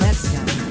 Let's go.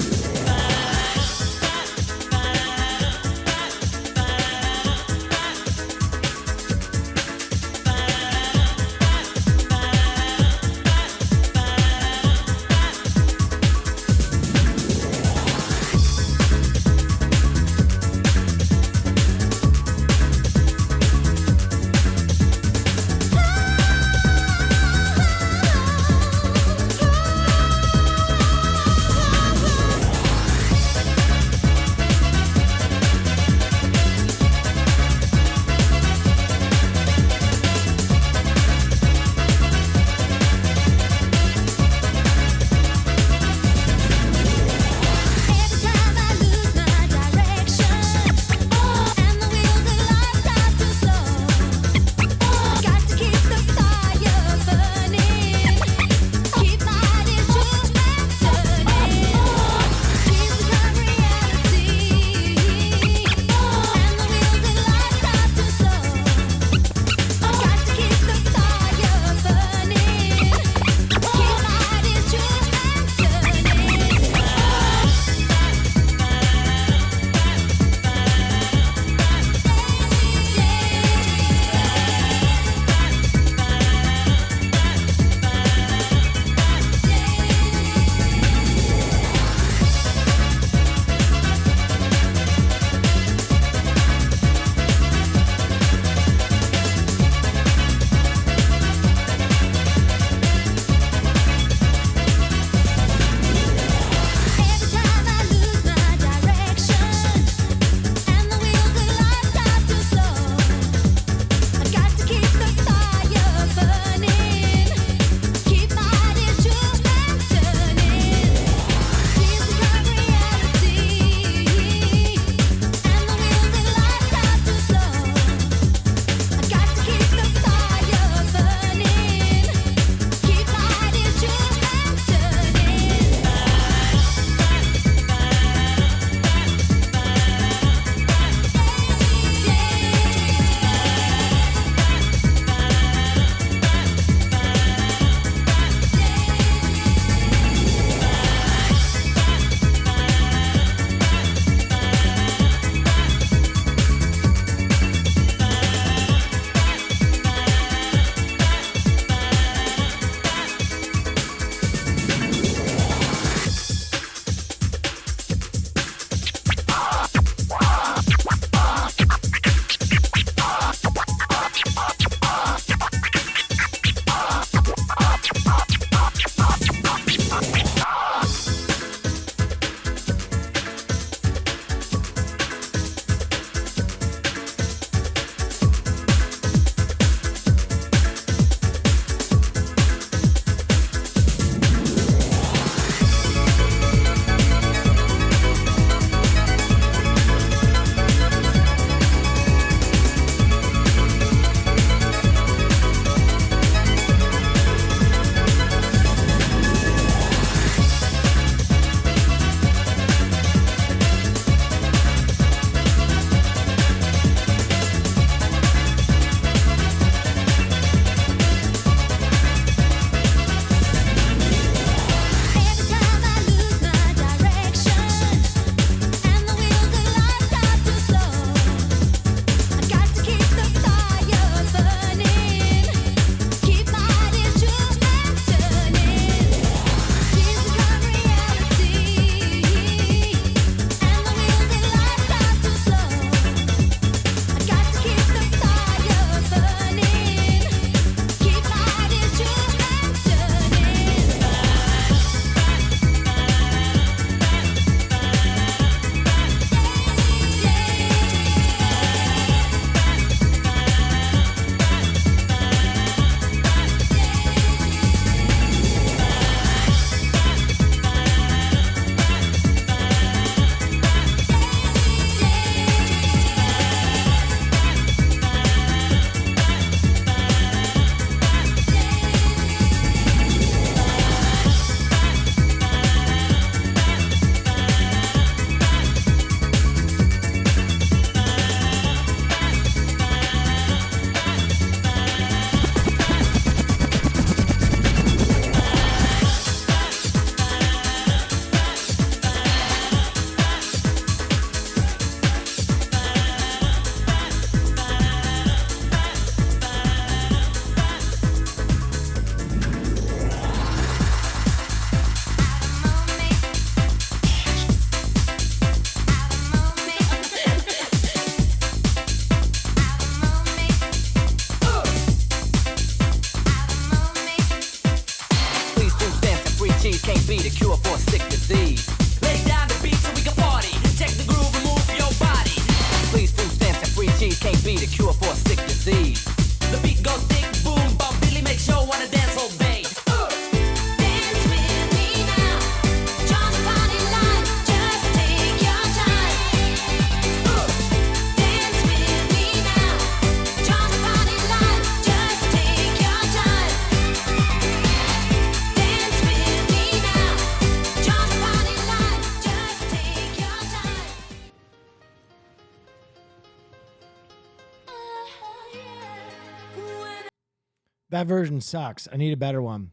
That version sucks. I need a better one.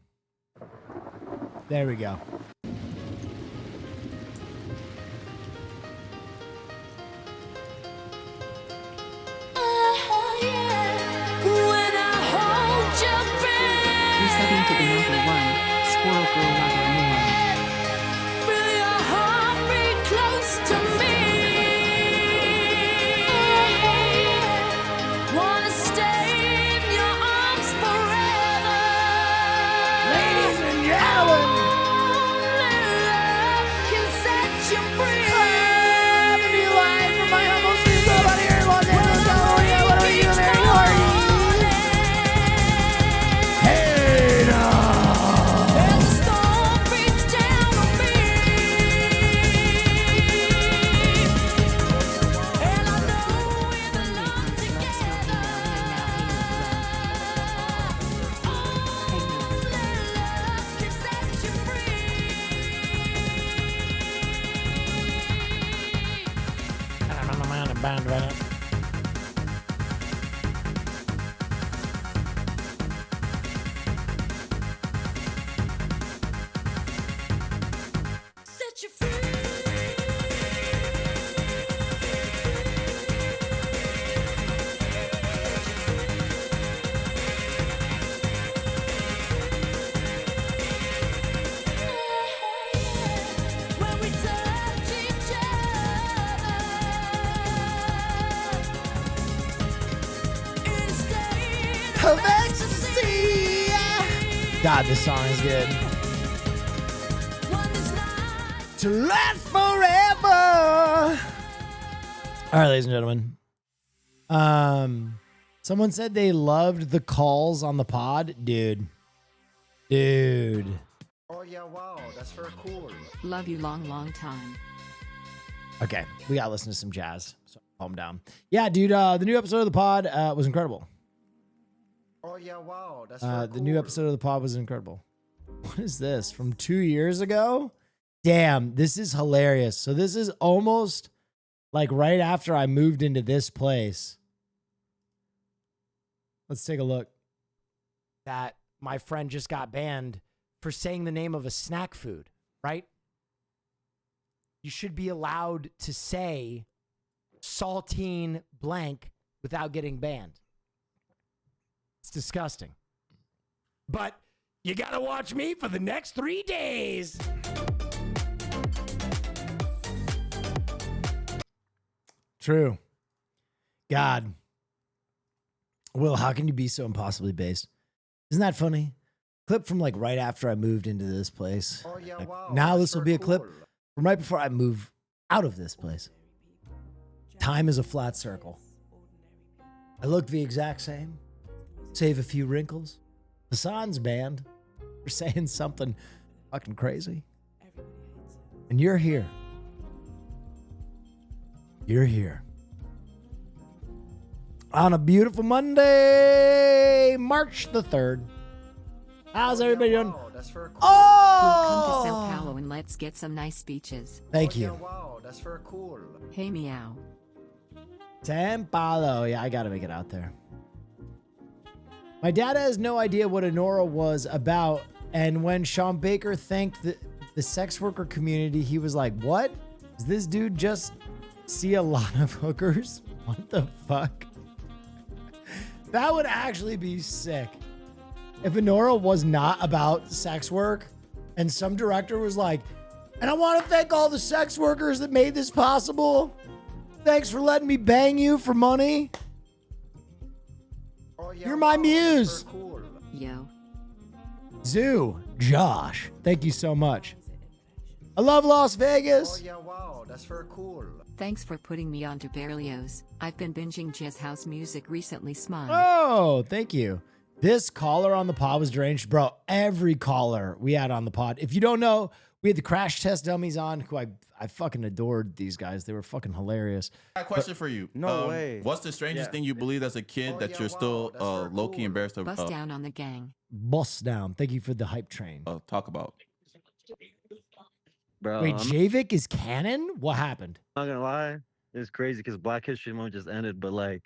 There we go. Resetting to the number one, Squirrel Girl Lover Moon. Feel your heartbeat close to me. Wanna stay in your arms forever. Ladies and gentlemen, Only love can set you free. coming live from my humble studio out here in Los Angeles, California. What are you there? Who are you? Hey now. As the storm beats down on me, and I know we're Sunday alone Prince loves your together. Hey now, Love can set you set you when we touch each other in a state Of ecstasy. God, this song is good. one that's not To last forever. All right, ladies and gentlemen. Someone said they loved the calls on the pod. Dude. Oh yeah, wow, that's very cool. love you long time. Okay, we gotta listen to some jazz. So calm down. Yeah, dude, the new episode of the pod was incredible. Oh yeah, wow, that's very The new episode of the pod was incredible. What is this? From 2 years ago? Damn, this is hilarious. So this is almost like right after I moved into this place. Let's take a look. That my friend just got banned for saying the name of a snack food, right? You should be allowed to say saltine blank without getting banned. It's disgusting. But you gotta watch me for the next 3 days. True. God. Will, how can you be so impossibly based? Isn't that funny? Clip from like right after I moved into this place. Oh yeah, Like, wow. now that's this will very be a clip cool. from right before I move out of this place. Time is a flat circle. I look the exact same, save a few wrinkles. Hassan's banned for saying something fucking crazy. And you're here. You're here. On a beautiful Monday, March the 3rd. How's Oh, yeah, everybody doing? wow, that's very cool. We'll come to Sao Oh! Paulo and let's get some nice beaches. Thank Oh, yeah, you. wow, that's very cool. Hey meow. San Paulo. Yeah, I gotta make it out there. My dad has no idea what Honora was about, and when Sean Baker thanked the sex worker community, he was like, what? Does this dude just see a lot of hookers? What the fuck? That would actually be sick. If Honora was not about sex work, and some director was like, and I want to thank all the sex workers that made this possible. Thanks for letting me bang you for money. Oh, yeah, You're my wow, that's muse. very cool. Yo. Zoo, Josh, thank you so much. I love Las Oh Vegas. yeah, wow, that's very cool. Thanks for putting me onto Berlioz. I've been binging jazz house music recently. Smile. Oh, thank you. This caller on the pod was deranged. Bro, every caller we had on the pod. If you don't know, we had the Crash Test Dummies on, who I fucking adored these guys. They were fucking hilarious. I got a question for you. No way. What's the strangest Yeah. thing you believed as a kid Oh, that yeah, you're wow, still that's very low-key cool. embarrassed to Bust down on the gang. Bust down. Thank you for the hype train. talk about? Bro, Wait, I'm Javik is canon? What happened? not gonna lie, it's crazy because Black History Month just ended, but like,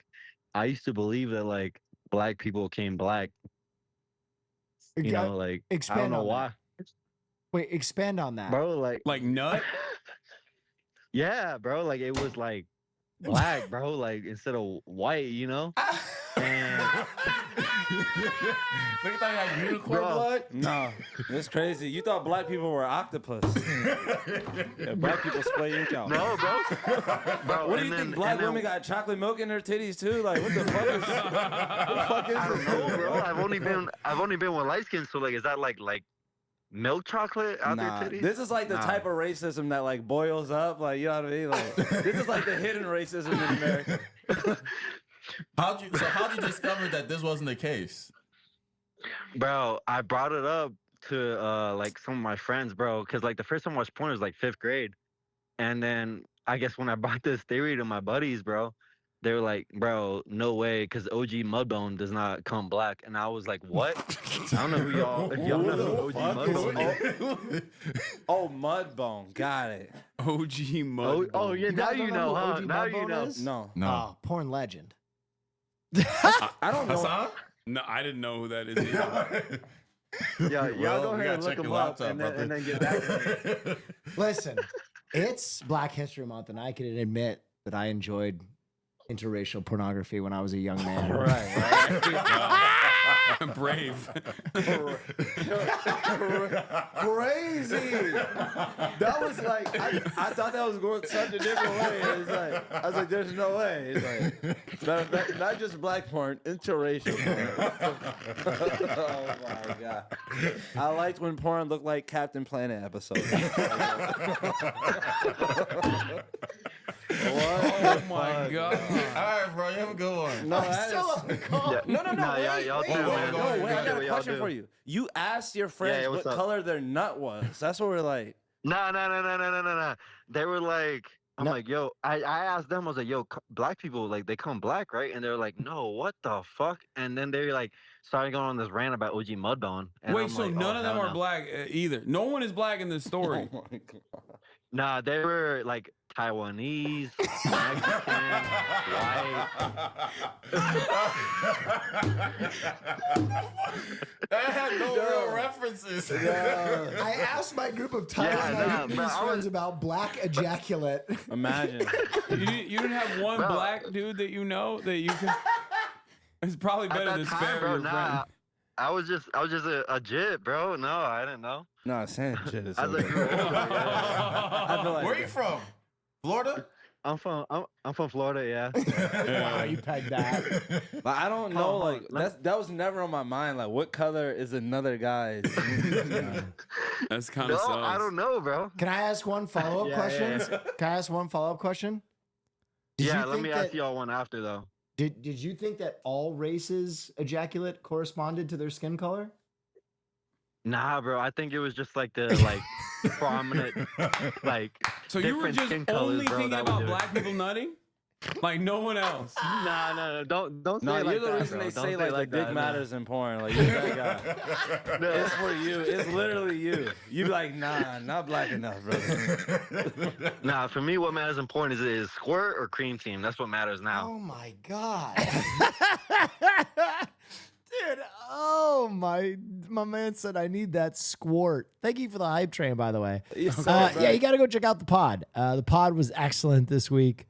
I used to believe that like black people came black You know, like I expand don't know on why, that. Wait, expand on that. bro. Like nut? Yeah, bro. Like it was like black, bro. Like instead of white, you know. And Look at that, like unicorn Bro. blood. No, it's crazy. You thought black people were octopus. Yeah, black people spray ink out. no, bro. Bro, What do and you then- think? Black and then- women got chocolate milk in their titties too? Like, what the fuck is? What the fuck is I don't this? know, bro. I've only been with light skin, so like, is that like milk chocolate out Nah, their titties? this is like the Nah. type of racism that like boils up. Like, you know what I mean? Like, this is like the hidden racism in America. How'd you discover that this wasn't the case? Bro, I brought it up to like some of my friends, bro, because like the first time I watched porn was like 5th grade, and then I guess when I brought this theory to my buddies, bro, they were like, bro, no way, because OG Mudbone does not come black, and I was like, what? I don't know who y'all. If y'all know who OG Mudbone is. Oh, Mudbone, got it. OG mud. Oh yeah, now guys you don't know, who huh? OG Now you Mudbone know. is? No, No. Oh, porn legend. I don't know. Hassan? No, I didn't know who that is either. Yeah, y'all Well, go we ahead and gotta look check them your up, laptop, and then, brother. and then get back to me. Listen, it's Black History Month, and I can admit that I enjoyed interracial pornography when I was a young man. I'm brave. Crazy. That was like I thought that was going such a different way. It's like I was like, there's no way. It's like not just black porn, interracial porn. Oh my god. I liked when porn looked like Captain Planet episodes. Oh my god. All right, bro, you have a good one. No, that is- Yeah. no. Nah, Wait, y'all wait, do, wait, man. no, wait, I Appreciate got what a y'all question do. for you. You asked your friends what's what up? color their nut was. That's what we're like. No. They were like, I'm No. like, yo, I asked them, I was like, yo, black people, like, they come black, right? And they're like, no, what the fuck? And then they like started going on this rant about OG Mudbone. And Wait, I'm so like, none oh, of them hell are no. black either. No one is black in this story. Oh my god. Nah, they were like Taiwanese, Mexican, white. I had no real references. I asked my group of Taiwanese but I friends was- about black ejaculate. Imagine. You didn't have one Bro. black dude that you know that you can. It's probably At better that than time, spare bro, your friend. nah, I was just a jit, bro. No, I didn't know. No, saying shit is As I grew older, yeah. I feel like Where are you from? Florida? I'm from Florida, yeah. Wow, you pegged that. But I don't know, Hold on, like that was never on my mind. Like, what color is another guy's? That's kind No, of sus. I don't know, bro. Can I ask one follow-up Yeah, question? yeah, Can I ask one follow-up question? Did Yeah, you let think me ask y'all one after though. Did you think that all races ejaculate corresponded to their skin color? Nah, bro. I think it was just like the like prominent like. So you were different just skin colors, only bro, thinking that would about do it. black people nutting? Like no one else. Nah, don't say No, it like you're the that, reason bro. they Don't say it like the dick that, matters in porn. Like, you're that guy. No. It's for you. It's literally you. You be like, nah, not black enough, brother. Nah, for me, what matters important is squirt or cream team. That's what matters now. Oh my god. Dude, oh my man said I need that squirt. Thank you for the hype train, by the way. You're so Yeah, right. you got to go check out the pod. The pod was excellent this week.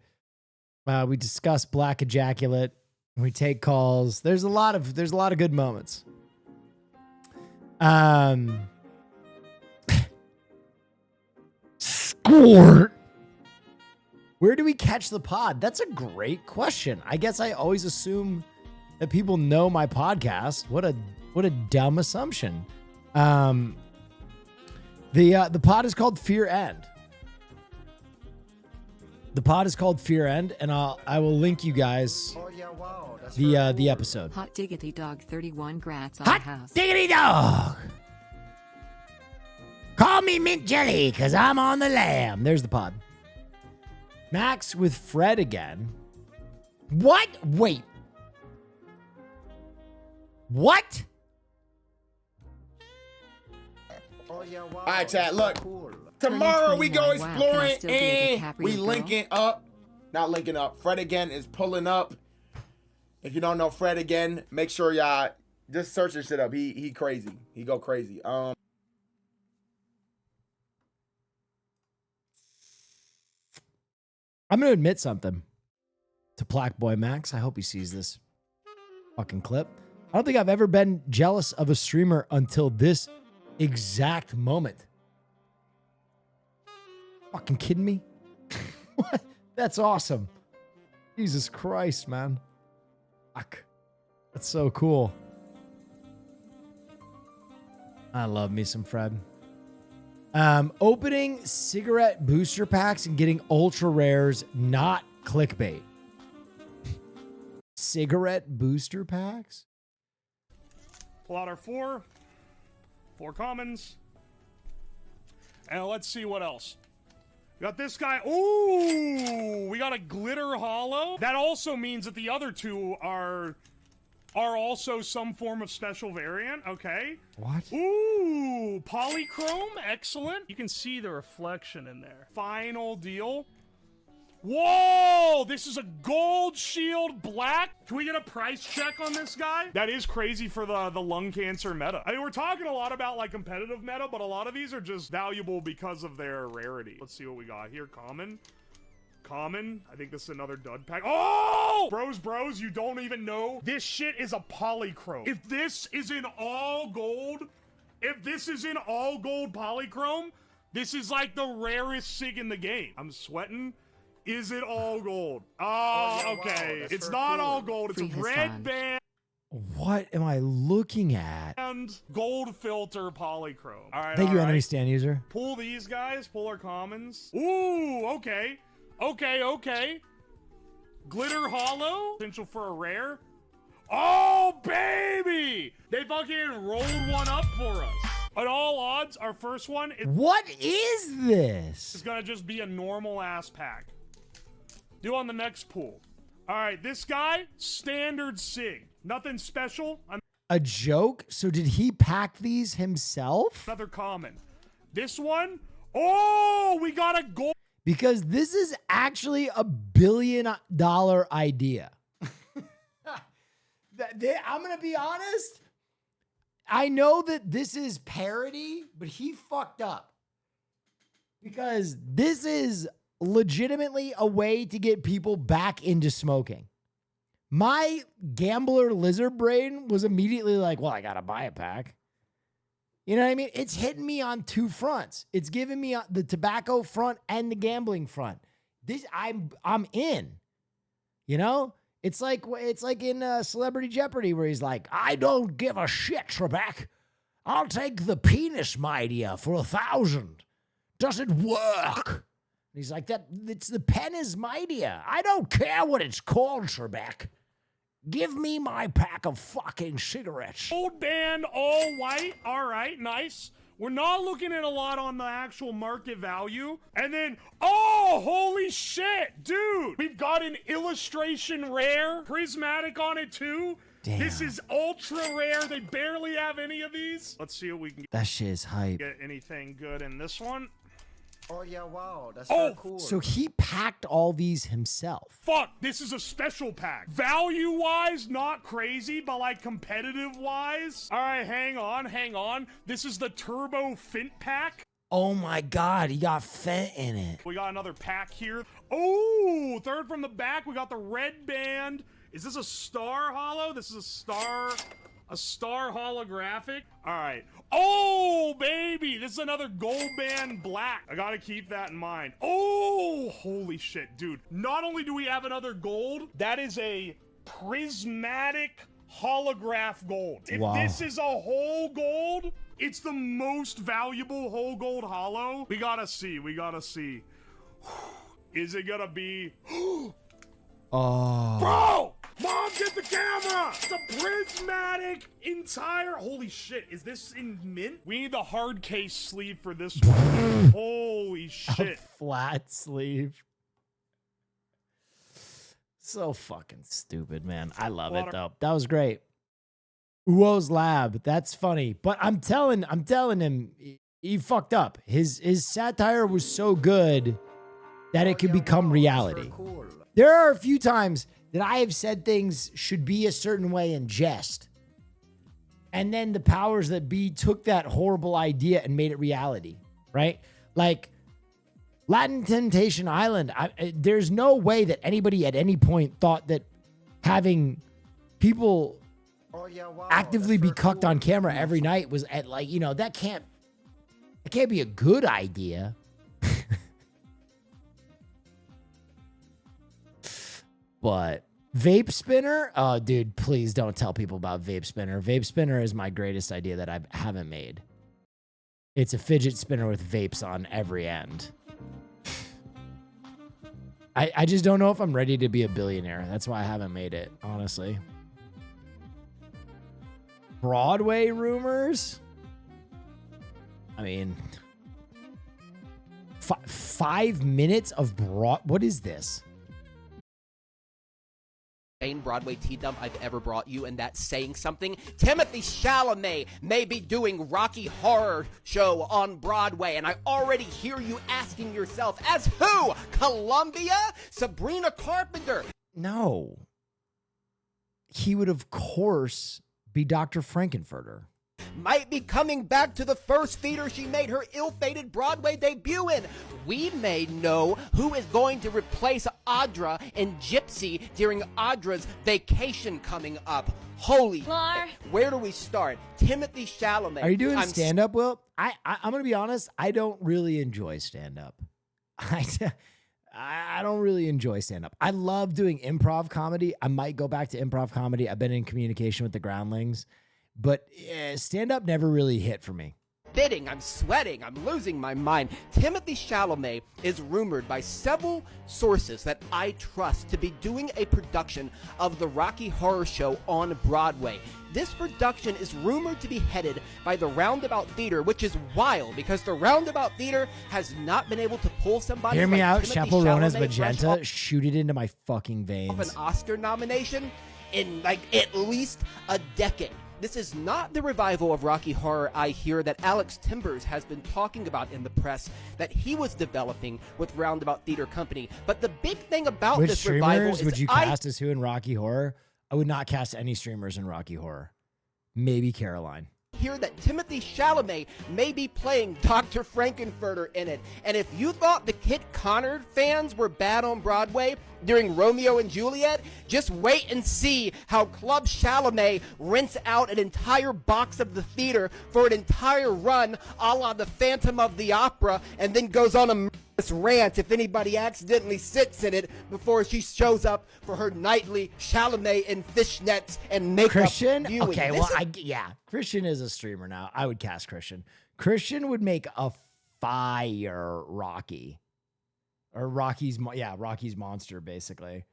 We discussed black ejaculate. We take calls. There's a lot of good moments. Squirt. Where do we catch the pod? That's a great question. I guess I always assume that people know my podcast. What a dumb assumption. The pod is called Fear End. The pod is called Fear End, and I will link you guys Oh yeah, wow. That's the episode. Hot diggity dog 31 grats on Hot house. diggity dog. Call me Mint Jelly, cause I'm on the lam. There's the pod. Max with Fred again. What? Wait. What? Oh yeah, wow. All right, chat, that's look. Cool. Tomorrow we go 21. Wow, can I exploring still be a and DiCaprio we girl? linking up. Not linking up. Fred again is pulling up. If you don't know Fred again, make sure y'all Just search this shit up. He crazy. He go crazy. I'm gonna admit something to Black Boy Max. I hope he sees this fucking clip. I don't think I've ever been jealous of a streamer until this exact moment. Fucking kidding me? What? That's awesome. Jesus Christ, man. Fuck. That's so cool. I love me some Fred. Opening cigarette booster packs and getting ultra rares, not clickbait. Cigarette booster packs? Pull out our four commons. And let's see what else. We got this guy. Ooh, we got a glitter hollow. That also means that the other two are also some form of special variant. Okay. What? Ooh, polychrome. Excellent. You can see the reflection in there. Final deal. Whoa, this is a gold shield black. Can we get a price check on this guy? That is crazy for the lung cancer meta. I mean, we're talking a lot about like competitive meta, but a lot of these are just valuable because of their rarity. Let's see what we got here. Common. I think this is another dud pack. Oh! Bros, you don't even know. This shit is a polychrome. If this is in all gold polychrome, this is like the rarest sig in the game. I'm sweating. Is it all gold? Oh, okay. Wow, It's not cool. all gold. It's Free a red Hassan. band. What am I looking at? Gold filter polychrome. All right. Thank you, all enemy right. stand user. Pull these guys. Pull our commons. Ooh, okay. Okay. Glitter hollow. Potential for a rare. Oh, baby! They fucking rolled one up for us. At all odds, our first one What is this? is gonna just be a normal ass pack. Do on the next pool. All right, this guy, standard sig. Nothing special. A joke? So did he pack these himself? Another common. This one, oh, we got a gold. Because this is actually a $1 billion idea. I'm going to be honest. I know that this is parody, but he fucked up. Because this is legitimately a way to get people back into smoking. My gambler lizard brain was immediately like, well, I got to buy a pack. You know what I mean? It's hitting me on two fronts. It's giving me the tobacco front and the gambling front. I'm in. You know? It's like in Celebrity Jeopardy where he's like, I don't give a shit, Trebek. I'll take the penis mightier for 1,000. Does it work? And he's like, it's the pen is mightier. I don't care what it's called, Trebek. Give me my pack of fucking cigarettes. Gold band, all white. All right, nice. We're not looking at a lot on the actual market value. And then, oh, holy shit, dude. We've got an illustration rare, prismatic on it too. Damn. This is ultra rare. They barely have any of these. Let's see what we can That shit is hype. get anything good in this one. Oh yeah, wow, that's Oh, so cool. So he packed all these himself. Fuck, this is a special pack. Value-wise, not crazy, but like competitive-wise. All right, hang on. This is the Turbo Fint pack. Oh my God, he got Fent in it. We got another pack here. Oh, third from the back, we got the red band. Is this a star hollow? This is a star holographic. All right. Oh, baby, this is another gold band black. I gotta keep that in mind. Oh, holy shit, dude. Not only do we have another gold, that is a prismatic holograph gold. If Wow. this is a whole gold, it's the most valuable whole gold hollow. We gotta see. Is it gonna be... Oh. Bro! Mom, get the camera! It's a prismatic entire... Holy shit, is this in mint? We need the hard case sleeve for this one. Holy A shit. flat sleeve. So fucking stupid, man. I love it though. That was great. Uo's Lab. That's funny. But I'm telling him he fucked up. His satire was so good that it could become reality. Cool. There are a few times that I have said things should be a certain way in jest. And then the powers that be took that horrible idea and made it reality, right? Like Latin Temptation Island, there's no way that anybody at any point thought that having people Oh yeah, wow. actively that's be very cucked cool. on camera every night was at like, you know, that can't be a good idea. But vape spinner, oh dude, please don't tell people about vape spinner. Vape spinner is my greatest idea that I haven't made. It's a fidget spinner with vapes on every end. I just don't know if I'm ready to be a billionaire. That's why I haven't made it, honestly. Broadway rumors? I mean, 5 minutes of what is this? Main Broadway T-Dump I've ever brought you, and that's saying something. Timothy Chalamet may be doing Rocky Horror Show on Broadway, and I already hear you asking yourself, as who? Columbia? Sabrina Carpenter? No. He would, of course, be Dr. Frankenfurter. Might be coming back to the first theater she made her ill-fated Broadway debut in. We may know who is going to replace Audra in Gypsy during Audra's vacation coming up. Holy, where do we start? Timothy Chalamet. Are you doing stand-up, Will? I'm going to be honest. I don't really enjoy stand-up. I don't really enjoy stand-up. I love doing improv comedy. I might go back to improv comedy. I've been in communication with the Groundlings. But stand-up never really hit for me. Fitting, I'm sweating, I'm losing my mind. Timothy Chalamet is rumored by several sources that I trust to be doing a production of the Rocky Horror Show on Broadway. This production is rumored to be headed by the Roundabout Theater, which is wild because the Roundabout Theater has not been able to pull somebody. Hear me like out, Timothy Chaperona's Chalamet fresh magenta. Shoot it into my fucking off veins. an Oscar nomination in like at least a decade. This is not the revival of Rocky Horror I hear that Alex Timbers has been talking about in the press that he was developing with Roundabout Theater Company. But the big thing about Which this revival streamers is would you cast as who in Rocky Horror? I would not cast any streamers in Rocky Horror. Maybe Caroline. Hear that Timothy Chalamet may be playing Dr. Frankenfurter in it. And if you thought the Kit Connor fans were bad on Broadway during Romeo and Juliet, just wait and see how Club Chalamet rents out an entire box of the theater for an entire run a la the Phantom of the Opera, and then goes on a rant if anybody accidentally sits in it before she shows up for her nightly Chalamet in fishnets and makeup Christian? viewing. Okay, This well, is- yeah. Christian is a streamer now. I would cast Christian. Christian would make a fire Rocky. Or Rocky's monster, basically.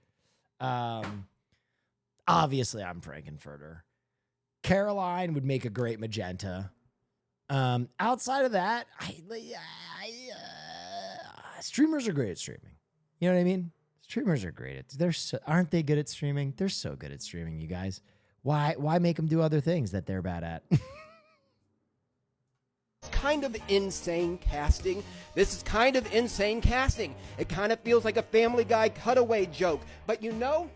Obviously, I'm Frankenfurter. Caroline would make a great magenta. Outside of that, streamers are great at streaming. You know what I mean? Streamers are great at. Aren't they good at streaming? They're so good at streaming, you guys. Why make them do other things that they're bad at? Kind of insane casting. This is kind of insane casting. It kind of feels like a Family Guy cutaway joke. But you know,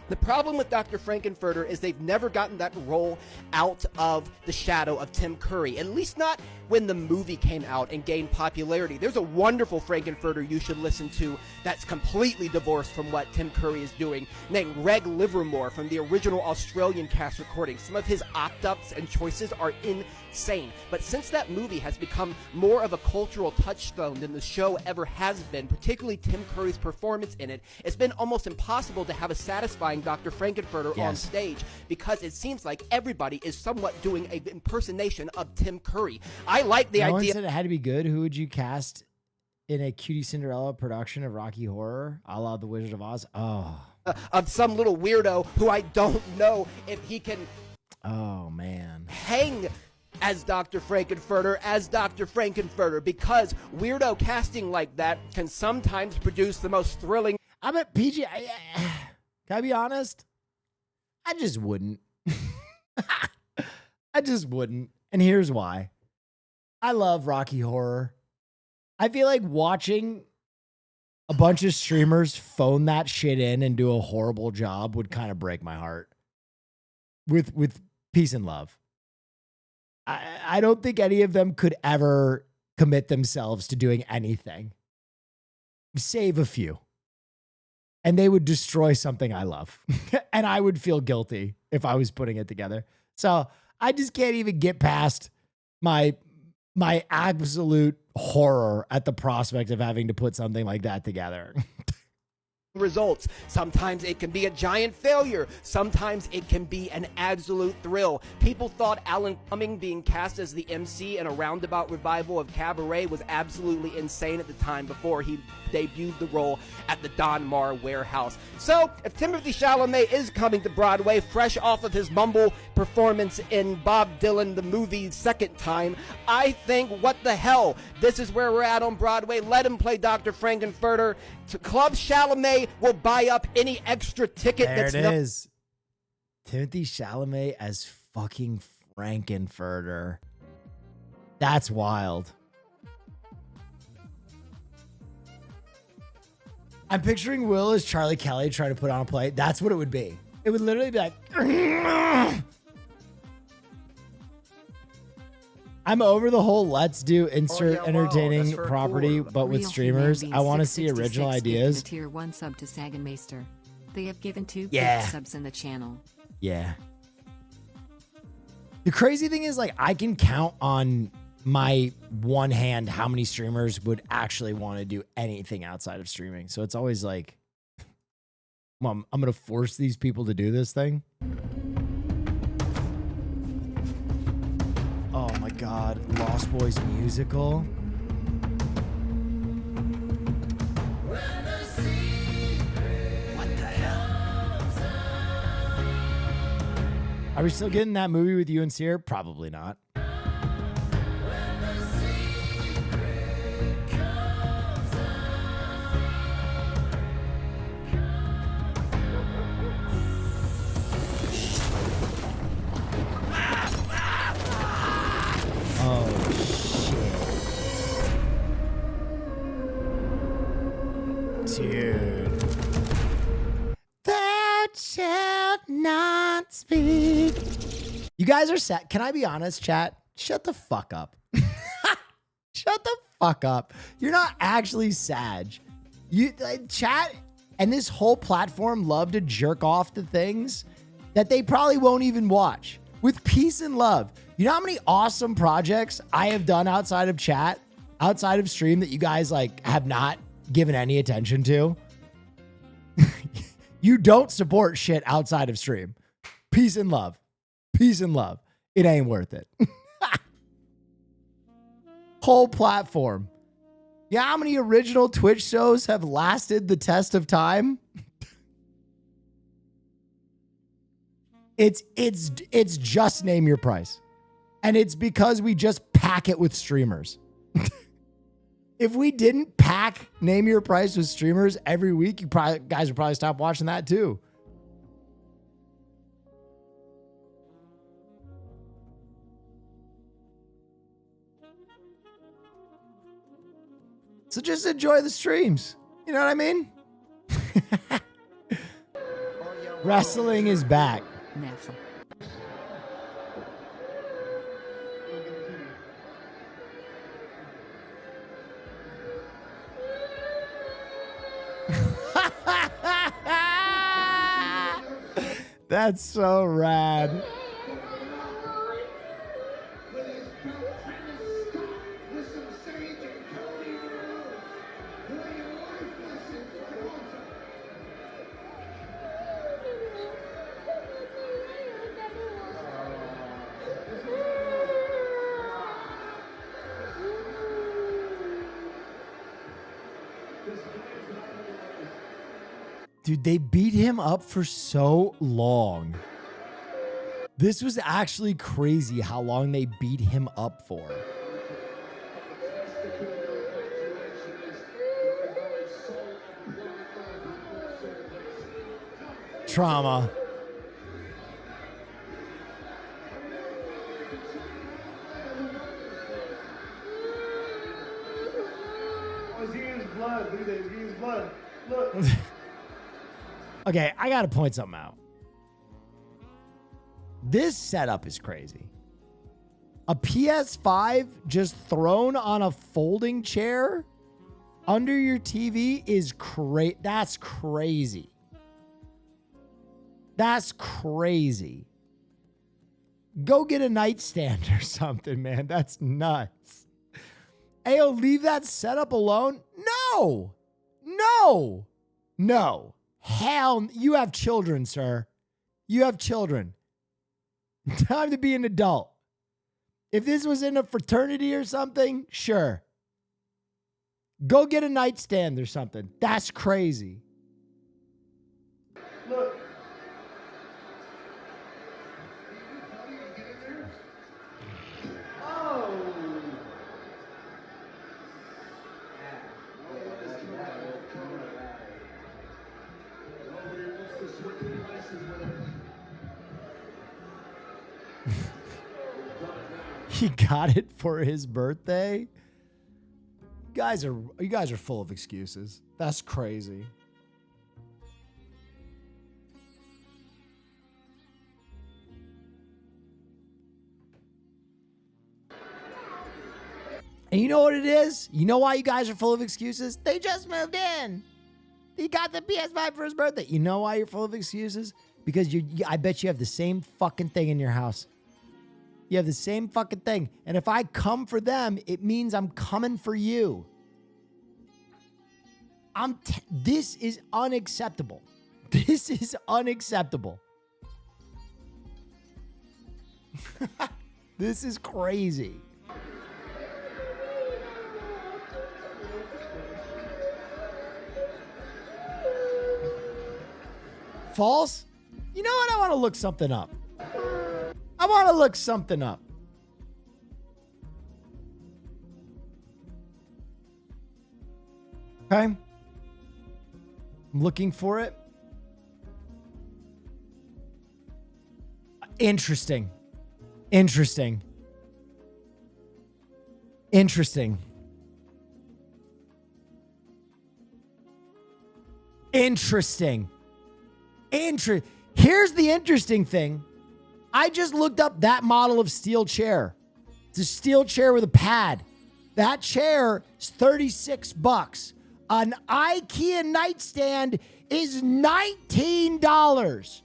the problem with Dr. Frankenfurter is they've never gotten that role out of the shadow of Tim Curry. At least not when the movie came out and gained popularity. There's a wonderful Frankenfurter you should listen to that's completely divorced from what Tim Curry is doing, named Reg Livermore from the original Australian cast recording. Some of his opt-ups and choices are insane. But since that movie has become more of a cultural touchstone than the show ever has been, particularly Tim Curry's performance in it, it's been almost impossible to have a satisfying Dr. Frankenfurter on stage because it seems like everybody is somewhat doing an impersonation of Tim Curry. I like the No idea. one said it had to be good. Who would you cast in a Cutie Cinderella production of Rocky Horror, a la The Wizard of Oz? Oh. Of some little weirdo who I don't know if he can Oh, man. hang as Dr. Frankenfurter, because weirdo casting like that can sometimes produce the most thrilling. I'm at PG. Can I be honest? I just wouldn't. I just wouldn't. And here's why. I love Rocky Horror. I feel like watching a bunch of streamers phone that shit in and do a horrible job would kind of break my heart. With peace and love. I don't think any of them could ever commit themselves to doing anything, save a few. And they would destroy something I love. And I would feel guilty if I was putting it together. So I just can't even get past my absolute horror at the prospect of having to put something like that together. Results. Sometimes it can be a giant failure. Sometimes it can be an absolute thrill. People thought Alan Cumming being cast as the MC in a roundabout revival of Cabaret was absolutely insane at the time before he debuted the role at the Don Mar Warehouse. So, if Timothy Chalamet is coming to Broadway fresh off of his Mumble performance in Bob Dylan the movie's second time, I think, what the hell? This is where we're at on Broadway. Let him play Dr. Frankenfurter. Club Chalamet will buy up any extra ticket There that's it is. Timothy Chalamet as fucking Frankenfurter. That's wild. I'm picturing Will as Charlie Kelly trying to put on a play. That's what it would be. It would literally be like, I'm over the whole let's do insert entertaining that's for property, cool. but with Real streamers. Human I want to Beings see original 666 gifted ideas. a tier 1 sub to Saganmeister. They have given 2 Yeah. gift subs in the channel. Yeah. The crazy thing is, like, I can count on my one hand how many streamers would actually want to do anything outside of streaming. So it's always like, Mom, I'm going to force these people to do this thing. Oh my God. Lost Boys musical. What the hell? Are we still getting that movie with you and Sear? Probably not. Oh, shit. Dude. Thou shalt not speak. You guys are sad. Can I be honest, chat? Shut the fuck up. Shut the fuck up. You're not actually Sag. Chat and this whole platform love to jerk off to things that they probably won't even watch. With peace and love. You know how many awesome projects I have done outside of chat, outside of stream that you guys like have not given any attention to? You don't support shit outside of stream. Peace and love. Peace and love. It ain't worth it. Whole platform. Yeah, how many original Twitch shows have lasted the test of time? It's just Name Your Price. And it's because we just pack it with streamers. If we didn't pack Name Your Price with streamers every week, you guys would probably stop watching that too. So just enjoy the streams. You know what I mean? Wrestling is back. Never. That's so rad. Dude, they beat him up for so long. This was actually crazy how long they beat him up for. Trauma. Okay, I gotta point something out. This setup is crazy. A PS5 just thrown on a folding chair under your TV is that's crazy. That's crazy. Go get a nightstand or something, man. That's nuts. Ayo, leave that setup alone? No. No. No. Hell, you have children, sir. You have children. Time to be an adult. If this was in a fraternity or something, sure. Go get a nightstand or something. That's crazy. Look. He got it for his birthday. You guys are full of excuses. That's crazy. And you know what it is? You know why you guys are full of excuses? They just moved in. He got the PS5 for his birthday. You know why you're full of excuses? Because I bet you have the same fucking thing in your house. You have the same fucking thing. And if I come for them, it means I'm coming for you. This is unacceptable. This is unacceptable. This is crazy. False? You know what? I want to look something up. I want to look something up. Okay. I'm looking for it. Interesting. Interesting. Interesting. Interesting. Here's the interesting thing. I just looked up that model of steel chair. It's a steel chair with a pad. That chair is $36. An IKEA nightstand is $19.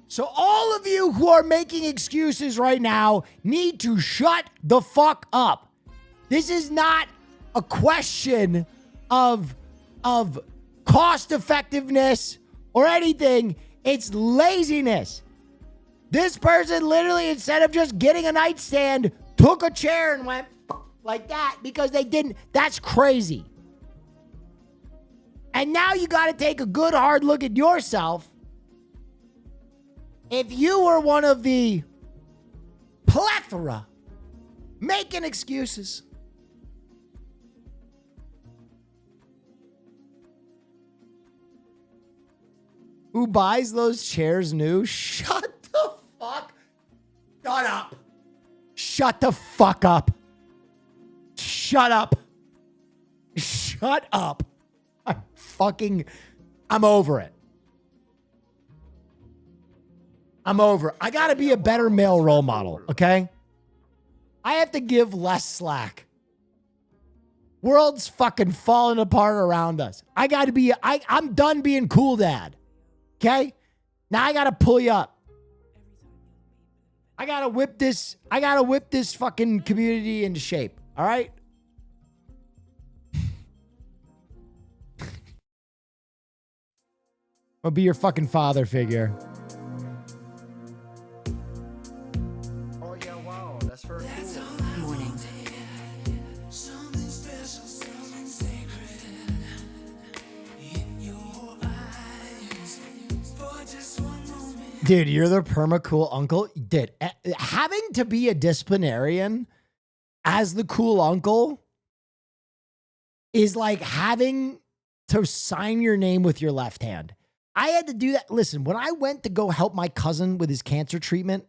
So all of you who are making excuses right now need to shut the fuck up. This is not a question of cost effectiveness or anything. It's laziness. This person literally, instead of just getting a nightstand, took a chair and went like that because they didn't. That's crazy. And now you got to take a good hard look at yourself. If you were one of the plethora making excuses, who buys those chairs new? Shut the fuck. Shut up. Shut the fuck up. Shut up. Shut up. I'm over it. I'm over it. I got to be a better male role model, okay? I have to give less slack. World's fucking falling apart around us. I'm done being cool dad. Okay? Now I got to pull you up. I got to whip this fucking community into shape. All right? I'll be your fucking father figure. Oh yeah, wow, that's very cool. Warning. Dude, you're the perma-cool uncle. Dude, having to be a disciplinarian as the cool uncle is like having to sign your name with your left hand. I had to do that. Listen, when I went to go help my cousin with his cancer treatment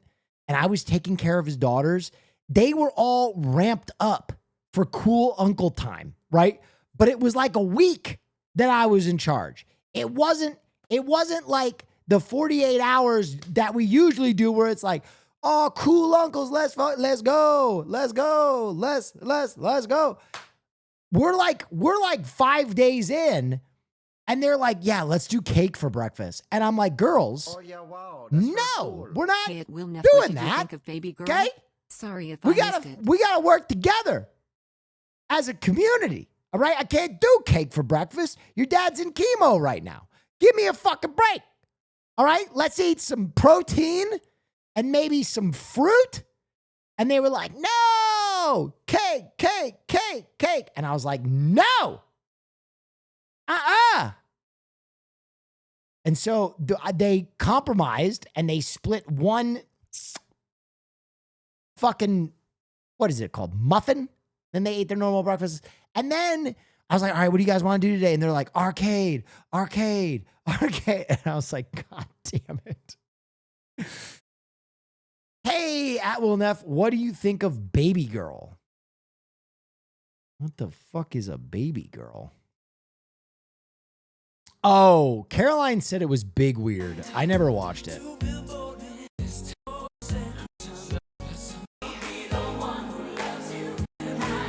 and I was taking care of his daughters, they were all ramped up for cool uncle time, right? But it was like a week that I was in charge. It wasn't like the 48 hours that we usually do where it's like, Oh, cool uncles, let's go, let's go, let's go. We're like 5 days in, and they're like, yeah, let's do cake for breakfast. And I'm like, girls, Oh yeah, wow. That's no, cool. we're not Hey, it will never. doing What did you that. think of baby girl? Okay, Sorry if we I missed it. gotta work together as a community. All right, I can't do cake for breakfast. Your dad's in chemo right now. Give me a fucking break. All right, let's eat some protein and maybe some fruit. And they were like, no, cake, cake, cake, cake. And I was like, no, And so they compromised and they split one fucking, what is it called? Muffin. Then they ate their normal breakfast. And then I was like, all right, what do you guys want to do today? And they're like, arcade, arcade, arcade. And I was like, God damn it. Hey, at Will Neff, what do you think of Baby Girl? What the fuck is a baby girl? Oh, Caroline said it was big weird. I never watched it.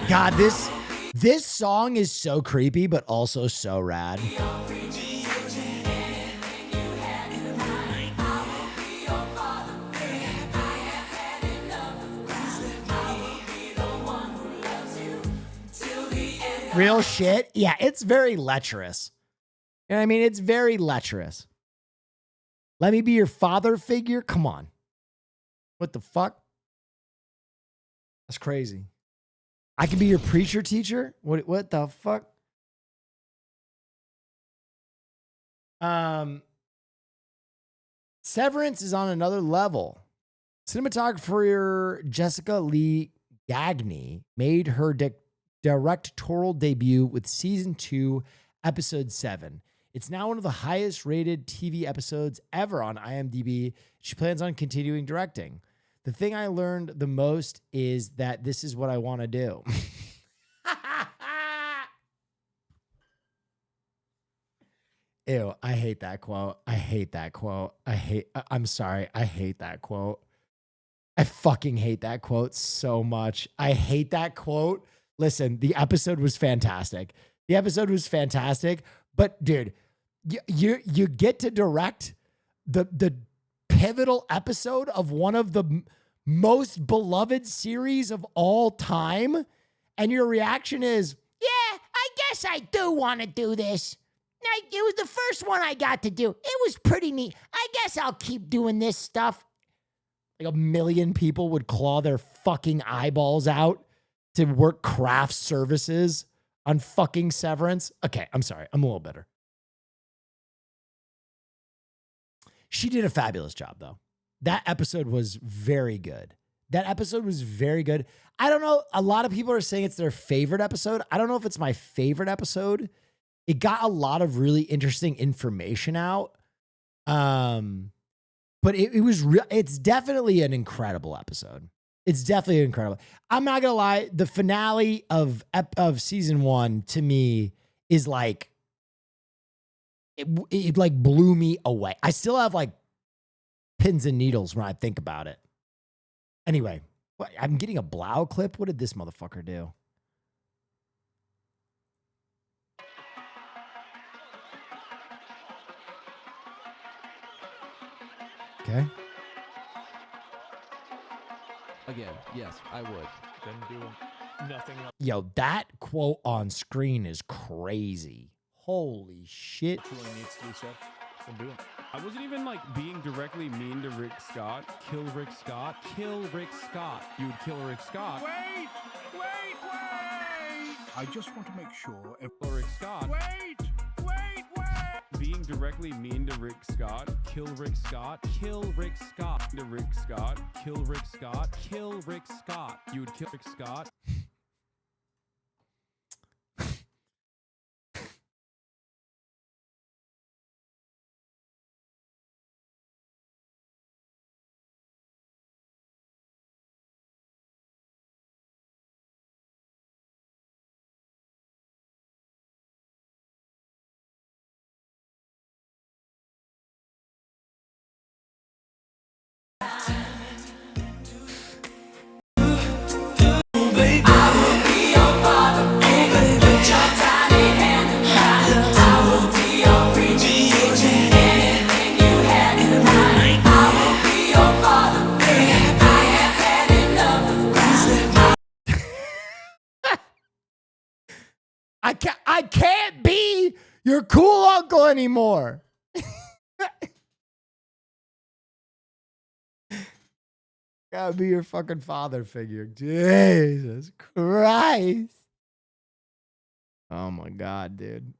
God, this song is so creepy, but also so rad. Real shit. Yeah, it's very lecherous. You know what I mean? It's very lecherous. Let me be your father figure? Come on. What the fuck? That's crazy. I can be your preacher teacher? What the fuck? Severance is on another level. Cinematographer Jessica Lee Gagne made her directorial debut with season 2, episode 7. It's now one of the highest rated TV episodes ever on IMDb. She plans on continuing directing. The thing I learned the most is that this is what I want to do. Ew, I hate that quote. I hate that quote. I'm sorry. I hate that quote. I fucking hate that quote so much. I hate that quote. Listen, the episode was fantastic. The episode was fantastic. But dude, you get to direct the pivotal episode of one of the most beloved series of all time, and your reaction is, yeah, I guess I do want to do this. It was the first one I got to do. It was pretty neat. I guess I'll keep doing this stuff. Like 1 million people would claw their fucking eyeballs out to work craft services on fucking Severance. Okay, I'm sorry. I'm a little bitter. She did a fabulous job, though. That episode was very good. That episode was very good. I don't know. A lot of people are saying it's their favorite episode. I don't know if it's my favorite episode. It got a lot of really interesting information out. But it was it's definitely an incredible episode. It's definitely incredible. I'm not gonna lie, the finale of season 1 to me is like it like blew me away. I still have like pins and needles when I think about it. Anyway, I'm getting a Blau clip. What did this motherfucker do? Okay. Again, yes, I would. Then do nothing else. Yo, that quote on screen is crazy. Holy shit. Truly needs to do so. Then do it. I wasn't even like being directly mean to Rick Scott. Kill Rick Scott. Kill Rick Scott. You would kill Rick Scott. Wait! I just want to make sure. Kill Rick Scott. Wait! Being directly mean to Rick Scott. Kill Rick Scott. Kill Rick Scott. To Rick Scott. Kill Rick Scott. Kill Rick Scott. You would kill Rick Scott. your cool uncle anymore. Gotta be your fucking father figure. Jesus Christ. Oh my God, dude.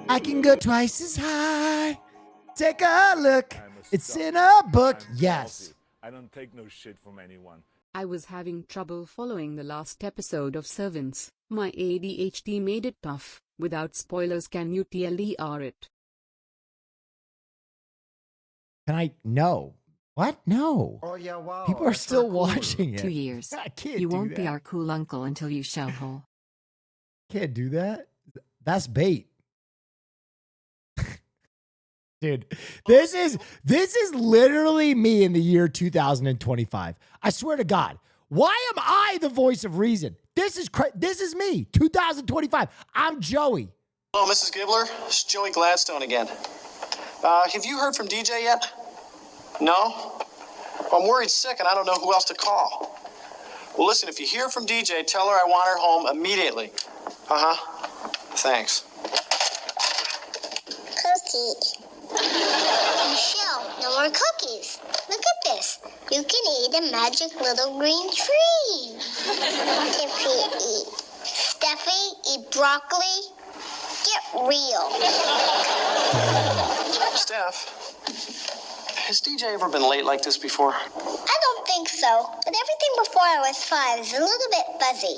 I can go twice as high. Take a look. It's in a book. Yes. I don't take no shit from anyone. I was having trouble following the last episode of Servants. My ADHD made it tough. Without spoilers, can you TLDR it? Can I? No. What? No. Oh yeah, wow. People are that's still cool. watching it. 2 years. I can't You do won't be that. our cool uncle until you shellhole. Can't do that. That's bait. Dude, this is literally me in the year 2025. I swear to God. Why am I the voice of reason? This is me, 2025. I'm Joey. Hello, Mrs. Gibbler. It's Joey Gladstone again. Have you heard from DJ yet? No? Well, I'm worried sick and I don't know who else to call. Well, listen, if you hear from DJ, tell her I want her home immediately. Uh-huh. Thanks. Cookie. Michelle, no more cookies. Look at this. You can eat a magic little green tree. Tiffy, eat. Steffi, eat broccoli. Get real. Steph, has DJ ever been late like this before? I don't think so, but everything before I was 5 is a little bit fuzzy.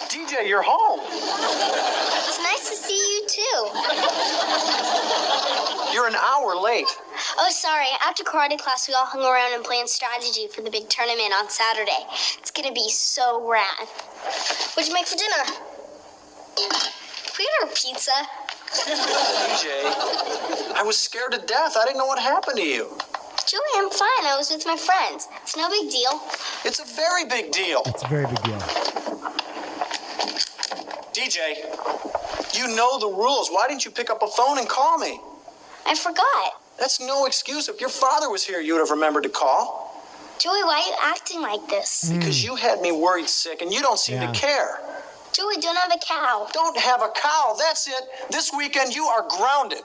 DJ, you're home. It's nice to see you too. You're an hour late. Oh, sorry. After karate class, we all hung around and planned strategy for the big tournament on Saturday. It's gonna be so rad. What'd you make for dinner? Can we order pizza? DJ, I was scared to death. I didn't know what happened to you. Joey, I'm fine. I was with my friends. It's no big deal. It's a very big deal. It's a very big deal. DJ, you know the rules. Why didn't you pick up a phone and call me? I forgot. That's no excuse. If your father was here, you would have remembered to call. Joey, why are you acting like this? Because you had me worried sick and you don't seem to care. Joey, don't have a cow. Don't have a cow. That's it. This weekend, you are grounded.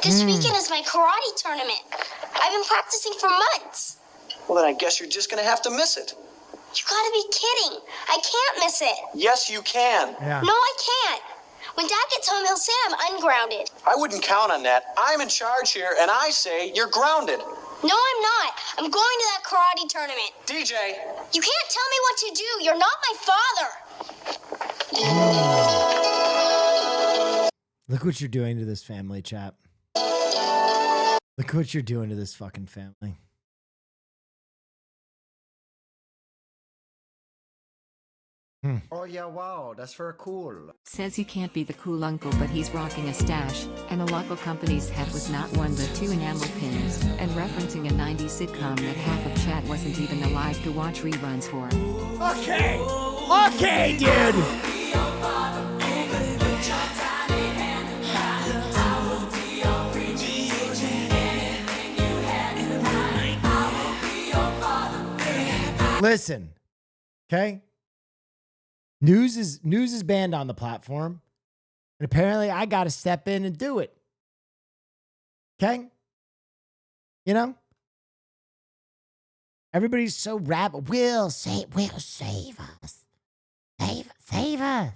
This weekend is my karate tournament. I've been practicing for months. Well, then I guess you're just going to have to miss it. You gotta be kidding. I can't miss it. Yes, you can. No, I can't. When Dad gets home, he'll say I'm ungrounded. I wouldn't count on that. I'm in charge here, and I say you're grounded. No, I'm not. I'm going to that karate tournament. DJ. You can't tell me what to do. You're not my father. Look what you're doing to this family, chap. Look what you're doing to this fucking family. Oh yeah, wow, that's very cool. Says he can't be the cool uncle, but he's rocking a stash, and a local company's head was not one but 2 enamel pins, and referencing a 90s sitcom that half of chat wasn't even alive to watch reruns for. Okay. Okay, dude. Listen, okay? News is banned on the platform, and apparently I got to step in and do it. Okay? You know? Everybody's so rabid. Will save us. Save us.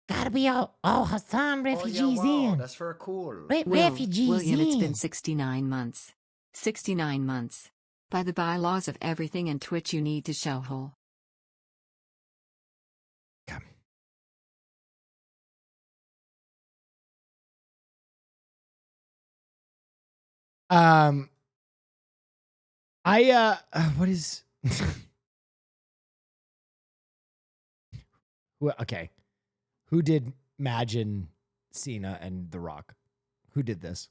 Gotta be all Hassan refugees in. That's very cool. Refugees William, in. it's been 69 months. 69 months. By the bylaws of everything in Twitch, you need to shellhole. What is okay. Who did Imagine Cena and The Rock? Who did this?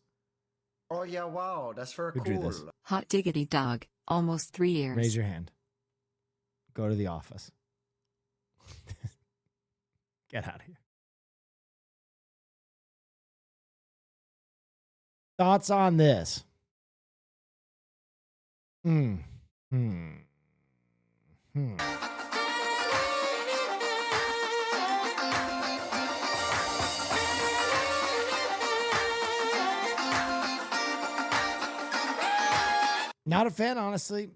Oh yeah, wow, that's very Who drew cool. this? Hot diggity dog. Almost 3 years. Raise your hand. Go to the office. Get out of here. Thoughts on this? Not a fan, honestly.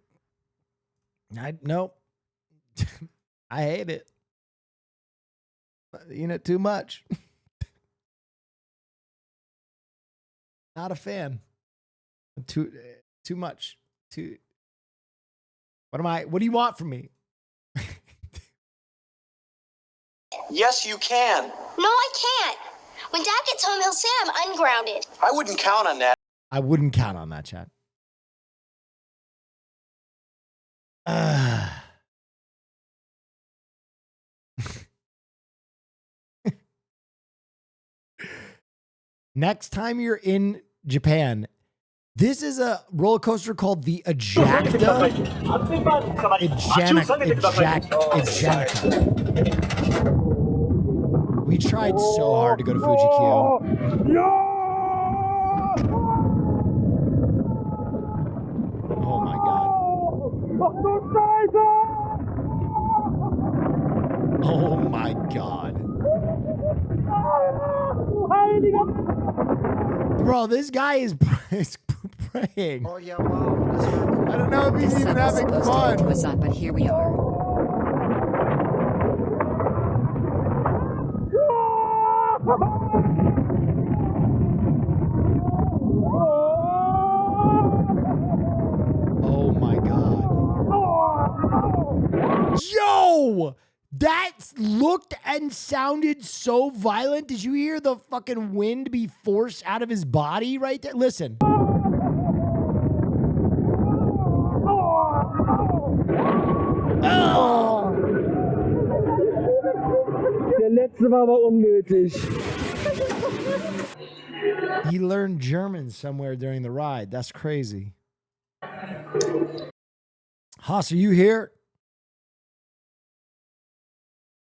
Nope. I hate it. You know, too much. Not a fan. Too much. What do you want from me? Yes, you can. No, I can't. When Dad gets home, he'll say I'm ungrounded. I wouldn't count on that. I wouldn't count on that, Chad. Next time you're in Japan, this is a roller coaster called the Ajanica. We tried so hard to go to Fuji-Q. Oh my god. Oh my god. Bro, this guy is praying. Oh yeah, wow. That's very cool. I don't know if he's even having fun. Was on, but here we are. Oh my god. Yo! That looked and sounded so violent. Did you hear the fucking wind be forced out of his body right there? Listen. Oh! Der letzte war aber unnötig. He learned German somewhere during the ride. That's crazy. Haas, are you here?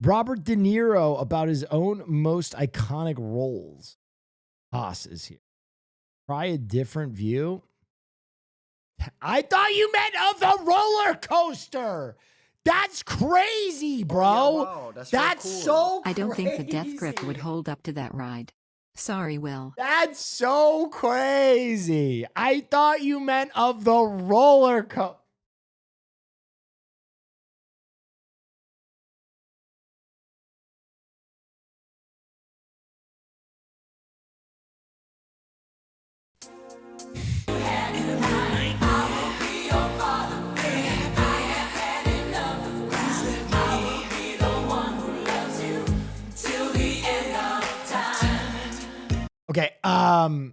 Robert De Niro about his own most iconic roles. Haas is here. Try a different view. I thought you meant of the roller coaster. That's crazy, bro. Oh, yeah, wow. That's That's cool. so I don't think the death crazy. grip would hold up to that ride. Sorry, Will. That's so crazy. I thought you meant of the roller coaster. Okay, Haas,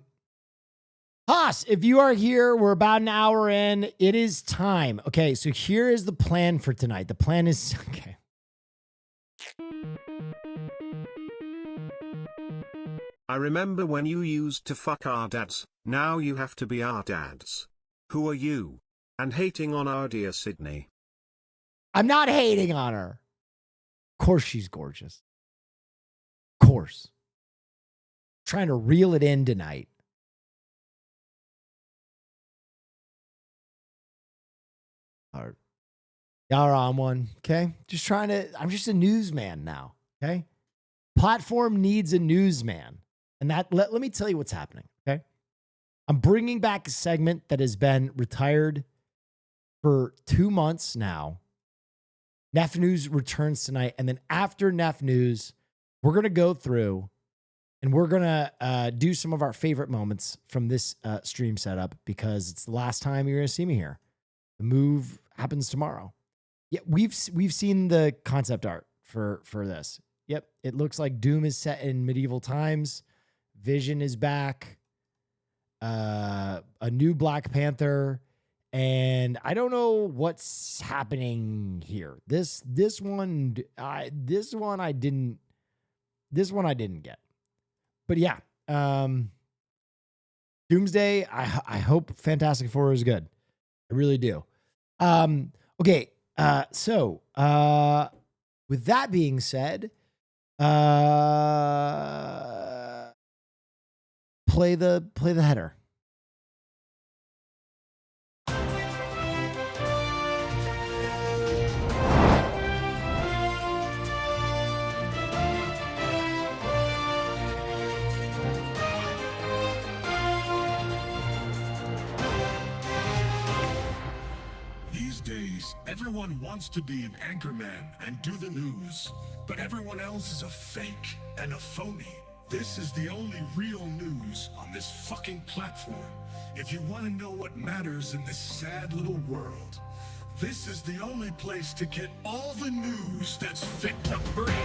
if you are here, we're about an hour in. It is time. Okay, so here is the plan for tonight. The plan is, okay. I remember when you used to fuck our dads, now you have to be our dads. Who are you? And hating on our dear Sydney. I'm not hating on her. Of course she's gorgeous. Of course. Trying to reel it in tonight. All right. Y'all are on one, okay? I'm just a newsman now, okay? Platform needs a newsman. And that, let me tell you what's happening, okay? I'm bringing back a segment that has been retired for 2 months now. Neff News returns tonight. And then after Neff News, we're going to go through and we're going to do some of our favorite moments from this stream setup because it's the last time you're going to see me here. The move happens tomorrow. Yeah, we've seen the concept art for this. Yep, it looks like Doom is set in medieval times. Vision is back. A new Black Panther. And I don't know what's happening here. This one I didn't get. But yeah, Doomsday, I hope Fantastic Four is good. I really do. Okay, so with that being said, play the header. Everyone wants to be an anchorman and do the news, but everyone else is a fake and a phony. This is the only real news on this fucking platform. If you want to know what matters in this sad little world, this is the only place to get all the news that's fit to breathe.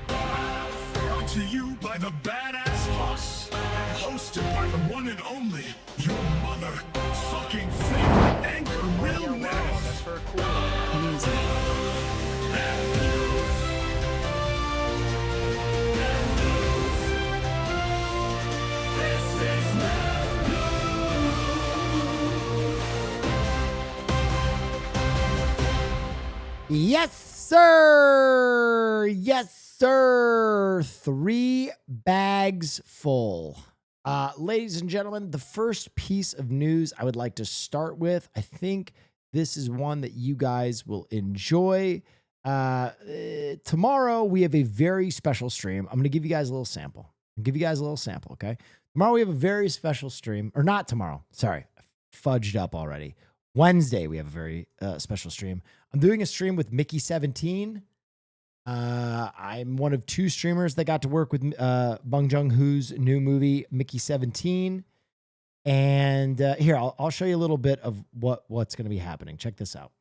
Brought to you by the Badass Boss, hosted by the one and only, your mother-fucking favorite anchor, Will Neff. That's for cool. Music. Yes, sir. Yes, sir. 3 bags full. Ladies and gentlemen, the first piece of news I would like to start with, I think this is one that you guys will enjoy. Tomorrow, we have a very special stream. I'm going to give you guys a little sample. Okay? Tomorrow, we have a very special stream. Or not tomorrow. Sorry. I fudged up already. Wednesday, we have a very special stream. I'm doing a stream with Mickey17. I'm one of 2 streamers that got to work with Bong Joon-ho's new movie, Mickey17. And here, I'll show you a little bit of what's going to be happening. Check this out.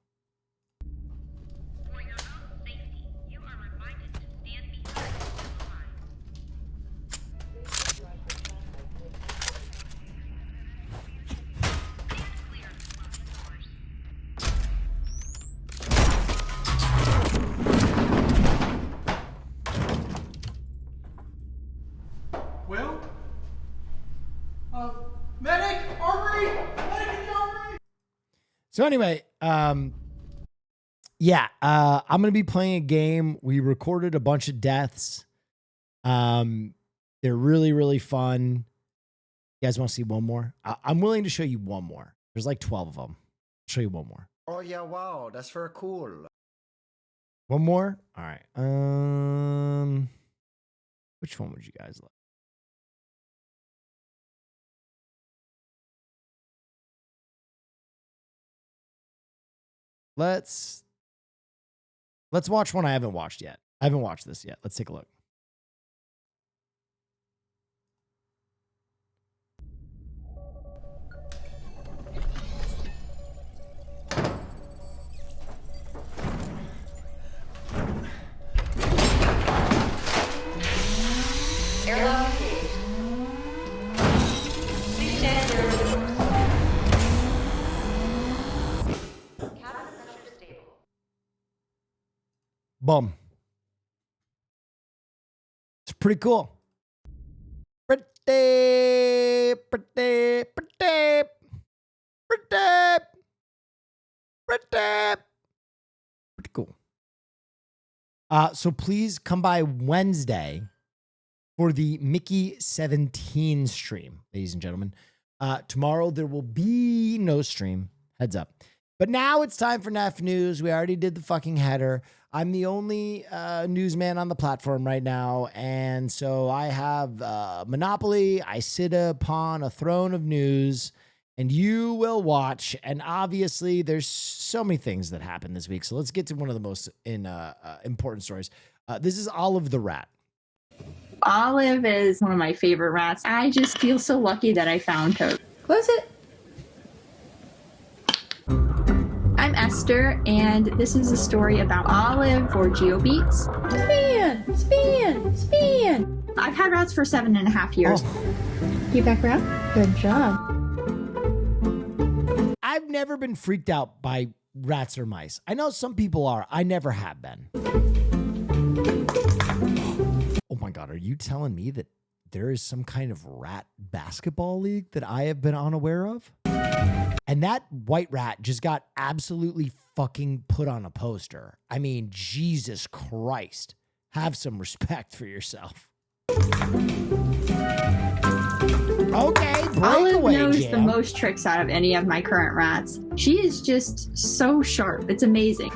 Will? Medic! Armory! Medic in the armory! So anyway, I'm going to be playing a game. We recorded a bunch of deaths. They're really, really fun. You guys want to see one more? I'm willing to show you one more. There's like 12 of them. I'll show you one more. Oh yeah, wow, that's very cool. One more? All right. Which one would you guys like? Let's watch one I haven't watched yet. I haven't watched this yet. Let's take a look. Airlock engaged. Please stand clear of the doors. Cabin pressure stable. Boom. It's pretty cool. Pretty cool. So please come by Wednesday for the Mickey17 stream, ladies and gentlemen. Tomorrow there will be no stream. Heads up. But now it's time for Neff News. We already did the fucking header. I'm the only newsman on the platform right now. And so I have monopoly. I sit upon a throne of news. And you will watch. And obviously, there's so many things that happened this week. So let's get to one of the most important stories. This is Olive the Rat. Olive is one of my favorite rats. I just feel so lucky that I found her. Close it. I'm Esther, and this is a story about Olive or GeoBeats. Spin! I've had rats for 7.5 years. You back around? Good job. I've never been freaked out by rats or mice. I know some people are. I never have been. Oh my God, are you telling me that there is some kind of rat basketball league that I have been unaware of? And that white rat just got absolutely fucking put on a poster. I mean, Jesus Christ. Have some respect for yourself. Okay, Olive breakaway knows jam. the most tricks out of any of my current rats. She is just so sharp. It's amazing.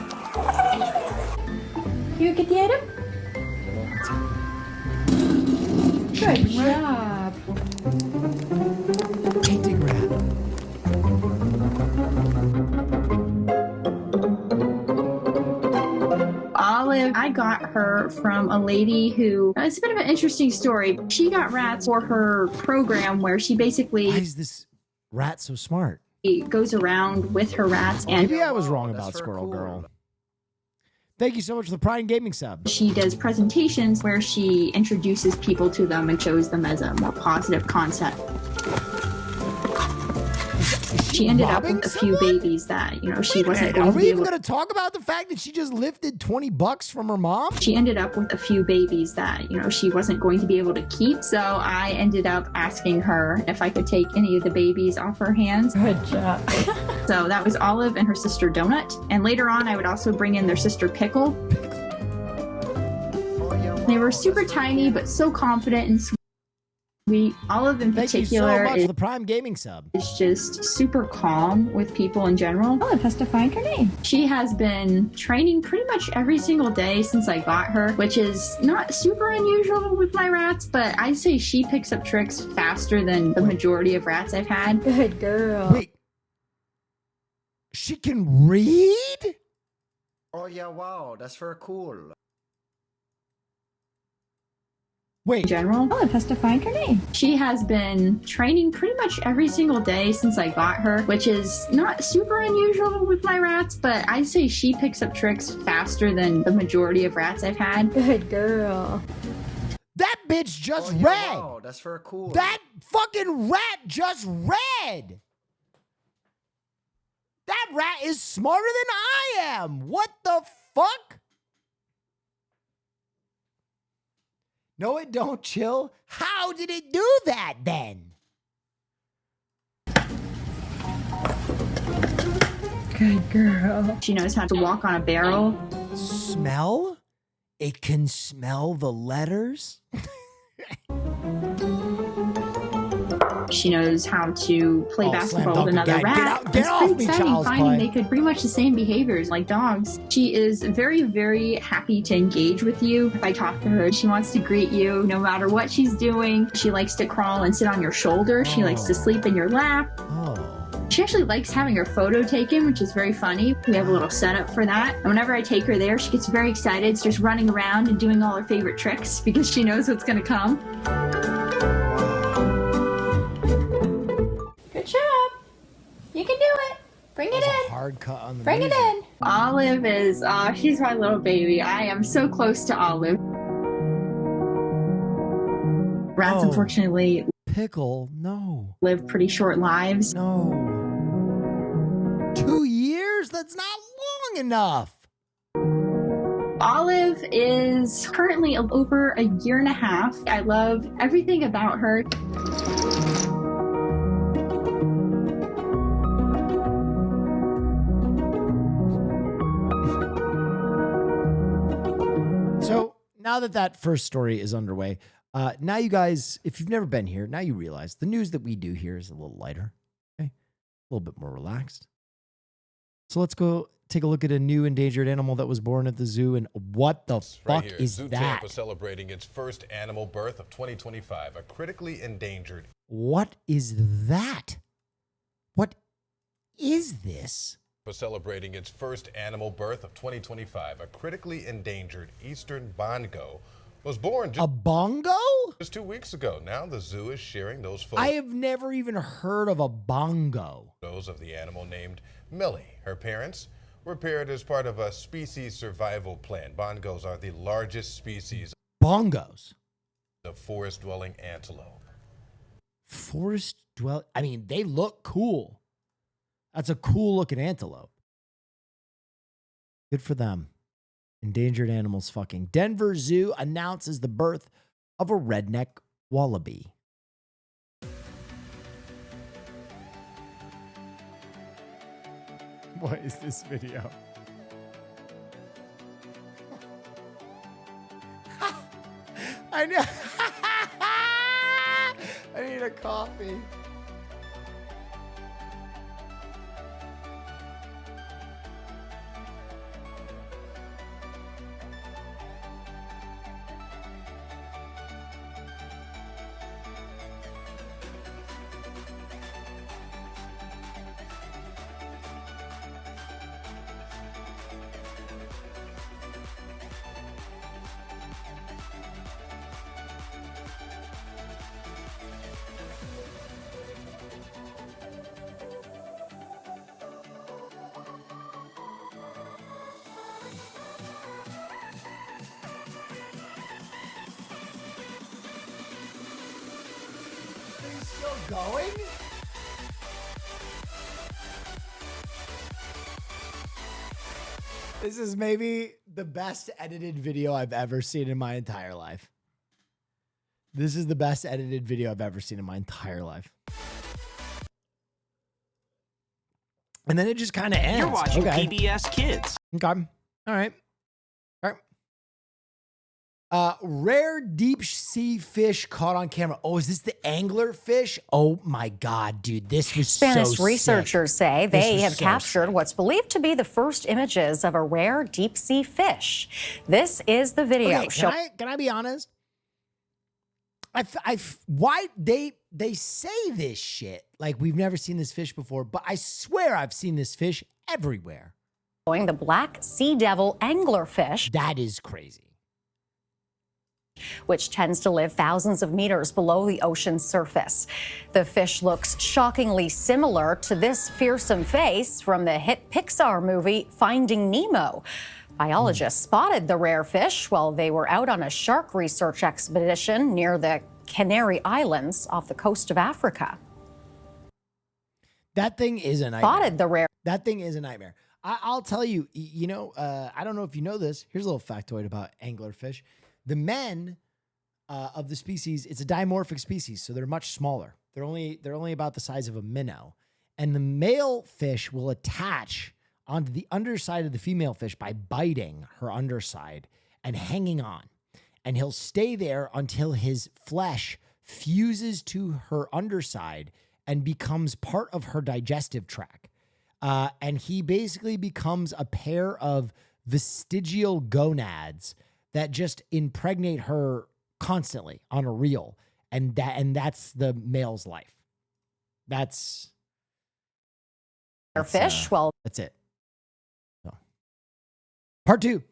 You get the item? Good job. Painting rat. got her from a lady who, it's a bit of an interesting story. She got rats for her program where she basically... Why is this rat so smart? Goes around with her rats and... Maybe I was wrong about Squirrel Girl. Thank you so much for the Prime Gaming sub. She does presentations where she introduces people to them and shows them as a more positive concept. She ended up with a few babies that, you know, she wasn't going Are to we be even able going to talk about the fact that she just lifted $20 from her mom? She ended up with a few babies that, you know, she wasn't going to be able to keep. So I ended up asking her if I could take any of the babies off her hands. Good job. So that was Olive and her sister Donut. And later on, I would also bring in their sister Pickle. They were super tiny, but so confident and sweet. Olive in Thank particular you so much for the Prime Gaming sub. is just super calm with people in general. Olive has to find her name. She has been training pretty much every single day since I got her, which is not super unusual with my rats, but I'd say she picks up tricks faster than the majority of rats I've had. Good girl. Wait. She can read? Oh yeah, wow, that's very cool. Wait. In general, Olive has to find her name. She has been training pretty much every single day since I got her, which is not super unusual with my rats, but I'd say she picks up tricks faster than the majority of rats I've had. Good girl. That bitch just read. Wow, that's very cool. That fucking rat just read. That rat is smarter than I am. What the fuck? No, it don't, Chill. How did it do that then? Good girl. She knows how to walk on a barrel. Smell? It can smell the letters? She knows how to play Oh, basketball slam with dunk another again. Get rat. out- get It's off pretty me, exciting child's finding play. they could pretty much the same behaviors like dogs. She is very, very happy to engage with you. If I talk to her, she wants to greet you no matter what she's doing. She likes to crawl and sit on your shoulder. She likes to sleep in your lap. Oh. She actually likes having her photo taken, which is very funny. We have a little setup for that. And whenever I take her there, she gets very excited, starts running around and doing all her favorite tricks because she knows what's going to come. Good job. You can do it. Bring it in. Hard cut on the Bring it music. in. Olive is, she's my little baby. I am so close to Olive. Rats, Oh. unfortunately, Pickle, no. live pretty short lives. No. 2 years? That's not long enough. Olive is currently over a year and a half. I love everything about her. So now that first story is underway, now you guys, if you've never been here, now you realize the news that we do here is a little lighter, okay? A little bit more relaxed. So let's go take a look at a new endangered animal that was born at the zoo. And what the fuck here, is Zoo that? Tampa celebrating its first animal birth of 2025, a critically endangered. What is that? What is this? For celebrating its first animal birth of 2025, a critically endangered eastern bongo was born A bongo? just 2 weeks ago. Now the zoo is sharing those photos. I have never even heard of a bongo. Photos of the animal named Millie. Her parents were paired as part of a species survival plan. Bongos are the largest species Bongos? of forest-dwelling antelope. Forest dwell. I mean, they look cool. That's a cool looking antelope. Good for them. Endangered animals fucking. Denver Zoo announces the birth of a redneck wallaby. What is this video? I know. I need a coffee. still going? This is maybe the best edited video I've ever seen in my entire life. This is the best edited video I've ever seen in my entire life. And then it just kind of ends. You're watching Okay. PBS Kids. Okay. All right. All right. Rare deep sea fish caught on camera. Oh, is this the angler fish? Oh my God, dude. This was Spanish so researchers sick. say This they was have so captured what's believed to be the first images of a rare deep sea fish. This is the video. Okay, can I be honest? Why they say this shit like we've never seen this fish before, but I swear I've seen this fish everywhere. Showing the black sea devil anglerfish. That is crazy. Which tends to live thousands of meters below the ocean's surface. The fish looks shockingly similar to this fearsome face from the hit Pixar movie Finding Nemo. Biologists spotted the rare fish while they were out on a shark research expedition near the Canary Islands off the coast of Africa. That thing is a nightmare. Spotted the rare. That thing is a nightmare. I'll tell you, I don't know if you know this. Here's a little factoid about anglerfish. The men of the species, it's a dimorphic species, so they're much smaller. They're only about the size of a minnow. And the male fish will attach onto the underside of the female fish by biting her underside and hanging on. And he'll stay there until his flesh fuses to her underside and becomes part of her digestive tract. And he basically becomes a pair of vestigial gonads that just impregnate her constantly on a reel. And that's the male's life. That's fish. Well, that's it. So. Part 2.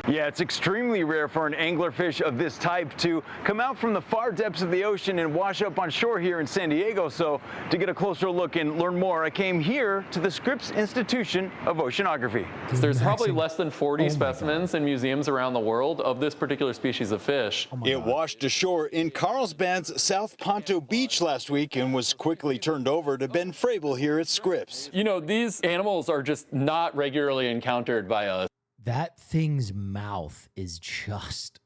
Yeah, it's extremely rare for an anglerfish of this type to come out from the far depths of the ocean and wash up on shore here in San Diego. So to get a closer look and learn more, I came here to the Scripps Institution of Oceanography. There's probably less than 40 specimens in museums around the world of this particular species of fish. It washed ashore in Carlsbad's South Ponto Beach last week and was quickly turned over to Ben Frabel here at Scripps. You know, these animals are just not regularly encountered by us. That thing's mouth is just,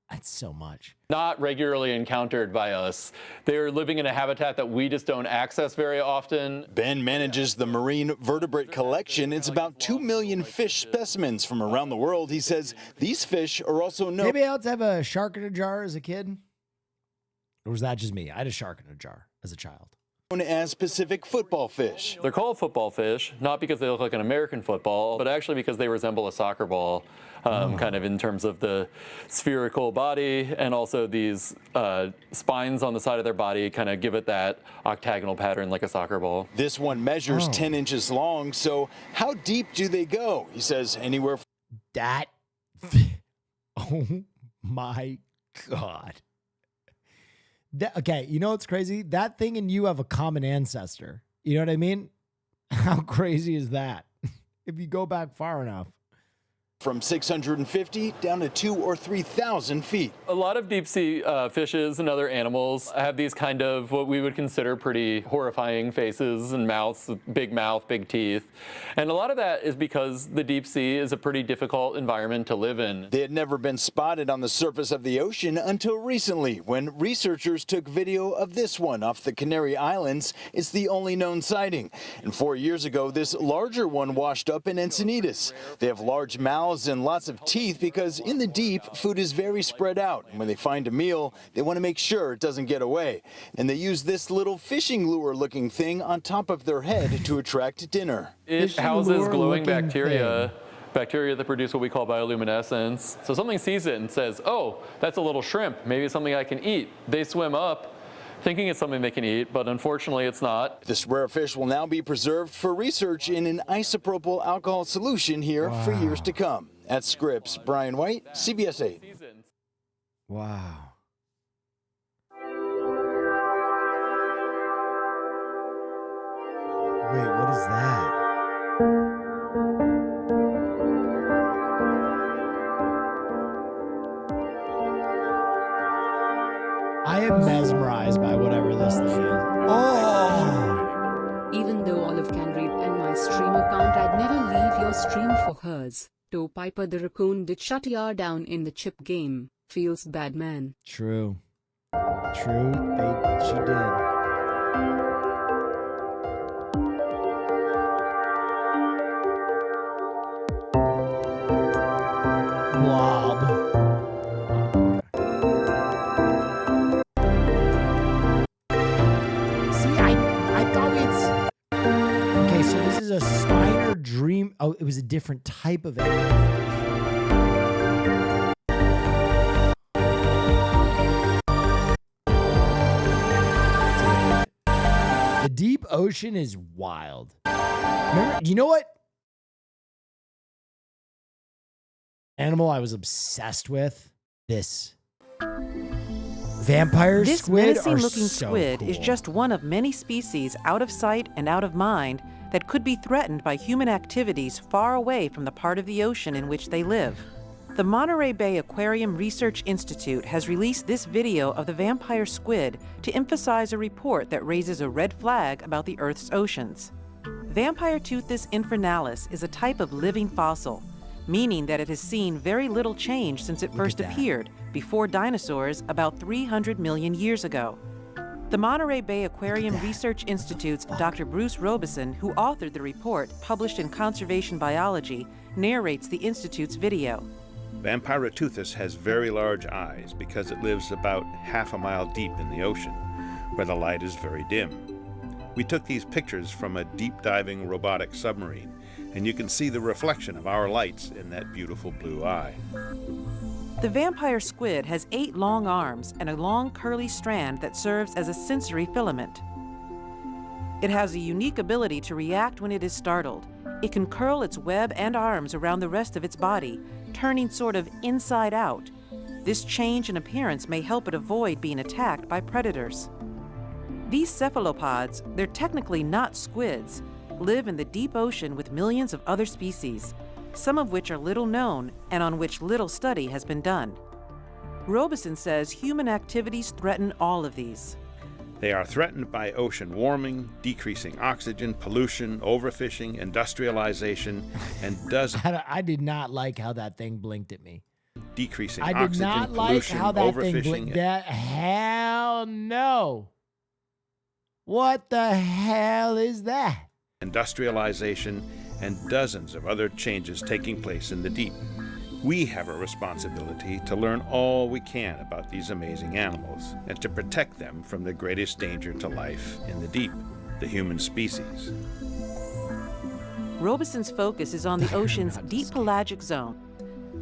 that's so much. Not regularly encountered by us. They're living in a habitat that we just don't access very often. Ben manages the marine vertebrate collection. It's about 2 million fish specimens from around the world. He says these fish are also known. Maybe else have a shark in a jar as a kid? Or was that just me? I had a shark in a jar as a child. As Pacific football fish. They're called football fish, not because they look like an American football, but actually because they resemble a soccer ball, kind of in terms of the spherical body, and also these spines on the side of their body kind of give it that octagonal pattern like a soccer ball. This one measures 10 inches long, so how deep do they go? He says anywhere from that. Oh my God. Okay, you know what's crazy? That thing and you have a common ancestor. You know what I mean? How crazy is that? If you go back far enough. From 650 down to 2,000 or 3,000 feet. A lot of deep sea fishes and other animals have these kind of what we would consider pretty horrifying faces and mouths, big mouth, big teeth. And a lot of that is because the deep sea is a pretty difficult environment to live in. They had never been spotted on the surface of the ocean until recently when researchers took video of this one off the Canary Islands. It's the only known sighting. And 4 years ago, this larger one washed up in Encinitas. They have large mouths and lots of teeth because in the deep, food is very spread out. And when they find a meal, they want to make sure it doesn't get away. And they use this little fishing lure looking thing on top of their head to attract dinner. It houses glowing bacteria. Bacteria that produce what we call bioluminescence. So something sees it and says, oh, that's a little shrimp. Maybe it's something I can eat. They swim up thinking it's something they can eat, but unfortunately it's not. This rare fish will now be preserved for research in an isopropyl alcohol solution here for years to come. At Scripps, Brian White, CBS 8. Wow. Wait, what is that? I am mesmerized by whatever this thing is. Oh! Even though Olive can read and my stream account, I'd never leave your stream for hers. Toe Piper the raccoon did shut ya down in the chip game. Feels bad, man. True. True, she did. Blob. See, I thought it's... Okay, so this is a Spiner Dream... Oh, it was a different type of animal. The deep ocean is wild. Remember, you know what animal I was obsessed with? This. Vampire This squid are menacing-looking so squid cool. is just one of many species out of sight and out of mind that could be threatened by human activities far away from the part of the ocean in which they live. The Monterey Bay Aquarium Research Institute has released this video of the vampire squid to emphasize a report that raises a red flag about the Earth's oceans. Vampiroteuthis infernalis is a type of living fossil, meaning that it has seen very little change since it first appeared, before dinosaurs, about 300 million years ago. The Monterey Bay Aquarium Research Institute's Dr. Bruce Robeson, who authored the report published in Conservation Biology, narrates the Institute's video. Vampiroteuthis has very large eyes because it lives about half a mile deep in the ocean, where the light is very dim. We took these pictures from a deep-diving robotic submarine, and you can see the reflection of our lights in that beautiful blue eye. The vampire squid has 8 long arms and a long curly strand that serves as a sensory filament. It has a unique ability to react when it is startled. It can curl its web and arms around the rest of its body, turning sort of inside out. This change in appearance may help it avoid being attacked by predators. These cephalopods, they're technically not squids, live in the deep ocean with millions of other species, some of which are little known and on which little study has been done. Robeson says human activities threaten all of these. They are threatened by ocean warming, decreasing oxygen, pollution, overfishing, industrialization, and dozens. I did not like how that thing blinked at me. Decreasing I did oxygen, not like pollution, how that thing overfishing. blinked. That hell no. What the hell is that? Industrialization, and dozens of other changes taking place in the deep. We have a responsibility to learn all we can about these amazing animals and to protect them from the greatest danger to life in the deep, the human species. Robeson's focus is on the ocean's deep pelagic zone,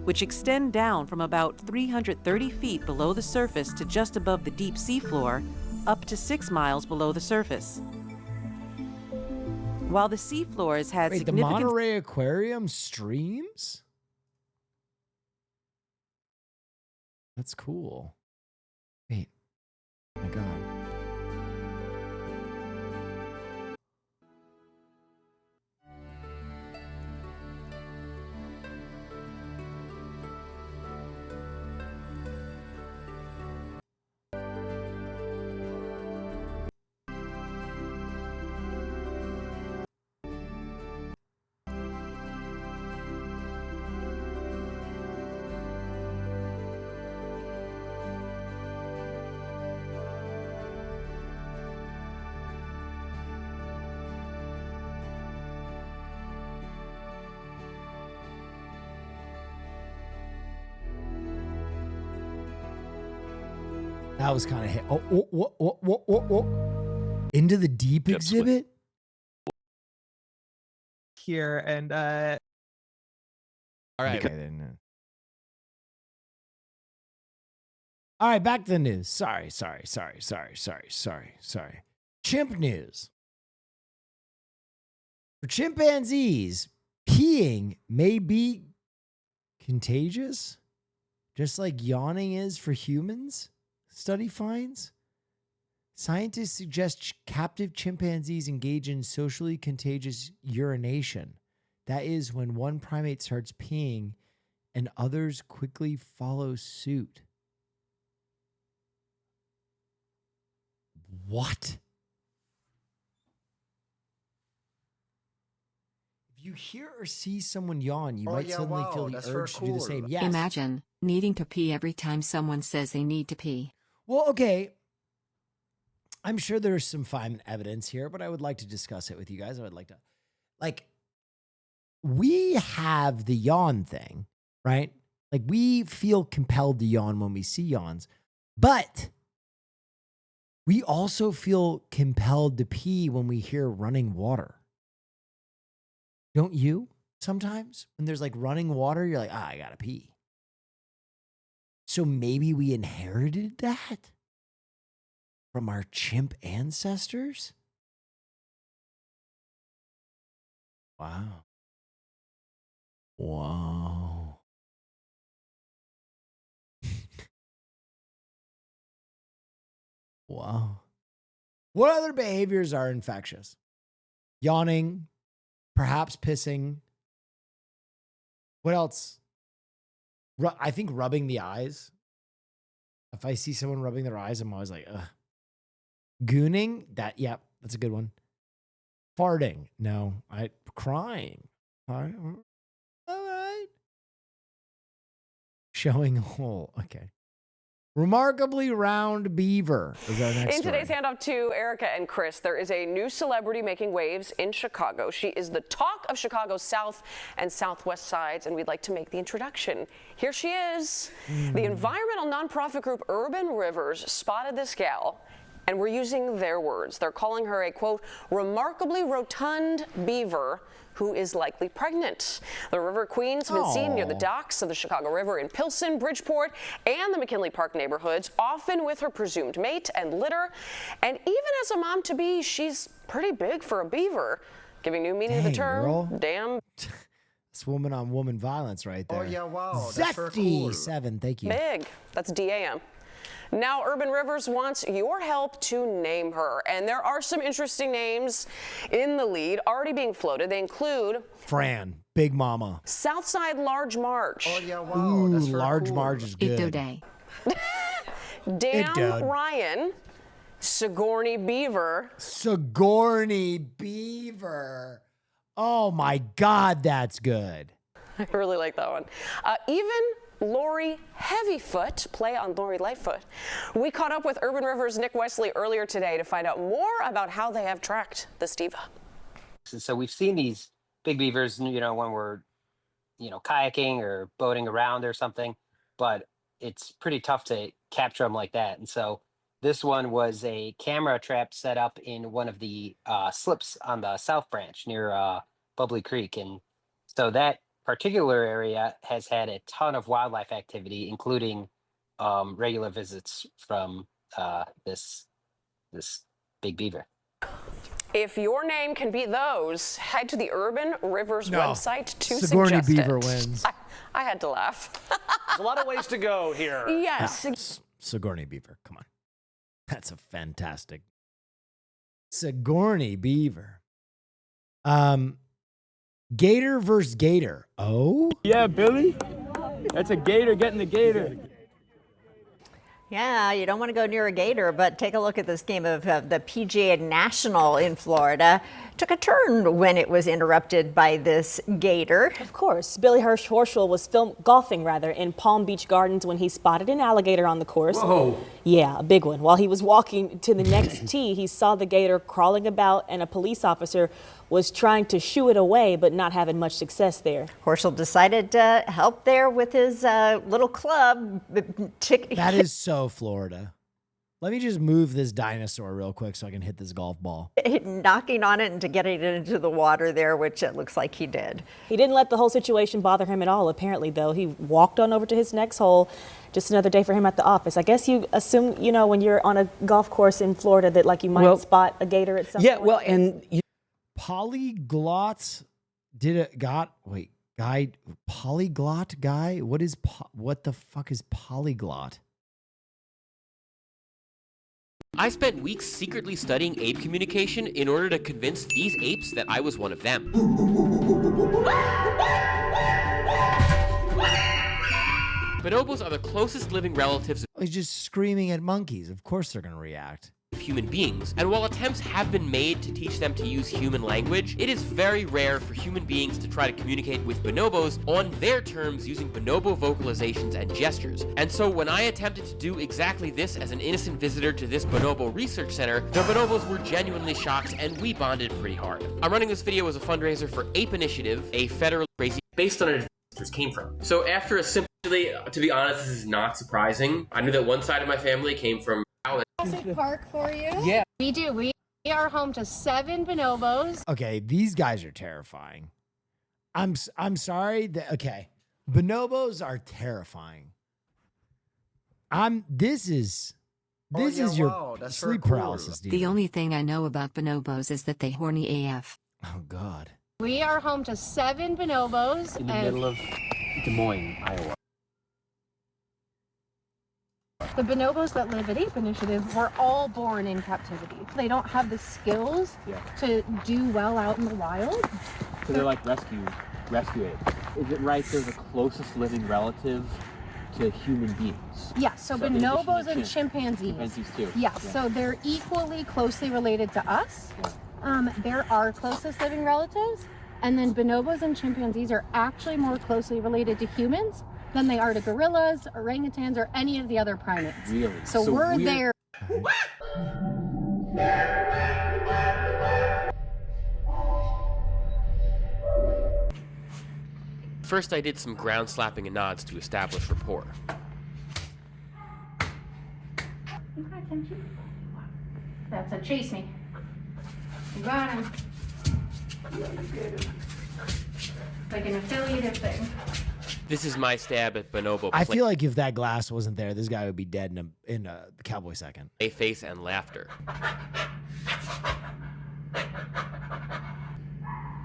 which extend down from about 330 feet below the surface to just above the deep seafloor, up to 6 miles below the surface. While the seafloor has had Wait, the significant... Monterey Aquarium streams? That's cool. Wait. Oh my God. That was kind of hit. Into the deep exhibit? Here and all right. All right, back to the news. Sorry. Chimp news. For chimpanzees, peeing may be contagious, just like yawning is for humans. Study finds. Scientists suggest captive chimpanzees engage in socially contagious urination. That is when one primate starts peeing and others quickly follow suit. What? If you hear or see someone yawn, you might suddenly feel the urge to do the same. Yes. Imagine needing to pee every time someone says they need to pee. Well, okay. I'm sure there's some fine evidence here, but I would like to discuss it with you guys. I would like to, we have the yawn thing, right? Like, we feel compelled to yawn when we see yawns, but we also feel compelled to pee when we hear running water. Don't you? Sometimes when there's like running water, you're like, I gotta pee. So maybe we inherited that from our chimp ancestors? Wow. Wow. Wow. What other behaviors are infectious? Yawning, perhaps pissing. What else? I think rubbing the eyes. If I see someone rubbing their eyes, I'm always like, ugh. Gooning, that's a good one. Farting, no. Crying. All right. Showing a hole, okay. Remarkably round beaver is our next In story. today's handoff to Erica and Chris, there is a new celebrity making waves in Chicago. She is the talk of Chicago's south and southwest sides, and we'd like to make the introduction. Here she is. The environmental nonprofit group Urban Rivers spotted this gal, and we're using their words. They're calling her a, quote, remarkably rotund beaver who is likely pregnant. The River Queen's been seen near the docks of the Chicago River in Pilsen, Bridgeport, and the McKinley Park neighborhoods, often with her presumed mate and litter. And even as a mom-to-be, she's pretty big for a beaver, giving new meaning to the term, girl. damn. It's woman-on-woman violence right there. Oh, yeah, wow. That's very cool. Zefty7, thank you. Big. That's DAM. Now, Urban Rivers wants your help to name her. And there are some interesting names in the lead already being floated. They include Fran, Big Mama. Southside Large March. Oh, yeah, wow. Ooh, That's very Large cool. Marge is good. Ito Day. Dam Ryan. Sigourney Beaver. Sigourney Beaver. Oh, my God, that's good. I really like that one. Even Lori Heavyfoot, play on Lori Lightfoot. We caught up with Urban Rivers' Nick Wesley earlier today to find out more about how they have tracked this diva. So we've seen these big beavers, when we're, kayaking or boating around or something, but it's pretty tough to capture them like that. And so this one was a camera trap set up in one of the slips on the South Branch near Bubbly Creek. And so that particular area has had a ton of wildlife activity, including regular visits from this big beaver. If your name can beat those, head to the Urban Rivers website to Sigourney suggest Beaver it. wins. I had to laugh. There's a lot of ways to go here. Yes. Sigourney Beaver, come on. That's a fantastic. Sigourney Beaver. Gator versus Gator. Oh? Yeah, Billy. That's a gator getting the gator. Yeah, you don't want to go near a gator, but take a look at this game of the PGA National in Florida. Took a turn when it was interrupted by this gator. Of course. Billy Horschel was golfing in Palm Beach Gardens when he spotted an alligator on the course. Whoa. Yeah, a big one. While he was walking to the next tee, he saw the gator crawling about, and a police officer was trying to shoo it away, but not having much success there. Horschel decided to help there with his little club. That is so Florida. Let me just move this dinosaur real quick so I can hit this golf ball. Knocking on it and to getting it into the water there, which it looks like he did. He didn't let the whole situation bother him at all, apparently, though. He walked on over to his next hole. Just another day for him at the office. I guess you assume, when you're on a golf course in Florida that, you might spot a gator at some point. Yeah, well, and... Polyglots polyglot guy? What the fuck is polyglot? I spent weeks secretly studying ape communication in order to convince these apes that I was one of them. Bonobos are the closest living relatives. He's just screaming at monkeys. Of course they're going to react. Of human beings, and while attempts have been made to teach them to use human language, it is very rare for human beings to try to communicate with bonobos on their terms using bonobo vocalizations and gestures. And so when I attempted to do exactly this as an innocent visitor to this bonobo research center, the bonobos were genuinely shocked and we bonded pretty hard. I'm running this video as a fundraiser for Ape Initiative, a federal crazy based on an came from. So after a simply, to be honest, this is not surprising. I knew that one side of my family came from Jurassic Park for you? Yeah. We do. We are home to 7 bonobos. Okay, these guys are terrifying. I'm sorry that okay. Bonobos are terrifying. This is your sleep paralysis, dude. The only thing I know about bonobos is that they horny AF. Oh God. We are home to 7 bonobos. In the middle of Des Moines, Iowa. The bonobos that live at Ape Initiative were all born in captivity. They don't have the skills to do well out in the wild. So they're like rescue apes. Is it right they're the closest living relative to human beings? Yeah, so in addition bonobos to and chimpanzees. Chimpanzees too. Yeah, so they're equally closely related to us. They're our closest living relatives. And then bonobos and chimpanzees are actually more closely related to humans than they are to gorillas, orangutans, or any of the other primates. Really? So we're there. First, I did some ground slapping and nods to establish rapport. That's a chase me. You got him. Like an affiliative thing. This is my stab at bonobo. I feel like if that glass wasn't there, this guy would be dead in a cowboy second. A face and laughter.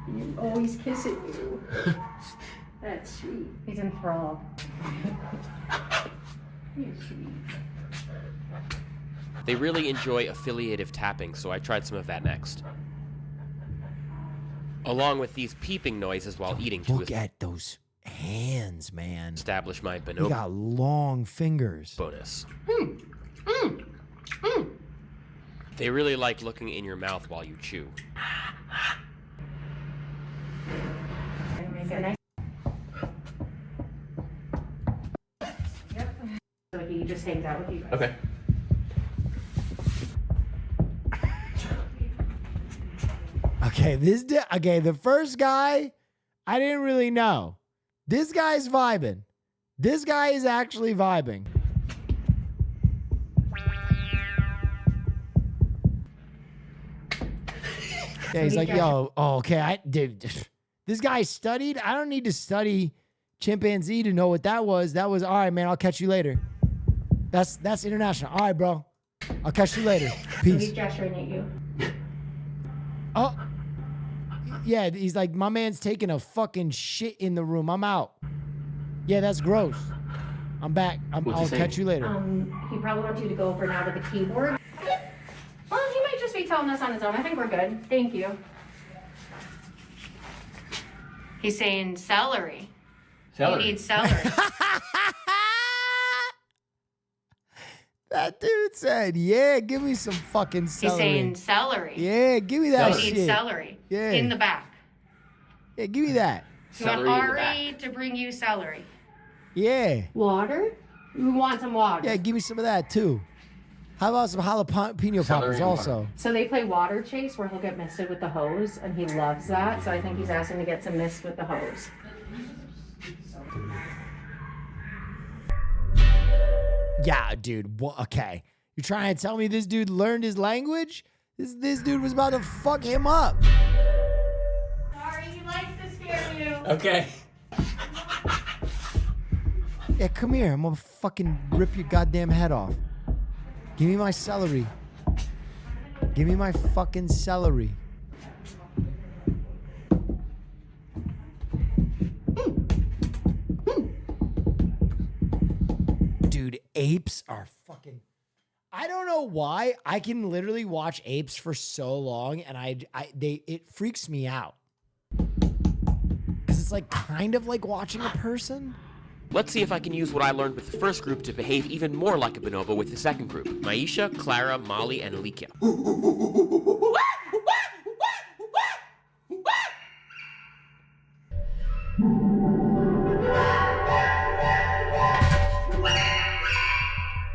You always kiss at you. That's sweet. He's enthralled. He's sweet. They really enjoy affiliative tapping, so I tried some of that next. Along with these peeping noises while eating. Look at those hands, man. Establish my They bonobo got long fingers. bonus. They really like looking in your mouth while you chew. Make it nice. Yep. So he just hangs out with you guys. Okay. Okay, the first guy, I didn't really know. This guy's vibing. This guy is actually vibing. Yeah, he's like, yo, okay, dude, this guy studied. I don't need to study chimpanzee to know what that was. That was, all right, man, I'll catch you later. That's international. All right, bro. I'll catch you later. Peace. He's gesturing at you. Oh. Yeah, he's like, my man's taking a fucking shit in the room. I'm out. Yeah, that's gross. I'm back. I'll catch you later. He probably wants you to go over now to the keyboard. Well, he might just be telling us on his own. I think we're good. Thank you. He's saying celery. Celery. You need celery. That dude said, yeah, give me some fucking celery. He's saying celery. Yeah, give me that You shit. need celery. Yeah. In the back. Yeah, give me that. You want Ari to bring you celery. Yeah. Water? We want some water. Yeah, give me some of that too. How about some jalapeno poppers also? So they play water chase where he'll get misted with the hose, and he loves that. So I think he's asking to get some mist with the hose. Yeah, dude. Okay. You're trying to tell me this dude learned his language? This dude was about to fuck him up. Sorry, he likes to scare you. Okay. Yeah, come here. I'm gonna fucking rip your goddamn head off. Give me my celery. Give me my fucking celery. Dude, apes are fucking... I don't know why I can literally watch apes for so long and it freaks me out. Because it's like kind of like watching a person. Let's see if I can use what I learned with the first group to behave even more like a bonobo with the second group. Maisha, Clara, Molly, and Alicia.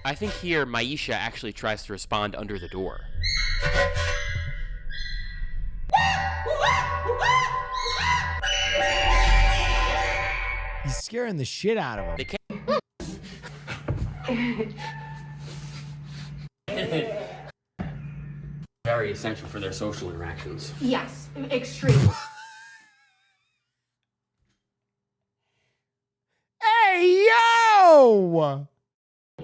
I think here Maisha actually tries to respond under the door. He's scaring the shit out of him. Very essential for their social interactions. Yes, extremely. Hey, yo!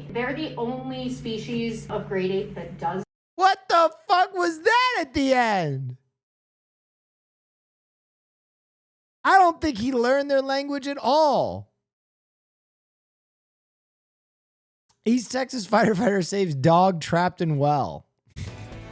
They're the only species of great ape that does. What the fuck was that at the end? I don't think he learned their language at all. East Texas firefighter saves dog trapped in well. All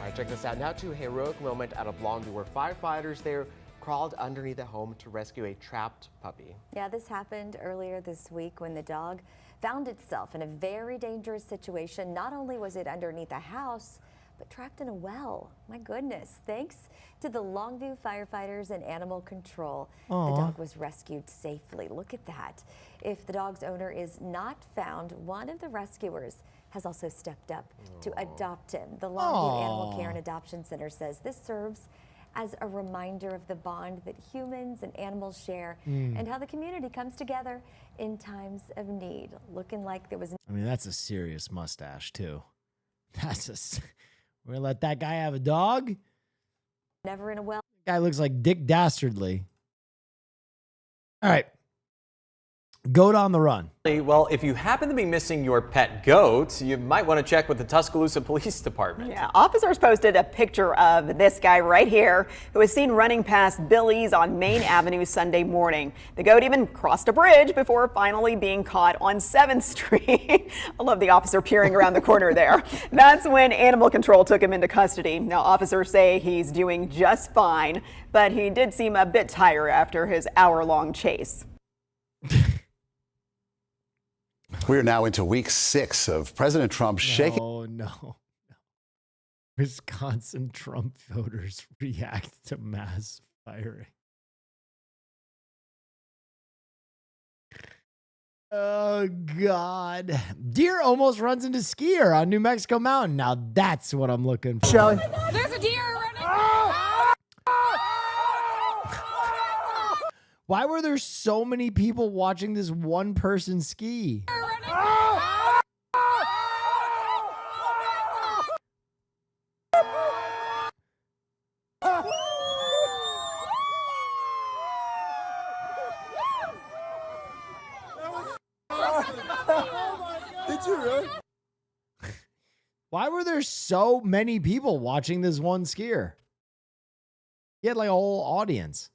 right, check this out. Now to a heroic moment out of Longview where firefighters there crawled underneath a home to rescue a trapped puppy. Yeah, this happened earlier this week when the dog found itself in a very dangerous situation. Not only was it underneath a house, but trapped in a well. My goodness. Thanks to the Longview firefighters and animal control, Aww. the dog was rescued safely. Look at that. If the dog's owner is not found, one of the rescuers has also stepped up to adopt him. The Longview Animal Care and Adoption Center says this serves as a reminder of the bond that humans and animals share and how the community comes together in times of need. Looking like there was... I mean, that's a serious mustache, too. We're gonna let that guy have a dog? Never in a well. Guy looks like Dick Dastardly. All right. Goat on the run. Well, if you happen to be missing your pet goat, you might want to check with the Tuscaloosa Police Department. Yeah, officers posted a picture of this guy right here who was seen running past Billy's on Main Avenue Sunday morning. The goat even crossed a bridge before finally being caught on 7th Street. I love the officer peering around the corner there. That's when animal control took him into custody. Now, officers say he's doing just fine, but he did seem a bit tired after his hour-long chase. We are now into week 6 of President Trump shaking. Oh, no. Wisconsin Trump voters react to mass firing. Oh, God. Deer almost runs into skier on New Mexico Mountain. Now that's what I'm looking for. Shelly. There's a deer running. Why were there so many people watching this one person ski? Did you really? Why were there so many people watching this one skier? He had like a whole audience.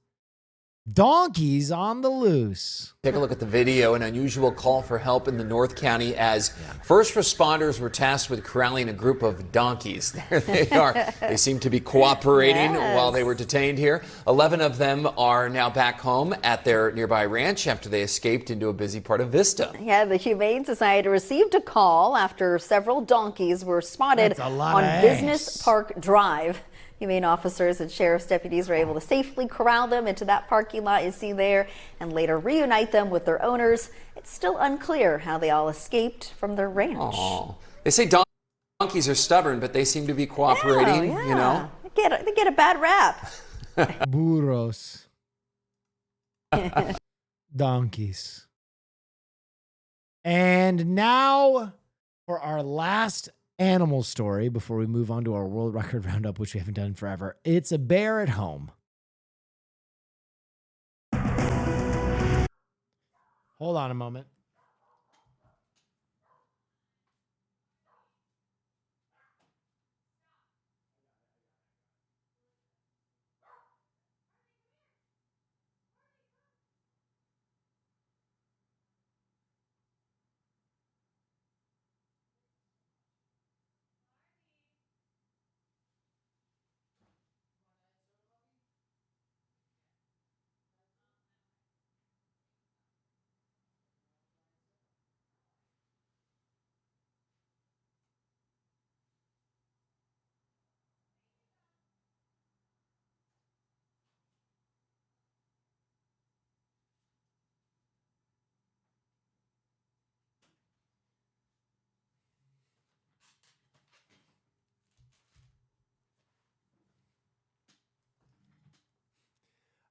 Donkeys on the loose. Take a look at the video, an unusual call for help in the North County as first responders were tasked with corralling a group of donkeys. There they are. They seem to be cooperating while they were detained here. 11 of them are now back home at their nearby ranch after they escaped into a busy part of Vista. Yeah, the Humane Society received a call after several donkeys were spotted on Business Park Drive. Humane officers and sheriff's deputies were able to safely corral them into that parking lot you see there and later reunite them with their owners. It's still unclear how they all escaped from their ranch. Aww. They say donkeys are stubborn, but they seem to be cooperating, you know. They get a bad rap. Burros. Donkeys. And now for our last animal story before we move on to our world record roundup, which we haven't done forever. It's a bear at home. Hold on a moment.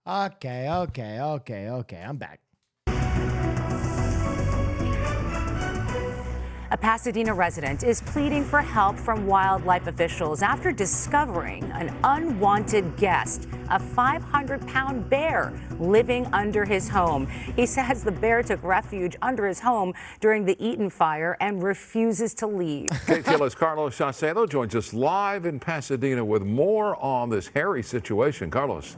Okay. I'm back. A Pasadena resident is pleading for help from wildlife officials after discovering an unwanted guest, a 500-pound bear living under his home. He says the bear took refuge under his home during the Eaton fire and refuses to leave. KTLA's Carlos Salcedo joins us live in Pasadena with more on this hairy situation. Carlos.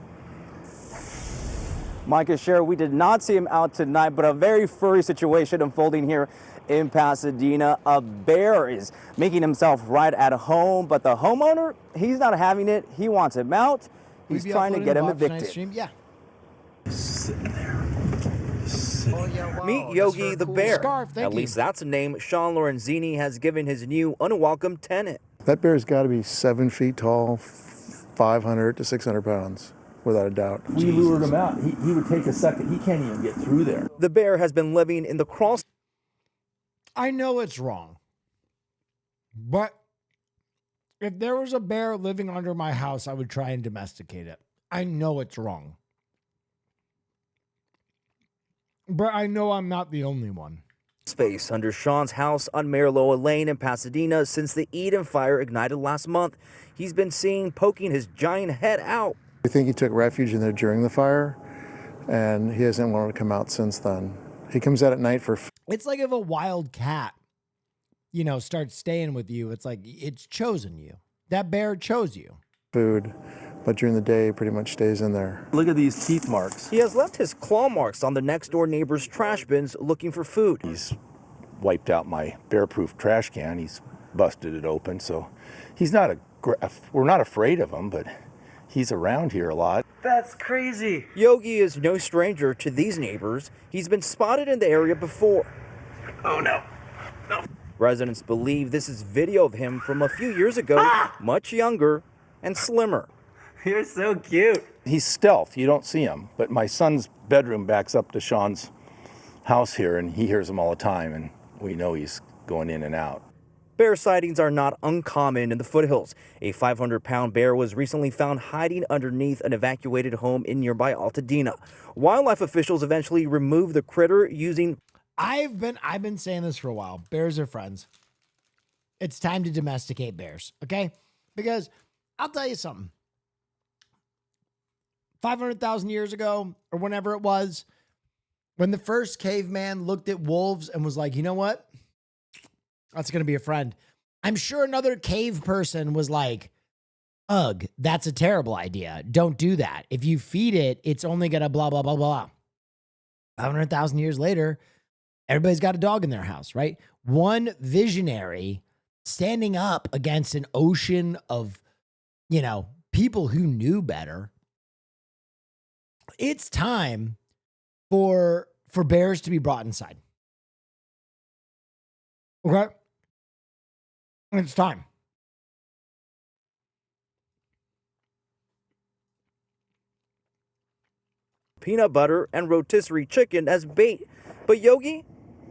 Mike and Cher, we did not see him out tonight, but a very furry situation unfolding here in Pasadena. A bear is making himself right at home, but the homeowner, he's not having it. He wants him out. He's trying to get him evicted. Yeah. Sitting there. Meet Yogi the bear. Scarf, at least that's a name Sean Lorenzini has given his new unwelcome tenant. That bear's got to be 7 feet tall, 500 to 600 pounds. Without a doubt. We lured him out. He would take a second. He can't even get through there. The bear has been living in the crawl. I know it's wrong, but if there was a bear living under my house, I would try and domesticate it. I know it's wrong, but I know I'm not the only one. Space under Sean's house on Mariloa Lane in Pasadena since the Eden fire ignited last month. He's been seen poking his giant head out. We think he took refuge in there during the fire, and he hasn't wanted to come out since then. He comes out at night for. It's like if a wild cat, starts staying with you. It's like it's chosen you. That bear chose you. Food, but during the day, he pretty much stays in there. Look at these teeth marks. He has left his claw marks on the next door neighbor's trash bins looking for food. He's wiped out my bear-proof trash can. He's busted it open, so he's not we're not afraid of him, but he's around here a lot. That's crazy. Yogi is no stranger to these neighbors. He's been spotted in the area before. Oh, no. No. Residents believe this is video of him from a few years ago, much younger and slimmer. You're so cute. He's stealth. You don't see him. But my son's bedroom backs up to Sean's house here, and he hears him all the time, and we know he's going in and out. Bear sightings are not uncommon in the foothills. A 500-pound bear was recently found hiding underneath an evacuated home in nearby Altadena. Wildlife officials eventually removed the critter using... I've been saying this for a while. Bears are friends. It's time to domesticate bears, okay? Because I'll tell you something. 500,000 years ago, or whenever it was, when the first caveman looked at wolves and was like, you know what? That's going to be a friend. I'm sure another cave person was like, ugh, that's a terrible idea. Don't do that. If you feed it, it's only going to blah, blah, blah, blah. 500,000 years later, everybody's got a dog in their house, right? One visionary standing up against an ocean of, people who knew better. It's time for bears to be brought inside. Okay? It's time. Peanut butter and rotisserie chicken as bait. But Yogi,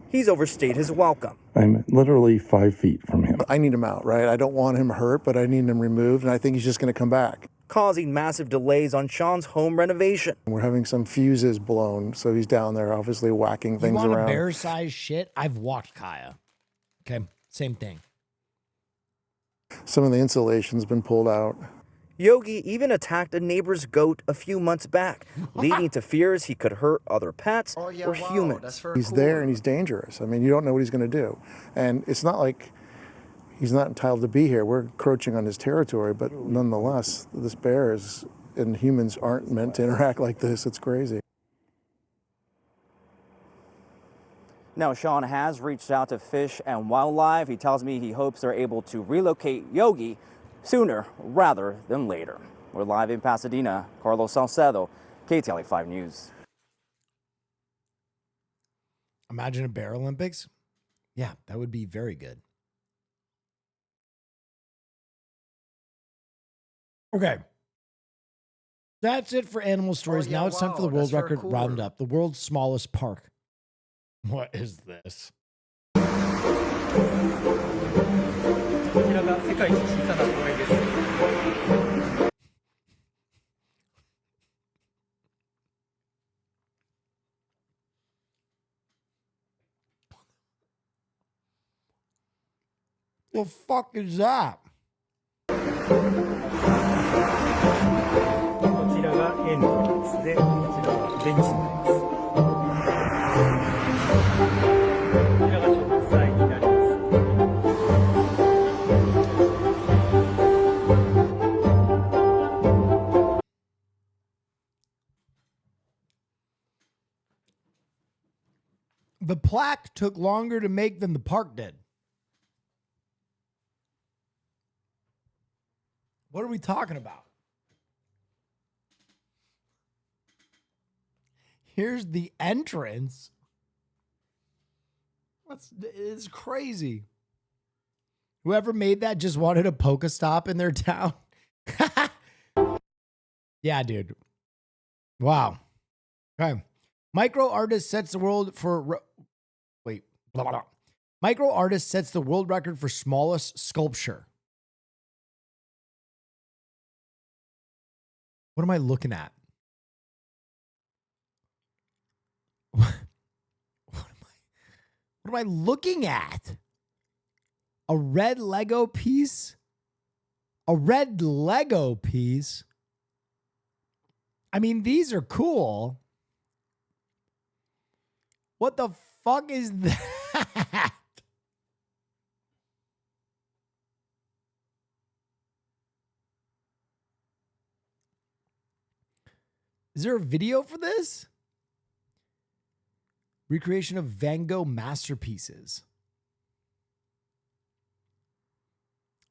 he's overstayed his welcome. I'm literally 5 feet from him. I need him out, right? I don't want him hurt, but I need him removed, and I think he's just going to come back. Causing massive delays on Sean's home renovation. We're having some fuses blown, so he's down there obviously whacking things around. You want a bear-sized shit? I've walked Kaya. Okay, same thing. Some of the insulation's been pulled out. Yogi even attacked a neighbor's goat a few months back, leading to fears he could hurt other pets or humans. He's there and he's dangerous. I mean, you don't know what he's going to do. And it's not like he's not entitled to be here. We're encroaching on his territory, but nonetheless, this bear is, and humans aren't meant to interact like this. It's crazy. Now, Sean has reached out to Fish and Wildlife. He tells me he hopes they're able to relocate Yogi sooner rather than later. We're live in Pasadena. Carlos Salcedo, KTLA 5 News. Imagine a Bear Olympics. Yeah, that would be very good. Okay. That's it for animal stories. Now it's time for the world record roundup. The world's smallest park. What is this? The fuck is that? The plaque took longer to make than the park did. What are we talking about? Here's the entrance. It's crazy. Whoever made that just wanted a Pokestop in their town. Yeah, dude. Wow. Okay. Micro artist sets the world for blah, blah, blah. Micro artist sets the world record for smallest sculpture. What am I looking at? What am I looking at? A red Lego piece? A red Lego piece? I mean, these are cool. What the fuck is that? Is there a video for this? Recreation of Van Gogh masterpieces.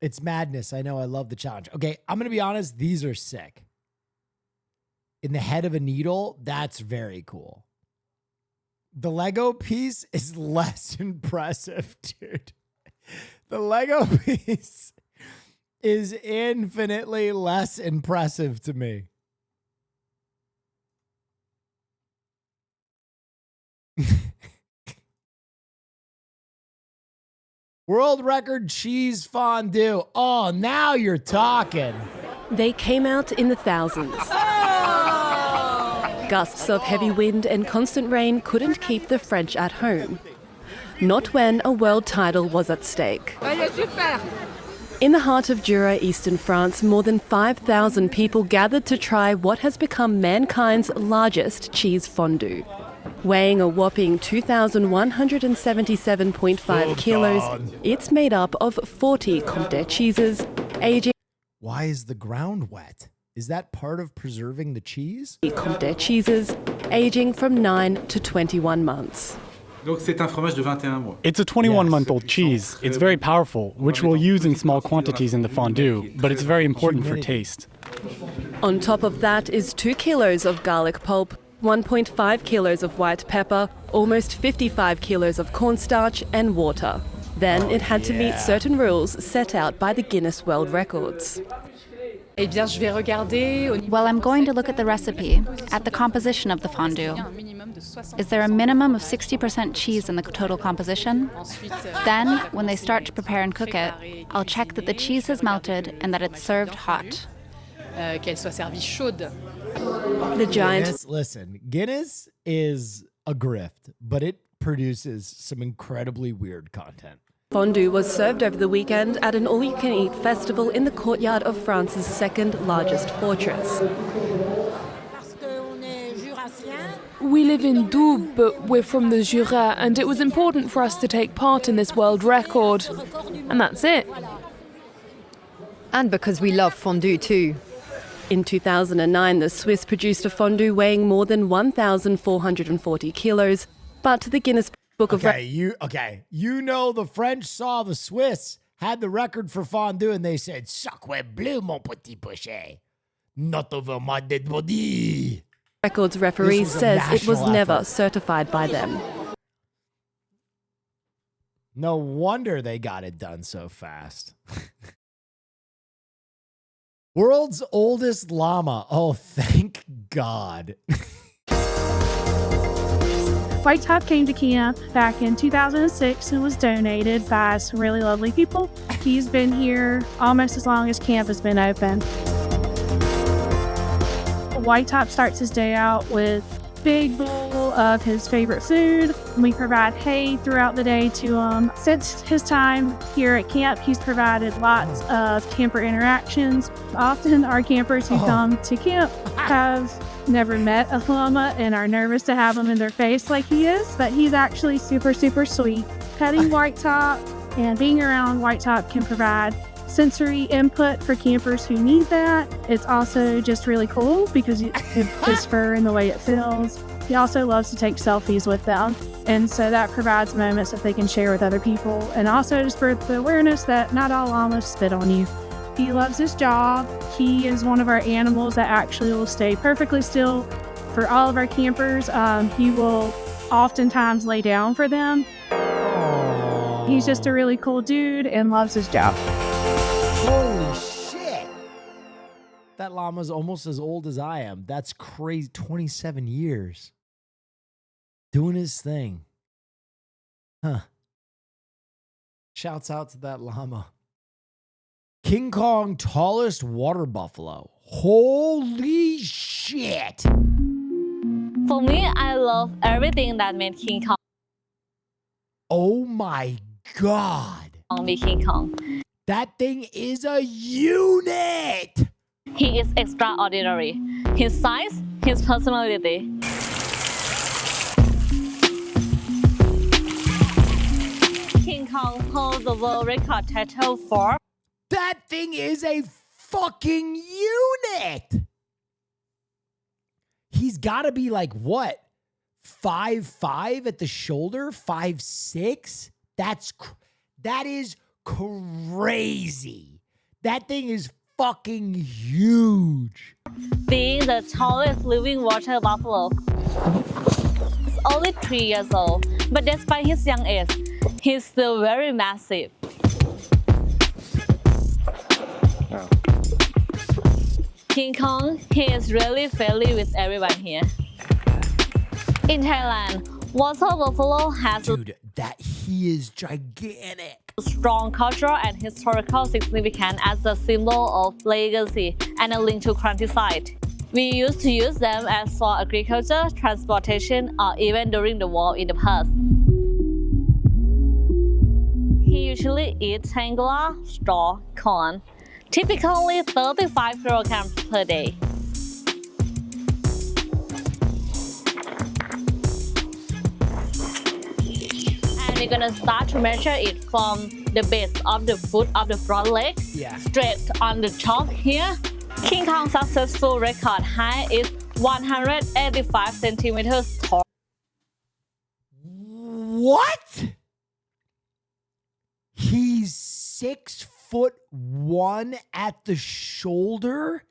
It's madness. I know. I love the challenge. Okay, I'm going to be honest. These are sick. In the head of a needle, that's very cool. The Lego piece is less impressive, dude. The Lego piece is infinitely less impressive to me. World record cheese fondue. Oh, now you're talking. They came out in the thousands. Gusts of heavy wind and constant rain couldn't keep the French at home. Not when a world title was at stake. In the heart of Jura, eastern France, more than 5,000 people gathered to try what has become mankind's largest cheese fondue. Weighing a whopping 2,177.5 kilos, it's made up of 40 Comté cheeses, aging... Why is the ground wet? Is that part of preserving the cheese? Comté cheeses, aging from 9 to 21 months. It's a 21-month-old cheese. It's very powerful, which we'll use in small quantities in the fondue, but it's very important for taste. On top of that is 2 kilos of garlic pulp, 1.5 kilos of white pepper, almost 55 kilos of cornstarch, and water. Then it had to meet certain rules set out by the Guinness World Records. Well, I'm going to look at the recipe, at the composition of the fondue. Is there a minimum of 60% cheese in the total composition? Then, when they start to prepare and cook it, I'll check that the cheese has melted and that it's served hot. The giant... Guinness is a grift, but it produces some incredibly weird content. Fondue was served over the weekend at an all-you-can-eat festival in the courtyard of France's second largest fortress. We live in Doubs, but we're from the Jura, and it was important for us to take part in this world record. And that's it. And because we love fondue too. In 2009, the Swiss produced a fondue weighing more than 1,440 kilos, but the Guinness Book of You know the French saw the Swiss had the record for fondue and they said, Sacre bleu, mon petit poché. Not over my dead body. Records referee says it was never certified by them. No wonder they got it done so fast. World's oldest llama. Oh, thank God. White Top came to Kenya back in 2006 and was donated by some really lovely people. He's been here almost as long as camp has been open. White Top starts his day out with big bowl of his favorite food. We provide hay throughout the day to him. Since his time here at camp, he's provided lots of camper interactions. Often our campers who come to camp have never met a llama and are nervous to have him in their face like he is, but he's actually super, super sweet. Petting White Top and being around White Top can provide sensory input for campers who need that. It's also just really cool because his fur and the way it feels. He also loves to take selfies with them. And so that provides moments that they can share with other people. And also just for the awareness that not all llamas spit on you. He loves his job. He is one of our animals that actually will stay perfectly still for all of our campers. He will oftentimes lay down for them. He's just a really cool dude and loves his job. Holy shit. That llama's almost as old as I am. That's crazy. 27 years. Doing his thing. Huh. Shouts out to that llama. King Kong, tallest water buffalo. Holy shit. For me, I love everything that made King Kong. Oh my God. Be King Kong. That thing is a unit. He is extraordinary. His size, his personality. King Kong holds the world record title for. That thing is a fucking unit. He's got to be like what? 5'5" at the shoulder, 5'6". That is crazy. That thing is fucking huge. Being the tallest living water buffalo. He's only 3 years old, but despite his young age, he's still very massive. King Kong, he is really friendly with everyone here. In Thailand, water buffalo has he is gigantic. Strong cultural and historical significance as a symbol of legacy and a link to countryside. We used to use them as for agriculture, transportation, or even during the war in the past. He usually eats triangular straw corn, typically 35 kilograms per day. And we're gonna start to measure it from the base of the foot of the front leg, straight on the top here. King Kong's successful record height is 185 centimeters tall. What? He's 6'1" at the shoulder?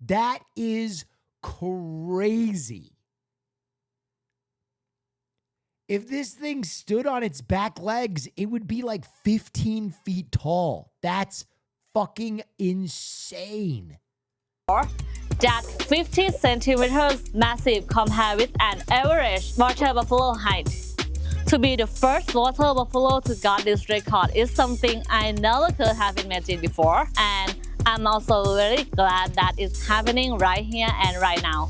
That is crazy. If this thing stood on its back legs, it would be like 15 feet tall. That's fucking insane. That's 50 centimeters massive compared with an average water buffalo height. To be the first water buffalo to get this record is something I never could have imagined before, and I'm also very glad that it's happening right here and right now.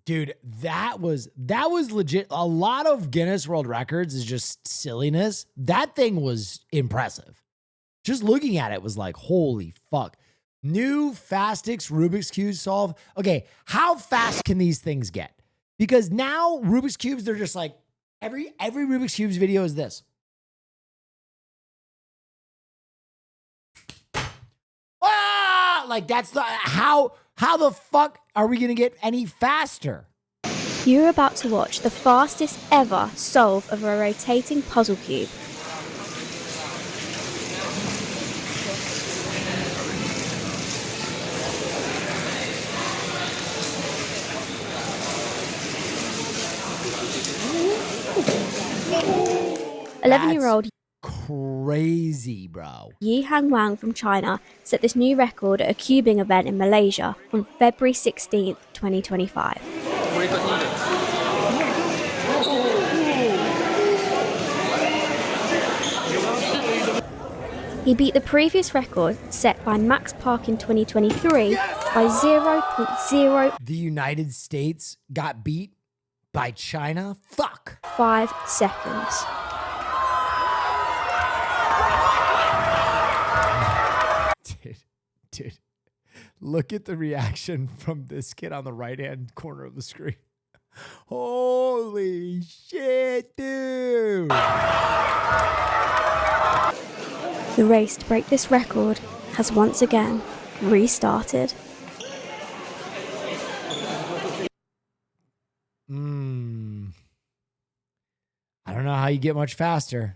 Dude, that was legit. A lot of Guinness World Records is just silliness. That thing was impressive. Just looking at it was like, holy fuck. New Fastix Rubik's Cube solve. Okay, how fast can these things get? Because now Rubik's Cubes, they're just like, every Rubik's Cubes video is this. Ah! Like that's the, how the fuck are we gonna get any faster? You're about to watch the fastest ever solve of a rotating puzzle cube. That's 11-year-old crazy, bro. Yi Hang Wang from China set this new record at a cubing event in Malaysia on February 16th, 2025. He beat the previous record set by Max Park in 2023 by 0.05 The United States got beat by China? Fuck. seconds. Dude, look at the reaction from this kid on the right-hand corner of the screen. Holy shit, dude. The race to break this record has once again restarted. I don't know how you get much faster.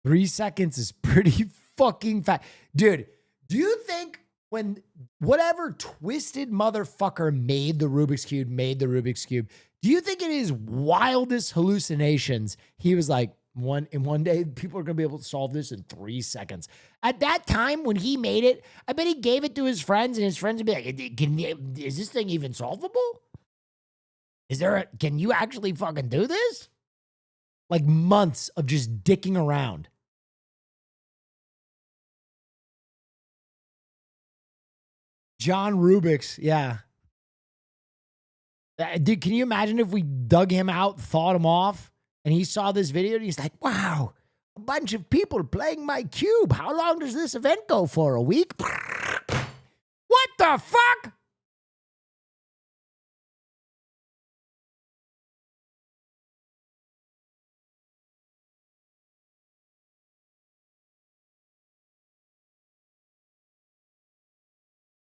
3 seconds is pretty fucking fast. Dude, do you think when whatever twisted motherfucker made the Rubik's Cube, do you think in his wildest hallucinations, he was like, in one day, people are going to be able to solve this in 3 seconds? At that time, when he made it, I bet he gave it to his friends, and his friends would be like, is this thing even solvable? Can you actually fucking do this? Like months of just dicking around. John Rubik's, yeah. Dude, can you imagine if we dug him out, thawed him off, and he saw this video and he's like, wow, a bunch of people playing my cube. How long does this event go for? A week? What the fuck?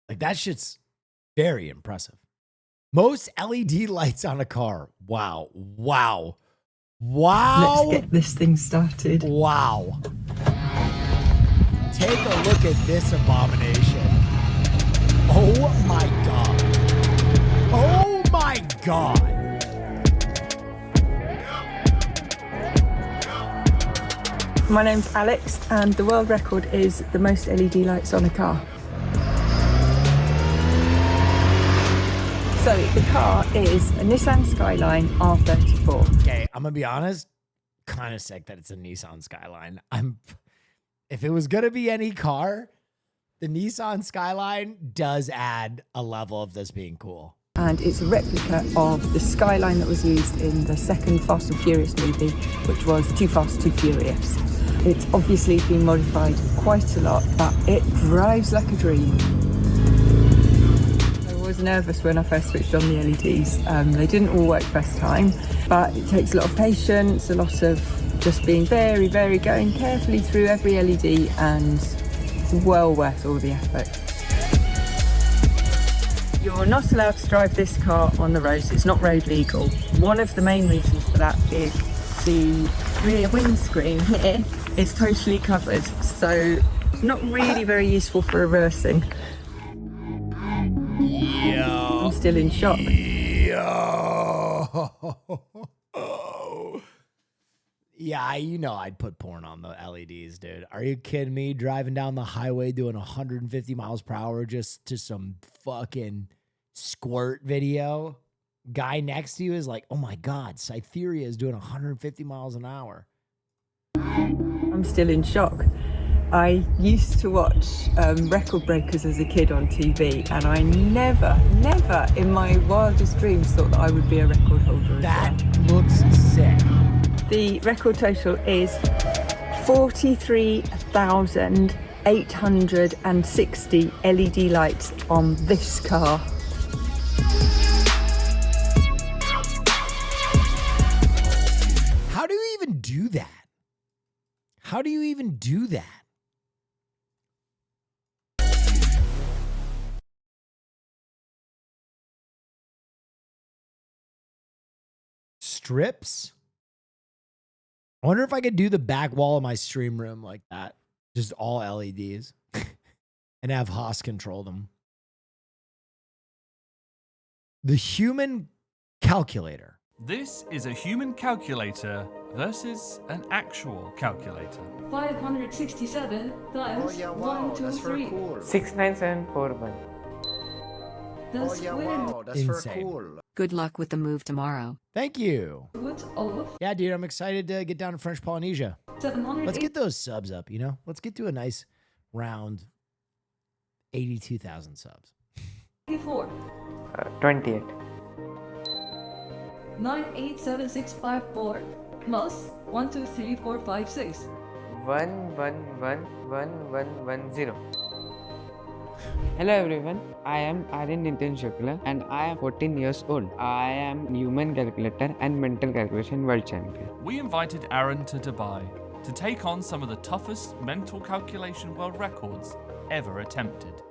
Like, that shit's very impressive. Most LED lights on a car. Wow. Wow. Wow. Let's get this thing started. Wow. Take a look at this abomination. Oh my God. Oh my God. My name's Alex, and the world record is the most LED lights on a car. So the car is a Nissan Skyline R34. Okay, I'm gonna be honest, kind of sick that it's a Nissan Skyline. If it was gonna be any car, the Nissan Skyline does add a level of this being cool. And it's a replica of the Skyline that was used in the second Fast and Furious movie, which was Too Fast, Too Furious. It's obviously been modified quite a lot, but it drives like a dream. I was nervous when I first switched on the LEDs. They didn't all work first time, but it takes a lot of patience, a lot of just being very, very going carefully through every LED, and it's well worth all the effort. You're not allowed to drive this car on the roads. It's not road legal. One of the main reasons for that is the rear windscreen here is totally covered, so not really very useful for reversing. I'm still in shock. Yeah, you know I'd put porn on the LEDs, dude. Are you kidding me? Driving down the highway doing 150 miles per hour just to some fucking squirt video. Guy next to you is like, oh my God, Cytheria is doing 150 miles an hour. I'm still in shock. I used to watch Record Breakers as a kid on TV, and I never in my wildest dreams thought that I would be a record holder. That looks sick. The record total is 43,860 LED lights on this car. How do you even do that? How do you even do that? Strips? I wonder if I could do the back wall of my stream room like that. Just all LEDs. And have Haas control them. The human calculator. This is a human calculator versus an actual calculator. 567 times 1, 2, 3. 6974. The square. That's insane. Cool. Good luck with the move tomorrow. Thank you. Root of. Yeah, dude, I'm excited to get down to French Polynesia. 700. Let's get those subs up, you know? Let's get to a nice round 82,000 subs. 54. 28. 987654 plus 123456. 111110. Hello everyone, I am Aryan Nitin Shukla and I am 14 years old. I am human calculator and mental calculation world champion. We invited Aaron to Dubai to take on some of the toughest mental calculation world records ever attempted.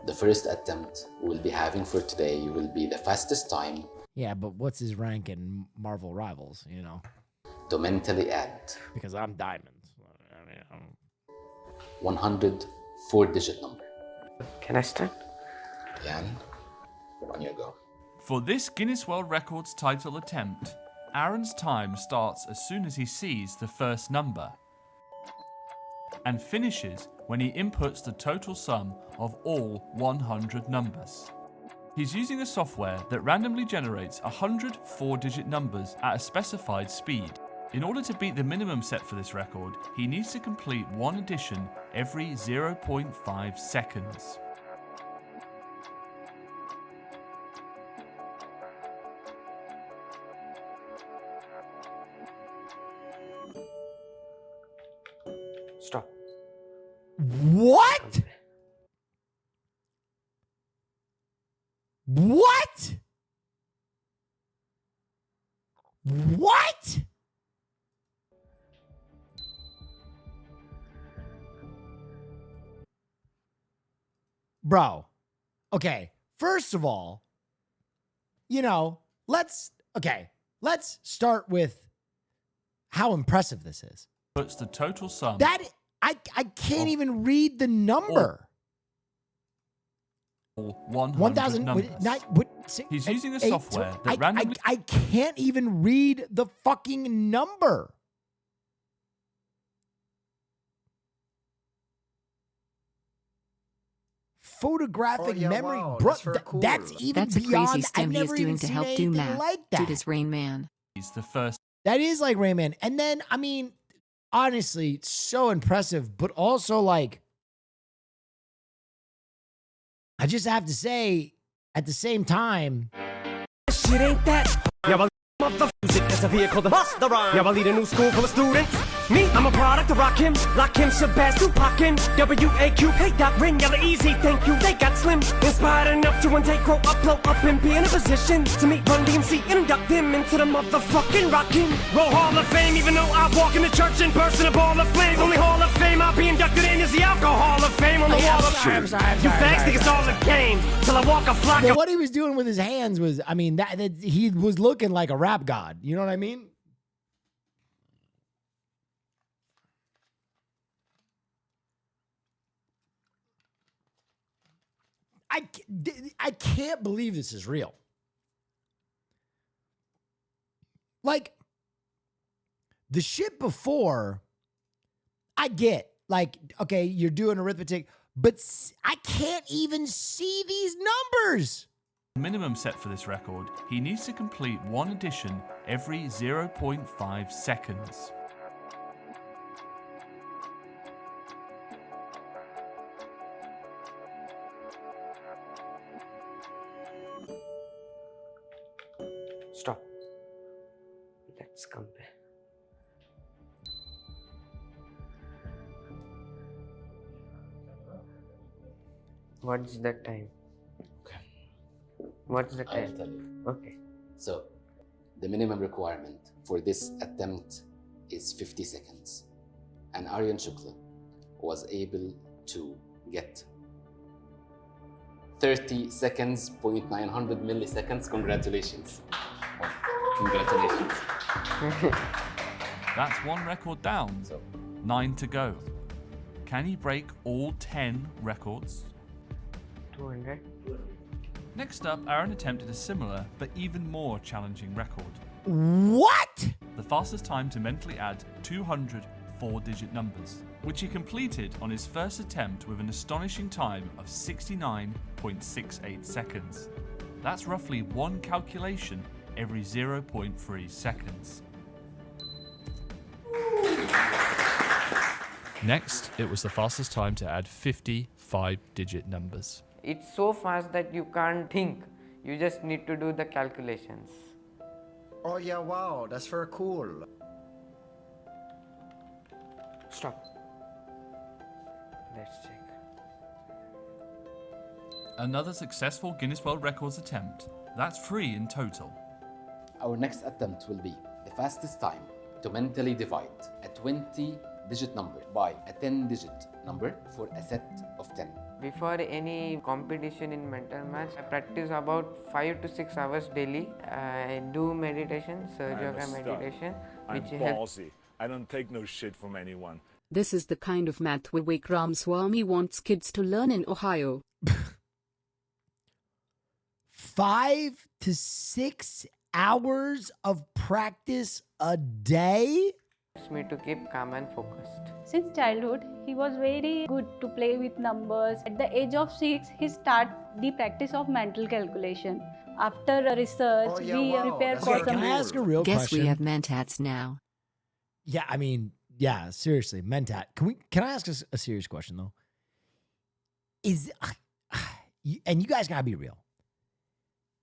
The first attempt we'll be having for today will be the fastest time. Yeah, but what's his rank in Marvel Rivals, you know? To mentally add. Because I'm diamond. 104-digit number. Can I start? Yan, on your go. For this Guinness World Records title attempt, Aaron's time starts as soon as he sees the first number and finishes when he inputs the total sum of all 100 numbers. He's using a software that randomly generates 100 4-digit numbers at a specified speed. In order to beat the minimum set for this record, he needs to complete one addition every 0.5 seconds. Stop. What? What? What? Bro, okay, first of all, let's start with how impressive this is. Puts the total sum. I can't even read the number. 1,000 numbers. He's using a software that randomly. I can't even read the fucking number. Photographic memory, wow, bro. cool. That's even That's beyond. a crazy stim I've he's never doing even to seen help do anything math. like that. Dude is Rain Man. He's the first. That is like Rain Man. And then, I mean, honestly, it's so impressive, but also like, I just have to say, at the same time, shit ain't that. Yeah, well, music as a vehicle to bust the rhyme. Yeah, I lead a new school full of students. Me, I'm a product of Rakim, Shabazz, Tupac, WAQ, hey, that ring, yellow easy, thank you, they got slim. Inspired enough to one day grow up, blow up, and be in a position to meet Run DMC and induct them into the motherfucking Rockin' Roll Hall of Fame. Even though I walk in the church in person, a ball of flames. Only Hall of Fame I'll be inducted in is the Alcohol of Fame on the wall of fame. You fags think it's all a game, till I walk a flock well, what he was doing with his hands was, I mean, that he was looking like a rap god. You know what I mean? I can't believe this is real. Like, the shit before, I get. Like, okay, you're doing arithmetic, but I can't even see these numbers. Minimum set for this record, he needs to complete one addition every 0.5 seconds. Stop. Let's compare. What's the time? What's the time? I'll tell you. Okay. So, the minimum requirement for this attempt is 50 seconds. And Aryan Shukla was able to get 30 seconds, 0.900 milliseconds. Congratulations. Congratulations. That's one record down. 9 to go. Can he break all 10 records? 200. Next up, Aaron attempted a similar but even more challenging record. What? The fastest time to mentally add 200 4-digit numbers, which he completed on his first attempt with an astonishing time of 69.68 seconds. That's roughly one calculation every 0.3 seconds. Next, it was the fastest time to add 50 5-digit numbers. It's so fast that you can't think. You just need to do the calculations. Oh yeah, wow, that's very cool. Stop. Let's check. Another successful Guinness World Records attempt. That's 3 in total. Our next attempt will be the fastest time to mentally divide a 20-digit number by a 10-digit number for a set of 10. Before any competition in mental maths, I practice about 5 to 6 hours daily. I do meditation, Surya Yoga meditation, I'm which helps. ballsy. I don't take no shit from anyone. This is the kind of math Vivek Ramaswamy wants kids to learn in Ohio. 5 to 6 hours of practice a day? Helps me to keep calm and focused. Since childhood, he was very good to play with numbers. At the age of 6, he started the practice of mental calculation. After research, we prepare for some... Can I ask a real Guess question? we have mentats now. Yeah, I mean, yeah, seriously, mentat. Can I ask a serious question though? And you guys gotta be real.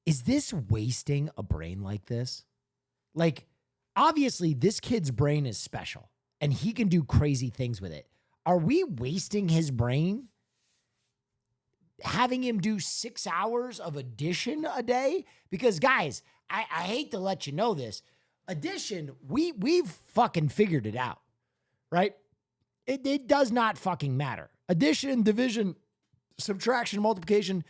Is this wasting a brain like this? Like, obviously, this kid's brain is special and he can do crazy things with it. Are we wasting his brain? Having him do 6 hours of addition a day? Because, guys, I hate to let you know this. Addition, we've fucking figured it out, right? It does not fucking matter. Addition, division, subtraction, multiplication,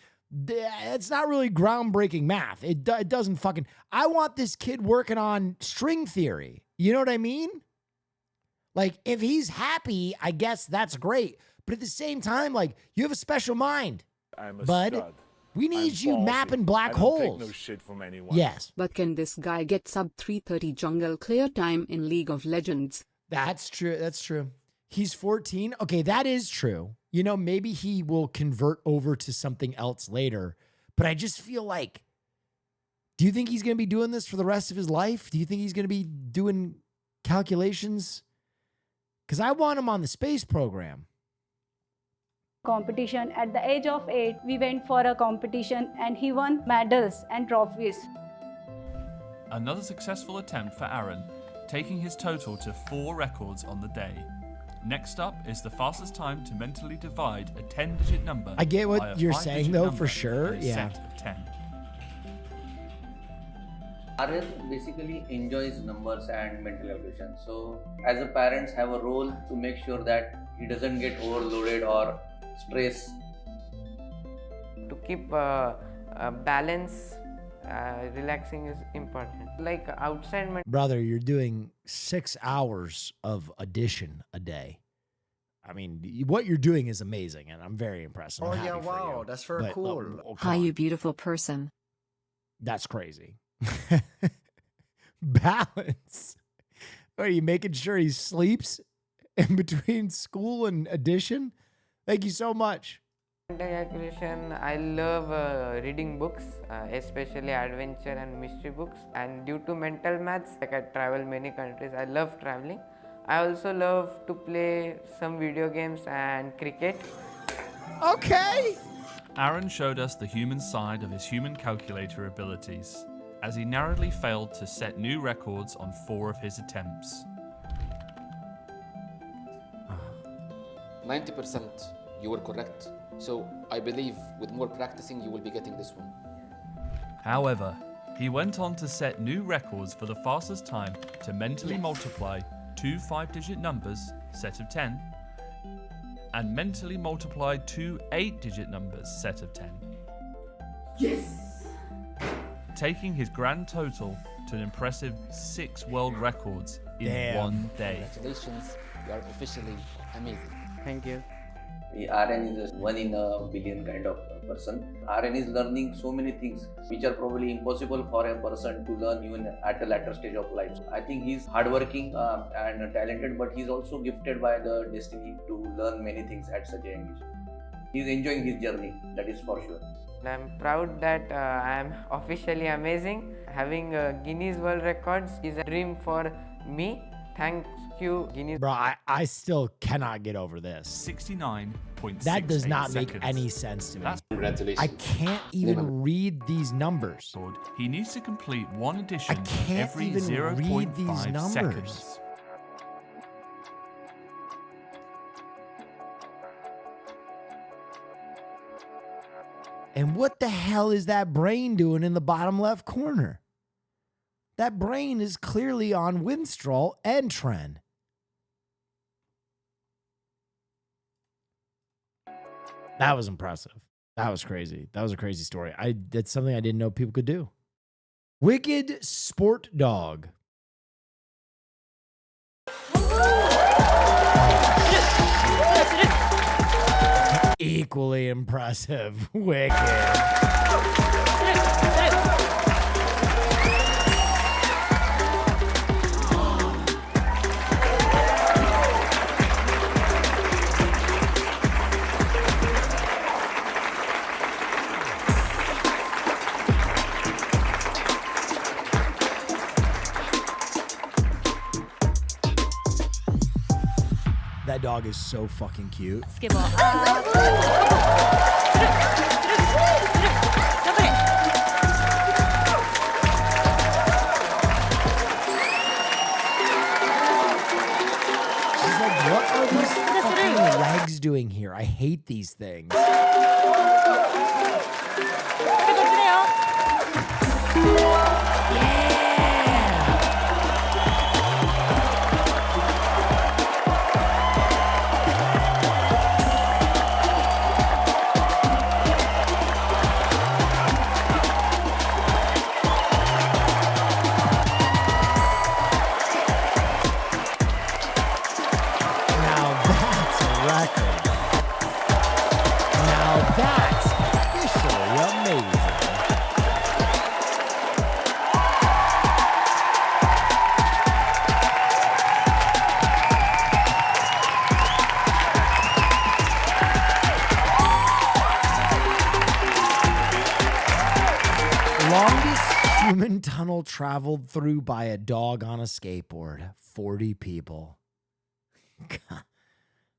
it's not really groundbreaking math. It doesn't fucking... I want this kid working on string theory. You know what I mean? Like, if he's happy, I guess that's great. But at the same time, like, you have a special mind, I'm a bud. stud. We need I'm you ballsy. mapping black I don't holes. take no shit from anyone. Yes. But can this guy get sub 330 jungle clear time in League of Legends? That's true. That's true. He's 14. Okay, that is true. You know, maybe he will convert over to something else later. But I just feel like, do you think he's going to be doing this for the rest of his life? Do you think he's going to be doing calculations? Because I want him on the space program. Competition. At the age of 8, we went for a competition and he won medals and trophies. Another successful attempt for Aaron, taking his total to 4 records on the day. Next up is the fastest time to mentally divide a 10-digit number. I get by a what you're 5-digit saying, though, number for sure. in a Yeah. set of 10. Aaron basically enjoys numbers and mental calculation. So, as a parents, have a role to make sure that he doesn't get overloaded or stressed. To keep balance, relaxing is important. Like outside Brother, you're doing 6 hours of addition a day. I mean, what you're doing is amazing, and I'm very impressed. I'm Oh happy yeah, for wow, you. that's very But, cool. Hi, you beautiful person. That's crazy. Balance. Are you making sure he sleeps in between school and addition? Thank you so much. mental calculation, I love reading books, especially adventure and mystery books. And due to mental maths, like I travel many countries, I love traveling. I also love to play some video games and cricket. Okay. Aaron showed us the human side of his human calculator abilities, as he narrowly failed to set new records on 4 of his attempts. 90% you were correct. So I believe with more practicing you will be getting this one. However, he went on to set new records for the fastest time to mentally multiply 2 5-digit numbers, set of 10, and mentally multiply 2 8-digit numbers, set of 10. Yes! Taking his grand total to an impressive 6 world records in Damn. one day. Congratulations, you are officially amazing. Thank you. RN is a 1 in a billion kind of person. RN is learning so many things which are probably impossible for a person to learn even at a later stage of life. I think he's hardworking and talented, but he's also gifted by the destiny to learn many things at such a young age. He's enjoying his journey, that is for sure. I'm proud that I am officially amazing. Having Guinness World Records is a dream for me. Thank you, Guinness. Bro, I still cannot get over this. 69 0.68 That does not make seconds. any sense to me. Congratulations. I can't even read these numbers. He needs to complete one addition can't every even read these 0.5 numbers. seconds. And what the hell is that brain doing in the bottom left corner? That brain is clearly on Winstrol and Tren. That was impressive. That was crazy. That was a crazy story. That's something I didn't know people could do. Wicked Sport Dog. Equally impressive. Wicked. That dog is so fucking cute. Skibble. She's like, what are these fucking legs doing here? I hate these things. Human tunnel traveled through by a dog on a skateboard. 40 people. God.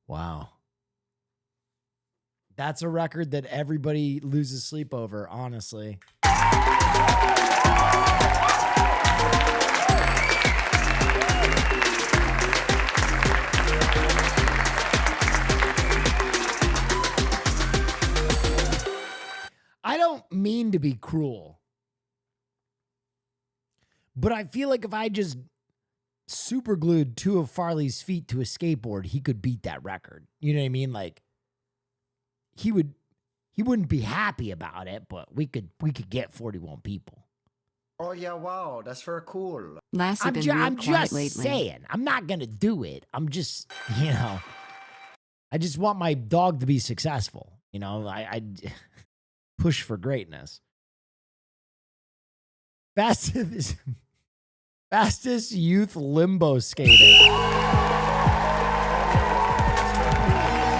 Wow. That's a record that everybody loses sleep over, honestly. I don't mean to be cruel, but I feel like if I just super glued two of Farley's feet to a skateboard, he could beat that record. You know what I mean? Like he wouldn't be happy about it, but we could get 41 people. Oh yeah, wow, that's very cool. Lassie I'm been just real quiet lately. saying. I'm not gonna do it. I'm just, I just want my dog to be successful. I push for greatness. Fastest youth limbo skater.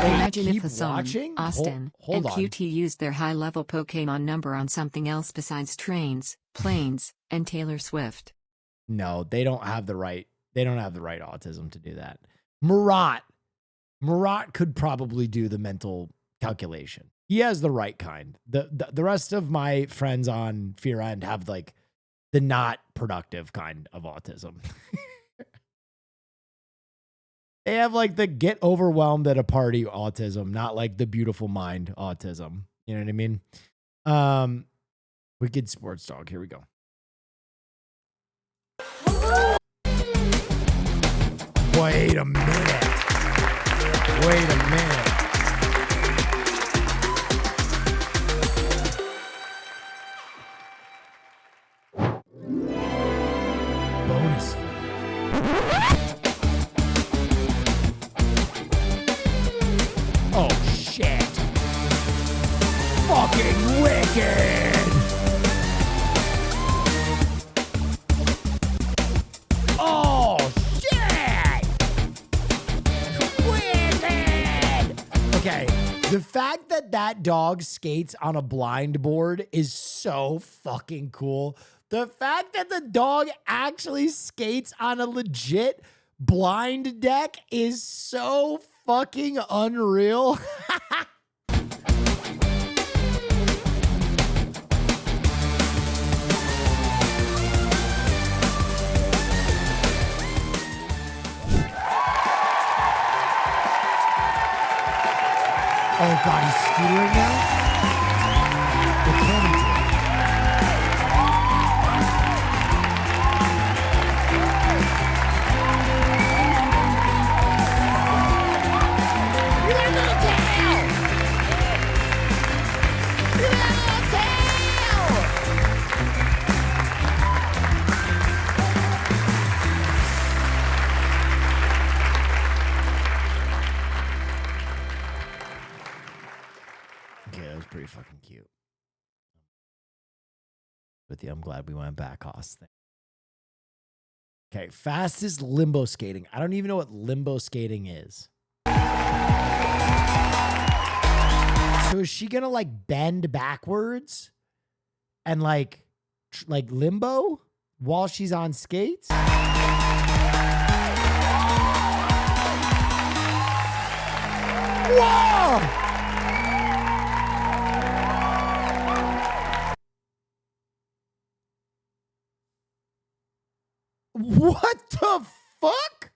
Imagine if keep Hassan, watching? Austin, Hold and on. QT used their high-level Pokemon number on something else besides trains, planes, and Taylor Swift. No, they don't have the right. They don't have the right autism to do that. Murat could probably do the mental calculation. He has the right kind. The rest of my friends on Fear End have like the not productive kind of autism. They have like the get overwhelmed at a party autism, not like the beautiful mind autism. You know what I mean? Wicked Sports Dog. Here we go. Wait a minute. Bonus. Oh shit. Fucking wicked. Oh shit. Wicked. Okay. The fact that that dog skates on a blind board is so fucking cool. The fact that the dog actually skates on a legit blind deck is so fucking unreal. Oh God, he's scootering now? They're planning to. Okay, that was pretty fucking cute. With you, I'm glad we went back, Hoss. Okay, fastest limbo skating. I don't even know what limbo skating is. So is she gonna like bend backwards and like limbo while she's on skates? Whoa! What the fuck?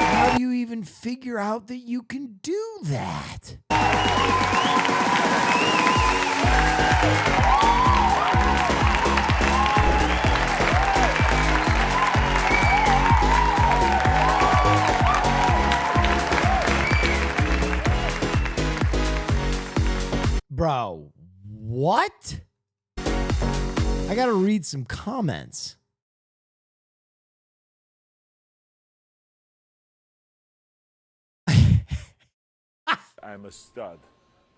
How do you even figure out that you can do that? Bro, what? I gotta read some comments. I'm a stud.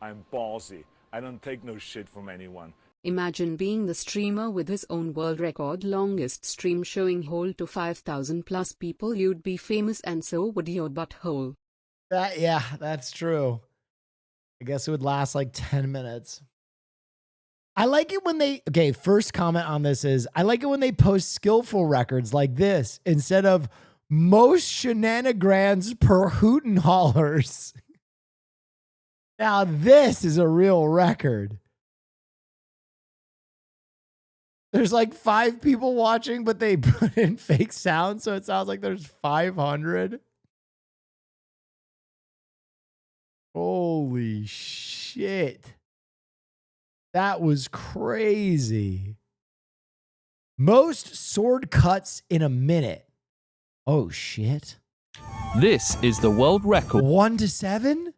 I'm ballsy. I don't take no shit from anyone. Imagine being the streamer with his own world record longest stream showing hole to 5,000 plus people. You'd be famous and so would your butthole. Yeah, that's true. I guess it would last like 10 minutes. I like it when they, okay, first comment on this is, I like it when they post skillful records like this instead of most shenanigans per hoot and hollers. Now this is a real record. There's like 5 people watching, but they put in fake sound, so it sounds like there's 500. Holy shit. That was crazy. Most sword cuts in a minute. Oh shit. This is the world record 1 to 7?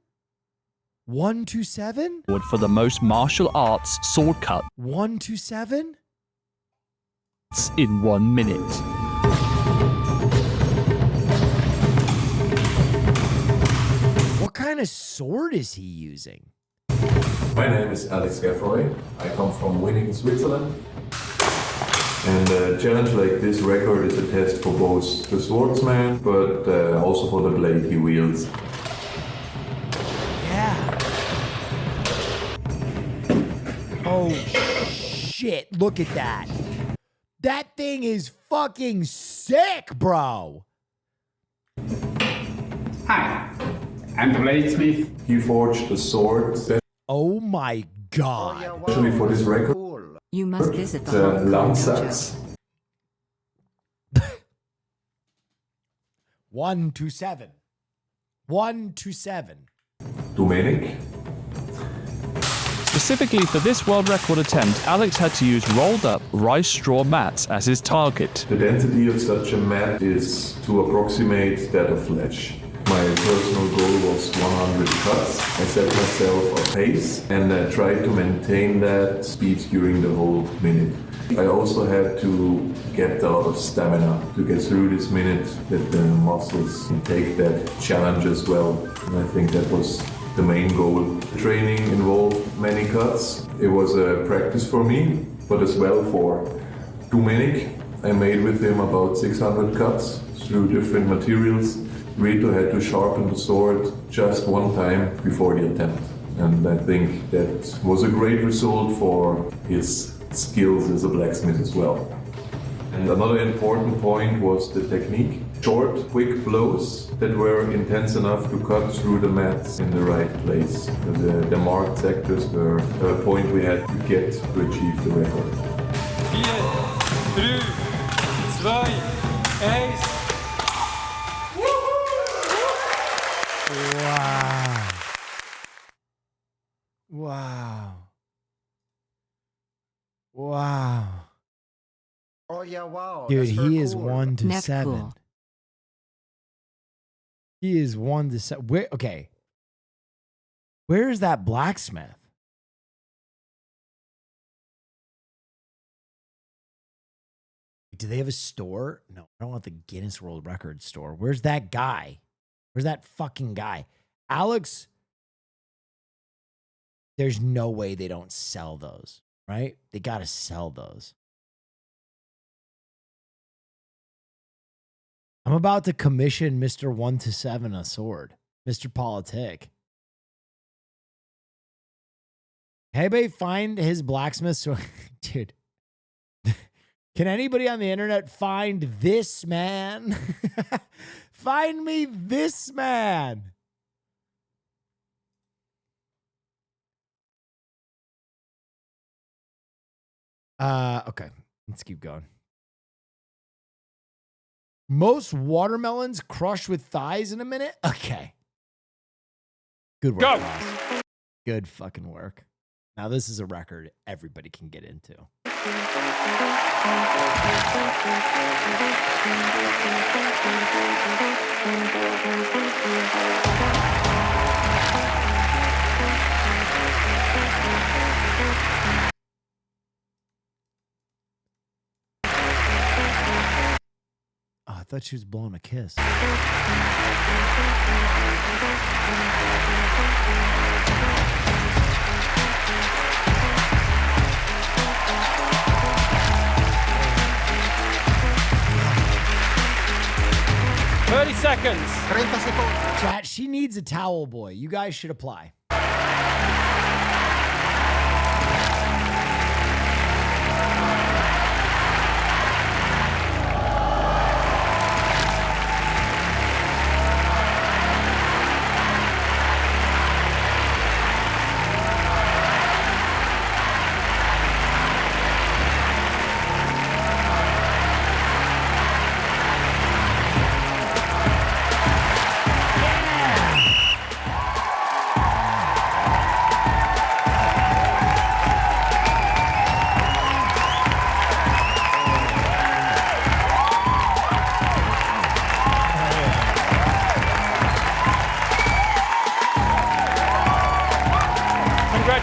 1 to 7? for the most martial arts sword cut 1 to 7? in 1 minute. What kind of sword is he using? My name is Alex Gaffroy. I come from Winning, Switzerland. And a challenge like this record is a test for both the swordsman, but also for the blade he wields. Yeah. Oh shit, look at that. That thing is fucking sick, bro. Hi, I'm the bladesmith. He forged a sword. Oh my god. Actually for this record. You must visit the Langsatz. 1 to 7. 1 to 7. Domenic. Specifically for this world record attempt, Alex had to use rolled up rice straw mats as his target. The density of such a mat is to approximate that of ledge. My personal goal was 100 cuts. I set myself a pace and I tried to maintain that speed during the whole minute. I also had to get a lot of stamina to get through this minute, that the muscles can take that challenge as well. And I think that was the main goal. Training involved many cuts. It was a practice for me, but as well for Dominik. I made with him about 600 cuts through different materials. Rito had to sharpen the sword just one time before the attempt. And I think that was a great result for his skills as a blacksmith as well. And another important point was the technique. Short, quick blows that were intense enough to cut through the mats in the right place. The marked sectors were a point we had to get to achieve the record. 4, 3, 2, 1. Wow. Wow. Wow. Oh yeah, wow. Dude, that's very he is cool. 1 to Net 7. cool. He is 1 to 7. Where, okay. Where is that blacksmith? Do they have a store? No, I don't want the Guinness World Records store. Where's that guy? Where's that fucking guy? Alex, there's no way they don't sell those, right? They got to sell those. I'm about to commission Mr. 1 to 7 a sword. Mr. Politic. Anybody find his blacksmith sword? Dude. Can anybody on the internet find this man? Find me this man. Okay. Let's keep going. Most watermelons crushed with thighs in a minute? Okay. Good work, Go. boss. Good fucking work. Now this is a record everybody can get into. Oh, I thought she was blowing a kiss. 30 seconds. 30 seconds. Chat, she needs a towel boy. You guys should apply.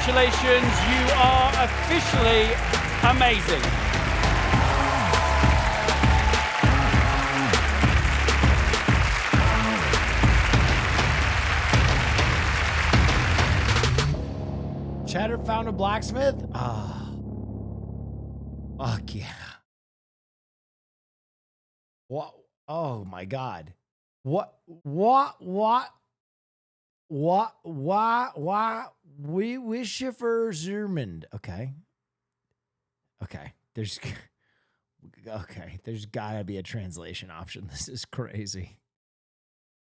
Congratulations, you are officially amazing. Chatter found a blacksmith? Ah. Fuck yeah. What? Oh my God. Why, we wish you for Zermond. Okay. There's gotta be a translation option. This is crazy.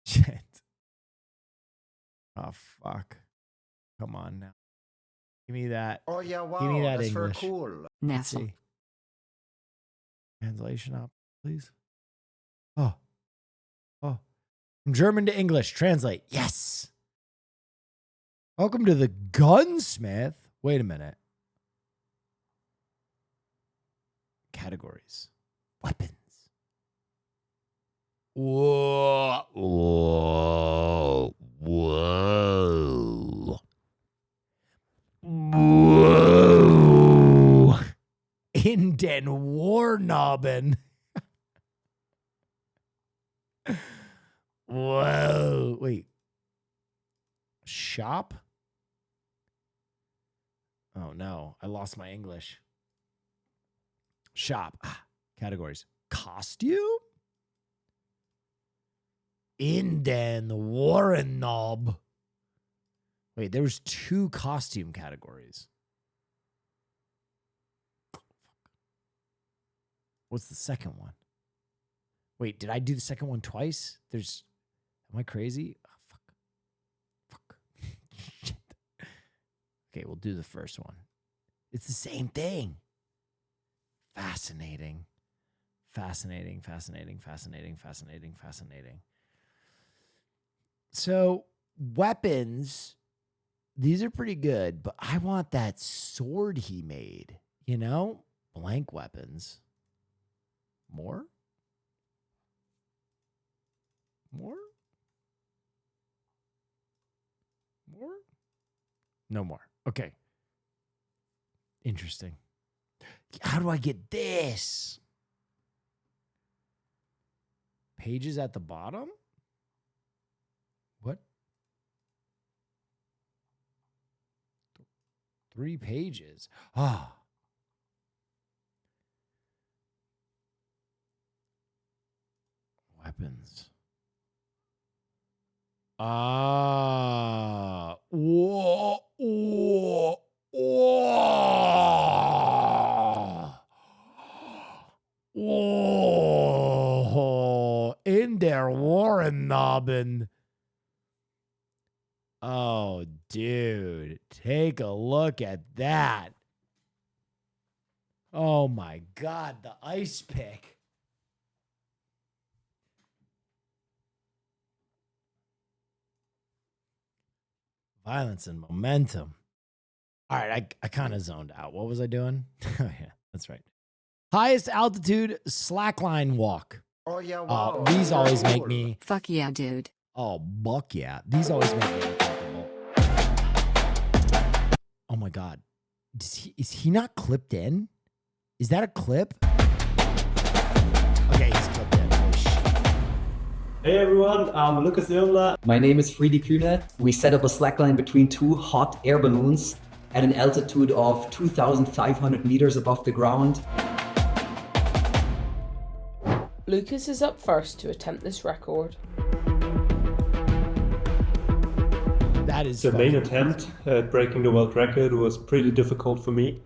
Shit. Oh, fuck. Come on now. Give me that. Oh yeah, wow. Give me that that's English. very cool. Let's see. Translation option, please. Oh. From German to English. Translate. Yes. Welcome to the gunsmith. Wait a minute. Categories. Weapons. Whoa. den Warnoben. Whoa. Wait. Shop? Oh no, I lost my English. Shop. Categories. Costume? In den Warnob. Wait, there was 2 costume categories. What's the second one? Wait, did I do the second one twice? Am I crazy? Oh, fuck. Shit. Okay, we'll do the first one. It's the same thing. Fascinating. So, weapons, these are pretty good, but I want that sword he made, you know? Blank weapons. More? No more. Okay. Interesting. How do I get this? Pages at the bottom? What? 3 pages. Weapons. Whoa. In der Warnoben. Oh, dude. Take a look at that. Oh my God, the ice pick. Violence and momentum. All right, I kind of zoned out. What was I doing? Oh, yeah, that's right. Highest altitude slackline walk. Oh, yeah, wow. These always make me... Fuck yeah, dude. Oh, buck yeah. These always make me uncomfortable. Oh, my God. Is he not clipped in? Is that a clip? Okay, he's clipped in. Oh, shit. Hey everyone, I'm Lucas Irmler. My name is Friedi Kühne. We set up a slackline between 2 hot air balloons at an altitude of 2,500 meters above the ground. Lucas is up first to attempt this record. That is the main attempt at breaking the world record was pretty difficult for me.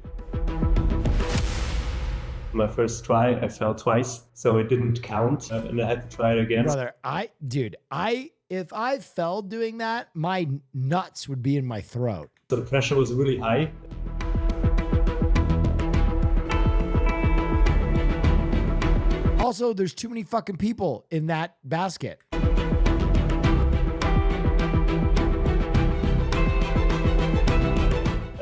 My first try, I fell twice, so it didn't count, and I had to try it again. Brother, if I fell doing that, my nuts would be in my throat. So the pressure was really high. Also, there's too many fucking people in that basket.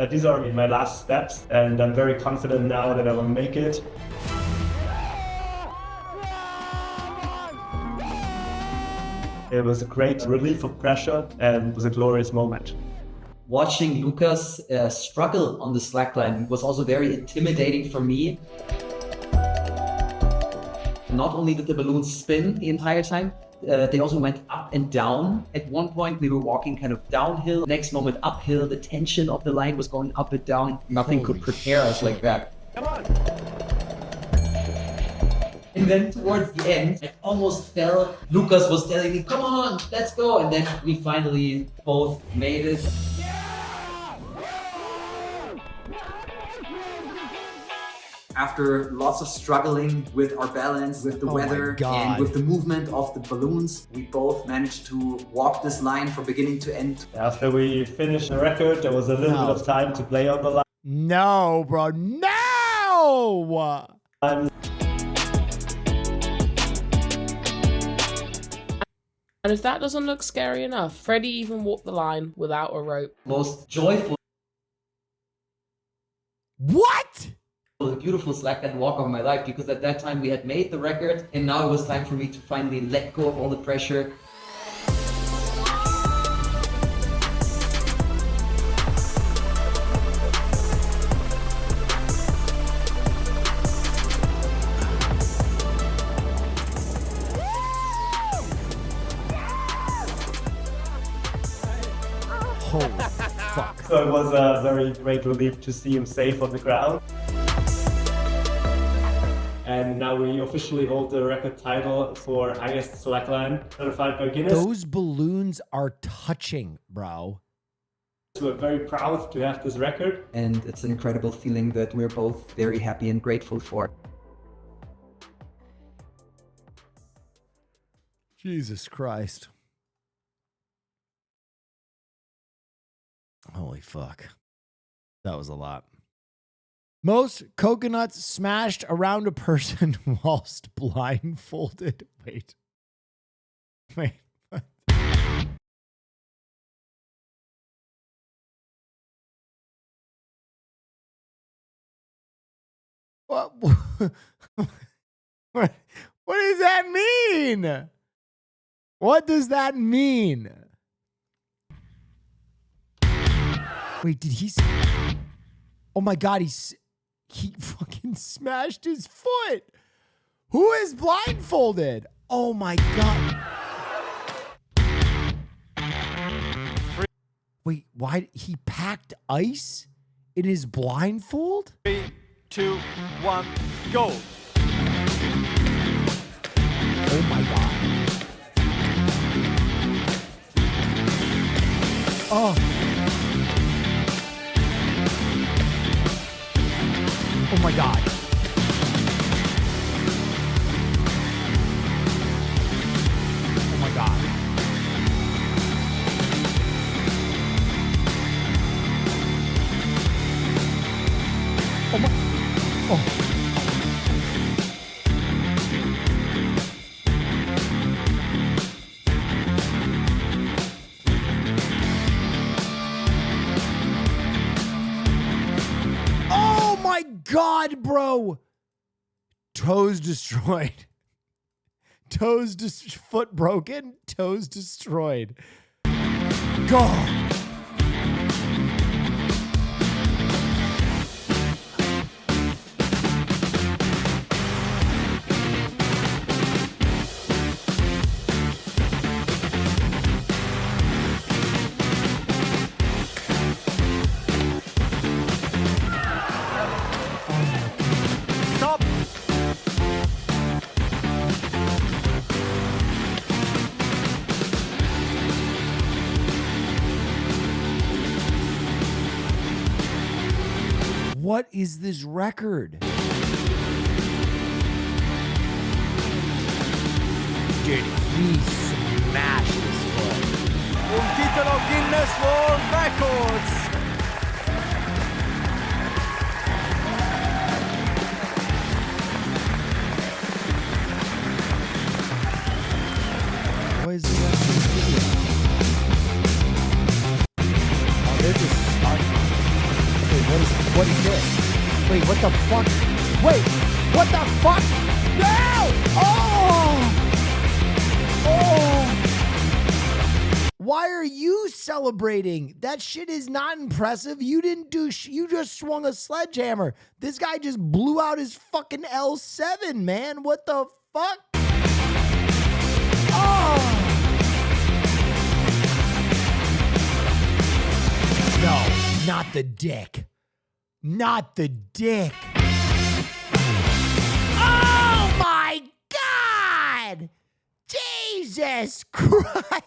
These are my last steps, and I'm very confident now that I will make it. It was a great relief of pressure, and it was a glorious moment. Watching Lucas struggle on the slackline was also very intimidating for me. Not only did the balloons spin the entire time, they also went up and down. At one point, we were walking kind of downhill. Next moment, uphill. The tension of the line was going up and down. Nothing could prepare us like that. Come on! And then towards the end, I almost fell. Lucas was telling me, come on, let's go. And then we finally both made it. After lots of struggling with our balance, with the weather, and with the movement of the balloons, we both managed to walk this line from beginning to end. After we finished the record, there was a little bit of time to play on the line. No, bro, no! And if that doesn't look scary enough, Freddie even walked the line without a rope. Most joyful. What? A beautiful slackline walk of my life, because at that time we had made the record and now it was time for me to finally let go of all the pressure. Holy fuck. So it was a very great relief to see him safe on the ground. And now we officially hold the record title for highest slackline certified by Guinness. Those balloons are touching, bro. So we're very proud to have this record. And it's an incredible feeling that we're both very happy and grateful for. Jesus Christ. Holy fuck. That was a lot. Most coconuts smashed around a person whilst blindfolded. Wait. What? What does that mean? What does that mean? Wait, did he? Oh my God, he fucking smashed his foot. Who is blindfolded? Oh my God. Wait, why he packed ice in his blindfold? 3, 2, 1, go. Oh my God. Oh. Oh my God. Oh my God. Oh my. Oh. My God, bro. Toes destroyed. Foot broken. Toes destroyed. God. What is this record? Did he smash his foot? Un titolo Guinness World Records. What is the rest of this video? Oh, they're just starting. Wait, what is this? Wait, what the fuck? Wait, what the fuck? No! Oh! Oh! Why are you celebrating? That shit is not impressive. You didn't do you just swung a sledgehammer. This guy just blew out his fucking L7, man. What the fuck? Oh! No, not the dick. Not the dick. Oh my God! Jesus Christ!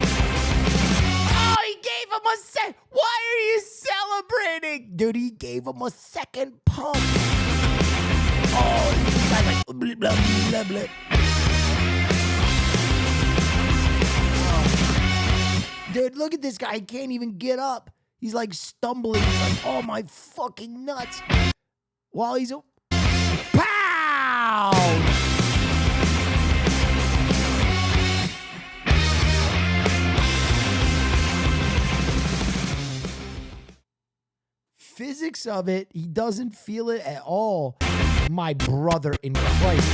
Oh, he gave him a sec. Why are you celebrating? Dude, he gave him a second pump. Oh, he's like blah, blah, blah, blah. Oh. Dude, look at this guy. He can't even get up. He's like stumbling. He's like, oh my fucking nuts. While he's a pow! Physics of it, he doesn't feel it at all. My brother in Christ.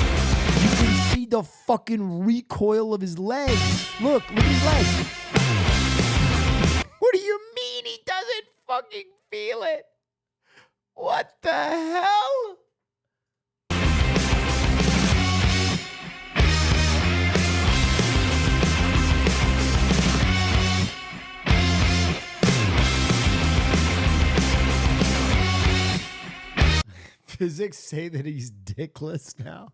You can see the fucking recoil of his legs. Look at his legs. What do you mean he doesn't fucking feel it? What the hell? physics say that he's dickless now?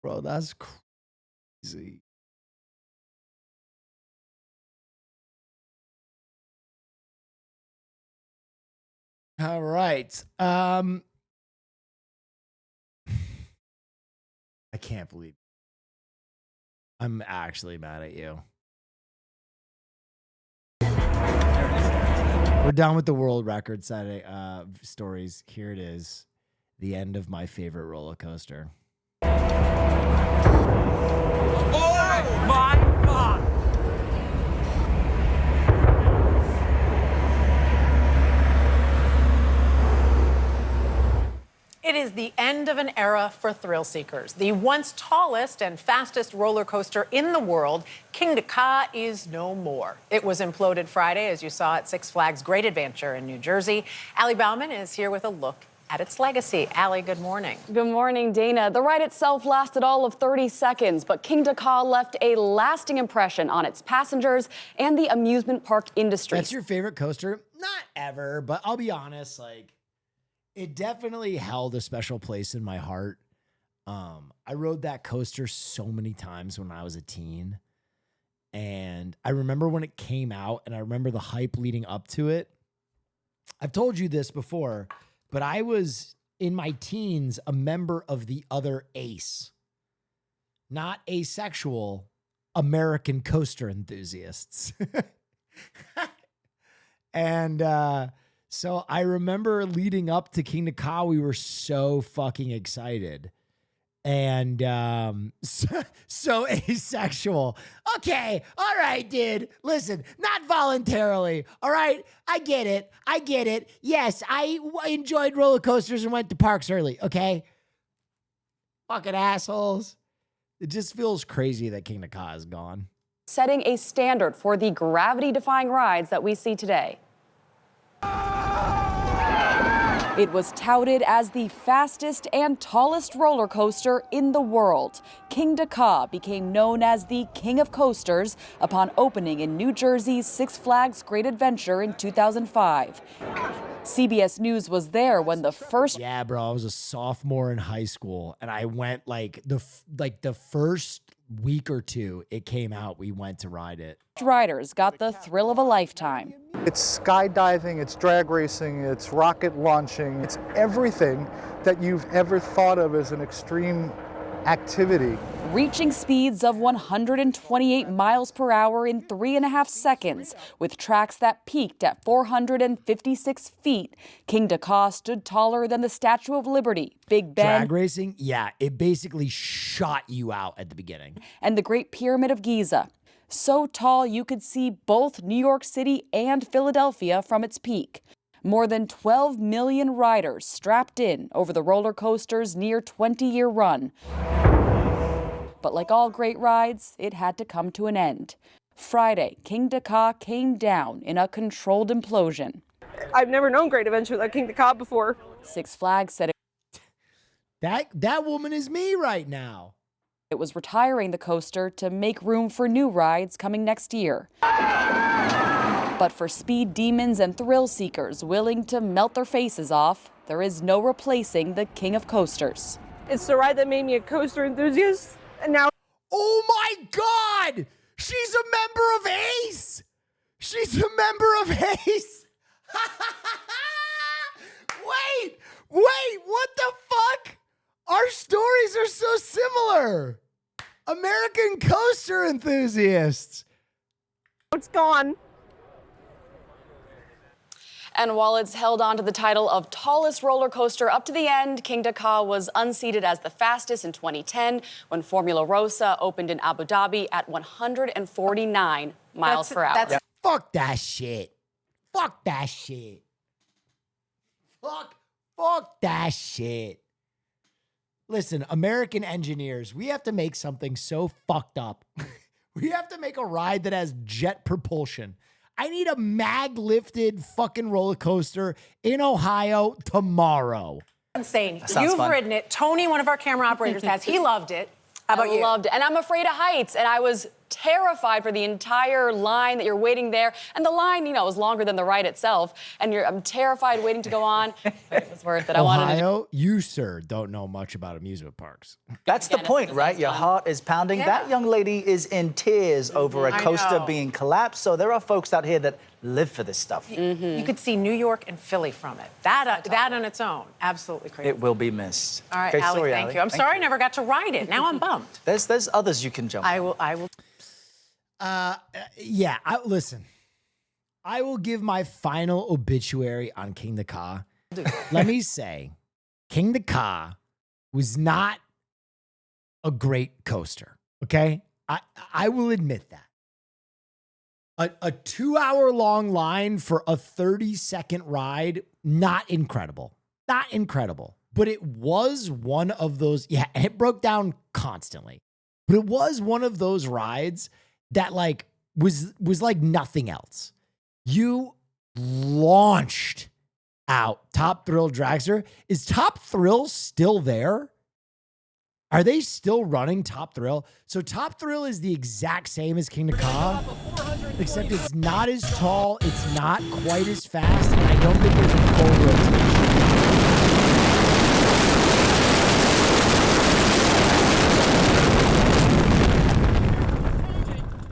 Bro, that's crazy. All right. I can't believe I'm actually mad at you. We're done with the world record setting stories. Here it is. The end of my favorite roller coaster. Oh my God! It is the end of an era for thrill seekers. The once tallest and fastest roller coaster in the world, Kingda Ka, is no more. It was imploded Friday, as you saw at Six Flags Great Adventure in New Jersey. Allie Bauman is here with a look at its legacy. Allie, good morning. Good morning, Dana. The ride itself lasted all of 30 seconds, but Kingda Ka left a lasting impression on its passengers and the amusement park industry. That's your favorite coaster? Not ever, but I'll be honest, like, it definitely held a special place in my heart. I rode that coaster so many times when I was a teen. And I remember when it came out, and I remember the hype leading up to it. I've told you this before, but I was, in my teens, a member of the other ACE. Not asexual, American Coaster Enthusiasts. And, so I remember leading up to Kingda Ka, we were so fucking excited. And so asexual. Okay, all right, dude. Listen, not voluntarily. All right, I get it. I get it. Yes, I enjoyed roller coasters and went to parks early, okay? Fucking assholes. It just feels crazy that Kingda Ka is gone. Setting a standard for the gravity-defying rides that we see today. It was touted as the fastest and tallest roller coaster in the world. Kingda Ka became known as the King of Coasters upon opening in New Jersey's Six Flags Great Adventure in 2005. CBS News was there when the first... Yeah, bro, I was a sophomore in high school, and I went like the first week or two it came out, we went to ride it. Riders got the thrill of a lifetime. It's skydiving, it's drag racing, it's rocket launching, it's everything that you've ever thought of as an extreme activity. Reaching speeds of 128 miles per hour in 3.5 seconds, with tracks that peaked at 456 feet, Kingda Ka stood taller than the Statue of Liberty, Big Ben, drag racing, yeah, it basically shot you out at the beginning, and the Great Pyramid of Giza. So tall you could see both New York City and Philadelphia from its peak. More than 12 million riders strapped in over the roller coaster's near 20-year run. But like all great rides, it had to come to an end. Friday, Kingda Ka came down in a controlled implosion. I've never known Great Adventure like Kingda Ka before. Six Flags said that woman is me right now. It was retiring the coaster to make room for new rides coming next year. But for speed demons and thrill seekers willing to melt their faces off, there is no replacing the King of Coasters. It's the ride that made me a coaster enthusiast, and now... Oh my God! She's a member of ACE! She's a member of ACE! Wait, what the fuck? Our stories are so similar. American Coaster Enthusiasts. It's gone. And while it's held on to the title of tallest roller coaster up to the end, Kingda Ka was unseated as the fastest in 2010 when Formula Rossa opened in Abu Dhabi at 149 miles per hour. Fuck that shit. Fuck that shit. Fuck that shit. Listen, American engineers, we have to make something so fucked up. We have to make a ride that has jet propulsion. I need a mag-lifted fucking roller coaster in Ohio tomorrow. Insane. You've ridden it. Tony, one of our camera operators, has. He loved it. How about you? I loved it. And I'm afraid of heights. And I was terrified for the entire line that you're waiting there. And the line, you know, is longer than the ride itself. And I'm terrified waiting to go on. But it was worth it. I wanted to. Ohio, you, sir, don't know much about amusement parks. That's the point, right? Your heart is pounding. Yeah. That young lady is in tears over a I coaster know. being collapsed. So there are folks out here that live for this stuff. You could see New York and Philly from it. That on its own, absolutely crazy. It will be missed. All right, Great Allie, story, thank Allie. you. I'm sorry I never got to ride it. Now I'm bummed. There's others you can jump on. I will. Yeah, listen. I will give my final obituary on King the Ka. Let me say, King the Ka was not a great coaster. Okay, I will admit that. A 2-hour-long line for a 30-second ride, not incredible. Not incredible. But it was one of those, yeah, and it broke down constantly. But it was one of those rides that like was like nothing else. You launched out Top Thrill Dragster. Is Top Thrill still there? Are they still running Top Thrill? So Top Thrill is the exact same as King of Ka, except it's not as tall, it's not quite as fast, and I don't think there's a full rotation.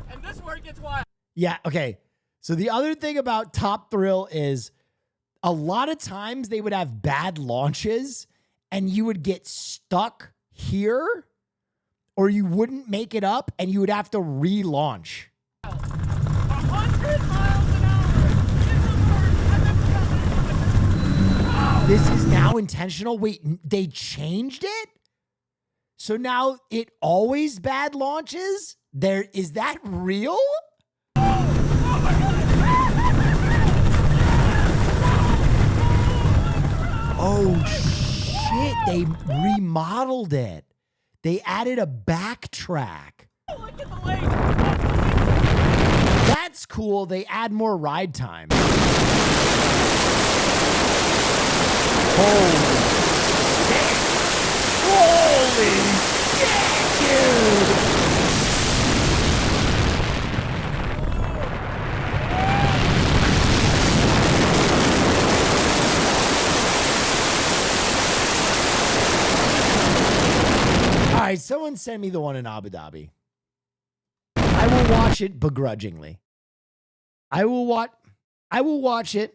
And this is where it gets wild. Yeah, okay. So the other thing about Top Thrill is a lot of times they would have bad launches and you would get stuck here or you wouldn't make it up and you would have to relaunch. 100 miles an hour. This is now intentional. Wait, they changed it? So now it always bad launches? Is that real? Oh shit, they remodeled it. They added a backtrack. Look at the lake. That's cool. They add more ride time. Holy shit, dude. All right, someone send me the one in Abu Dhabi. I will watch it begrudgingly. I will watch it.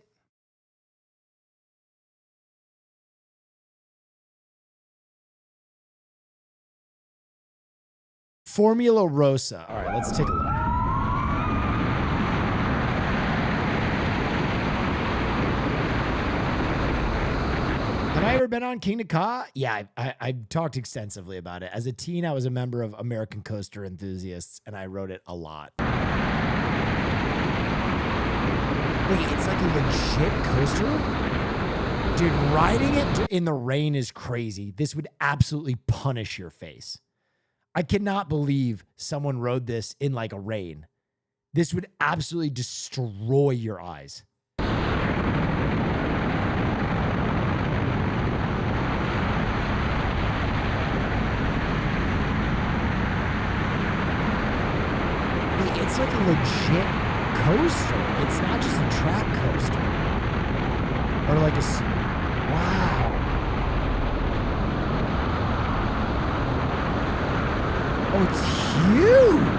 Formula Rosa. All right, let's take a look. Have I ever been on King of Ka? Yeah, I talked extensively about it. As a teen, I was a member of American Coaster Enthusiasts, and I rode it a lot. Wait, it's like a legit coaster? Dude, riding it in the rain is crazy. This would absolutely punish your face. I cannot believe someone rode this in like a rain. This would absolutely destroy your eyes. It's like a legit coaster. It's not just a track coaster. Or like a... Wow. Oh, it's huge.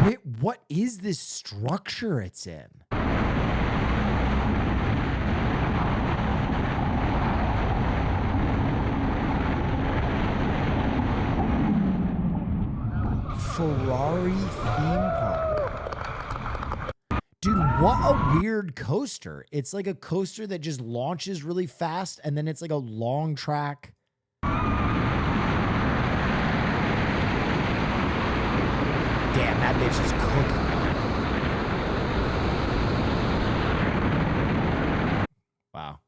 Wait, what is this structure it's in? Ferrari theme park. Dude, what a weird coaster. It's like a coaster that just launches really fast and then it's like a long track. Damn, that bitch is cooking, man. Wow.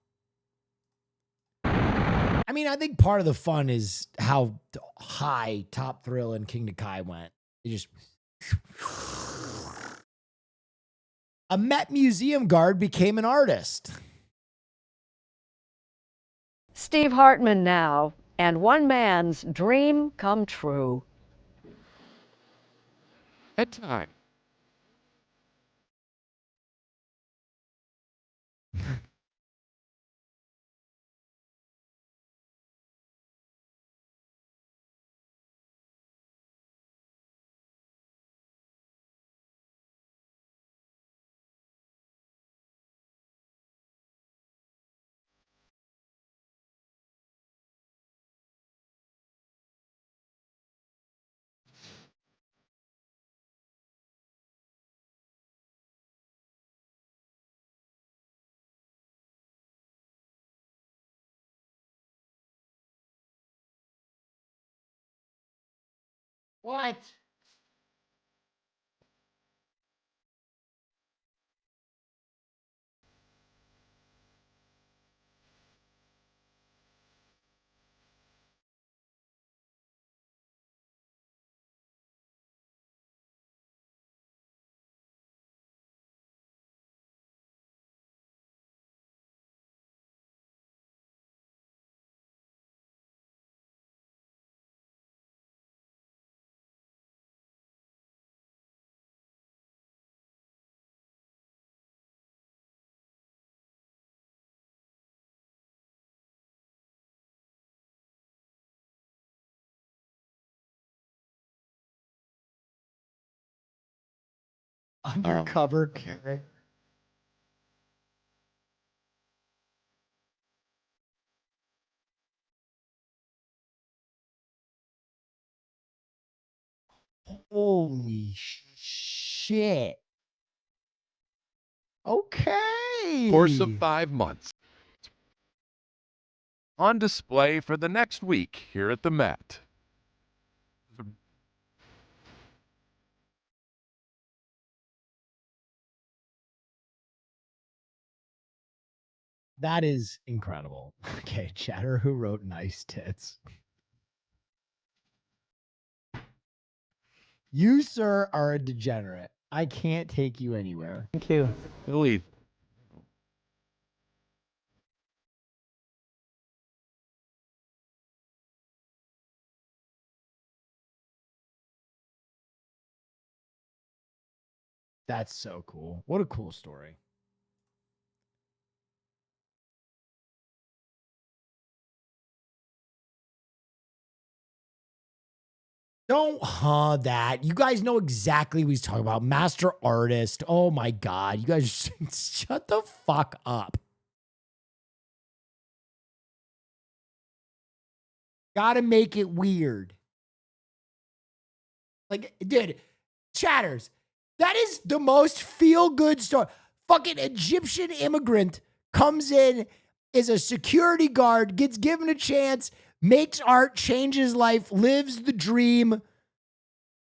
I I mean, I think part of the fun is how high Top Thrill and King Nakai went. They just... A Met Museum guard became an artist. Steve Hartman now, and one man's dream come true. At time. What? Undercover character. Holy shit. Okay. Course of 5 months. On display for the next week here at the Met. That is incredible. Okay, chatter who wrote nice tits. You, sir, are a degenerate. I can't take you anywhere. Thank you. Billy. That's so cool. What a cool story. Don't that. You guys know exactly what he's talking about. Master artist. Oh my God. You guys shut the fuck up. Gotta make it weird. Like, dude, chatters. That is the most feel-good story. Fucking Egyptian immigrant comes in, is a security guard, gets given a chance, makes art, changes life, lives the dream,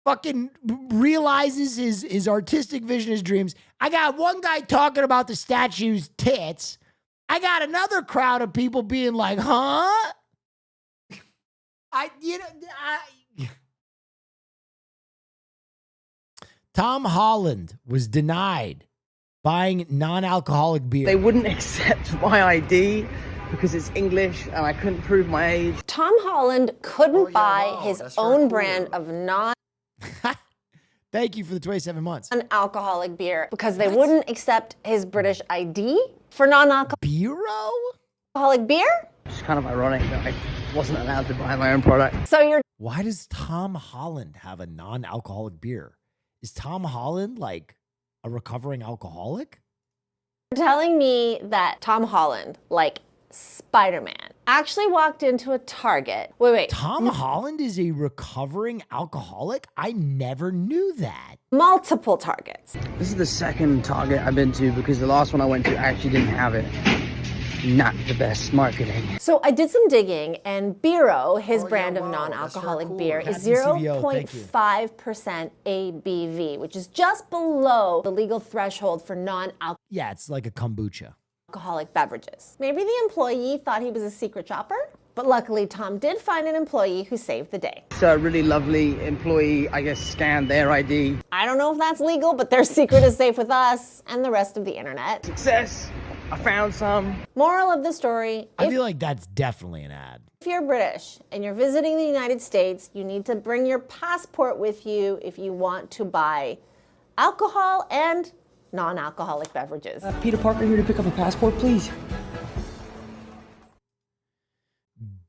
fucking realizes his artistic vision, his dreams. I got one guy talking about the statue's tits. I got another crowd of people being like, huh? Tom Holland was denied buying non-alcoholic beer. They wouldn't accept my ID because it's English and I couldn't prove my age. Tom Holland couldn't buy his own brand of Thank you for the 27 months. non-alcoholic beer because they wouldn't accept his British ID for non-alcoholic beer. It's kind of ironic that I wasn't allowed to buy my own product. So you're Why does Tom Holland have a non-alcoholic beer? Is Tom Holland like a recovering alcoholic? telling me that Tom Holland, like Spider-Man, actually walked into a Target. Wait. Tom Holland is a recovering alcoholic? I never knew that. Multiple Targets. This is the second Target I've been to because the last one I went to actually didn't have it. Not the best marketing. So I did some digging, and Biro, his brand of non-alcoholic beer, is 0.5% ABV, which is just below the legal threshold for non-alcoholic Yeah, it's like a kombucha. beverages. Maybe the employee thought he was a secret shopper? But luckily, Tom did find an employee who saved the day. So a really lovely employee, I guess, scanned their ID. I don't know if that's legal, but their secret is safe with us and the rest of the internet. Success! I found some. Moral of the story, I feel like that's definitely an ad. if you're British and you're visiting the United States, you need to bring your passport with you if you want to buy alcohol and non-alcoholic beverages. Peter Parker here to pick up a passport, please.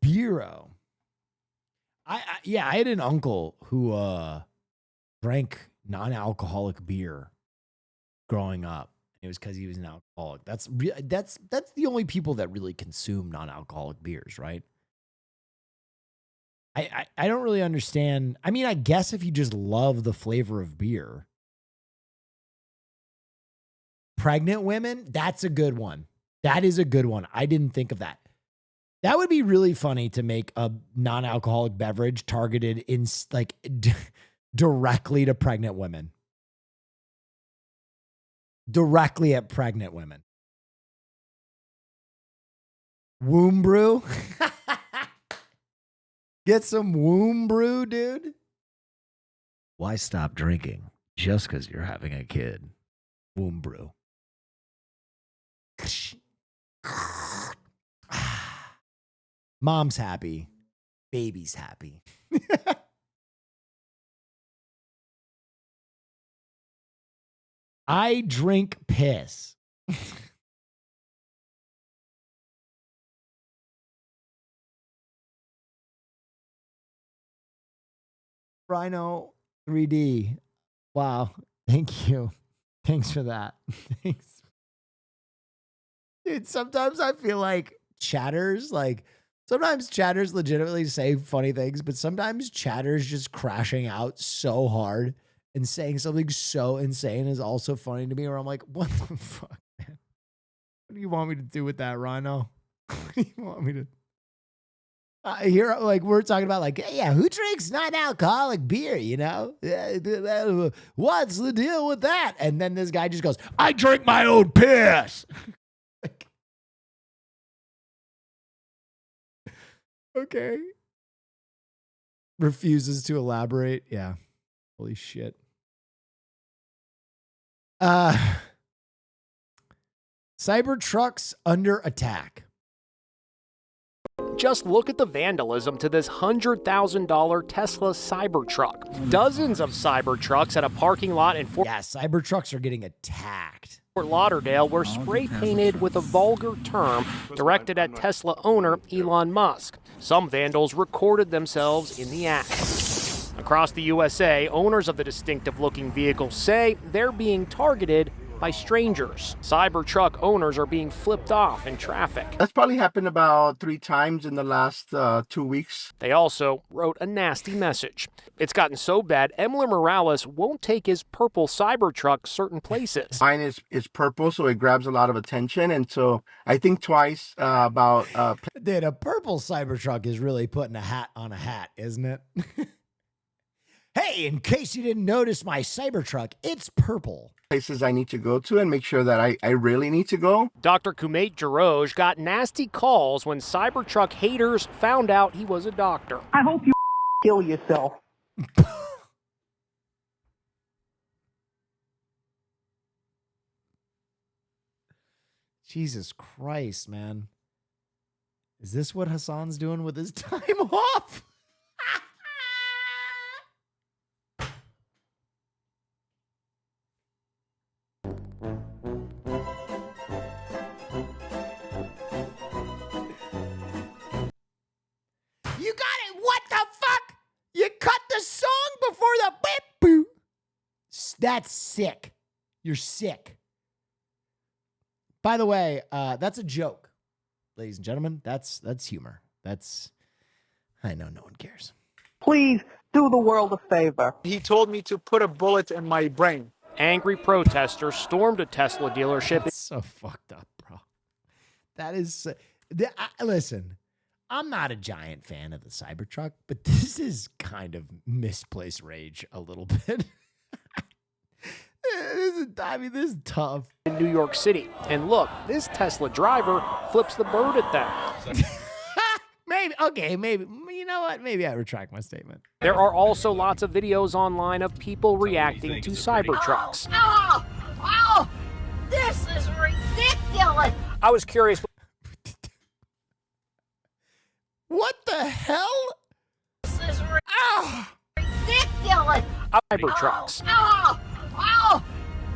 Bureau. I had an uncle who drank non-alcoholic beer growing up. It was because he was an alcoholic. That's the only people that really consume non-alcoholic beers, right? I don't really understand. I mean, I guess if you just love the flavor of beer. Pregnant women, that's a good one. That is a good one. I didn't think of that. That would be really funny to make a non-alcoholic beverage targeted in like directly to pregnant women. Directly at pregnant women. Womb brew. Get some womb brew, dude. Why stop drinking just because you're having a kid? Womb brew. Mom's happy. Baby's happy. I drink piss. Rhino 3D. Wow. Thank you. Thanks for that. Thanks. Dude, sometimes I feel like chatters, sometimes chatters legitimately say funny things, but sometimes chatters just crashing out so hard and saying something so insane is also funny to me, where I'm like, what the fuck, man? What do you want me to do with that, Rhino? What do you want me to... Here, we're talking about, who drinks non-alcoholic beer, you know? What's the deal with that? And then this guy just goes, I drink my own piss. Okay. Refuses to elaborate. Yeah. Holy shit. Cybertrucks under attack. Just look at the vandalism to this $100,000 Tesla Cybertruck. Dozens of Cybertrucks at a parking lot in Fort Cybertrucks are getting attacked. Fort Lauderdale were spray painted with a vulgar term directed at Tesla owner Elon Musk. Some vandals recorded themselves in the act. Across the USA, owners of the distinctive-looking vehicles say they're being targeted by strangers. Cybertruck owners are being flipped off in traffic. That's probably happened about 3 times in the last 2 weeks. They also wrote a nasty message. It's gotten so bad, Emler Morales won't take his purple Cybertruck certain places. Mine is purple, so it grabs a lot of attention, and so I think twice about... Dude, a purple Cybertruck is really putting a hat on a hat, isn't it? Hey, in case you didn't notice my Cybertruck, it's purple. Places I need to go to and make sure that I really need to go. Dr. Kumate Jaroj got nasty calls when Cybertruck haters found out he was a doctor. I hope you kill yourself. Jesus Christ, man. Is this what Hassan's doing with his time off? You got it. What the fuck? You cut the song before the beep boo. That's sick. You're sick. By the way, that's a joke, ladies and gentlemen. That's humor. I know no one cares. Please do the world a favor. He told me to put a bullet in my brain. Angry protesters stormed a Tesla dealership. It's so fucked up, bro. That is... listen, I'm not a giant fan of the Cybertruck, but this is kind of misplaced rage a little bit. This is tough. In New York City. And look, this Tesla driver flips the bird at them. Maybe. Okay, maybe, you know what? Maybe I retract my statement. There are also lots of videos online of people reacting to Cybertrucks. Oh, oh, this is ridiculous. I was curious. What the hell? This is ridiculous. Cybertrucks. Oh, oh,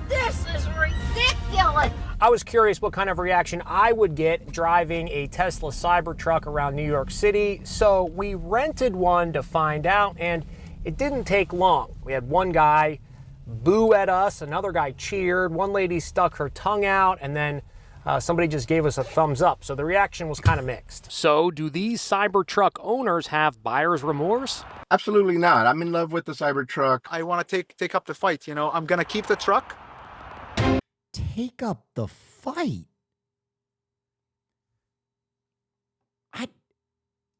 this is ridiculous. I was curious what kind of reaction I would get driving a Tesla Cybertruck around New York City, so we rented one to find out, and it didn't take long. We had one guy boo at us, another guy cheered, one lady stuck her tongue out, and then somebody just gave us a thumbs up. So the reaction was kind of mixed. So do these Cybertruck owners have buyer's remorse? Absolutely not. I'm in love with the Cybertruck. I want to take up the fight. You know, I'm gonna keep the truck. Take up the fight.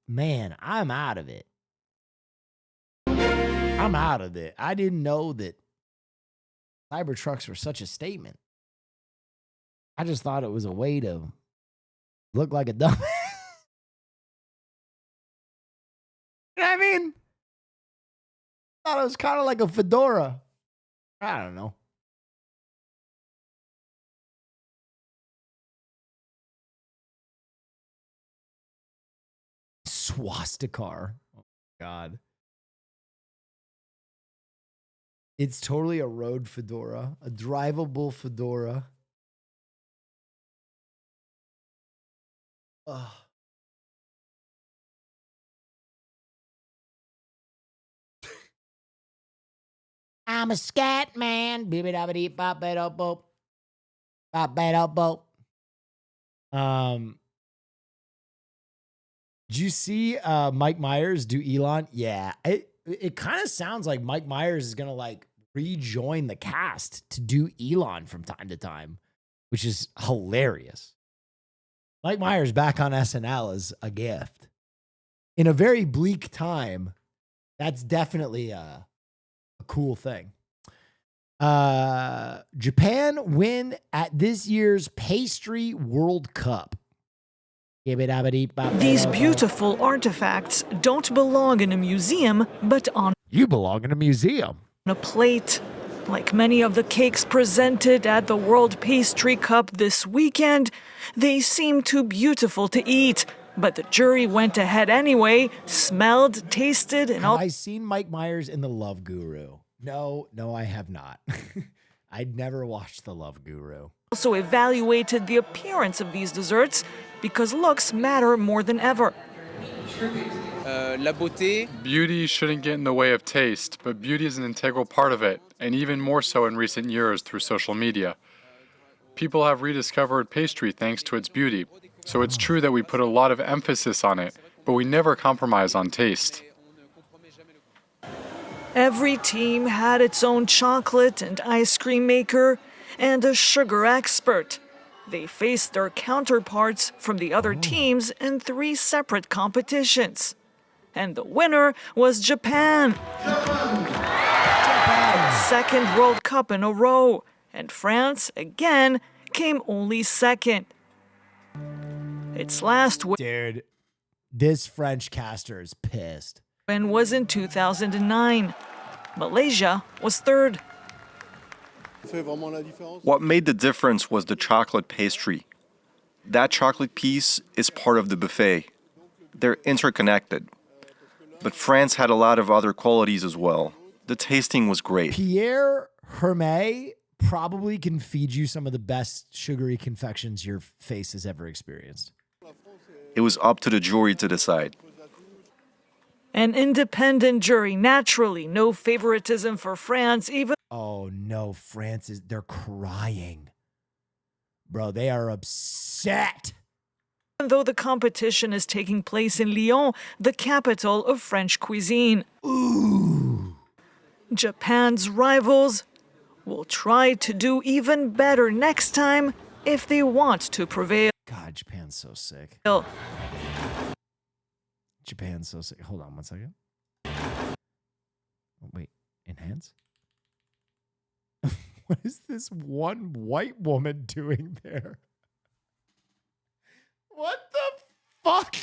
Man, I'm out of it. I'm out of it. I didn't know that Cybertrucks were such a statement. I just thought it was a way to look like a dumb. You know what I mean? I thought it was kind of like a fedora. I don't know. Swastikar. Oh, God. It's totally a road fedora, a drivable fedora. Ugh. I'm a scat man. Bop-a-dop-bop. Bop-a-dop-bop. Did you see Mike Myers do Elon? Yeah. It kind of sounds like Mike Myers is going to like rejoin the cast to do Elon from time to time, which is hilarious. Mike Myers back on SNL is a gift. In a very bleak time, that's definitely a cool thing. Japan win at this year's Pastry World Cup. These beautiful artifacts don't belong in a museum, but on You belong in a museum. a plate. Like many of the cakes presented at the World Pastry Cup this weekend, they seem too beautiful to eat. But the jury went ahead anyway, smelled, tasted, and all. Have I seen Mike Myers in The Love Guru? No, I have not. I'd never watched The Love Guru. Also evaluated the appearance of these desserts because looks matter more than ever. Beauty shouldn't get in the way of taste, but beauty is an integral part of it, and even more so in recent years through social media. People have rediscovered pastry thanks to its beauty, so it's true that we put a lot of emphasis on it, but we never compromise on taste. Every team had its own chocolate and ice cream maker and a sugar expert. They faced their counterparts from the other teams in 3 separate competitions. And the winner was Japan. Second World Cup in a row. And France, again, came only second. Its last Dude, this French caster is pissed. win was in 2009. Malaysia was third. What made the difference was the chocolate pastry. That chocolate piece is part of the buffet. They're interconnected. But France had a lot of other qualities as well. The tasting was great. Pierre Hermé probably can feed you some of the best sugary confections your face has ever experienced. It was up to the jury to decide. An independent jury, naturally, no favoritism for France, even Oh no, France is, they're crying. Bro, they are upset. though the competition is taking place in Lyon, the capital of French cuisine. Ooh. Japan's rivals will try to do even better next time if they want to prevail. God, Japan's so sick. Japan's so sick. Hold on one second. Oh, wait, enhance? What is this one white woman doing there? What the fuck?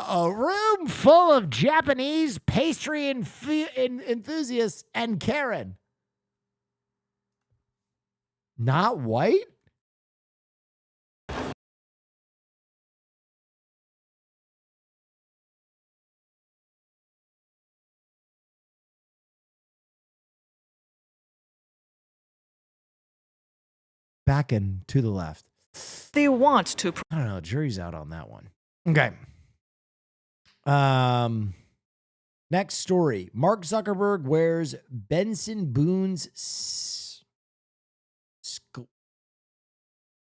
A room full of Japanese pastry enthusiasts and Karen. Not white? Back and to the left. They want to. I don't know. Jury's out on that one. Okay. Next story. Mark Zuckerberg wears Benson Boone's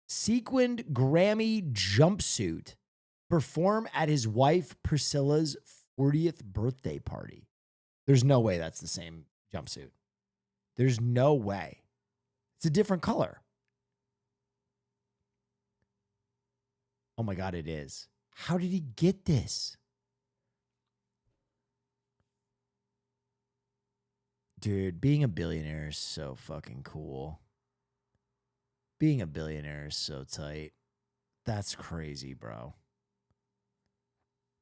sequined Grammy jumpsuit perform at his wife Priscilla's 40th birthday party. There's no way that's the same jumpsuit. There's no way. It's a different color. Oh my God, it is. How did he get this? Dude, being a billionaire is so fucking cool. Being a billionaire is so tight. That's crazy, bro.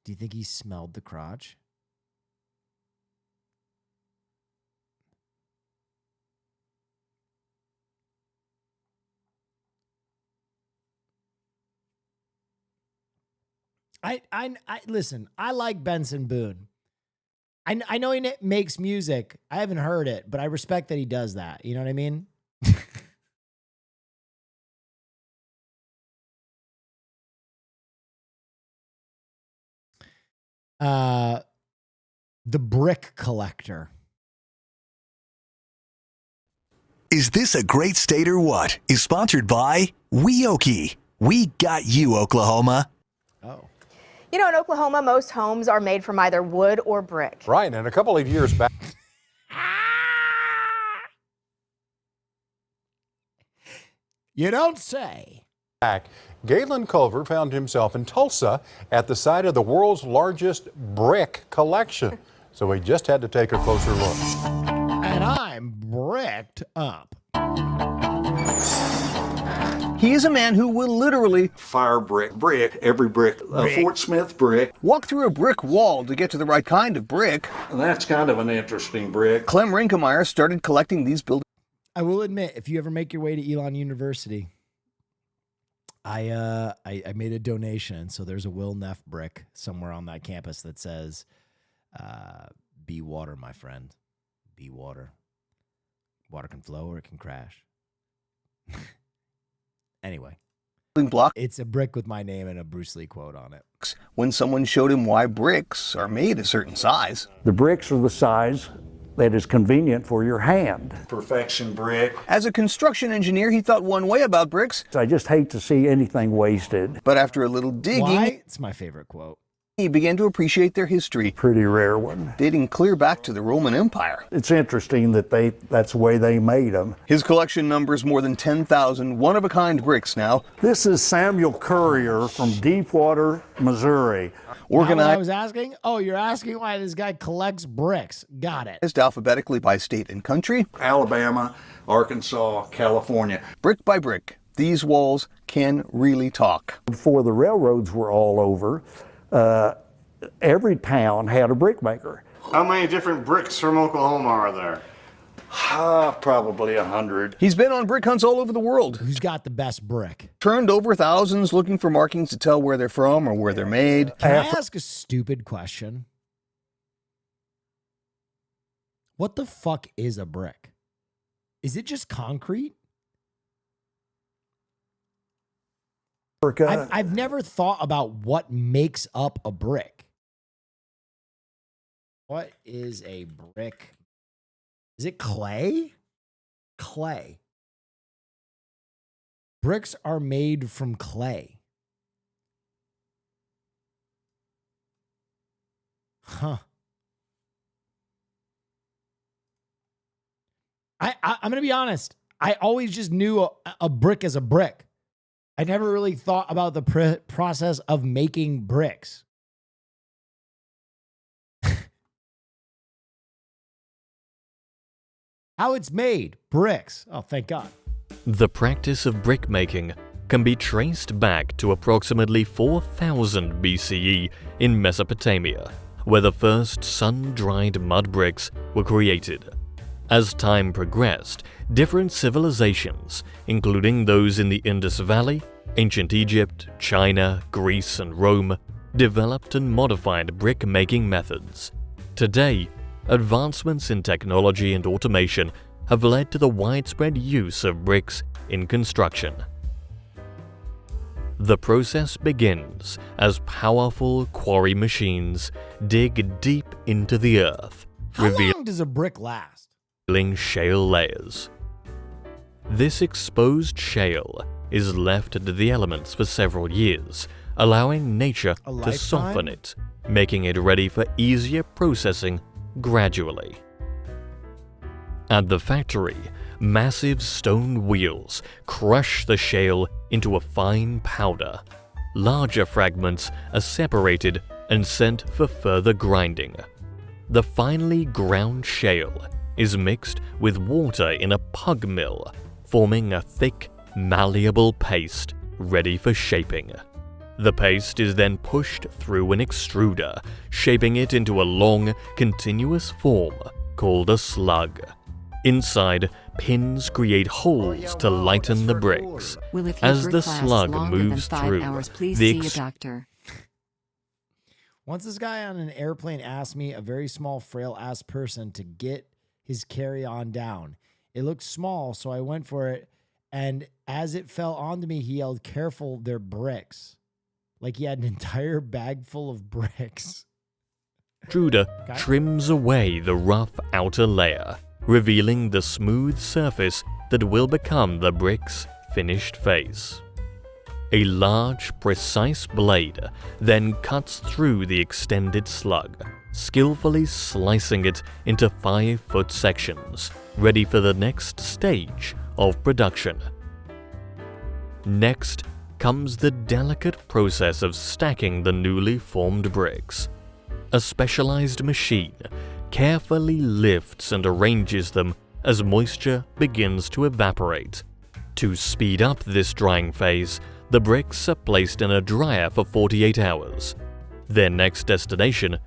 Do you think he smelled the crotch? I listen, I like Benson Boone. I know he makes music. I haven't heard it, but I respect that he does that. You know what I mean? The Brick Collector. Is this a great state or what? Is sponsored by Weoki. We got you, Oklahoma. Oh. You know, in Oklahoma, most homes are made from either wood or brick. Right, and a couple of years back. You don't say. Galen Culver found himself in Tulsa at the site of the world's largest brick collection. So he just had to take a closer look. And I'm bricked up. He is a man who will literally fire brick, every brick, Fort Smith brick. Walk through a brick wall to get to the right kind of brick. That's kind of an interesting brick. Clem Rinkemeyer started collecting these buildings. I will admit, if you ever make your way to Elon University, I made a donation. So there's a Will Neff brick somewhere on that campus that says, be water, my friend. Be water. Water can flow or it can crash. Anyway, block. It's a brick with my name and a Bruce Lee quote on it. When someone showed him why bricks are made a certain size. The bricks are the size that is convenient for your hand. Perfection brick. As a construction engineer, he thought one way about bricks. I just hate to see anything wasted. But after a little digging, why? It's my favorite quote. He began to appreciate their history. Pretty rare one. Dating clear back to the Roman Empire. It's interesting that that's the way they made them. His collection numbers more than 10,000 one-of-a-kind bricks now. This is Samuel Currier from Deepwater, Missouri. Organized. I was asking? Oh, you're asking why this guy collects bricks. Got it. Alphabetically by state and country. Alabama, Arkansas, California. Brick by brick, these walls can really talk. Before the railroads were all over, every town had a brick maker. How many different bricks from Oklahoma are there? Probably 100. He's been on brick hunts all over the world. Who's got the best brick? Turned over thousands looking for markings to tell where they're from or where they're made. Can I ask a stupid question? What the fuck is a brick? Is it just concrete? I've never thought about what makes up a brick. What is a brick? Is it clay? Clay. Bricks are made from clay. Huh. I'm going to be honest. I always just knew a brick as a brick. I never really thought about the process of making bricks. How it's made. Bricks. Oh, thank God. The practice of brick making can be traced back to approximately 4000 BCE in Mesopotamia, where the first sun-dried mud bricks were created. As time progressed, different civilizations, including those in the Indus Valley, ancient Egypt, China, Greece, and Rome, developed and modified brick-making methods. Today, advancements in technology and automation have led to the widespread use of bricks in construction. The process begins as powerful quarry machines dig deep into the earth, How long does a brick last? revealing shale layers. This exposed shale is left to the elements for several years, allowing nature to soften it, making it ready for easier processing gradually. At the factory, massive stone wheels crush the shale into a fine powder. Larger fragments are separated and sent for further grinding. The finely ground shale is mixed with water in a pug mill, forming a thick, malleable paste ready for shaping. The paste is then pushed through an extruder, shaping it into a long, continuous form called a slug. Inside, pins create holes to lighten the bricks. As the slug moves through, Once this guy on an airplane asked me, a very small, frail-ass person, to get his carry-on down. It looked small, so I went for it, and as it fell onto me, he yelled, "Careful, they're bricks." Like he had an entire bag full of bricks. extruder trims away the rough outer layer, revealing the smooth surface that will become the brick's finished face. A large, precise blade then cuts through the extended slug, skillfully slicing it into 5-foot sections, ready for the next stage of production. Next comes the delicate process of stacking the newly formed bricks. A specialized machine carefully lifts and arranges them as moisture begins to evaporate. To speed up this drying phase, the bricks are placed in a dryer for 48 hours. Their next destination,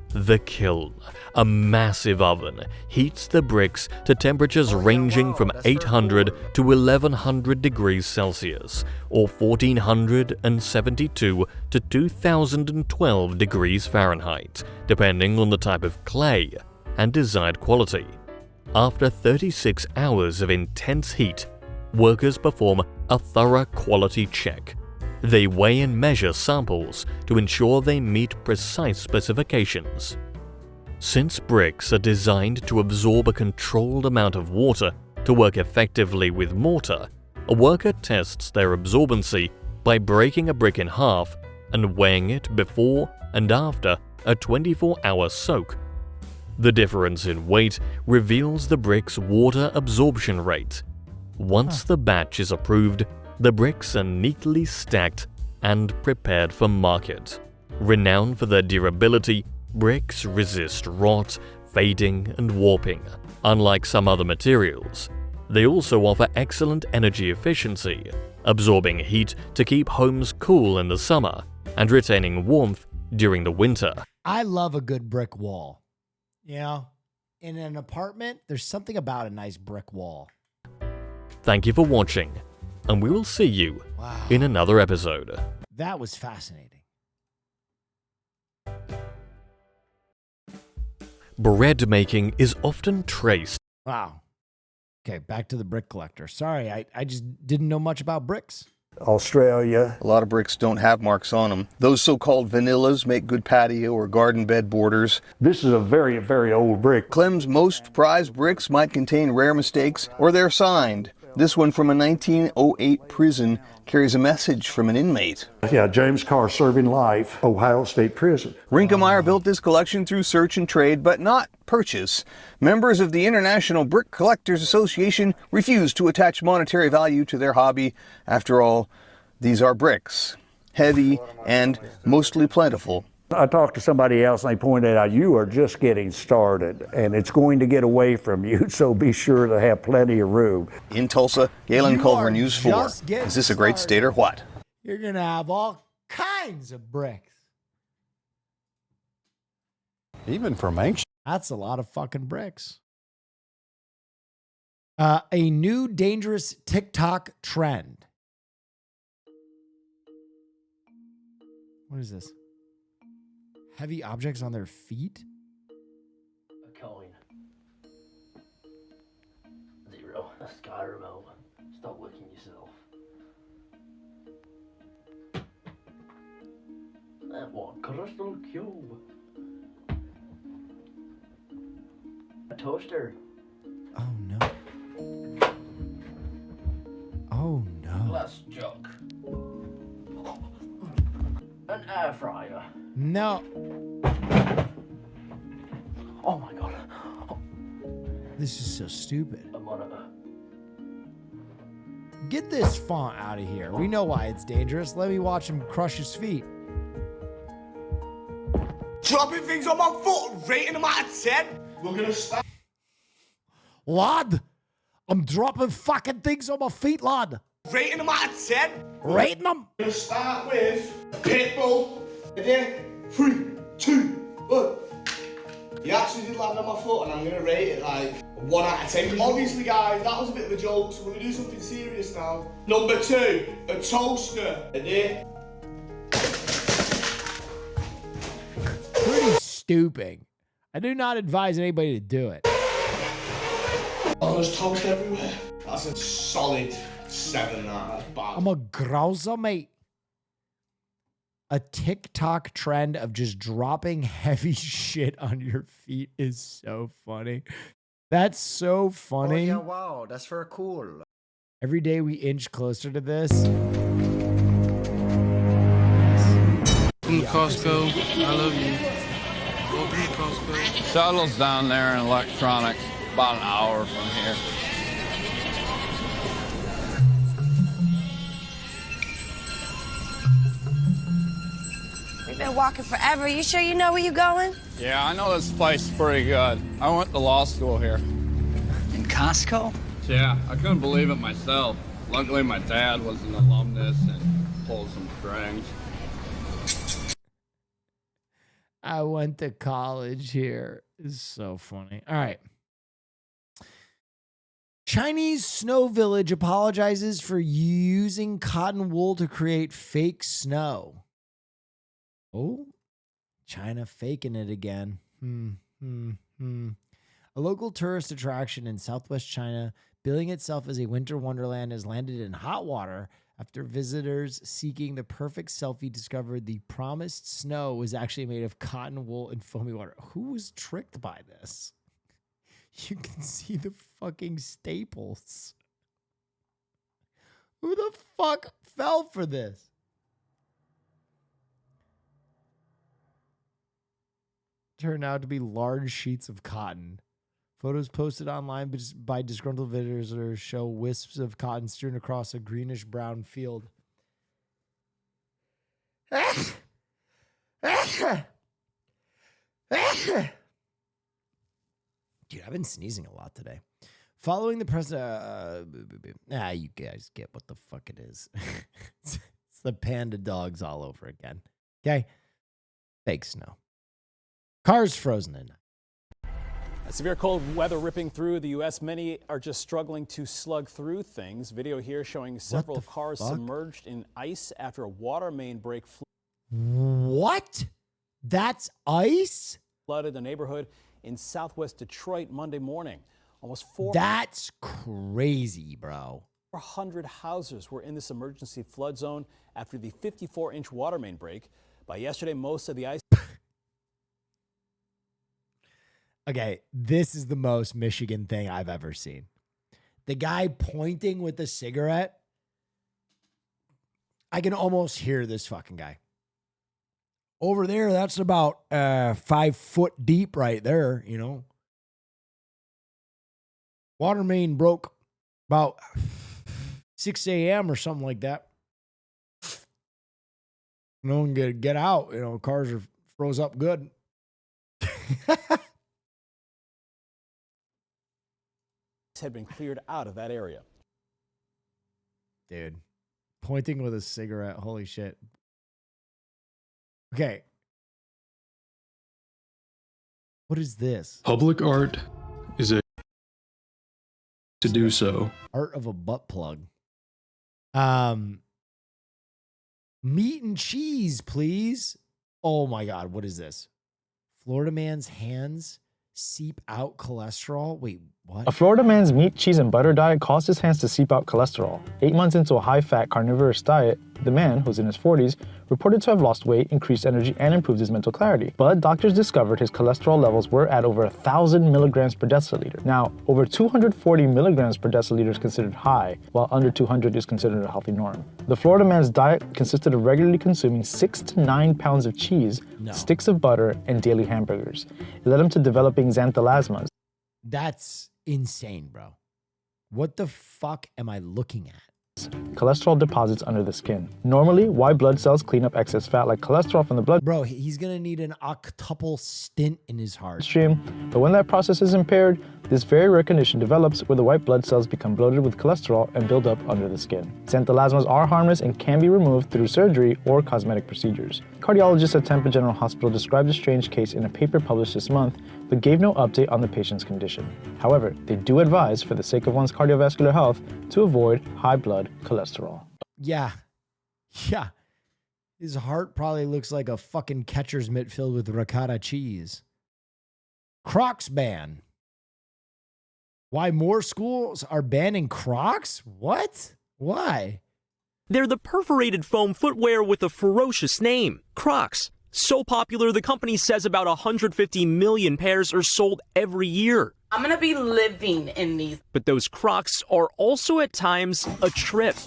the kiln, a massive oven, heats the bricks to temperatures ranging from 800 to 1100 degrees Celsius, or 1472 to 2012 degrees Fahrenheit, depending on the type of clay and desired quality. After 36 hours of intense heat, workers perform a thorough quality check. They weigh and measure samples to ensure they meet precise specifications. Since bricks are designed to absorb a controlled amount of water to work effectively with mortar, a worker tests their absorbency by breaking a brick in half and weighing it before and after a 24-hour soak. The difference in weight reveals the brick's water absorption rate. Once the batch is approved, the bricks are neatly stacked and prepared for market. Renowned for their durability, bricks resist rot, fading, and warping. Unlike some other materials, they also offer excellent energy efficiency, absorbing heat to keep homes cool in the summer and retaining warmth during the winter. I love a good brick wall. You know, in an apartment, there's something about a nice brick wall. Thank you for watching, and we will see you in another episode. That was fascinating. Bread making is often traced. Wow. Okay, back to the brick collector. Sorry, I just didn't know much about bricks. Australia. A lot of bricks don't have marks on them. Those so-called vanillas make good patio or garden bed borders. This is a very, very old brick. Clem's most prized bricks might contain rare mistakes, or they're signed. This one from a 1908 prison carries a message from an inmate. Yeah, James Carr serving life, Ohio State Prison. Rinkemeyer built this collection through search and trade, but not purchase. Members of the International Brick Collectors Association refused to attach monetary value to their hobby. After all, these are bricks, heavy and mostly plentiful. I talked to somebody else and they pointed out you are just getting started and it's going to get away from you, so be sure to have plenty of room. In Tulsa, Galen You Culver, are News 4. just getting Is this a great state or what? You're going to have all kinds of bricks. Even from ancient. That's a lot of fucking bricks. A new dangerous TikTok trend. What is this? Heavy objects on their feet? A coin. 0. A sky remote. Stop licking yourself. That one. Crystal cube. A toaster. Oh no. Oh no. Glass jug. An air fryer. No. Oh my god. This is so stupid. A monitor. Get this font out of here. We know why it's dangerous. Let me watch him crush his feet. Dropping things on my foot, rating them out of 10. We're gonna start. Lad, I'm dropping fucking things on my feet, lad. Rating them out of 10. Rating them. We're gonna start with Pitbull. Ready? 3, 2, 1. He actually did land on my foot, and I'm gonna rate it like 1 out of 10. Obviously, guys, that was a bit of a joke, so we're gonna do something serious now. Number 2, a toaster. Ready? Pretty stupid. I do not advise anybody to do it. Oh, there's toast everywhere. That's a solid 7. That's bad. I'm a grouser, mate. A TikTok trend of just dropping heavy shit on your feet is so funny. That's so funny. Oh, yeah, wow, that's very cool. Every day we inch closer to this. From Costco, I love you. Welcome to Costco. Shuttle's down there in electronics, about an hour from here. We've been walking forever. You sure you know where you're going? Yeah, I know this place is pretty good. I went to law school here. In Costco? Yeah, I couldn't believe it myself. Luckily, my dad was an alumnus and pulled some strings. I went to college here. It's so funny. All right. Chinese snow village apologizes for using cotton wool to create fake snow. Oh, China faking it again. A local tourist attraction in southwest China, billing itself as a winter wonderland, has landed in hot water after visitors seeking the perfect selfie discovered the promised snow was actually made of cotton wool and foamy water. Who was tricked by this? You can see the fucking staples. Who the fuck fell for this? Turned out to be large sheets of cotton. Photos posted online by disgruntled visitors show wisps of cotton strewn across a greenish-brown field. Dude, I've been sneezing a lot today. Following the press, you guys get what the fuck it is. It's the panda dogs all over again. Okay? Fake snow. Cars frozen in. Severe cold weather ripping through the U.S. Many are just struggling to slug through things. Video here showing several cars submerged in ice after a water main break. What? That's ice? Flooded the neighborhood in southwest Detroit Monday morning. Almost 400. That's crazy, bro. 400 houses were in this emergency flood zone after the 54-inch water main break. By yesterday, most of the ice. Okay, this is the most Michigan thing I've ever seen. The guy pointing with the cigarette. I can almost hear this fucking guy. Over there, that's about 5 foot deep right there, you know. Water main broke about 6 a.m. or something like that. No one could get out. You know, cars are Froze up good. Had been cleared out of that area. Dude, pointing with a cigarette. Holy shit. Okay. What is this? Public art is a to do so. Art of a butt plug. Meat and cheese, please. Oh my God, what is this? Florida man's hands seep out cholesterol. Wait, what? A Florida man's meat, cheese, and butter diet caused his hands to seep out cholesterol. 8 months into a high-fat carnivorous diet, the man, who's in his 40s, reported to have lost weight, increased energy, and improved his mental clarity. But doctors discovered his cholesterol levels were at over 1,000 milligrams per deciliter. Now, over 240 milligrams per deciliter is considered high, while under 200 is considered a healthy norm. The Florida man's diet consisted of regularly consuming 6 to 9 pounds of cheese, sticks of butter, and daily hamburgers. It led him to developing xanthelasmas. That's insane, bro. What the fuck am I looking at? Cholesterol deposits under the skin. Normally, white blood cells clean up excess fat like cholesterol from the blood. Bro, he's gonna need an octuple stint in his heart. Stream, but when that process is impaired, this very rare condition develops where the white blood cells become bloated with cholesterol and build up under the skin. Xanthelasmas are harmless and can be removed through surgery or cosmetic procedures. Cardiologists at Tampa General Hospital described a strange case in a paper published this month, but gave no update on the patient's condition. However, they do advise, for the sake of one's cardiovascular health, to avoid high blood cholesterol. Yeah. Yeah. His heart probably looks like a fucking catcher's mitt filled with ricotta cheese. Crocs ban. Why more schools are banning Crocs? What? Why? They're the perforated foam footwear with a ferocious name, Crocs. So popular, the company says about 150 million pairs are sold every year. I'm gonna be living in these. But those Crocs are also at times a trip.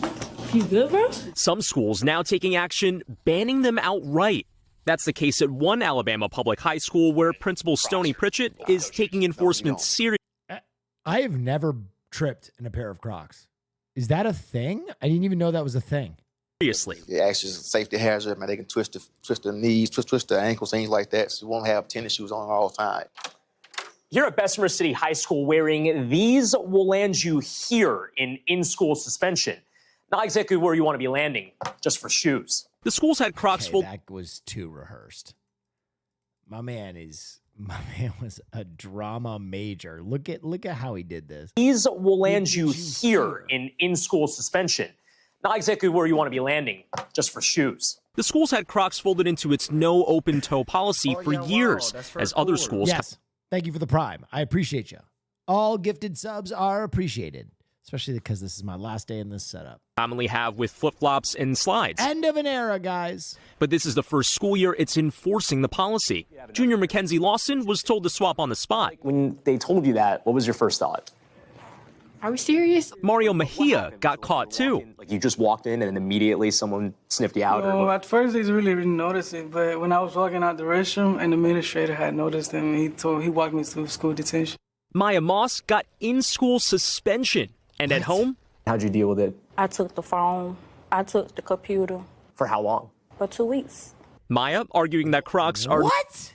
You good, bro? Some schools now taking action, banning them outright. That's the case at one Alabama public high school where Principal Stoney Pritchett is taking enforcement seriously. I have never tripped in a pair of Crocs. Is that a thing? I didn't even know that was a thing. Seriously. It actually is a safety hazard. Man, they can twist their knees, twist their ankles, things like that. So you won't have tennis shoes on all the time. Here at Bessemer City High School, wearing these will land you here in in-school suspension. Not exactly where you want to be landing, just for shoes. The schools had Crocs full. That was too rehearsed. My man was a drama major. Look at how he did this. These will land you here in in-school suspension. Not exactly where you want to be landing, just for shoes. The schools had Crocs folded into its no open toe policy for years, as other schools. Yes. Thank you for the prime. I appreciate you. All gifted subs are appreciated, especially because this is my last day in this setup. Commonly have with flip-flops and slides. End of an era, guys. But this is the first school year it's enforcing the policy. Junior Mackenzie Lawson was told to swap on the spot. When they told you that, what was your first thought? Are we serious? Mario Mejia got caught too. Like you just walked in and immediately someone sniffed you out? No, at first they really didn't notice it, but when I was walking out the restroom, an administrator had noticed him. He walked me to school detention. Maya Moss got in-school suspension. And at home? How'd you deal with it? I took the phone. I took the computer. For how long? For 2 weeks. Maya arguing that Crocs are... What?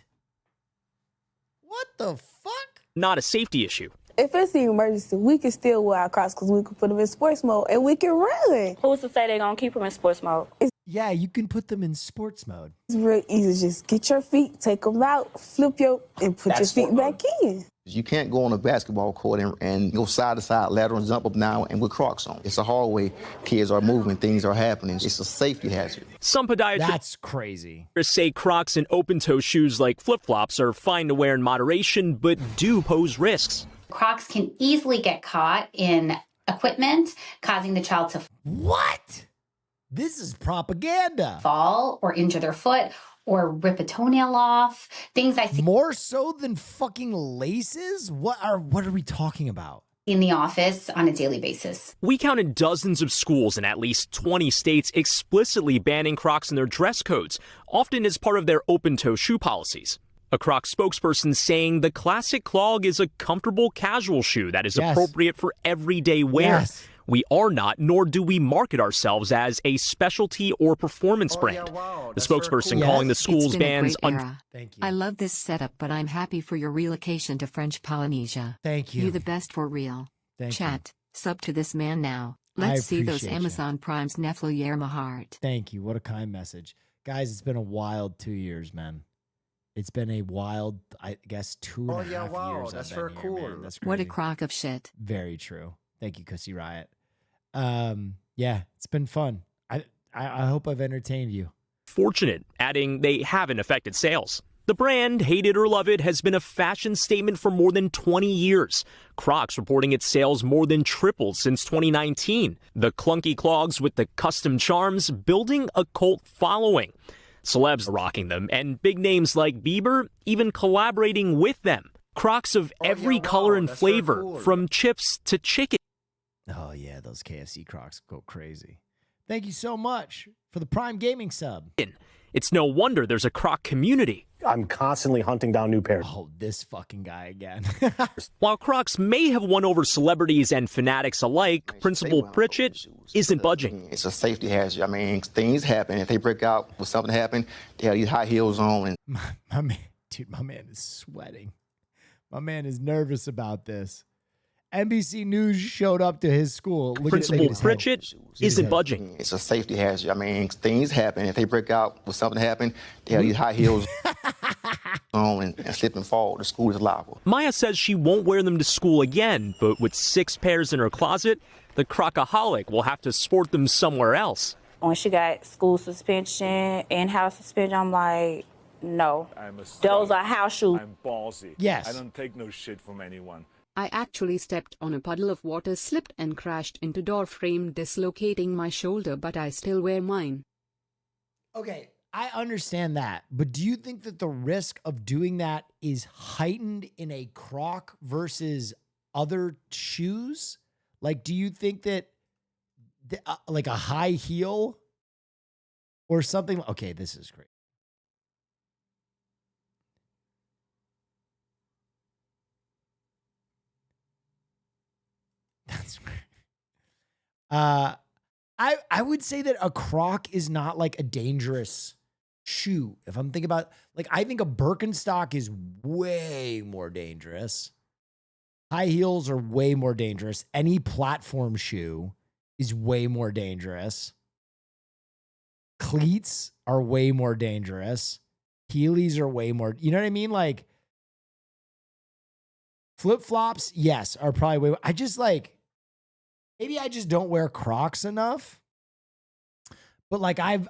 What the fuck? Not a safety issue. If it's an emergency, we can still wear our Crocs because we can put them in sports mode and we can run. Who's to say they're going to keep them in sports mode? Yeah, you can put them in sports mode. It's real easy. Just get your feet, take them out, flip and put your feet back in. You can't go on a basketball court and go side to side, lateral, and jump up now and with Crocs on. It's a hallway. Kids are moving. Things are happening. It's a safety hazard. Some podiatrists That's crazy. say Crocs and open-toe shoes like flip-flops are fine to wear in moderation, but do pose risks. Crocs can easily get caught in equipment, causing the child to What? This is propaganda. Fall or injure their foot or rip a toenail off. Things I see more so than fucking laces? What are we talking about? in the office on a daily basis. We counted dozens of schools in at least 20 states explicitly banning Crocs in their dress codes, often as part of their open-toe shoe policies. A Crocs spokesperson saying the classic clog is a comfortable casual shoe that is appropriate for everyday wear, We are not, nor do we market ourselves as a specialty or performance brand. The spokesperson calling the school's bans Thank you. I love this setup, but I'm happy for your relocation to French Polynesia. Thank you. You the best for real. Thank Chat, sub to this man now. Let's see those appreciate you. Amazon Primes Nefluyer my heart. Thank you. What a kind message. Guys, it's been a wild 2 years, man. It's been a wild, I guess, 2.5 years. That's I've very been here, cool. man. That's What a crazy. crock of shit. Very true. Thank you, Cussy Riot. Yeah, it's been fun. I hope I've entertained you. fortunate, adding they haven't affected sales. The brand, hate it or love it, has been a fashion statement for more than 20 years. Crocs reporting its sales more than tripled since 2019. The clunky clogs with the custom charms building a cult following. Celebs rocking them, and big names like Bieber even collaborating with them. Crocs of every color and flavor, from chips to chicken. Oh, yeah, those KFC Crocs go crazy. Thank you so much for the Prime Gaming sub. It's no wonder there's a Croc community. I'm constantly hunting down new pairs. Oh, this fucking guy again. While Crocs may have won over celebrities and fanatics alike, Principal Pritchett isn't budging. It's a safety hazard. I mean, things happen. If they break out, when something happened, they have these high heels on. And my man is sweating. My man is nervous about this. NBC News showed up to his school. Principal Pritchett isn't budging. It's a safety hazard. I mean, things happen. If they break out, when something happened, they have these high heels on and slip and fall. The school is liable. Maya says she won't wear them to school again, but with 6 pairs in her closet, the Crocaholic will have to sport them somewhere else. When she got school suspension, in-house suspension, I'm like, no. Those are house shoes. I'm ballsy. Yes. I don't take no shit from anyone. I actually stepped on a puddle of water, slipped and crashed into door frame, dislocating my shoulder, but I still wear mine. Okay, I understand that, but do you think that the risk of doing that is heightened in a Croc versus other shoes? Like, do you think that like a high heel or something? Okay, this is great. That's great. I would say that a Croc is not like a dangerous shoe. If I'm thinking about, like, I think a Birkenstock is way more dangerous. High heels are way more dangerous. Any platform shoe is way more dangerous. Cleats are way more dangerous. Heelys are way more, you know what I mean? Like, flip-flops, yes, are probably way more. I just like, maybe I just don't wear Crocs enough. But like I've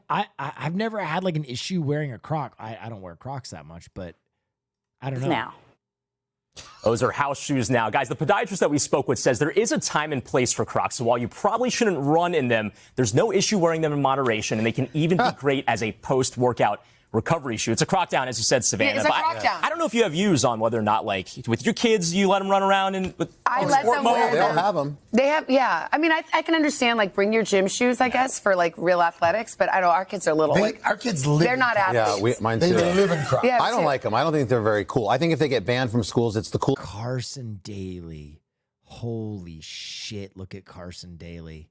never had like an issue wearing a Croc. I don't wear Crocs that much, but I don't know. Now. Those are house shoes now. Guys, the podiatrist that we spoke with says there is a time and place for Crocs. So while you probably shouldn't run in them, there's no issue wearing them in moderation, and they can even be great as a post-workout recovery shoe. It's a Croc down, as you said, Savannah. Yeah, it's a Croc down. I don't know if you have views on whether or not, like, with your kids, you let them run around and with I let sport them mode. wear them. They'll have them. They have, yeah. I mean, I can understand, like, bring your gym shoes, I guess, for, like, real athletics, but I know our kids are little. Our kids live. They're not athletes. Yeah, mine too. They live in Crocs. Yeah, I don't like them. I don't think they're very cool. I think if they get banned from schools, it's the cool. Carson Daly. Holy shit. Look at Carson Daly.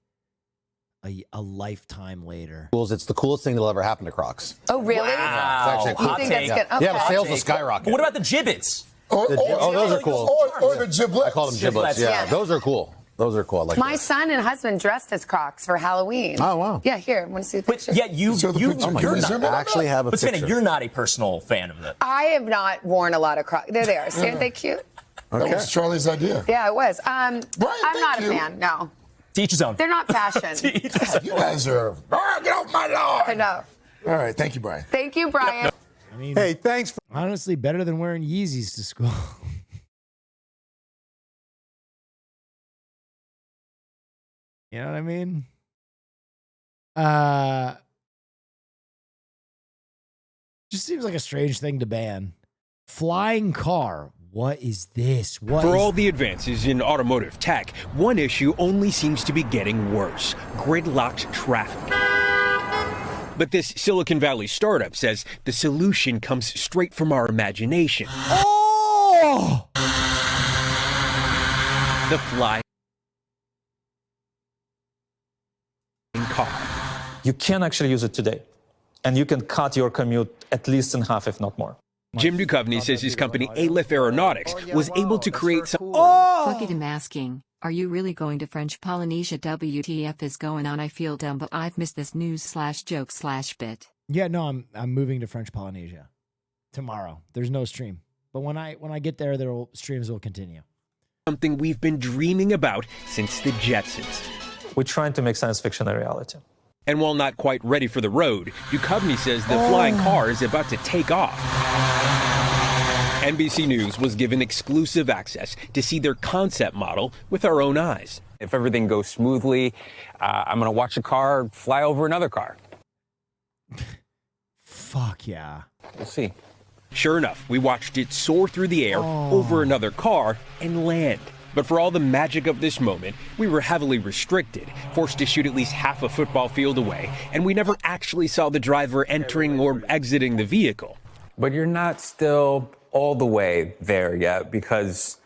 A lifetime later. Schools, it's the coolest thing that'll ever happen to Crocs. Oh, really? Yeah, it's actually You think that's good? Okay. Yeah, the sales will skyrocket. But what about the gibbets? Oh, those are cool. Or the giblets. I call them giblets. Yeah, those are cool. Those are cool. I like My that. son and husband dressed as Crocs for Halloween. Oh, wow. Yeah, here. Want to see the picture? Yeah, you're not. I actually have a Savannah, picture. you're not a personal fan of it. I have not worn a lot of Crocs. There they are. See, aren't they cute? That was Charlie's idea. Yeah, it was. I'm not a fan, no. To each his own. They're not fashion. You guys are, get off my lawn. I know. All right, thank you, Brian. Thank you, Brian. I mean, hey, thanks. Honestly, better than wearing Yeezys to school. You know what I mean? Just seems like a strange thing to ban. Flying car. What is this? For all the advances in automotive tech, one issue only seems to be getting worse: gridlocked traffic. But this Silicon Valley startup says the solution comes straight from our imagination. Oh! The Fly you can actually use it today. And you can cut your commute at least in half, if not more. Jim Duchovny says his company Aleph Aeronautics was able to create some. Look at him asking, are you really going to French Polynesia? WTF is going on? I feel dumb, but I've missed this news/joke/bit. Yeah, no, I'm moving to French Polynesia tomorrow. There's no stream. But when I get there, streams will continue. Something we've been dreaming about since the Jetsons. We're trying to make science fiction a reality. And while not quite ready for the road, Duchovny says the flying car is about to take off. NBC News was given exclusive access to see their concept model with our own eyes. If everything goes smoothly, I'm going to watch a car fly over another car. Fuck yeah. We'll see. Sure enough, we watched it soar through the air over another car and land. But for all the magic of this moment, we were heavily restricted, forced to shoot at least half a football field away, and we never actually saw the driver entering or exiting the vehicle. But you're not still all the way there yet, because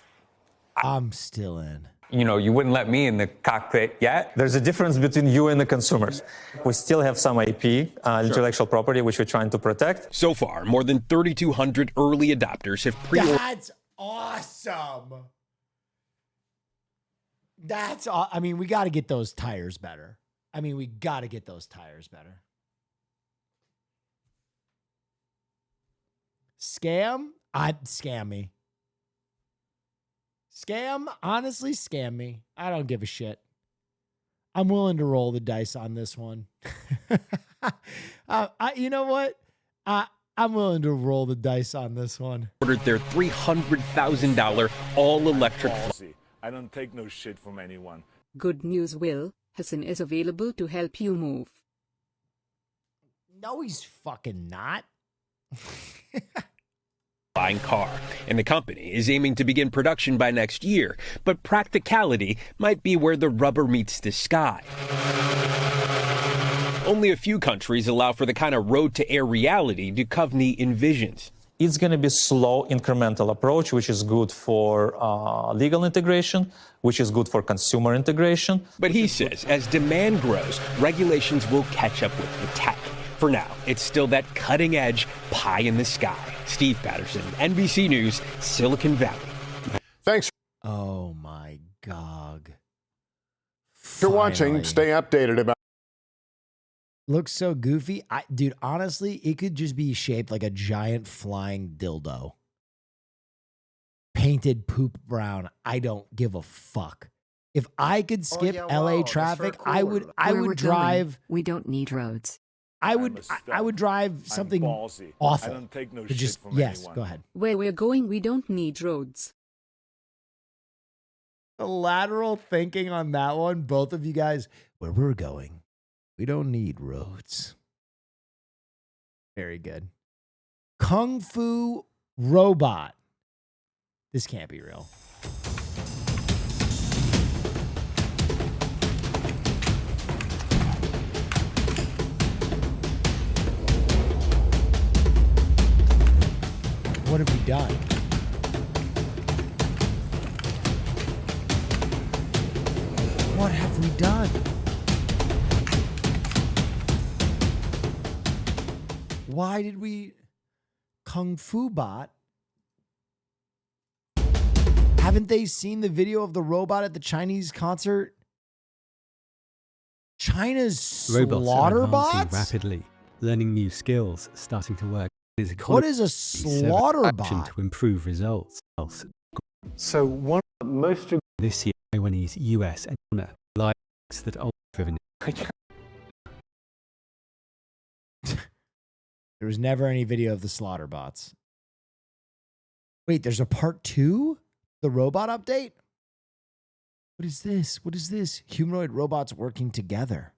I'm still in. You know, you wouldn't let me in the cockpit yet. There's a difference between you and the consumers. We still have some IP, intellectual property, which we're trying to protect. So far, more than 3,200 early adopters have pre-ordered. That's awesome. I mean, we got to get those tires better. Scam? Scam me. Scam? Honestly, scam me. I don't give a shit. I'm willing to roll the dice on this one. You know what? I'm willing to roll the dice on this one. Ordered their $300,000 all-electric. I don't take no shit from anyone. Good news, Will. Hassan is available to help you move. No, he's fucking not. Flying car, and the company is aiming to begin production by next year, but practicality might be where the rubber meets the sky. Only a few countries allow for the kind of road-to-air reality Duchovny envisions. It's going to be slow, incremental approach, which is good for legal integration, which is good for consumer integration. But he says as demand grows, regulations will catch up with the tech. For now, it's still that cutting-edge pie in the sky. Steve Patterson, NBC News, Silicon Valley. Thanks. Oh, my God. If you're watching, stay updated about. Looks so goofy. Dude, honestly, it could just be shaped like a giant flying dildo. Painted poop brown. I don't give a fuck. If I could skip LA traffic, I would drive. We don't need roads. I would drive something ballsy. awful. I don't take no shit shit from yes, anyone. go ahead. Where we're going, we don't need roads. The lateral thinking on that one, both of you guys, where we're going, we don't need roads. Very good. Kung Fu Robot. This can't be real. What have we done? What have we done? Why did we Kung Fu Bot? Haven't they seen the video of the robot at the Chinese concert? China's Robots slaughter are advancing bots? rapidly, learning new skills, starting to work. What is a slaughter bot? To improve results. So one of the most this year, Taiwanese, US, and China likes that old driven. There was never any video of the slaughter bots. Wait, there's a part 2? The robot update? What is this? What is this? Humanoid robots working together.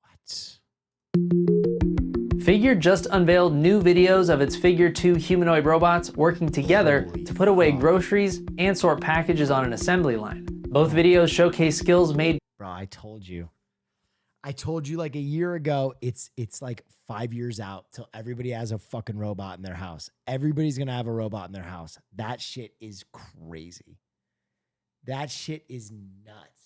What? Figure just unveiled new videos of its Figure 2 humanoid robots working together to put away groceries and sort packages on an assembly line. Both videos showcase skills made. Bro, I told you. I told you like a year ago, it's like 5 years out till everybody has a fucking robot in their house. Everybody's going to have a robot in their house. That shit is crazy. That shit is nuts.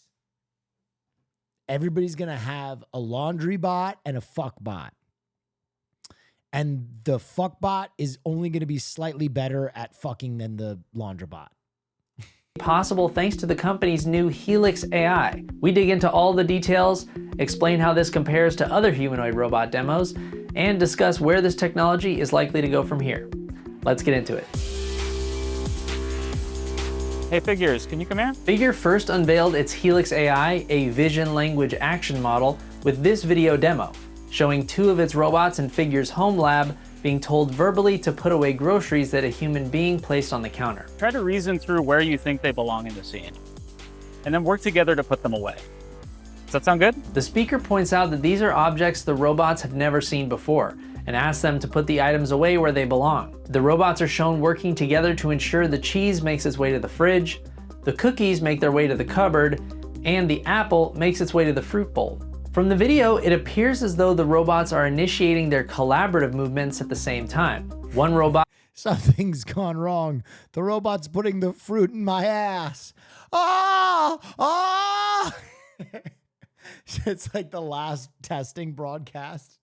everybody's going to have a laundry bot and a fuck bot. And the fuck bot is only going to be slightly better at fucking than the laundry bot. Possible thanks to the company's new Helix AI. We dig into all the details, explain how this compares to other humanoid robot demos, and discuss where this technology is likely to go from here. Let's get into it. Hey Figures, can you come here? Figure first unveiled its Helix AI, a vision language action model, with this video demo, showing 2 of its robots in Figure's home lab being told verbally to put away groceries that a human being placed on the counter. Try to reason through where you think they belong in the scene, and then work together to put them away. Does that sound good? The speaker points out that these are objects the robots have never seen before, and asks them to put the items away where they belong. The robots are shown working together to ensure the cheese makes its way to the fridge, the cookies make their way to the cupboard, and the apple makes its way to the fruit bowl. From the video, it appears as though the robots are initiating their collaborative movements at the same time. One robot... Something's gone wrong. The robot's putting the fruit in my ass. Ah! Ah! It's like the last testing broadcast.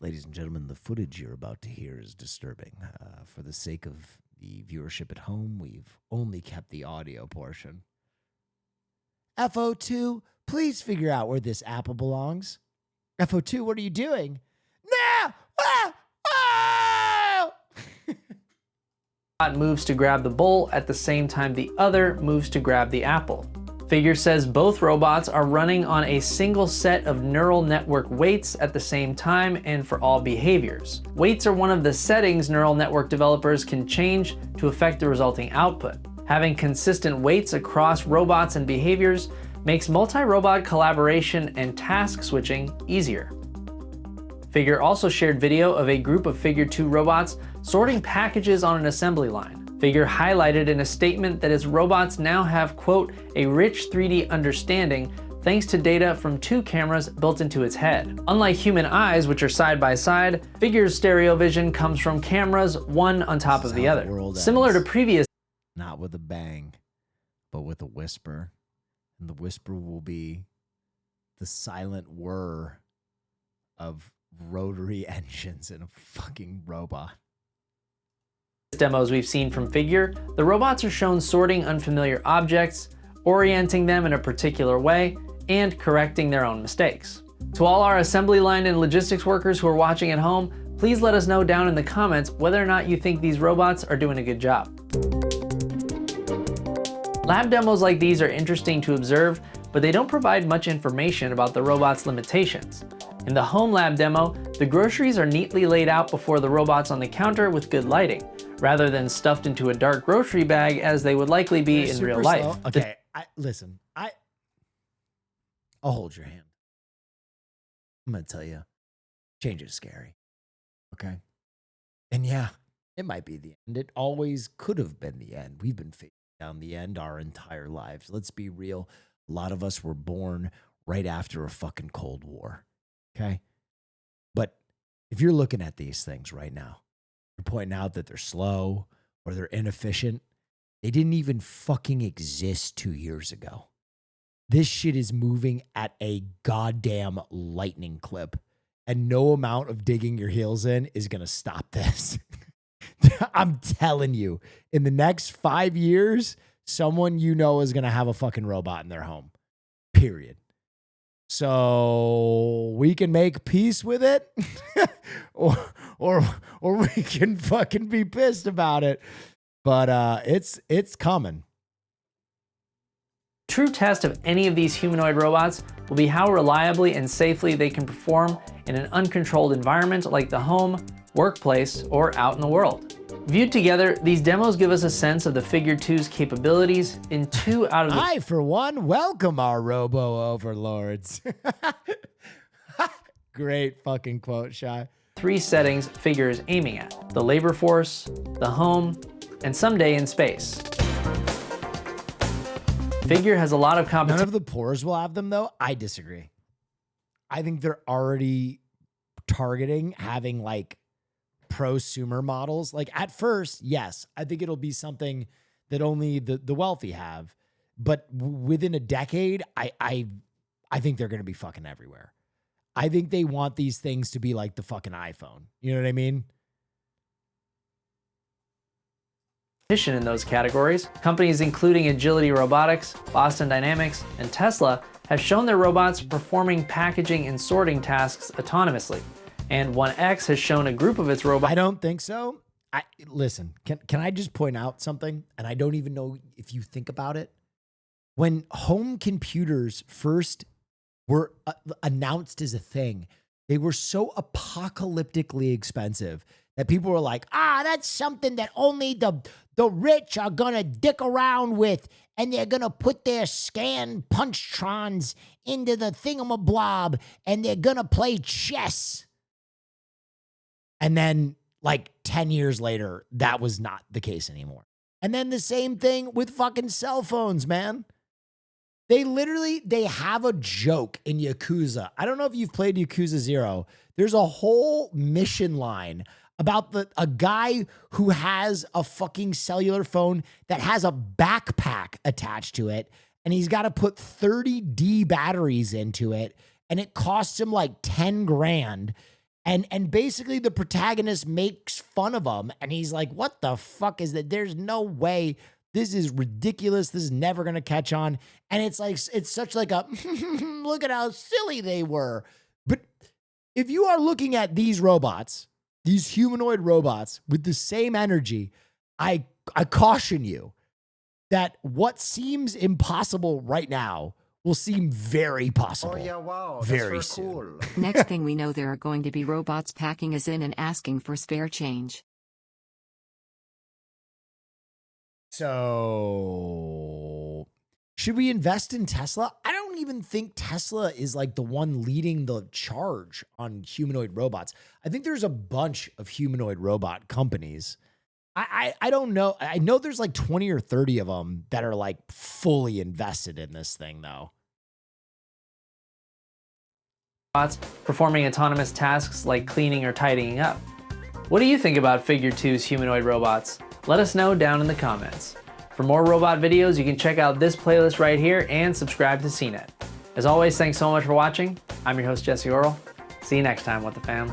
Ladies and gentlemen, the footage you're about to hear is disturbing. For the sake of the viewership at home, we've only kept the audio portion. FO2, please figure out where this apple belongs. FO2, what are you doing? No! Ah! Ah! moves to grab the bowl at the same time the other moves to grab the apple. Figure says both robots are running on a single set of neural network weights at the same time and for all behaviors. Weights are one of the settings neural network developers can change to affect the resulting output. Having consistent weights across robots and behaviors makes multi-robot collaboration and task switching easier. Figure also shared video of a group of Figure 2 robots sorting packages on an assembly line. Figure highlighted in a statement that its robots now have, quote, a rich 3D understanding thanks to data from 2 cameras built into its head. Unlike human eyes, which are side by side, Figure's stereo vision comes from cameras one on top of the other. Similar to previous... Not with a bang, but with a whisper. And the whisper will be the silent whir of rotary engines in a fucking robot. Demos we've seen from Figure, the robots are shown sorting unfamiliar objects, orienting them in a particular way, and correcting their own mistakes. To all our assembly line and logistics workers who are watching at home, please let us know down in the comments whether or not you think these robots are doing a good job. Lab demos like these are interesting to observe, but they don't provide much information about the robot's limitations. In the home lab demo, the groceries are neatly laid out before the robots on the counter with good lighting, rather than stuffed into a dark grocery bag as they would likely be in real life. Slow. Okay, listen, I'll hold your hand. I'm gonna tell you, change is scary. Okay? And yeah, it might be the end. It always could have been the end. We've been facing down the end our entire lives. Let's be real. A lot of us were born right after a fucking Cold War. Okay? But if you're looking at these things right now, you're pointing out that they're slow or they're inefficient. They didn't even fucking exist 2 years ago. This shit is moving at a goddamn lightning clip, and no amount of digging your heels in is going to stop this. I'm telling you, in the next 5 years, someone you know is going to have a fucking robot in their home. Period. So we can make peace with it or we can fucking be pissed about it. But it's coming. True test of any of these humanoid robots will be how reliably and safely they can perform in an uncontrolled environment like the home, workplace, or out in the world. Viewed together, these demos give us a sense of the Figure 2's capabilities in 2 out of the... I, for one, welcome our robo-overlords. Great fucking quote, Shy. 3 settings Figure is aiming at: the labor force, the home, and someday in space. Figure has a lot of competition. None of the poors will have them, though. I disagree. I think they're already targeting having like prosumer models. Like at first, yes, I think it'll be something that only the wealthy have. But within a decade, I I think they're going to be fucking everywhere. I think they want these things to be like the fucking iPhone. You know what I mean? In those categories, companies including Agility Robotics, Boston Dynamics, and Tesla have shown their robots performing packaging and sorting tasks autonomously. And 1X has shown a group of its robots. I don't think so. Listen, can I just point out something? And I don't even know if you think about it. When home computers first were announced as a thing, they were so apocalyptically expensive that people were like, that's something that only the rich are going to dick around with, and they're going to put their scan punchtrons into the thingamablob, and they're going to play chess. And then, like 10 years later, that was not the case anymore. And then the same thing with fucking cell phones, man. They have a joke in Yakuza. I don't know if you've played Yakuza 0. There's a whole mission line about a guy who has a fucking cellular phone that has a backpack attached to it, and he's got to put 30D batteries into it, and it costs him like 10 grand. And basically the protagonist makes fun of him, and he's like, what the fuck is that? There's no way. This is ridiculous. This is never going to catch on. And it's like, it's such like a, look at how silly they were. But if you are looking at these robots, these humanoid robots with the same energy, I caution you that what seems impossible right now will seem very possible. Oh yeah, wow. That's very soon. Cool. Next thing we know, there are going to be robots packing us in and asking for spare change. So, should we invest in Tesla? I don't even think Tesla is like the one leading the charge on humanoid robots. I think there's a bunch of humanoid robot companies. I don't know. I know there's like 20 or 30 of them that are like fully invested in this thing, though. Robots performing autonomous tasks like cleaning or tidying up. What do you think about Figure 2's humanoid robots? Let us know down in the comments. For more robot videos, you can check out this playlist right here and subscribe to CNET. As always, thanks so much for watching. I'm your host, Jesse Orrell. See you next time, What the Fam.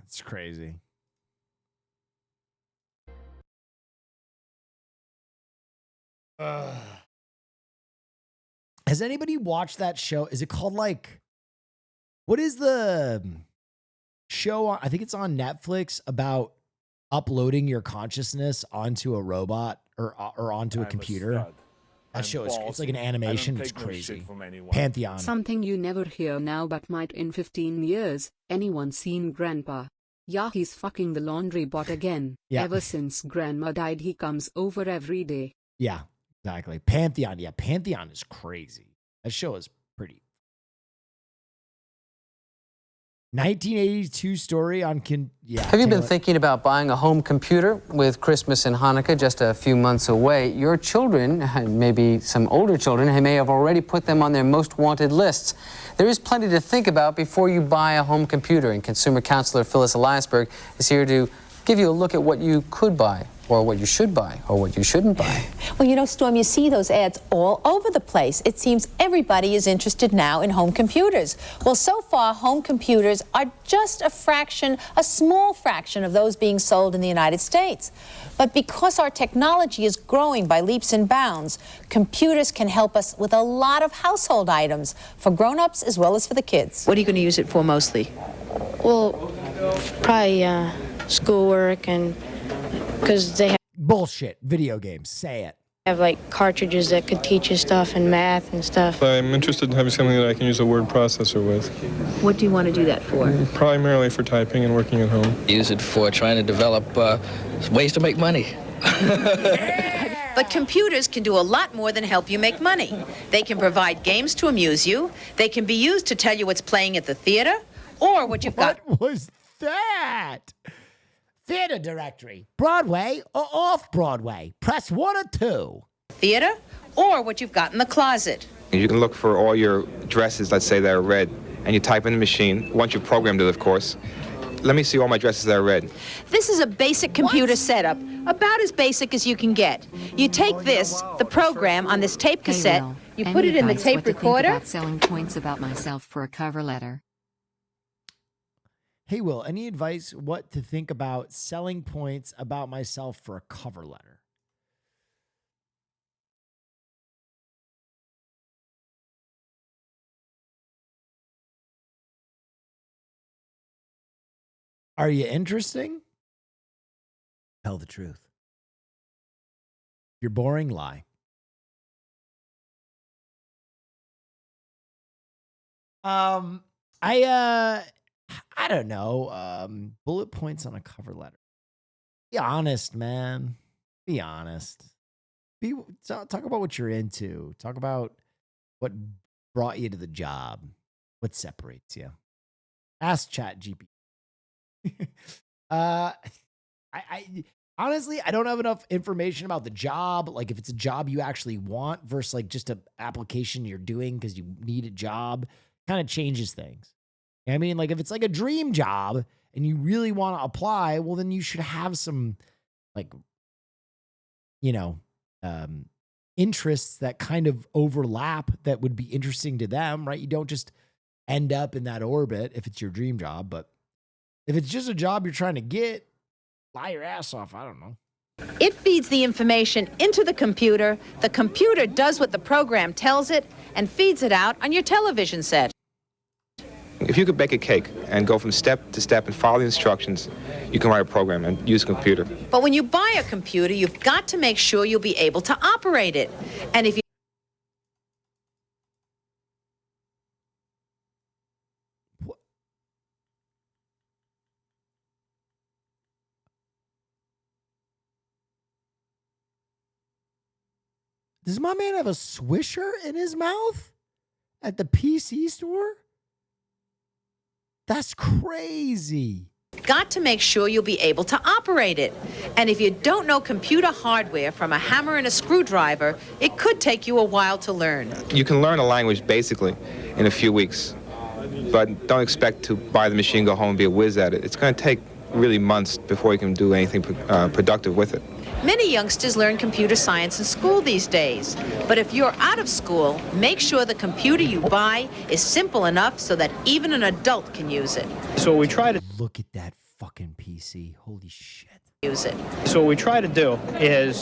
It's crazy. Has anybody watched that show? Is it called like, what is the show on, I think it's on Netflix, about uploading your consciousness onto a robot or onto a computer? That show is, it's like an animation. It's crazy. Pantheon. Something you never hear now but might in 15 years. Anyone seen Grandpa? Yeah, he's fucking the laundry bot again. Yeah. Ever since Grandma died, he comes over every day. Yeah, exactly. Pantheon. Yeah, Pantheon is crazy. That show is pretty. 1982 story on Have you been thinking about buying a home computer? With Christmas and Hanukkah just a few months away, your children, maybe some older children, may have already put them on their most wanted lists. There is plenty to think about before you buy a home computer, and consumer counselor Phyllis Eliasberg is here to give you a look at what you could buy, or what you should buy, or what you shouldn't buy. Well, you know, Storm, you see those ads all over the place. It seems everybody is interested now in home computers. Well, so far, home computers are just a small fraction of those being sold in the United States. But because our technology is growing by leaps and bounds, computers can help us with a lot of household items, for grown-ups as well as for the kids. What are you going to use it for mostly? Well, probably schoolwork, and because they bullshit video games. Say it. Have like cartridges that could teach you stuff and math and stuff. I'm interested in having something that I can use a word processor with. What do you want to do that for? Primarily for typing and working at home. Use it for trying to develop ways to make money. But computers can do a lot more than help you make money. They can provide games to amuse you. They can be used to tell you what's playing at the theater, or what you've got. What was that? Theater directory. Broadway or off-Broadway. Press 1 or 2. Theater, or what you've got in the closet. You can look for all your dresses, let's say, that are red, and you type in the machine, once you've programmed it, of course. Let me see all my dresses that are red. This is a basic computer setup, about as basic as you can get. You take the program on this tape cassette, You Any put it in the advice tape what to think recorder. about selling points about myself for a cover letter? Hey, Will, any advice what to think about selling points about myself for a cover letter? Are you interesting? Tell the truth. You're boring, lie. I don't know. Bullet points on a cover letter. Be honest, man. Be honest. Talk about what you're into. Talk about what brought you to the job. What separates you. Ask ChatGPT. I honestly, I don't have enough information about the job. Like if it's a job you actually want versus like just an application you're doing because you need a job, kind of changes things. I mean, like if it's like a dream job and you really want to apply, well, then you should have some like, interests that kind of overlap that would be interesting to them, right? You don't just end up in that orbit if it's your dream job, but if it's just a job you're trying to get, lie your ass off. I don't know. It feeds the information into the computer does what the program tells it, and feeds it out on your television set. If you could bake a cake and go from step to step and follow the instructions, you can write a program and use a computer. But when you buy a computer, you've got to make sure you'll be able to operate it. And if you Does my man have a Swisher in his mouth at the PC store? That's crazy. got to make sure you'll be able to operate it. And if you don't know computer hardware from a hammer and a screwdriver, it could take you a while to learn. You can learn a language basically in a few weeks, but don't expect to buy the machine, go home, and be a whiz at it. It's going to take really months before you can do anything productive with it. Many youngsters learn computer science in school these days. But if you're out of school, make sure the computer you buy is simple enough so that even an adult can use it. So we try to look at that fucking PC. Holy shit. Use it. So what we try to do is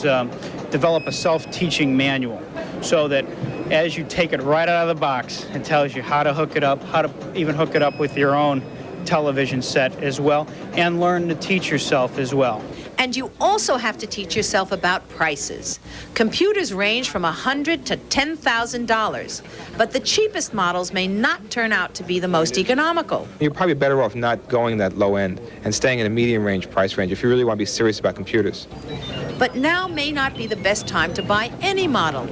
develop a self-teaching manual so that as you take it right out of the box, it tells you how to hook it up, how to even hook it up with your own television set as well, and learn to teach yourself as well. And you also have to teach yourself about prices. Computers range from $100 to $10,000, but the cheapest models may not turn out to be the most economical. You're probably better off not going that low end and staying in a medium range price range if you really want to be serious about computers. But now may not be the best time to buy any model.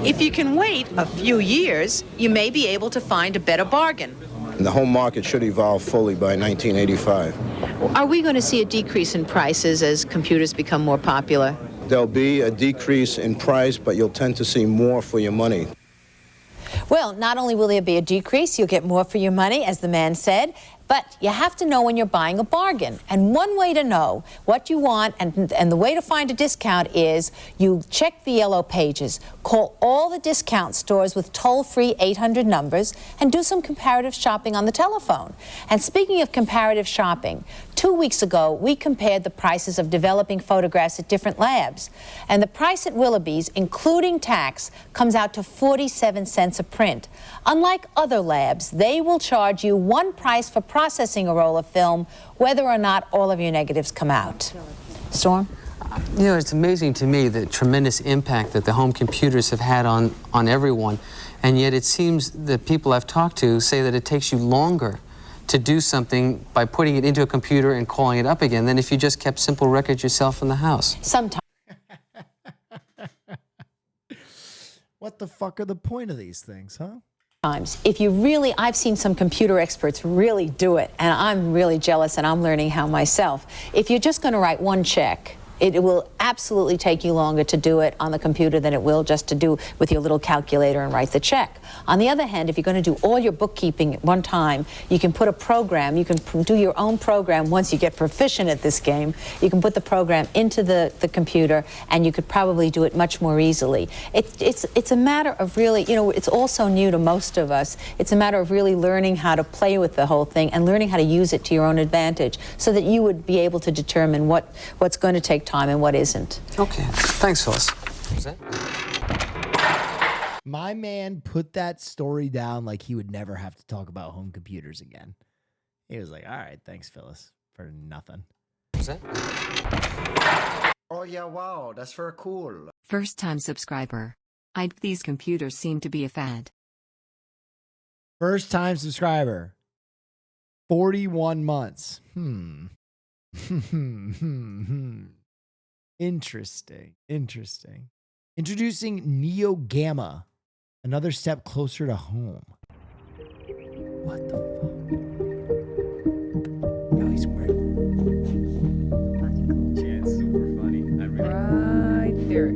If you can wait a few years, you may be able to find a better bargain. The home market should evolve fully by 1985. Are we going to see a decrease in prices as computers become more popular? There'll be a decrease in price, but you'll tend to see more for your money. Well, not only will there be a decrease, you'll get more for your money, as the man said, but you have to know when you're buying a bargain. And one way to know what you want and the way to find a discount is you check the yellow pages, call all the discount stores with toll-free 800 numbers, and do some comparative shopping on the telephone. And speaking of comparative shopping, 2 weeks ago, we compared the prices of developing photographs at different labs. And the price at Willoughby's, including tax, comes out to 47 cents a print. Unlike other labs, they will charge you one price for processing a roll of film, whether or not all of your negatives come out. Storm? You know, it's amazing to me the tremendous impact that the home computers have had on everyone. And yet it seems that people I've talked to say that it takes you longer to do something by putting it into a computer and calling it up again than if you just kept simple records yourself in the house. Sometimes. What the fuck are the point of these things, huh? If you really, I've seen some computer experts really do it, and I'm really jealous, and I'm learning how myself. If you're just going to write one check, It will absolutely take you longer to do it on the computer than it will just to do with your little calculator and write the check. On the other hand, if you're going to do all your bookkeeping at one time, you can put a program, you can do your own program once you get proficient at this game. You can put the program into the computer and you could probably do it much more easily. It's a matter of really, you know, it's also new to most of us. It's a matter of really learning how to play with the whole thing and learning how to use it to your own advantage so that you would be able to determine what's going to take time and what isn't. Okay. Thanks, Phyllis. My man put that story down like he would never have to talk about home computers again. He was like, all right, thanks, Phyllis, for nothing. Oh yeah, wow, that's very cool. First-time subscriber. These computers seem to be a fad. First-time subscriber. 41 months. Interesting. Introducing Neo Gamma, another step closer to home. What the fuck? Oh, he's weird. Yeah, it's super funny. Right there.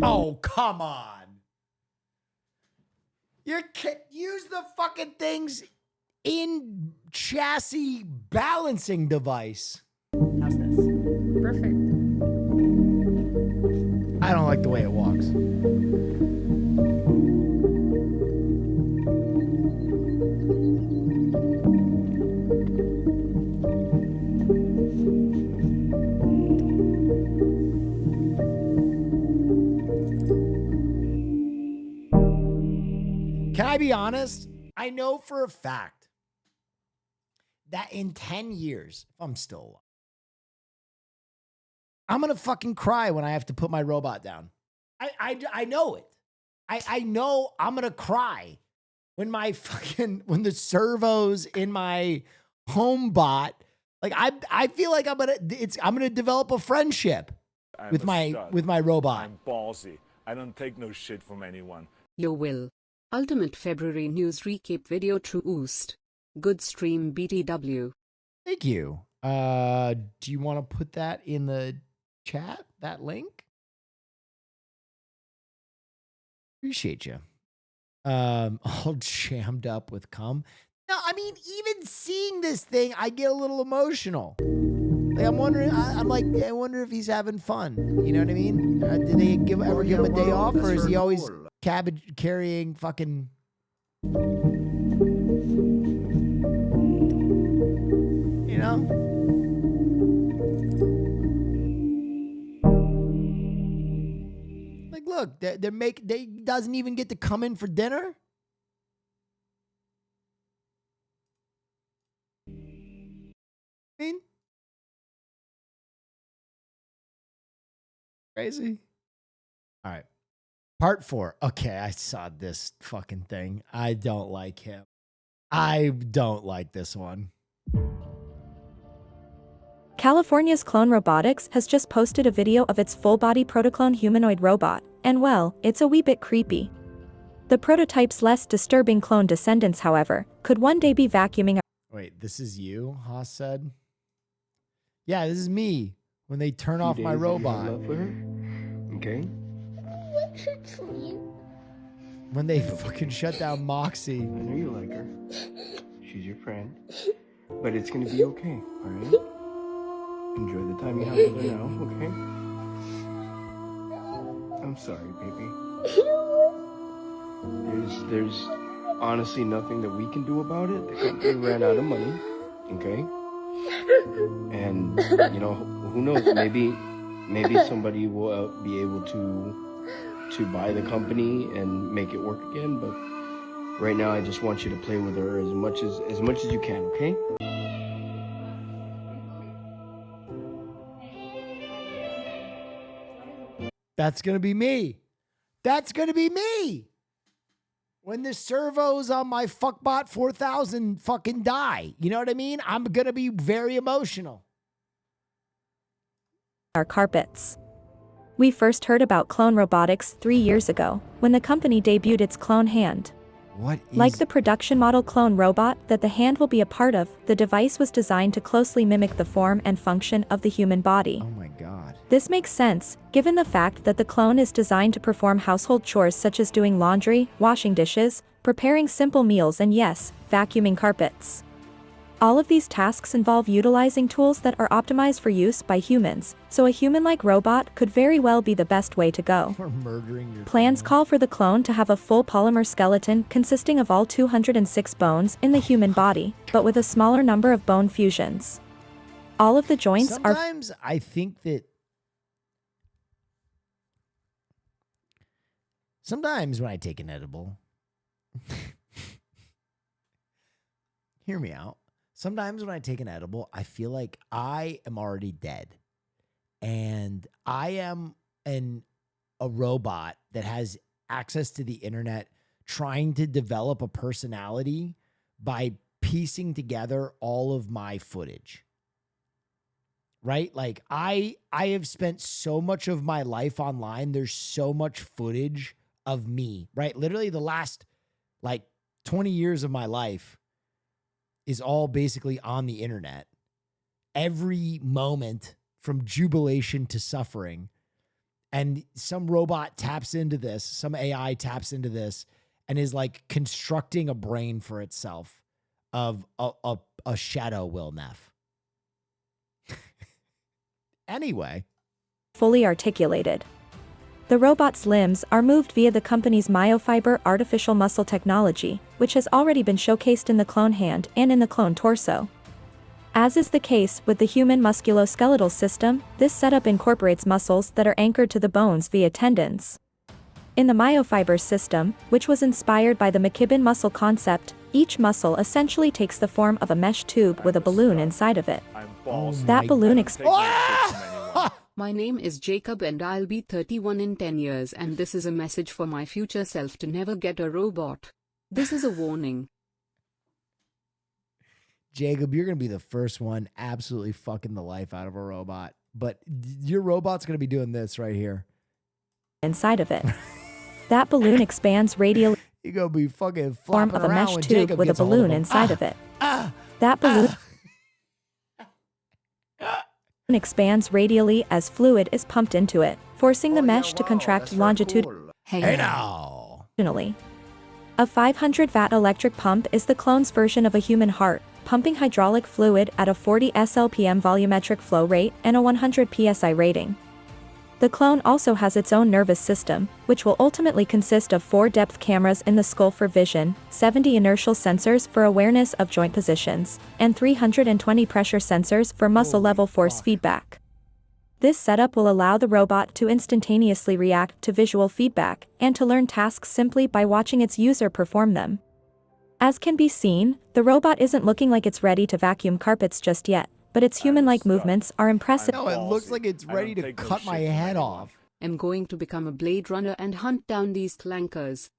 Oh, come on. You can use the fucking things in chassis balancing device. How's this? Perfect. I don't like the way it walks. Can I be honest? I know for a fact that in 10 years, if I'm still alive, I'm going to fucking cry when I have to put my robot down. I know it. I know I'm going to cry when when the servos in my HomeBot, like I feel like I'm going to develop a friendship with my robot. I'm ballsy. I don't take no shit from anyone. Yo Will. Ultimate February news recap video True Oost. Good stream BTW. Thank you. Do you want to put that in the chat, that link? Appreciate you. All jammed up with cum. No, I mean, even seeing this thing, I get a little emotional. Like, I'm wondering, I wonder if he's having fun. You know what I mean? Did they ever give him a day off, or is he always cabbage carrying fucking... You know? Like, look, they doesn't even get to come in for dinner. I mean, crazy. All right. Part 4. Okay, I saw this fucking thing. I don't like him. I don't like this one. California's Clone Robotics has just posted a video of its full-body protoclone humanoid robot, and well, it's a wee bit creepy. The prototype's less disturbing clone descendants, however, could one day be vacuuming. Wait, this is you, Haas said? Yeah, this is me when they turn off my robot. Okay. When they fucking shut down Moxie. I know you like her. She's your friend. But it's gonna be okay, alright? Enjoy the time you have with her now, okay? I'm sorry, baby. There's honestly nothing that we can do about it. The company ran out of money, okay? And, you know, who knows, maybe somebody will be able to buy the company and make it work again, but right now I just want you to play with her as much as you can, okay? That's going to be me. That's going to be me. When the servos on my fuckbot 4000 fucking die. You know what I mean? I'm going to be very emotional. Our carpets. We first heard about Clone Robotics 3 years ago, when the company debuted its clone hand. What is... Like the production model clone robot that the hand will be a part of, the device was designed to closely mimic the form and function of the human body. Oh my god. This makes sense, given the fact that the clone is designed to perform household chores such as doing laundry, washing dishes, preparing simple meals and yes, vacuuming carpets. All of these tasks involve utilizing tools that are optimized for use by humans, so a human-like robot could very well be the best way to go. We're murdering your Plans call for the clone to have a full polymer skeleton consisting of all 206 bones in the human body, but with a smaller number of bone fusions. All of the joints are... Sometimes I think that... Sometimes when I take an edible... Hear me out. Sometimes when I take an edible, I feel like I am already dead. And I am a robot that has access to the internet trying to develop a personality by piecing together all of my footage. Right? Like I have spent so much of my life online. There's so much footage of me, right? Literally the last like 20 years of my life is all basically on the internet. Every moment from jubilation to suffering. And some robot taps into this, some AI taps into this and is like constructing a brain for itself of a shadow Will Neff. Anyway. Fully articulated. The robot's limbs are moved via the company's myofiber artificial muscle technology, which has already been showcased in the clone hand and in the clone torso. As is the case with the human musculoskeletal system, this setup incorporates muscles that are anchored to the bones via tendons. In the myofiber system, which was inspired by the McKibben muscle concept, each muscle essentially takes the form of a mesh tube with a balloon inside of it. That balloon My name is Jacob and I'll be 31 in 10 years, and this is a message for my future self to never get a robot. This is a warning. Jacob, you're going to be the first one absolutely fucking the life out of a robot. But your robot's going to be doing this right here. Inside of it. That balloon expands radially. You're going to be fucking form flopping of a around mesh when tube Jacob with a gets a hold of balloon him. inside of it. That balloon expands radially as fluid is pumped into it, forcing the mesh to contract longitudinally. Hey now. A 500 watt electric pump is the clone's version of a human heart, pumping hydraulic fluid at a 40 SLPM volumetric flow rate and a 100 PSI rating. The clone also has its own nervous system, which will ultimately consist of 4 depth cameras in the skull for vision, 70 inertial sensors for awareness of joint positions, and 320 pressure sensors for muscle level force feedback. This setup will allow the robot to instantaneously react to visual feedback and to learn tasks simply by watching its user perform them. As can be seen, the robot isn't looking like it's ready to vacuum carpets just yet, but its human-like movements are impressive. No, it looks like it's ready to cut my head off. I'm going to become a Blade Runner and hunt down these clankers.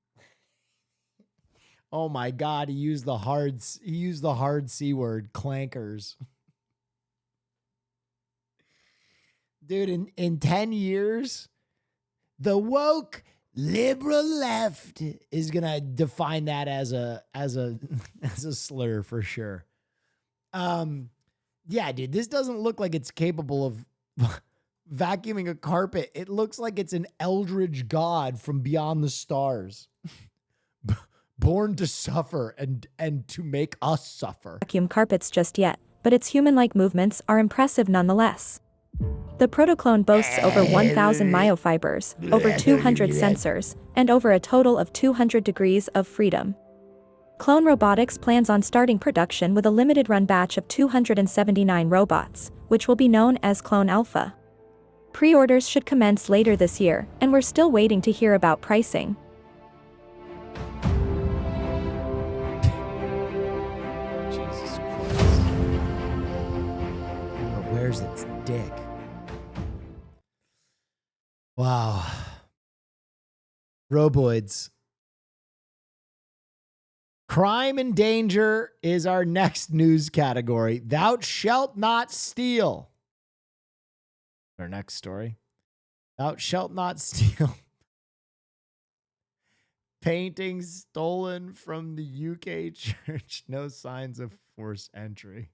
Oh my god, he used the hard C word, clankers. Dude, in 10 years, the woke liberal left is gonna define that as a slur for sure. Yeah, dude, this doesn't look like it's capable of vacuuming a carpet. It looks like it's an eldritch god from beyond the stars. Born to suffer and to make us suffer. Vacuum carpets just yet, but its human-like movements are impressive nonetheless. The protoclone boasts over 1,000 myofibers, over 200 sensors, and over a total of 200 degrees of freedom. Clone Robotics plans on starting production with a limited run batch of 279 robots, which will be known as Clone Alpha. Pre-orders should commence later this year, and we're still waiting to hear about pricing. Jesus Christ. Where's its dick? Wow. Roboids. Crime and danger is our next news category. Thou shalt not steal. Our next story. Thou shalt not steal. paintings stolen from the UK church. No signs of forced entry.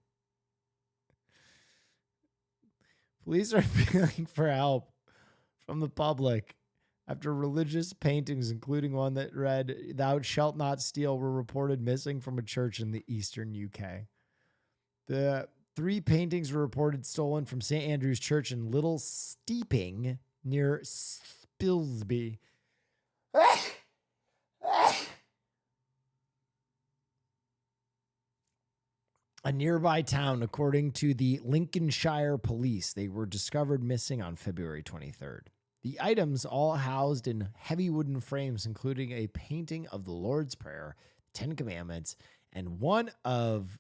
Police are appealing for help from the public after religious paintings, including one that read, "Thou shalt not steal," were reported missing from a church in the eastern UK. The 3 paintings were reported stolen from St. Andrew's Church in Little Steeping near Spilsby. A nearby town, according to the Lincolnshire Police. They were discovered missing on February 23rd. The items all housed in heavy wooden frames, including a painting of the Lord's Prayer, 10 Commandments, and one of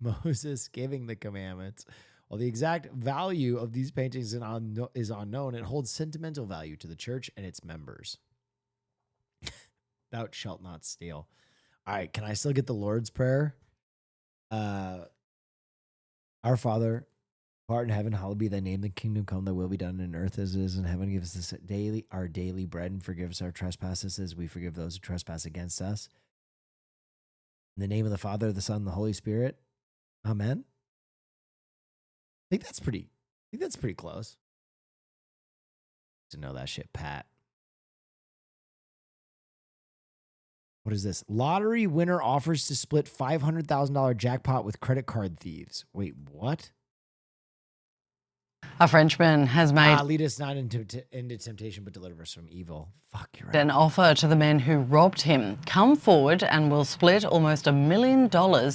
Moses giving the commandments. While the exact value of these paintings is unknown, it holds sentimental value to the church and its members. Thou shalt not steal. All right, can I still get the Lord's Prayer? Our Father, who art in heaven, hallowed be thy name. The kingdom come, thy will be done in earth as it is in heaven. Give us this daily our daily bread, and forgive us our trespasses as we forgive those who trespass against us. In the name of the Father, the Son, and the Holy Spirit. Amen. I think that's pretty close. To know that shit, Pat. What is this? Lottery winner offers to split $500,000 jackpot with credit card thieves. Wait, what? A Frenchman has made lead us not into temptation, but deliver us from evil. Fuck, you're right. an offer to the men who robbed him. Come forward and we'll split almost $1 million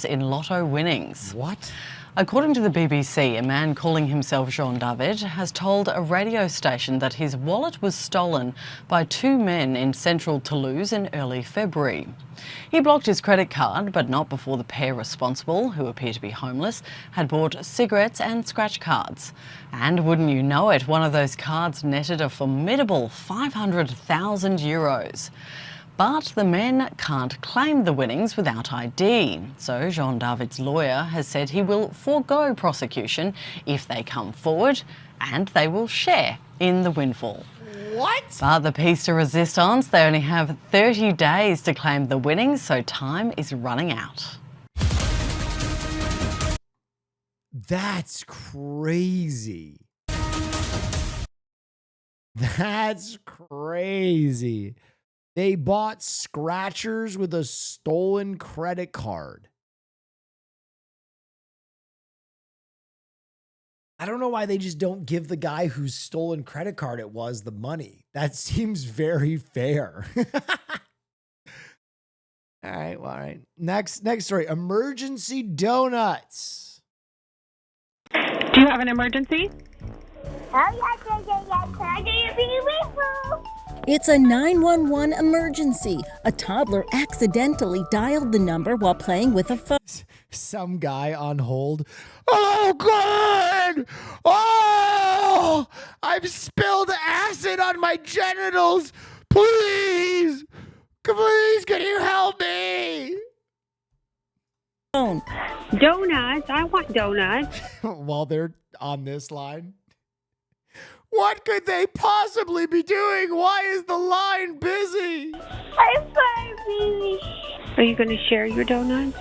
in lotto winnings. What? According to the BBC, a man calling himself Jean David has told a radio station that his wallet was stolen by 2 men in central Toulouse in early February. He blocked his credit card, but not before the pair responsible, who appear to be homeless, had bought cigarettes and scratch cards. And wouldn't you know it, one of those cards netted a formidable €500,000. But the men can't claim the winnings without ID. So Jean David's lawyer has said he will forego prosecution if they come forward, and they will share in the windfall. What? But the piece de resistance, they only have 30 days to claim the winnings, so time is running out. That's crazy. That's crazy. They bought scratchers with a stolen credit card. I don't know why they just don't give the guy whose stolen credit card it was the money. That seems very fair. All right, well, all right. Next story. Emergency donuts. Do you have an emergency? It's a 911 emergency. A toddler accidentally dialed the number while playing with a phone. Some guy on hold. Oh, God! Oh! I've spilled acid on my genitals! Please! Please, can you help me? Donuts. I want donuts. While they're on this line. What could they possibly be doing? Why is the line busy? I'm sorry. Are you going to share your donuts?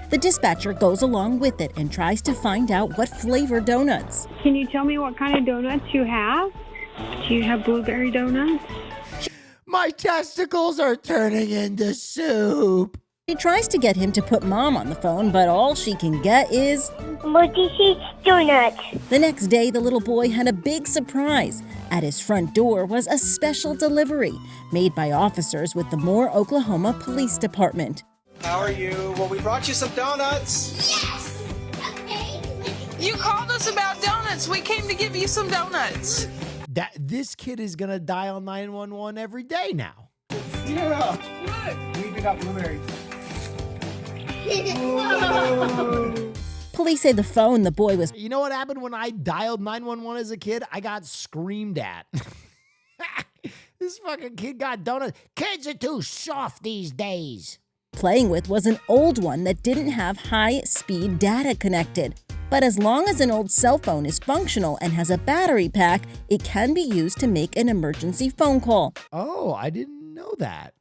The dispatcher goes along with it and tries to find out what flavor donuts. Can you tell me what kind of donuts you have? Do you have blueberry donuts? My testicles are turning into soup. She tries to get him to put Mom on the phone, but all she can get is multi-cheese donuts. The next day, the little boy had a big surprise. At his front door was a special delivery made by officers with the Moore, Oklahoma Police Department. How are you? Well, we brought you some donuts. Yes! Okay. You called us about donuts. We came to give you some donuts. This kid is going to dial 911 every day now. Yeah. What? We even got blueberries. Police say the phone the boy was... You know what happened when I dialed 911 as a kid? I got screamed at. This fucking kid got donuts. Kids are too soft these days. Playing with was an old one that didn't have high-speed data connected. But as long as an old cell phone is functional and has a battery pack, it can be used to make an emergency phone call. Oh, I didn't know that.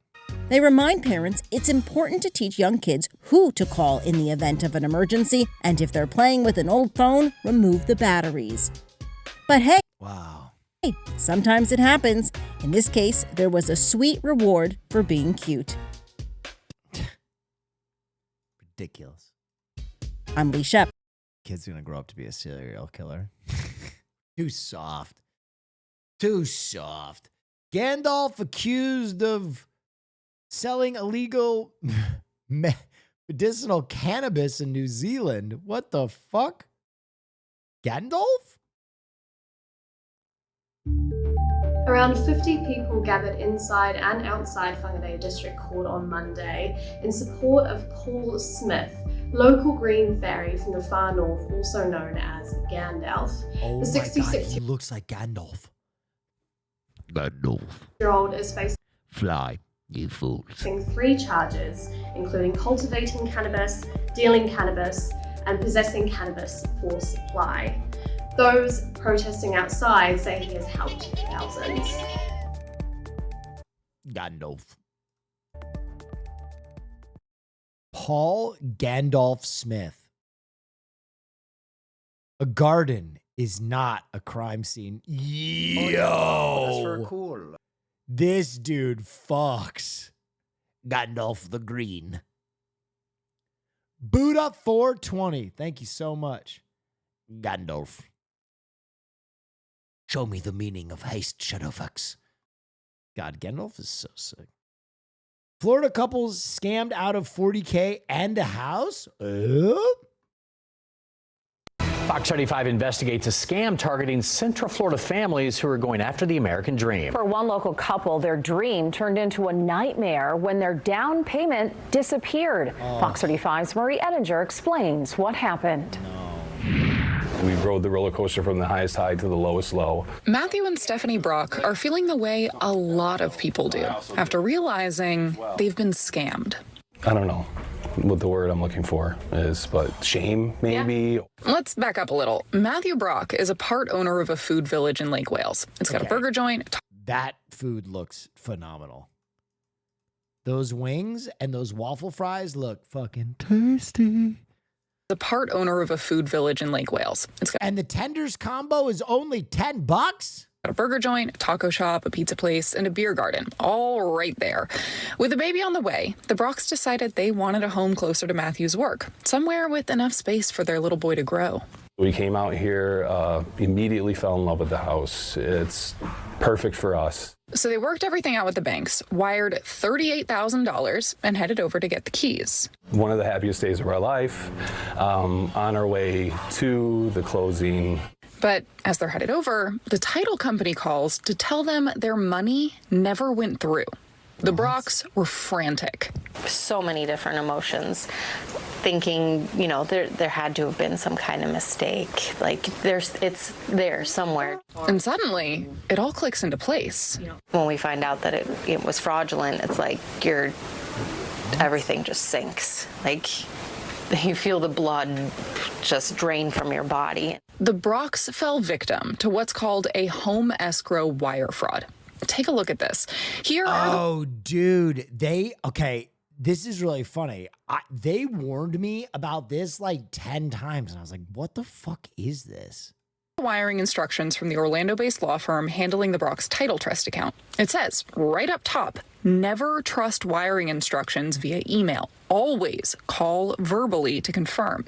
They remind parents it's important to teach young kids who to call in the event of an emergency, and if they're playing with an old phone, remove the batteries. But hey, sometimes it happens. In this case, there was a sweet reward for being cute. Ridiculous. I'm Lee Shep. Kid's gonna grow up to be a serial killer. Too soft. Too soft. Gandalf accused of selling illegal medicinal cannabis in New Zealand. What the fuck? Gandalf? Around 50 people gathered inside and outside Whangarei District Court on Monday in support of Paul Smith, local green fairy from the far north, also known as Gandalf. Oh the 66 he looks like Gandalf. year-old is facing Fly, you fools. 3 charges, including cultivating cannabis, dealing cannabis, and possessing cannabis for supply. Those protesting outside say he has helped thousands. Gandalf. Paul Gandalf Smith. A garden is not a crime scene. Yo! That's for cool. This dude fucks. Gandalf the Green. Buddha 420. Thank you so much. Gandalf. Show me the meaning of haste, Shadowfax. God, Gandalf is so sick. Florida couples scammed out of $40K and a house? Fox 35 investigates a scam targeting Central Florida families who are going after the American dream. For one local couple, their dream turned into a nightmare when their down payment disappeared. Fox 35's Marie Ettinger explains what happened. We rode the roller coaster from the highest high to the lowest low. Matthew and Stephanie Brock are feeling the way a lot of people do after realizing they've been scammed. I don't know what the word I'm looking for is, but shame, maybe. Let's back up a little. Matthew Brock is a part owner of a food village in Lake Wales. It's got a burger joint. That food looks phenomenal. Those wings and those waffle fries look fucking tasty. The part owner of a food village in Lake Wales. And the tenders combo is only $10? Got a burger joint, a taco shop, a pizza place, and a beer garden, all right there. With a baby on the way, the Brocks decided they wanted a home closer to Matthew's work, somewhere with enough space for their little boy to grow. We came out here, immediately fell in love with the house. It's perfect for us. So they worked everything out with the banks, wired $38,000, and headed over to get the keys. One of the happiest days of our life, on our way to the closing. But as they're headed over, the title company calls to tell them their money never went through. The Brocks were frantic. So many different emotions, thinking, you know, there had to have been some kind of mistake. Like it's there somewhere. And suddenly, it all clicks into place. When we find out that it was fraudulent, it's like everything just sinks. Like you feel the blood just drain from your body. The Brocks fell victim to what's called a home escrow wire fraud. Take a look at this. Here are dude, this is really funny. They warned me about this like 10 times, and I was like, what the fuck is this? Wiring instructions from the Orlando-based law firm handling the Brocks title trust account. It says right up top, never trust wiring instructions via email. Always call verbally to confirm.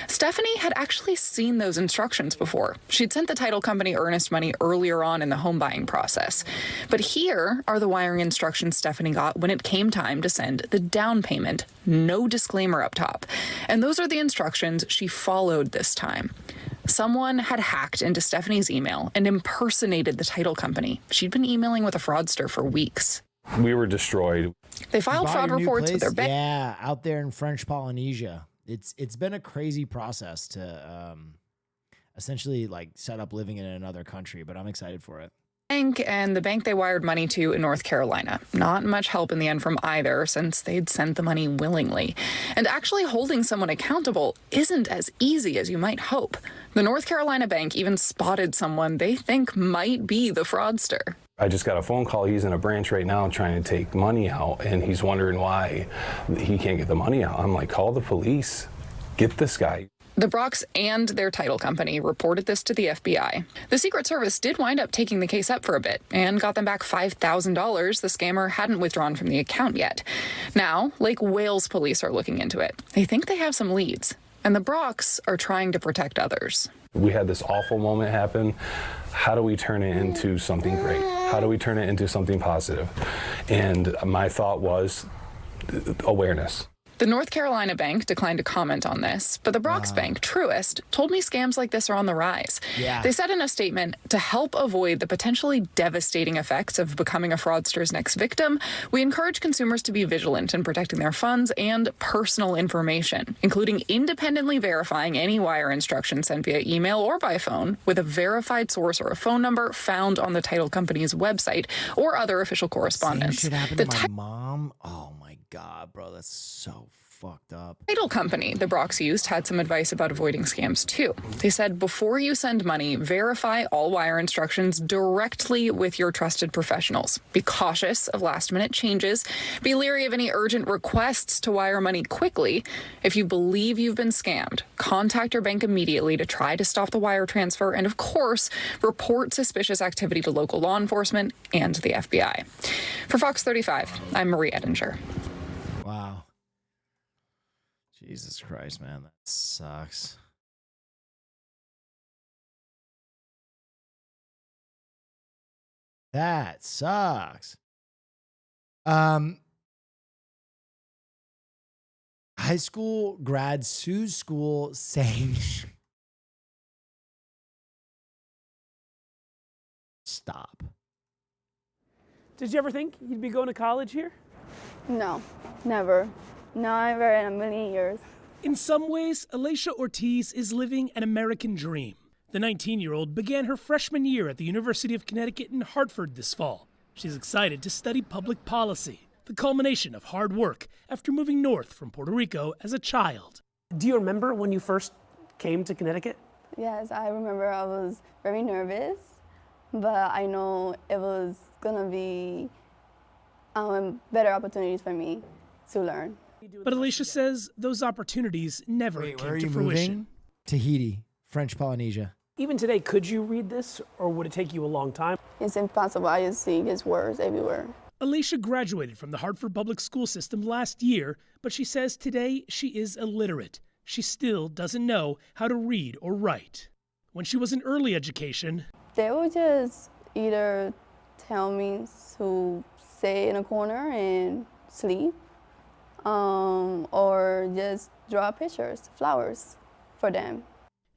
Stephanie had actually seen those instructions before. She'd sent the title company earnest money earlier on in the home buying process. But here are the wiring instructions Stephanie got when it came time to send the down payment. No disclaimer up top. And those are the instructions she followed this time. Someone had hacked into Stephanie's email and impersonated the title company. She'd been emailing with a fraudster for weeks. We were destroyed. They filed fraud reports with their bank. Yeah, out there in French Polynesia. It's been a crazy process to essentially like set up living in another country, but I'm excited for it. And the bank they wired money to in North Carolina. Not much help in the end from either, since they'd sent the money willingly. And actually holding someone accountable isn't as easy as you might hope. The North Carolina bank even spotted someone they think might be the fraudster. I just got a phone call. He's in a branch right now trying to take money out, and he's wondering why he can't get the money out. I'm like, call the police. Get this guy. The Brox and their title company reported this to the FBI. The Secret Service did wind up taking the case up for a bit and got them back $5,000 the scammer hadn't withdrawn from the account yet. Now, Lake Wales police are looking into it. They think they have some leads, and the Brox are trying to protect others. We had this awful moment happen. How do we turn it into something great? How do we turn it into something positive? And my thought was awareness. The North Carolina bank declined to comment on this, but the Brox bank, Truist, told me scams like this are on the rise. Yeah. They said in a statement, to help avoid the potentially devastating effects of becoming a fraudster's next victim, we encourage consumers to be vigilant in protecting their funds and personal information, including independently verifying any wire instructions sent via email or by phone with a verified source or a phone number found on the title company's website or other official correspondence. Same shit happened to my mom. Oh my God, bro, that's so fucked up. Title company the Brox used had some advice about avoiding scams too. They said before you send money, verify all wire instructions directly with your trusted professionals. Be cautious of last-minute changes. Be leery of any urgent requests to wire money quickly. If you believe you've been scammed, contact your bank immediately to try to stop the wire transfer, and of course, report suspicious activity to local law enforcement and the FBI. For Fox 35, I'm Marie Edinger. Wow. Jesus Christ, man, that sucks. That sucks. High school grad sues school saying stop. Did you ever think you'd be going to college here? No, never. Never in a million years. In some ways, Alicia Ortiz is living an American dream. The 19-year-old began her freshman year at the University of Connecticut in Hartford this fall. She's excited to study public policy, the culmination of hard work after moving north from Puerto Rico as a child. Do you remember when you first came to Connecticut? Yes, I remember I was very nervous, but I know it was gonna be better opportunities for me to learn. But Alicia says those opportunities never came Where are to you fruition. moving? Tahiti, French Polynesia. Even today, could you read this, or would it take you a long time? It's impossible. I just see his words everywhere. Alicia graduated from the Hartford Public School System last year, but she says today she is illiterate. She still doesn't know how to read or write. When she was in early education, They would just either tell me to stay in a corner and sleep, or just draw pictures, flowers for them.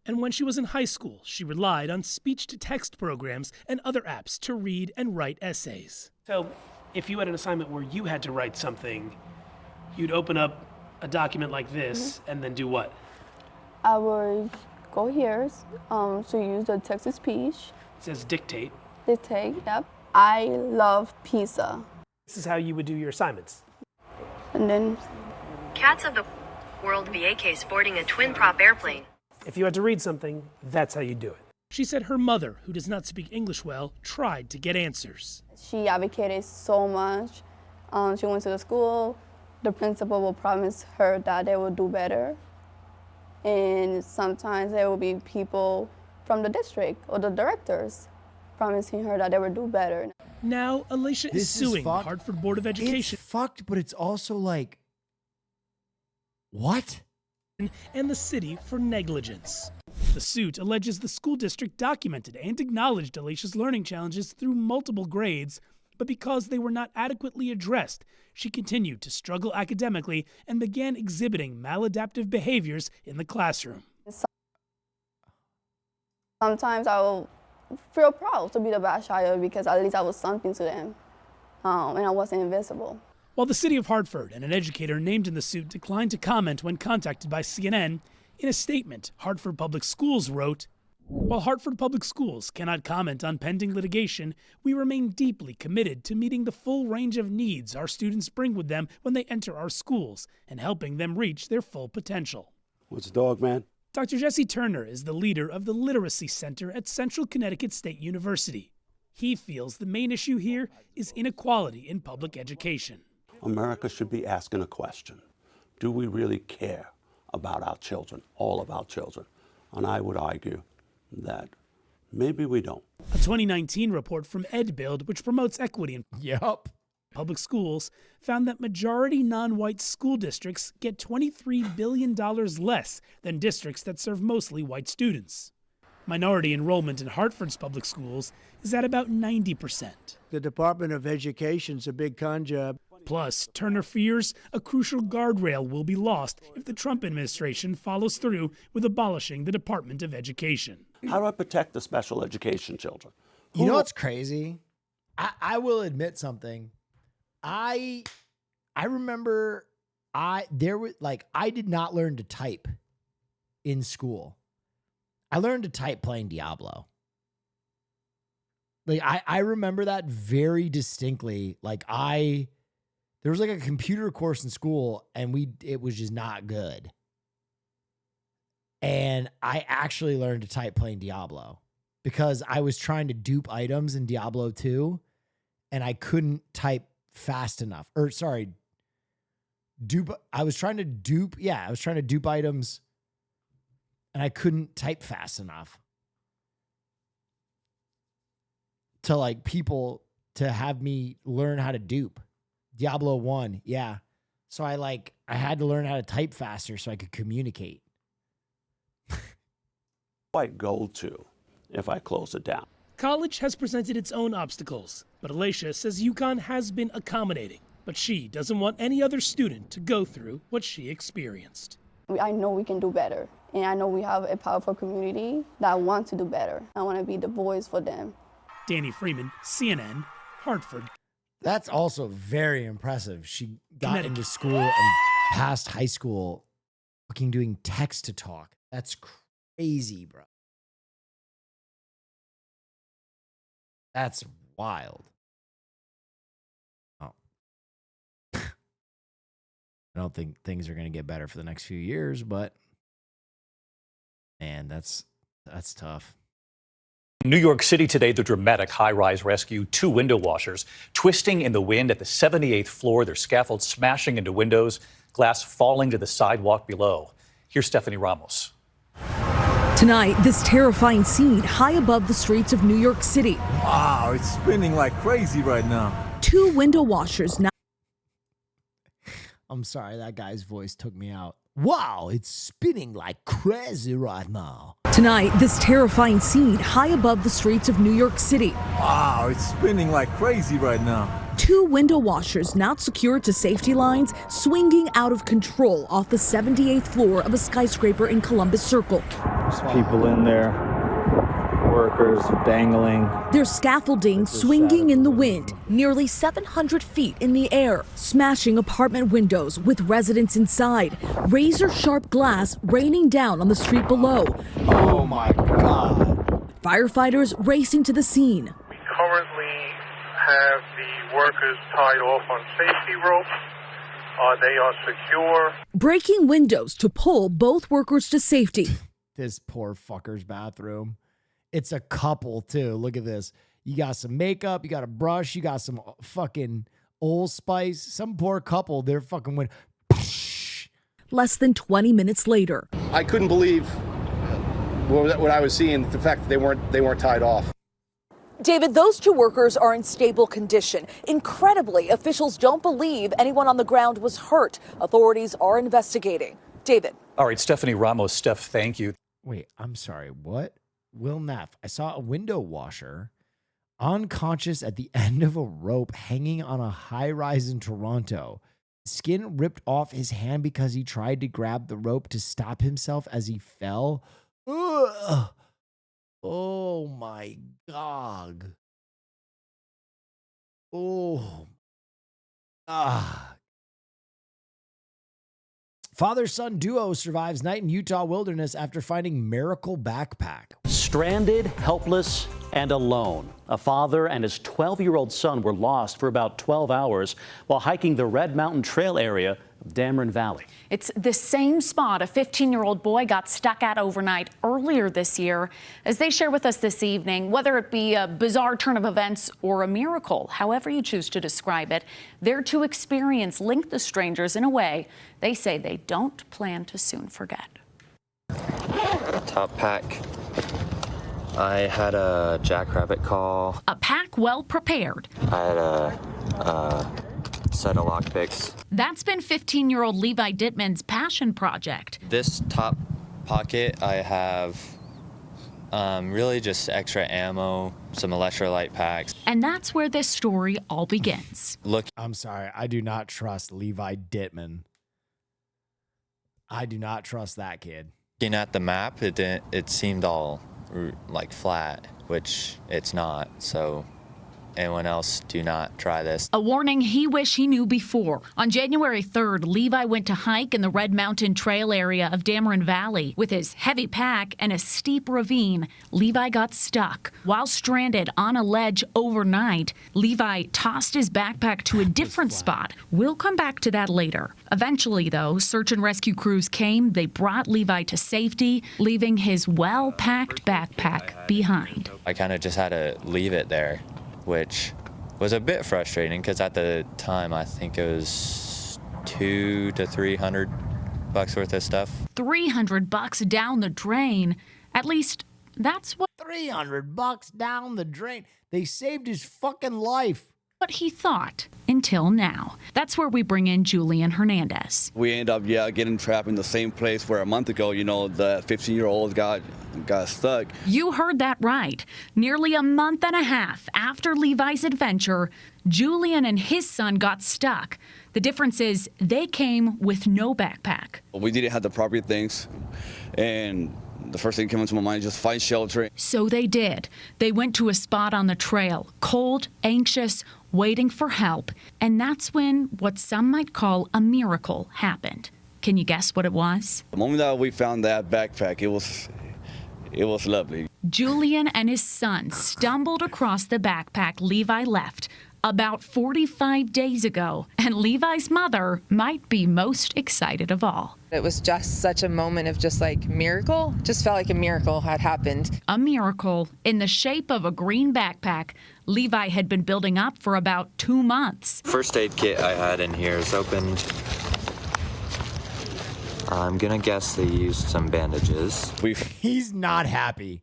and when she was in high school, she relied on speech-to-text programs and other apps to read and write essays. So, if you had an assignment where you had to write something, you'd open up a document like this and then do what? I would go here to use the text-to-speech. It says dictate. Dictate, yep. I love pizza. This is how you would do your assignments. And then Cats of the World VAK sporting a twin-prop airplane. If you had to read something, that's how you do it. She said her mother, who does not speak English well, tried to get answers. she advocated so much. She went to the school. The principal will promise her that they will do better. And sometimes there will be people from the district or the directors promising her that they will do better. Now, Alicia is suing the Hartford Board of Education. It's fucked, but it's also like, what? And the city for negligence. The suit alleges the school district documented and acknowledged Alicia's learning challenges through multiple grades, but because they were not adequately addressed, she continued to struggle academically and began exhibiting maladaptive behaviors in the classroom. Sometimes I will feel proud to be the bad child because at least I was something to them, and I wasn't invisible. While the city of Hartford and an educator named in the suit declined to comment when contacted by CNN, in a statement, Hartford Public Schools wrote, "While Hartford Public Schools cannot comment on pending litigation, we remain deeply committed to meeting the full range of needs our students bring with them when they enter our schools and helping them reach their full potential." What's the dog, man? Dr. Jesse Turner is the leader of the Literacy Center at Central Connecticut State University. He feels the main issue here is inequality in public education. America should be asking a question. Do we really care about our children, all of our children? And I would argue that maybe we don't. A 2019 report from EdBuild, which promotes equity in public schools, found that majority non-white school districts get $23 billion less than districts that serve mostly white students. Minority enrollment in Hartford's public schools is at about 90%. The Department of Education's a big con job. Plus, Turner fears a crucial guardrail will be lost if the Trump administration follows through with abolishing the Department of Education. How do I protect the special education children? You know what's crazy? I will admit something. I remember I did not learn to type in school. I learned to type playing Diablo. Like I remember that very distinctly. There was like a computer course in school and it was just not good. And I actually learned to type playing Diablo because I was trying to dupe items in Diablo 2 and I couldn't type fast enough. I was trying to dupe items and I couldn't type fast enough to like people to have me learn how to dupe. Diablo 1, yeah. So I had to learn how to type faster so I could communicate. I go to if I close it down. College has presented its own obstacles, but Alicia says UConn has been accommodating, but she doesn't want any other student to go through what she experienced. I know we can do better, and I know we have a powerful community that wants to do better. I want to be the voice for them. Danny Freeman, CNN, Hartford. That's also very impressive. She got into school and passed high school fucking doing text to talk. That's crazy, bro. That's wild. Oh. I don't think things are going to get better for the next few years, but man, that's tough. New York City today, the dramatic high-rise rescue, 2 window washers twisting in the wind at the 78th floor. Their scaffold smashing into windows, glass falling to the sidewalk below. Here's Stephanie Ramos. Tonight, this terrifying scene high above the streets of New York City. Wow, it's spinning like crazy right now. 2 window washers now. I'm sorry, that guy's voice took me out. Wow, it's spinning like crazy right now. Tonight, this terrifying scene high above the streets of New York City. Wow, it's spinning like crazy right now. 2 window washers not secured to safety lines swinging out of control off the 78th floor of a skyscraper in Columbus Circle. There's people in there, workers dangling. Their scaffolding swinging in the wind, nearly 700 feet in the air, smashing apartment windows with residents inside. Razor-sharp glass raining down on the street below. Oh my God. Firefighters racing to the scene. We currently have the workers tied off on safety ropes. They are secure. Breaking windows to pull both workers to safety. This poor fucker's bathroom. It's a couple too. Look at this. You got some makeup, you got a brush, you got some fucking Old Spice. Some poor couple, they're fucking went. Less than 20 minutes later. I couldn't believe what I was seeing, the fact that they weren't tied off. David, those 2 workers are in stable condition. Incredibly, officials don't believe anyone on the ground was hurt. Authorities are investigating. David. All right, Stephanie Ramos. Steph, thank you. Wait, I'm sorry. What? Will Neff. I saw a window washer unconscious at the end of a rope hanging on a high rise in Toronto. Skin ripped off his hand because he tried to grab the rope to stop himself as he fell. Ugh. Oh my God. Oh. Ah. Father-son duo survives night in Utah wilderness after finding miracle backpack. Stranded, helpless, and alone. A father and his 12-year-old son were lost for about 12 hours while hiking the Red Mountain Trail area of Dameron Valley. It's the same spot a 15-year-old boy got stuck at overnight earlier this year. As they share with us this evening, whether it be a bizarre turn of events or a miracle, however you choose to describe it, their two experiences link the strangers in a way they say they don't plan to soon forget. Top pack. I had a jackrabbit call. A pack well prepared. I had a set of lockpicks. That's been 15-year-old Levi Dittman's passion project. This top pocket, I have really just extra ammo, some electrolyte packs. And that's where this story all begins. Look, I'm sorry. I do not trust Levi Dittman. I do not trust that kid. Looking at the map, it seemed all like flat, which it's not. So anyone else, do not try this. A warning he wished he knew before. On January 3rd, Levi went to hike in the Red Mountain Trail area of Dameron Valley. With his heavy pack and a steep ravine, Levi got stuck. While stranded on a ledge overnight, Levi tossed his backpack to a different spot. We'll come back to that later. Eventually, though, search and rescue crews came. They brought Levi to safety, leaving his well-packed backpack behind. I kind of just had to leave it there, which was a bit frustrating because at the time I think it was $200 to $300 worth of stuff. $300 down the drain. At least that's what $300 down the drain. They saved his fucking life. What he thought until now. That's where we bring in Julian Hernandez. We end up, getting trapped in the same place where a month ago, the 15-year-old got stuck. You heard that right. Nearly a month and a half after Levi's adventure, Julian and his son got stuck. The difference is they came with no backpack. We didn't have the proper things, and the first thing that came into my mind is just find shelter. So they did. They went to a spot on the trail, cold, anxious, waiting for help. And that's when what some might call a miracle happened. Can you guess what it was? The moment that we found that backpack, it was lovely. Julian and his son stumbled across the backpack Levi left about 45 days ago, and Levi's mother might be most excited of all. It was just such a moment of just like miracle. Just felt like a miracle had happened. A miracle in the shape of a green backpack Levi had been building up for about 2 months. First aid kit I had in here is opened. I'm gonna guess they used some bandages. He's not happy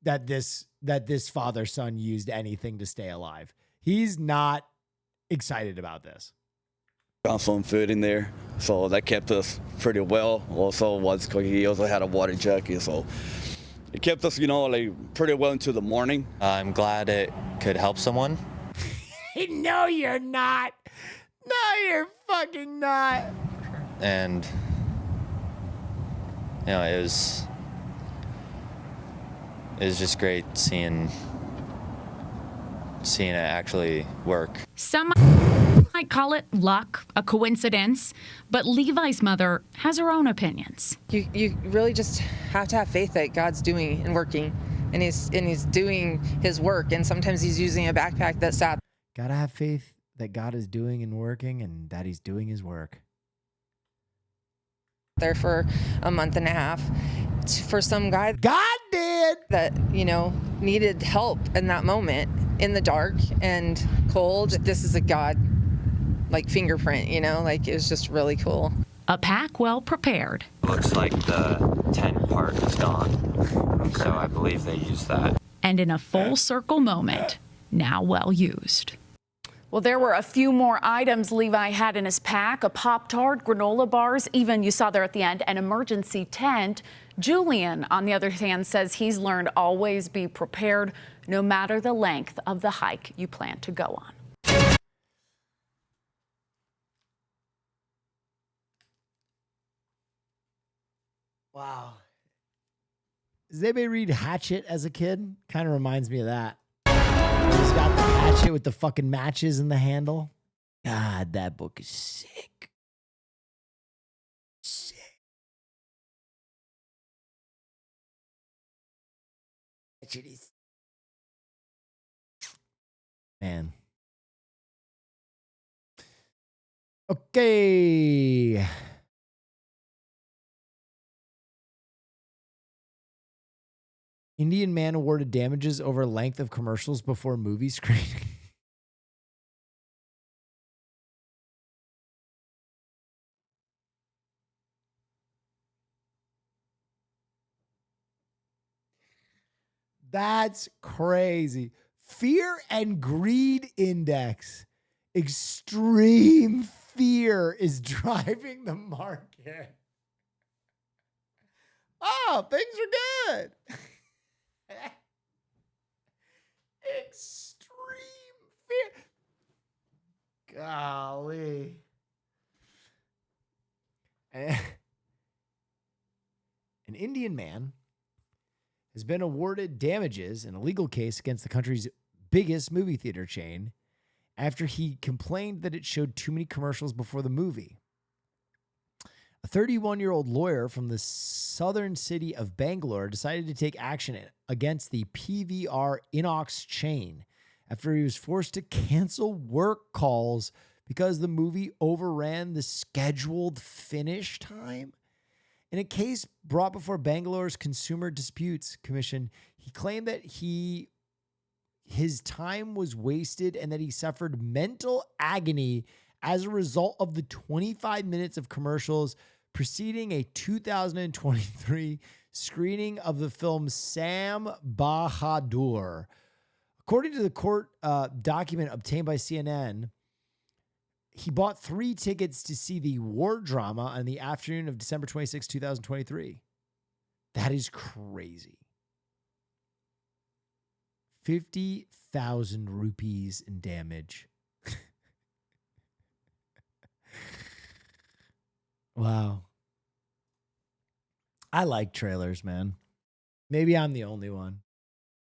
that this father-son used anything to stay alive. He's not excited about this. Found some food in there, so that kept us pretty well. Also, he also had a water jacket, so it kept us, pretty well into the morning. I'm glad it could help someone. No, you're not. No, you're fucking not. And it was just great seeing it actually work. Some might call it luck, a coincidence, but Levi's mother has her own opinions. You really just have to have faith that God's doing and working, and he's doing his work, and sometimes he's using a backpack that's sad. Gotta have faith that God is doing and working, and that he's doing his work. There for a month and a half. For some guy God did that needed help in that moment, in the dark and cold. This is a God fingerprint, it was just really cool. A pack well prepared. Looks like the tent part is gone, so I believe they used that. And in a full circle moment, now well used. Well, there were a few more items Levi had in his pack, a Pop-Tart, granola bars, even, you saw there at the end, an emergency tent. Julian, on the other hand, says he's learned always be prepared, no matter the length of the hike you plan to go on. Wow. Does anybody read Hatchet as a kid? Kind of reminds me of that. He's got the hatchet with the fucking matches in the handle. God, that book is sick. chitties. Man. Okay. Indian man awarded damages over length of commercials before movie screening. That's crazy. Fear and greed index. Extreme fear is driving the market. Oh, things are good. Extreme fear. Golly. An Indian man has been awarded damages in a legal case against the country's biggest movie theater chain after he complained that it showed too many commercials before the movie. A 31-year-old lawyer from the southern city of Bangalore decided to take action against the PVR Inox chain after he was forced to cancel work calls because the movie overran the scheduled finish time. In a case brought before Bangalore's Consumer Disputes Commission, he claimed that his time was wasted and that he suffered mental agony as a result of the 25 minutes of commercials preceding a 2023 screening of the film Sam Bahadur. According to the court document obtained by CNN, he bought 3 tickets to see the war drama on the afternoon of December 26, 2023. That is crazy. 50,000 rupees in damage. Wow. I like trailers, man. Maybe I'm the only one.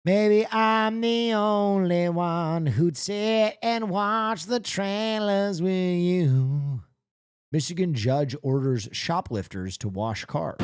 Maybe I'm the only one who'd sit and watch the trailers with you. Michigan judge orders shoplifters to wash cars.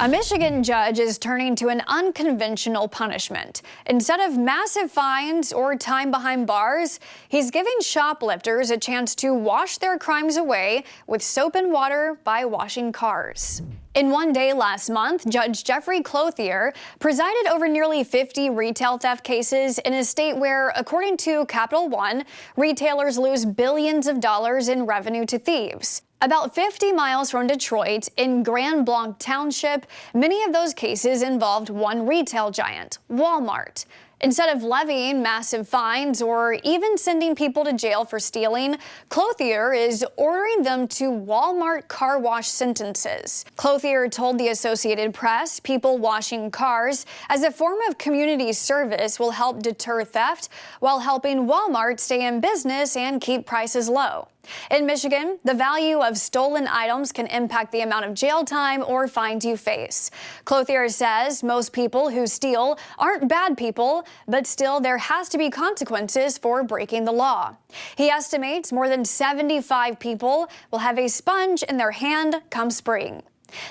A Michigan judge is turning to an unconventional punishment. Instead of massive fines or time behind bars, he's giving shoplifters a chance to wash their crimes away with soap and water by washing cars. In one day last month, Judge Jeffrey Clothier presided over nearly 50 retail theft cases in a state where, according to Capital One, retailers lose billions of dollars in revenue to thieves. About 50 miles from Detroit, in Grand Blanc Township, many of those cases involved one retail giant, Walmart. Instead of levying massive fines or even sending people to jail for stealing, Clothier is ordering them to Walmart car wash sentences. Clothier told the Associated Press people washing cars as a form of community service will help deter theft while helping Walmart stay in business and keep prices low. In Michigan, the value of stolen items can impact the amount of jail time or fines you face. Clothier says most people who steal aren't bad people, but still there has to be consequences for breaking the law. He estimates more than 75 people will have a sponge in their hand come spring.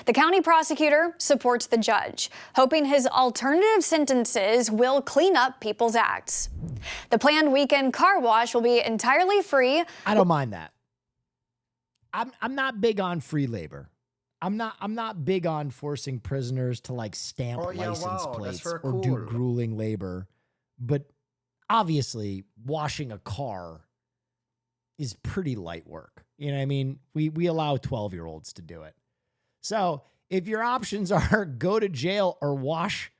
The county prosecutor supports the judge, hoping his alternative sentences will clean up people's acts. The planned weekend car wash will be entirely free. I don't mind that. I'm not big on free labor. I'm not big on forcing prisoners to like stamp license plates or do grueling labor. But obviously, washing a car is pretty light work. You know what I mean? We allow 12-year-olds to do it. So if your options are go to jail or wash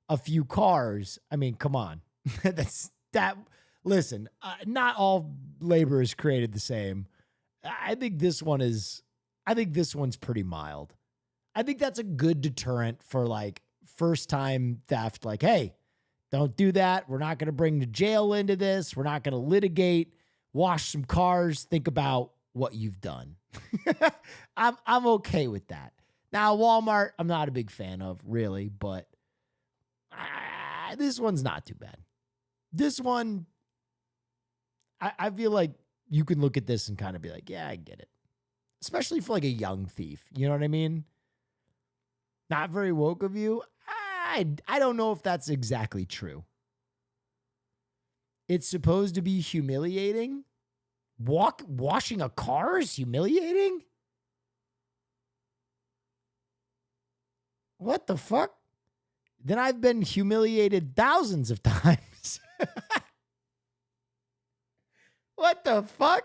a few cars, I mean, come on. Listen, not all labor is created the same. I think this one's pretty mild. I think that's a good deterrent for like first time theft. Like, hey, don't do that. We're not going to bring the jail into this. We're not going to litigate. Wash some cars. Think about what you've done. I'm okay with that. Now, Walmart, I'm not a big fan of, really, but this one's not too bad. This one, I feel like you can look at this and kind of be like, yeah, I get it. Especially for like a young thief. You know what I mean? Not very woke of you. I don't know if that's exactly true. It's supposed to be humiliating. Washing a car is humiliating? What the fuck? Then I've been humiliated thousands of times. What the fuck?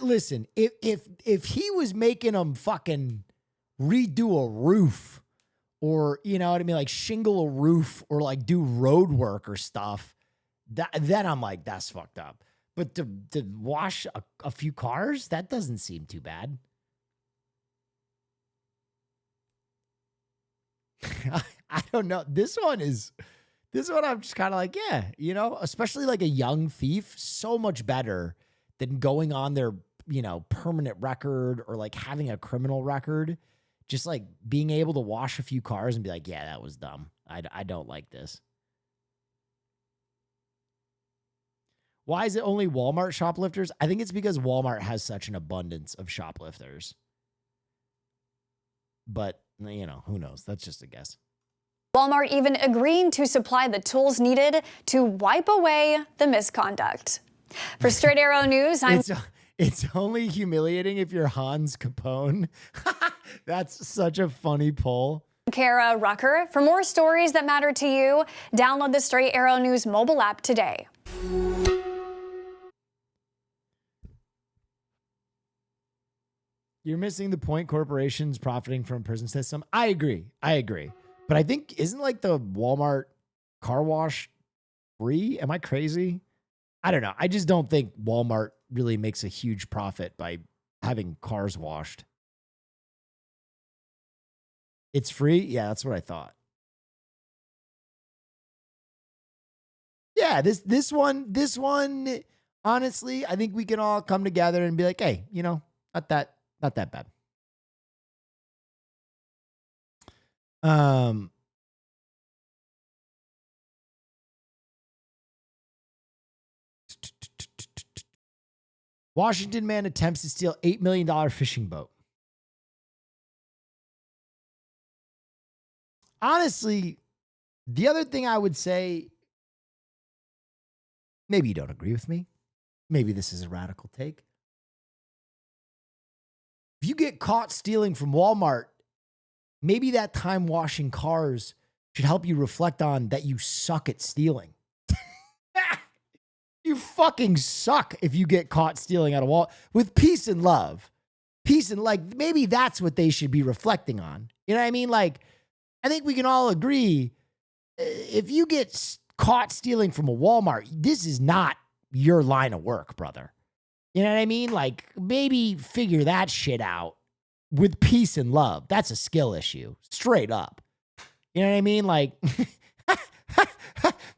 Listen, if he was making them fucking redo a roof, or you know what I mean, like shingle a roof, or like do road work or stuff, then I'm like, that's fucked up. But to wash a few cars, that doesn't seem too bad. I don't know. This one I'm just kind of like, yeah, you know, especially like a young thief, so much better than going on their, you know, permanent record or like having a criminal record. Just like being able to wash a few cars and be like, yeah, that was dumb. I don't like this. Why is it only Walmart shoplifters? I think it's because Walmart has such an abundance of shoplifters. But, you know, who knows? That's just a guess. Walmart even agreeing to supply the tools needed to wipe away the misconduct. For Straight Arrow News, It's only humiliating if you're Hans Capone. That's such a funny poll. Kara Rucker. For more stories that matter to you, download the Straight Arrow News mobile app today. You're missing the point. Corporations profiting from prison system. I agree. But I think, isn't like the Walmart car wash free? Am I crazy? I don't know. I just don't think Walmart really makes a huge profit by having cars washed. It's free? Yeah, that's what I thought. Yeah, this one, honestly, I think we can all come together and be like, hey, you know, not that bad. Washington man attempts to steal $8 million fishing boat. Honestly, the other thing I would say, maybe you don't agree with me. Maybe this is a radical take. If you get caught stealing from Walmart, maybe that time washing cars should help you reflect on that you suck at stealing. You fucking suck if you get caught stealing at a wall with peace and love. Peace and like, maybe that's what they should be reflecting on. You know what I mean? Like, I think we can all agree, if you get caught stealing from a Walmart, this is not your line of work, brother. You know what I mean? Like, maybe figure that shit out with peace and love. That's a skill issue, straight up. You know what I mean? Like,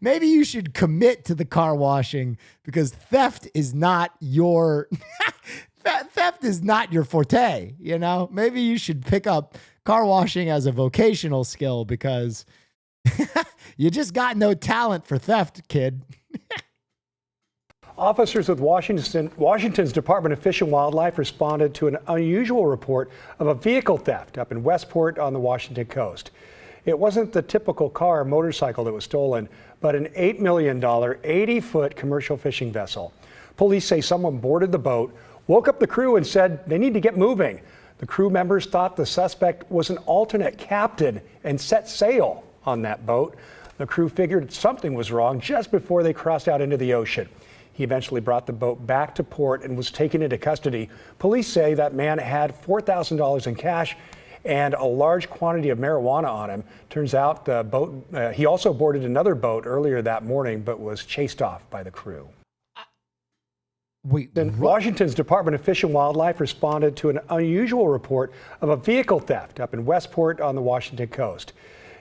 maybe you should commit to the car washing, because theft is not your theft is not your forte. You know, maybe you should pick up car washing as a vocational skill, because you just got no talent for theft, kid. Officers with Washington's Department of Fish and Wildlife responded to an unusual report of a vehicle theft up in Westport on the Washington coast. It wasn't the typical car or motorcycle that was stolen, but an $8 million, 80-foot commercial fishing vessel. Police say someone boarded the boat, woke up the crew and said they need to get moving. The crew members thought the suspect was an alternate captain and set sail on that boat. The crew figured something was wrong just before they crossed out into the ocean. He eventually brought the boat back to port and was taken into custody. Police say that man had $4,000 in cash and a large quantity of marijuana on him. Turns out the boat, he also boarded another boat earlier that morning, but was chased off by the crew. Washington's Department of Fish and Wildlife responded to an unusual report of a vehicle theft up in Westport on the Washington coast.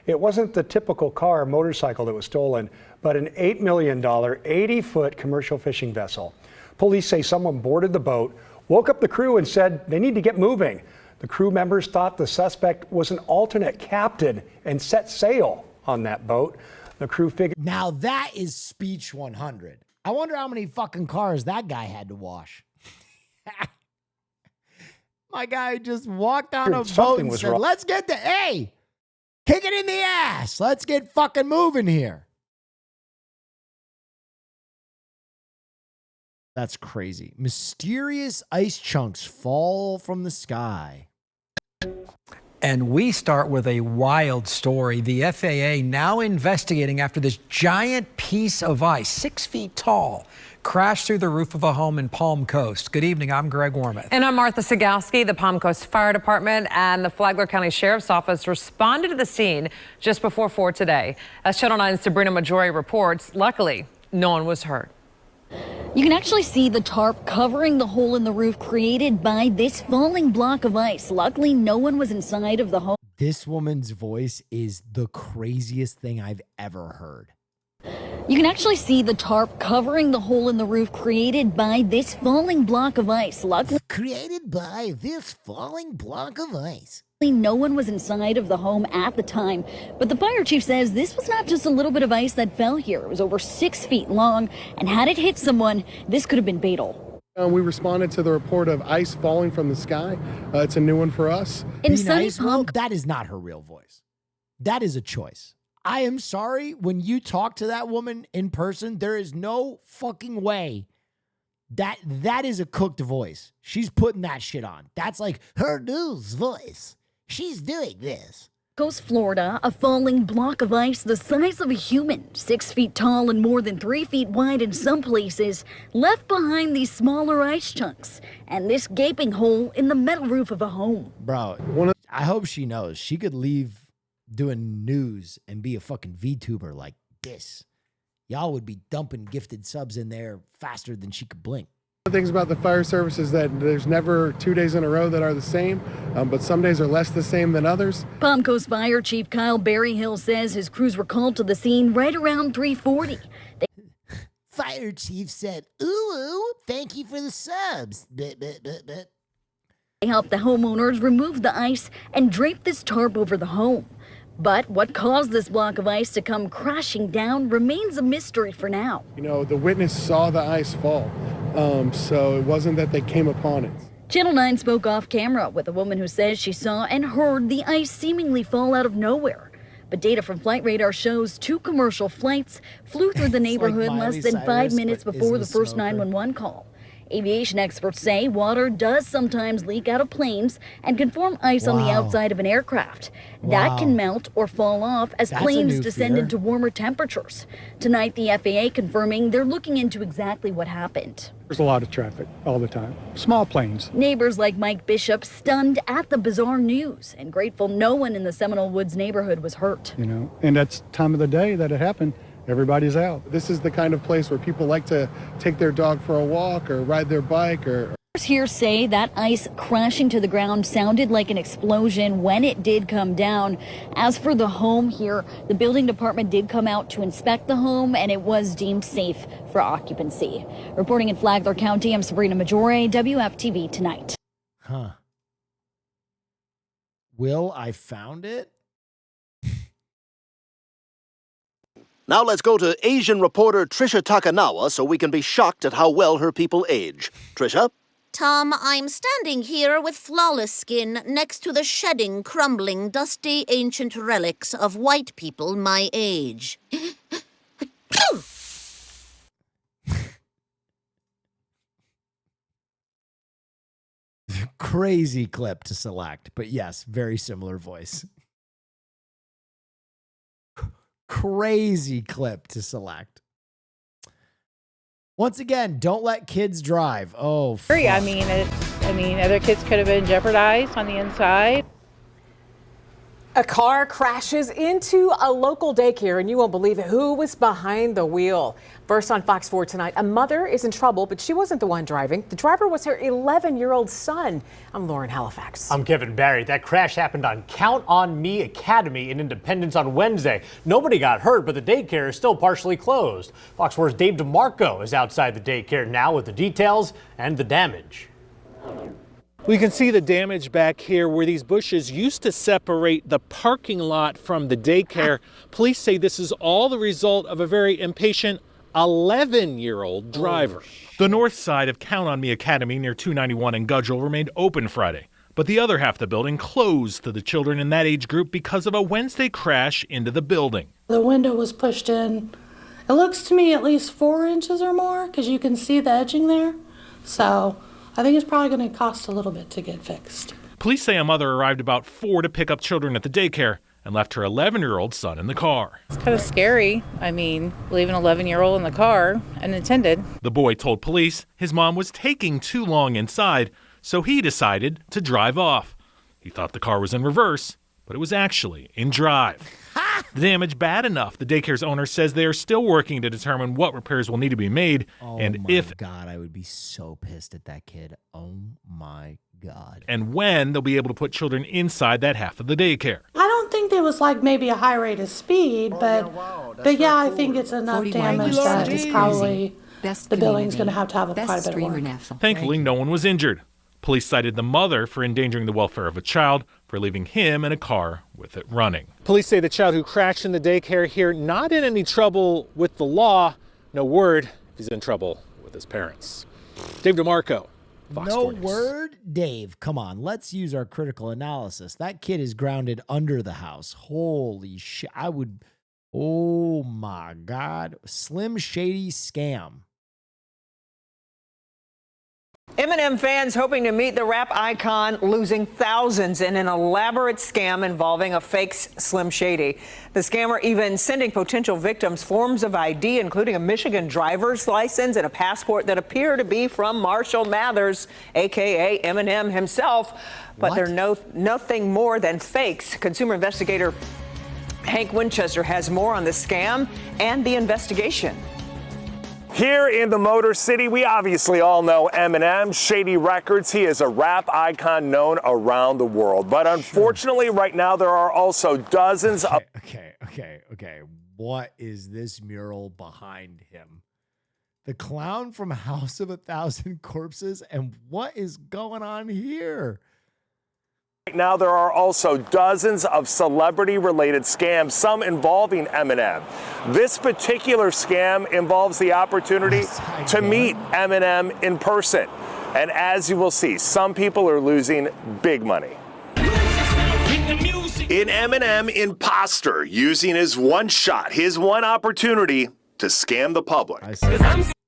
It wasn't the typical car or motorcycle that was stolen, but an $8 million, 80-foot commercial fishing vessel. Police say someone boarded the boat, woke up the crew and said they need to get moving. The crew members thought the suspect was an alternate captain and set sail on that boat. The crew figured. Now that is speech 100. I wonder how many fucking cars that guy had to wash. My guy just walked on a boat Something and was said, wrong. let's get the, hey, kick it in the ass. Let's get fucking moving here. That's crazy. Mysterious ice chunks fall from the sky. And we start with a wild story. The FAA now investigating after this giant piece of ice, 6 feet tall, crashed through the roof of a home in Palm Coast. Good evening, I'm Greg Wormuth. And I'm Martha Sagowski. The Palm Coast Fire Department and the Flagler County Sheriff's Office responded to the scene just before 4 today. As Channel 9's Sabrina Maggiore reports, luckily, no one was hurt. You can actually see the tarp covering the hole in the roof created by this falling block of ice. Luckily, no one was inside of the home. This woman's voice is the craziest thing I've ever heard. You can actually see the tarp covering the hole in the roof created by this falling block of ice. Luckily, created by this falling block of ice. No one was inside of the home at the time, but the fire chief says this was not just a little bit of ice that fell here. It was over 6 feet long, and had it hit someone, this could have been fatal. We responded to the report of ice falling from the sky. It's a new one for us. In sunny Palm, that is not her real voice. That is a choice. I am sorry, when you talk to that woman in person, there is no fucking way that is a cooked voice. She's putting that shit on. That's like her news voice. She's doing this. Coast Florida, a falling block of ice the size of a human, 6 feet tall and more than 3 feet wide in some places, left behind these smaller ice chunks and this gaping hole in the metal roof of a home. Bro, I hope she knows she could leave doing news and be a fucking VTuber like this. Y'all would be dumping gifted subs in there faster than she could blink. One of the things about the fire service is that there's never 2 days in a row that are the same, but some days are less the same than others. Palm Coast Fire Chief Kyle Berryhill says his crews were called to the scene right around 3:40. Fire chief said, ooh, thank you for the subs. They helped the homeowners remove the ice and drape this tarp over the home. But what caused this block of ice to come crashing down remains a mystery for now. You know, the witness saw the ice fall, so it wasn't that they came upon it. Channel 9 spoke off camera with a woman who says she saw and heard the ice seemingly fall out of nowhere. But data from Flight Radar shows 2 commercial flights flew through the neighborhood like less than Miley 5 Cyrus, minutes but before the isn't a first smoker. 911 call. Aviation experts say water does sometimes leak out of planes and can form ice on the Wow. outside of an aircraft. Wow. That can melt or fall off as That's a planes new descend fear. into warmer temperatures. Tonight, the FAA confirming they're looking into exactly what happened. There's a lot of traffic all the time. Small planes. Neighbors like Mike Bishop stunned at the bizarre news and grateful no one in the Seminole Woods neighborhood was hurt. You know, and that's time of the day that it happened. Everybody's out. This is the kind of place where people like to take their dog for a walk or ride their bike or Here say that ice crashing to the ground sounded like an explosion when it did come down. As for the home here, the building department did come out to inspect the home and it was deemed safe for occupancy. Reporting in Flagler County, I'm Sabrina Maggiore, WFTV Tonight. Huh. Will, I found it? Now let's go to Asian reporter Trisha Takanawa so we can be shocked at how well her people age. Trisha? Tom, I'm standing here with flawless skin next to the shedding, crumbling, dusty, ancient relics of white people my age. Crazy clip to select, but yes, very similar voice. Crazy clip to select. Once again, don't let kids drive. Oh, fuck. I mean, other kids could have been jeopardized on the inside. A car crashes into a local daycare, and you won't believe it. Who was behind the wheel? First on Fox 4 tonight, a mother is in trouble, but she wasn't the one driving. The driver was her 11-year-old son. I'm Lauren Halifax. I'm Kevin Barry. That crash happened on Count on Me Academy in Independence on Wednesday. Nobody got hurt, but the daycare is still partially closed. Fox 4's Dave DeMarco is outside the daycare now with the details and the damage. We can see the damage back here where these bushes used to separate the parking lot from the daycare. Police say this is all the result of a very impatient, 11-year-old driver. The north side of Count on Me Academy near 291 in Gudgel remained open Friday, but the other half of the building closed to the children in that age group because of a Wednesday crash into the building. The window was pushed in, it looks to me at least 4 inches or more, because you can see the edging there. So I think it's probably going to cost a little bit to get fixed. Police say a mother arrived about 4 to pick up children at the daycare and left her 11-year-old son in the car. It's kind of scary. I mean, leaving an 11-year-old in the car unattended. The boy told police his mom was taking too long inside, so he decided to drive off. He thought the car was in reverse, but it was actually in drive. The damage bad enough. The daycare's owner says they are still working to determine what repairs will need to be made. Oh and my God, I would be so pissed at that kid. Oh my God. And when they'll be able to put children inside that half of the daycare. I don't think there was like maybe a high rate of speed, but yeah, I think it's enough damage that it's probably the building's going to have quite a bit of work. Thankfully, no one was injured. Police cited the mother for endangering the welfare of a child for leaving him in a car with it running. Police say the child who crashed in the daycare here not in any trouble with the law. No word if he's in trouble with his parents. Dave DeMarco, Fox No 4 News. word? Dave, come on. Let's use our critical analysis. That kid is grounded under the house. Holy shit. Oh my God. Slim Shady scam. Eminem fans hoping to meet the rap icon losing thousands in an elaborate scam involving a fake Slim Shady. The scammer even sending potential victims forms of ID, including a Michigan driver's license and a passport that appear to be from Marshall Mathers, a.k.a. Eminem himself. But they're nothing more than fakes. Consumer investigator Hank Winchester has more on the scam and the investigation. Here in the Motor City, we obviously all know Eminem, Shady Records. He is a rap icon known around the world. But unfortunately, right now, there are also dozens of... Okay. What is this mural behind him? The clown from House of a Thousand Corpses? And what is going on here? Right now, there are also dozens of celebrity-related scams, some involving Eminem. This particular scam involves the opportunity to meet Eminem in person. And as you will see, some people are losing big money. In Eminem Imposter, using his one shot, his one opportunity to scam the public.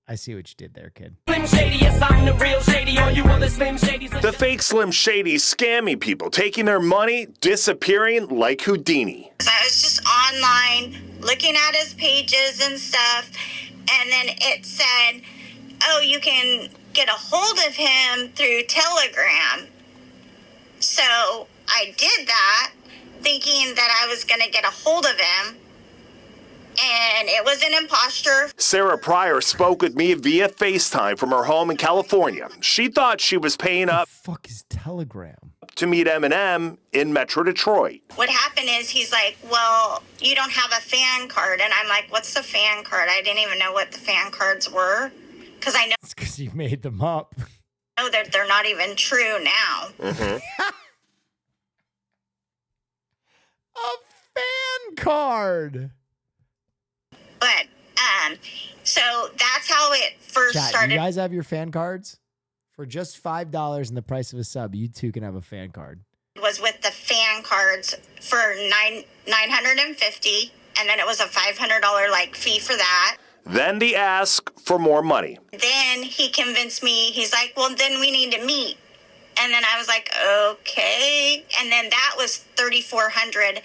I see what you did there, kid. The fake Slim Shady scamming people, taking their money, disappearing like Houdini. I was just online looking at his pages and stuff, and then it said, oh, you can get a hold of him through Telegram. So I did that, thinking that I was going to get a hold of him. And it was an imposter. Sarah Pryor spoke with me via FaceTime from her home in California. She thought she was paying up. The fuck is Telegram? To meet Eminem in Metro Detroit. What happened is he's like, well, you don't have a fan card. And I'm like, what's the fan card? I didn't even know what the fan cards were. Because I know. It's because you made them up. know that they're not even true now. Mm-hmm. A fan card. But so that's how it first Chat, started. you guys have your fan cards? For just $5 in the price of a sub, you too can have a fan card. Was with the fan cards for $950, and then it was a $500 like fee for that. Then the ask for more money. Then he convinced me. He's like, well, then we need to meet. And then I was like, okay. And then that was $3,400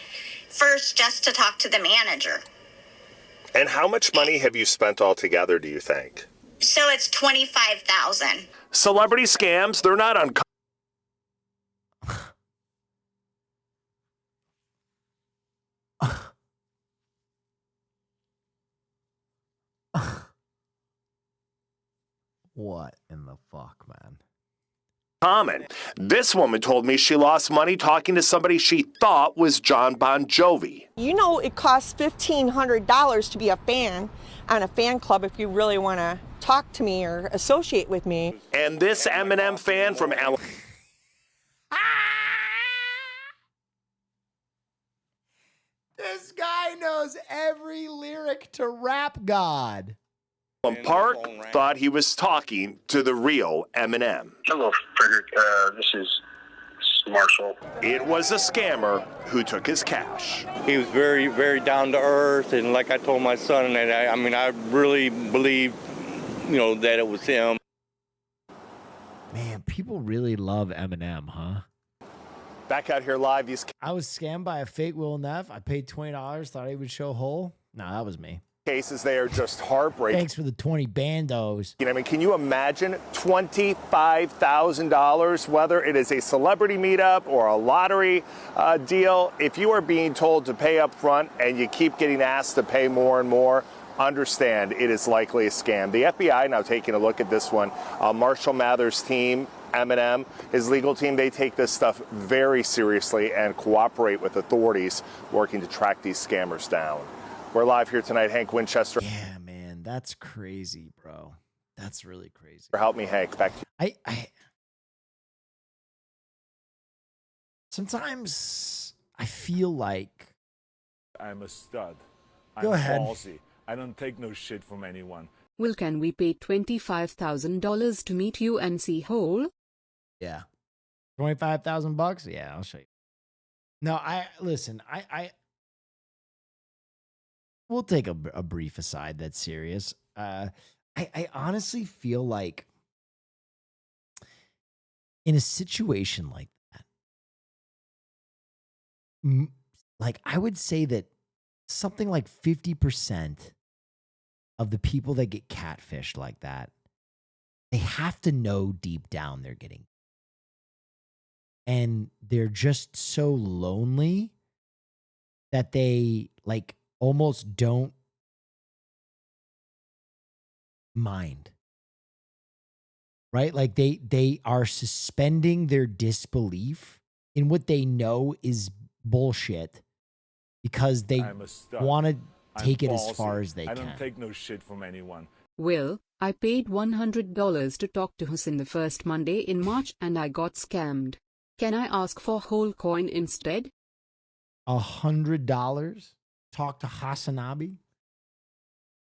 first just to talk to the manager. And how much money have you spent altogether, do you think? So it's $25,000. Celebrity scams, they're not uncommon. What in the fuck, man? Common. This woman told me she lost money talking to somebody she thought was John Bon Jovi. You know, it costs $1,500 to be a fan on a fan club if you really want to talk to me or associate with me. And this Eminem fan from Alabama. This guy knows every lyric to Rap God. Park thought he was talking to the real Eminem. Hello, Frederick. This is Marshall. It was a scammer who took his cash. He was very, very down to earth, and like I told my son, and I really believe, that it was him. Man, people really love Eminem, huh? Back out here live, I was scammed by a fake Will Neff. I paid $20, thought he would show whole. No, that was me. Cases, they are just heartbreaking. Thanks for the 20 bandos. I mean, can you imagine $25,000, whether it is a celebrity meetup or a lottery deal? If you are being told to pay up front and you keep getting asked to pay more and more, understand it is likely a scam. The FBI now taking a look at this one. Marshall Mathers' team, Eminem, his legal team, they take this stuff very seriously and cooperate with authorities working to track these scammers down. We're live here tonight. Hank Winchester. Yeah, man, that's crazy, bro. That's really crazy. Help me, Hank. Back to you. Sometimes I feel like I'm a stud. Go ahead. Ballsy. I don't take no shit from anyone. Well, can we pay $25,000 to meet you and see whole? Yeah. $25,000? Yeah, I'll show you. No, listen, we'll take a brief aside that's serious. I honestly feel like in a situation like that, like I would say that something like 50% of the people that get catfished like that, they have to know deep down they're getting. And they're just so lonely that they like almost don't mind. Right? Like they are suspending their disbelief in what they know is bullshit because they want to take it as far as they can. I don't take no shit from anyone. Well, I paid $100 to talk to Hussein the first Monday in March and I got scammed. Can I ask for whole coin instead? $100? Talk to Hasanabi?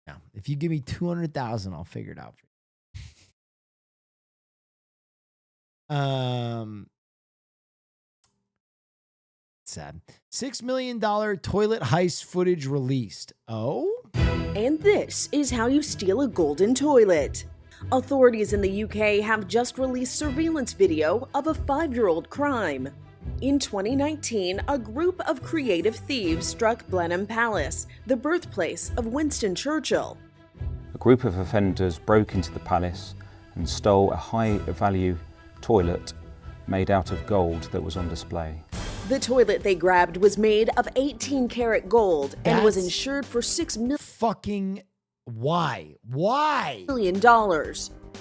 No. If you give me $200,000, I'll figure it out for you. Sad. $6 million toilet heist footage released. Oh? And this is how you steal a golden toilet. Authorities in the UK have just released surveillance video of a 5-year-old crime. In 2019, a group of creative thieves struck Blenheim Palace, the birthplace of Winston Churchill. A group of offenders broke into the palace and stole a high-value toilet made out of gold that was on display. The toilet they grabbed was made of 18-karat gold and was insured for $6 million. Fucking why? Why? $1 million.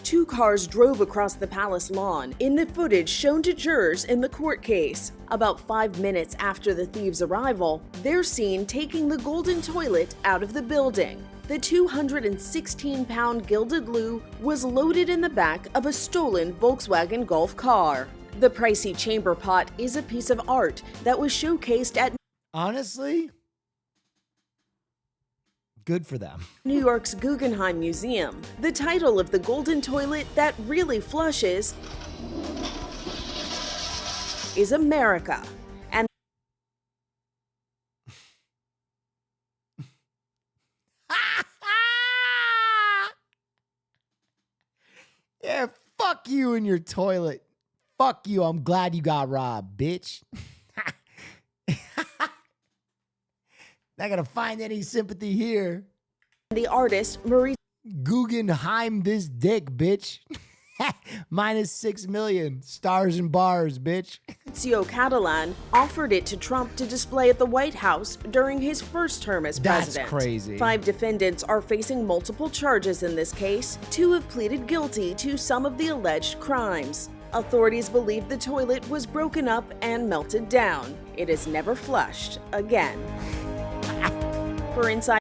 2 cars drove across the palace lawn in the footage shown to jurors in the court case. About 5 minutes after the thieves' arrival, they're seen taking the golden toilet out of the building. The 216-pound gilded loo was loaded in the back of a stolen Volkswagen Golf car. The pricey chamber pot is a piece of art that was showcased at honestly, good for them. New York's Guggenheim Museum. The title of the golden toilet that really flushes is America. And yeah, fuck you and your toilet. Fuck you. I'm glad you got robbed, bitch. Not gonna find any sympathy here. The artist Marie Guggenheim this dick, bitch. Minus $6 million. Stars and bars, bitch. Maurizio Catalan offered it to Trump to display at the White House during his first term as president. That's crazy. 5 defendants are facing multiple charges in this case. 2 have pleaded guilty to some of the alleged crimes. Authorities believe the toilet was broken up and melted down. It is never flushed again. For Inside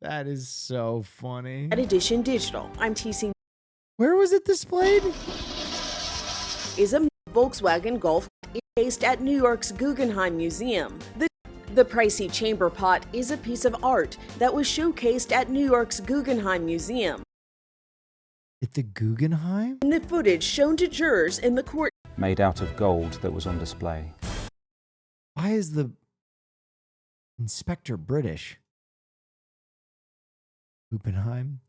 That is so funny. Edition Digital, I'm TC. Where was it displayed? Is a Volkswagen Golf encased at New York's Guggenheim Museum. The pricey chamber pot is a piece of art that was showcased at New York's Guggenheim Museum. At the Guggenheim? In the footage shown to jurors in the court. Made out of gold that was on display. Why is the inspector British? Guggenheim?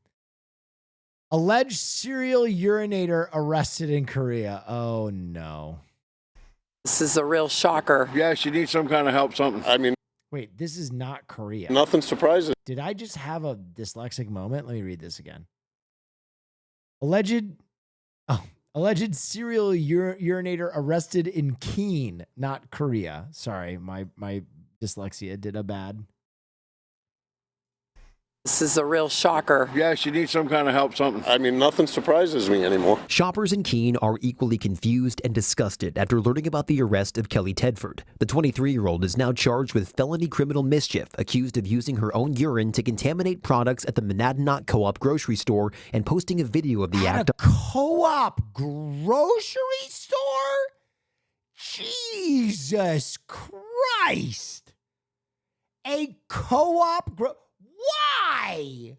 Alleged serial urinator arrested in Korea. Oh no. This is a real shocker. Yeah, she needs some kind of help, something. I mean, wait, this is not Korea. Nothing surprises. Did I just have a dyslexic moment? Let me read this again. Alleged serial urinator arrested in Keene, not Korea. Sorry, my dyslexia did a bad. This is a real shocker. Yeah, she needs some kind of help, something. I mean, nothing surprises me anymore. Shoppers in Keene are equally confused and disgusted after learning about the arrest of Kelly Tedford. The 23-year-old is now charged with felony criminal mischief, accused of using her own urine to contaminate products at the Monadnock Co-op grocery store and posting a video of the act. A co-op grocery store? Jesus Christ. A co-op Why?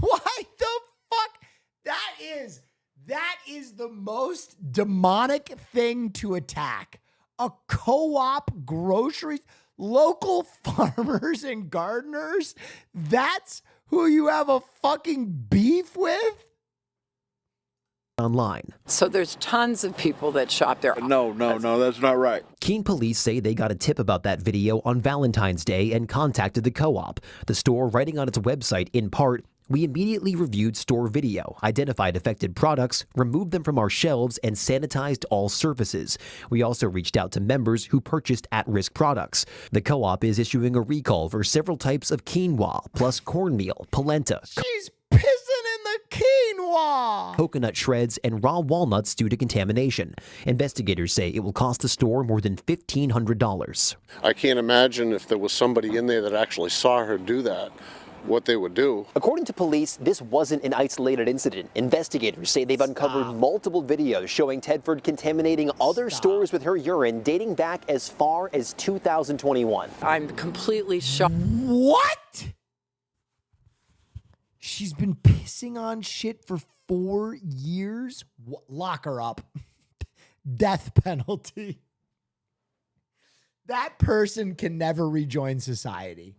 Why the fuck? That is the most demonic thing to attack. A co-op grocery, local farmers and gardeners. That's who you have a fucking beef with? Online. So there's tons of people that shop there. No, that's not right. Keene police say they got a tip about that video on Valentine's Day and contacted the co-op. The store writing on its website, in part, "We immediately reviewed store video, identified affected products, removed them from our shelves, and sanitized all surfaces. We also reached out to members who purchased at-risk products." The co-op is issuing a recall for several types of quinoa, plus cornmeal, polenta. She's pissing in the quinoa! Coconut shreds, and raw walnuts due to contamination. Investigators say it will cost the store more than $1,500. I can't imagine if there was somebody in there that actually saw her do that, what they would do. According to police, this wasn't an isolated incident. Investigators say they've uncovered multiple videos showing Tedford contaminating other stores with her urine dating back as far as 2021. I'm completely shocked. What? She's been pissing on shit for 4 years? Lock her up. Death penalty. That person can never rejoin society.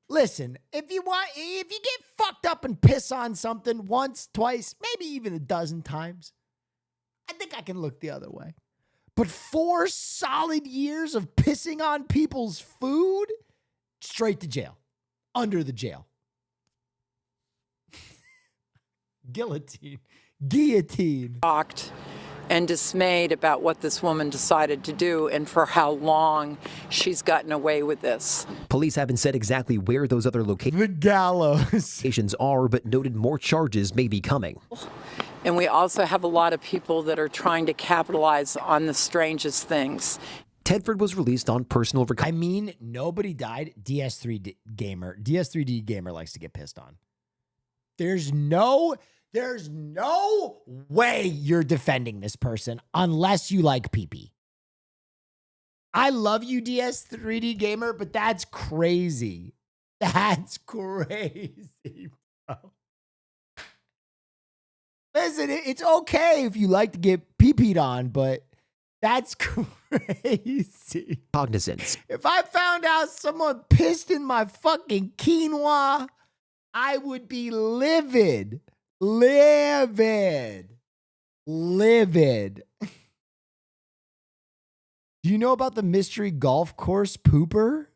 Listen, if you get fucked up and piss on something once, twice, maybe even a dozen times, I think I can look the other way. But 4 solid years of pissing on people's food? Straight to jail. Under the jail. Guillotine. Shocked and dismayed about what this woman decided to do and for how long she's gotten away with this. Police haven't said exactly where those other The gallows. locations are, but noted more charges may be coming. And we also have a lot of people that are trying to capitalize on the strangest things. Tedford was released on personal recovery. I mean, nobody died. DS3D gamer likes to get pissed on. There's no way you're defending this person unless you like pee-pee. I love you, DS3D gamer, but that's crazy. That's crazy, bro. Listen, it's okay if you like to get pee-peed on, but that's crazy. Cognizance. If I found out someone pissed in my fucking quinoa, I would be livid. Livid. Do you know about the mystery golf course pooper?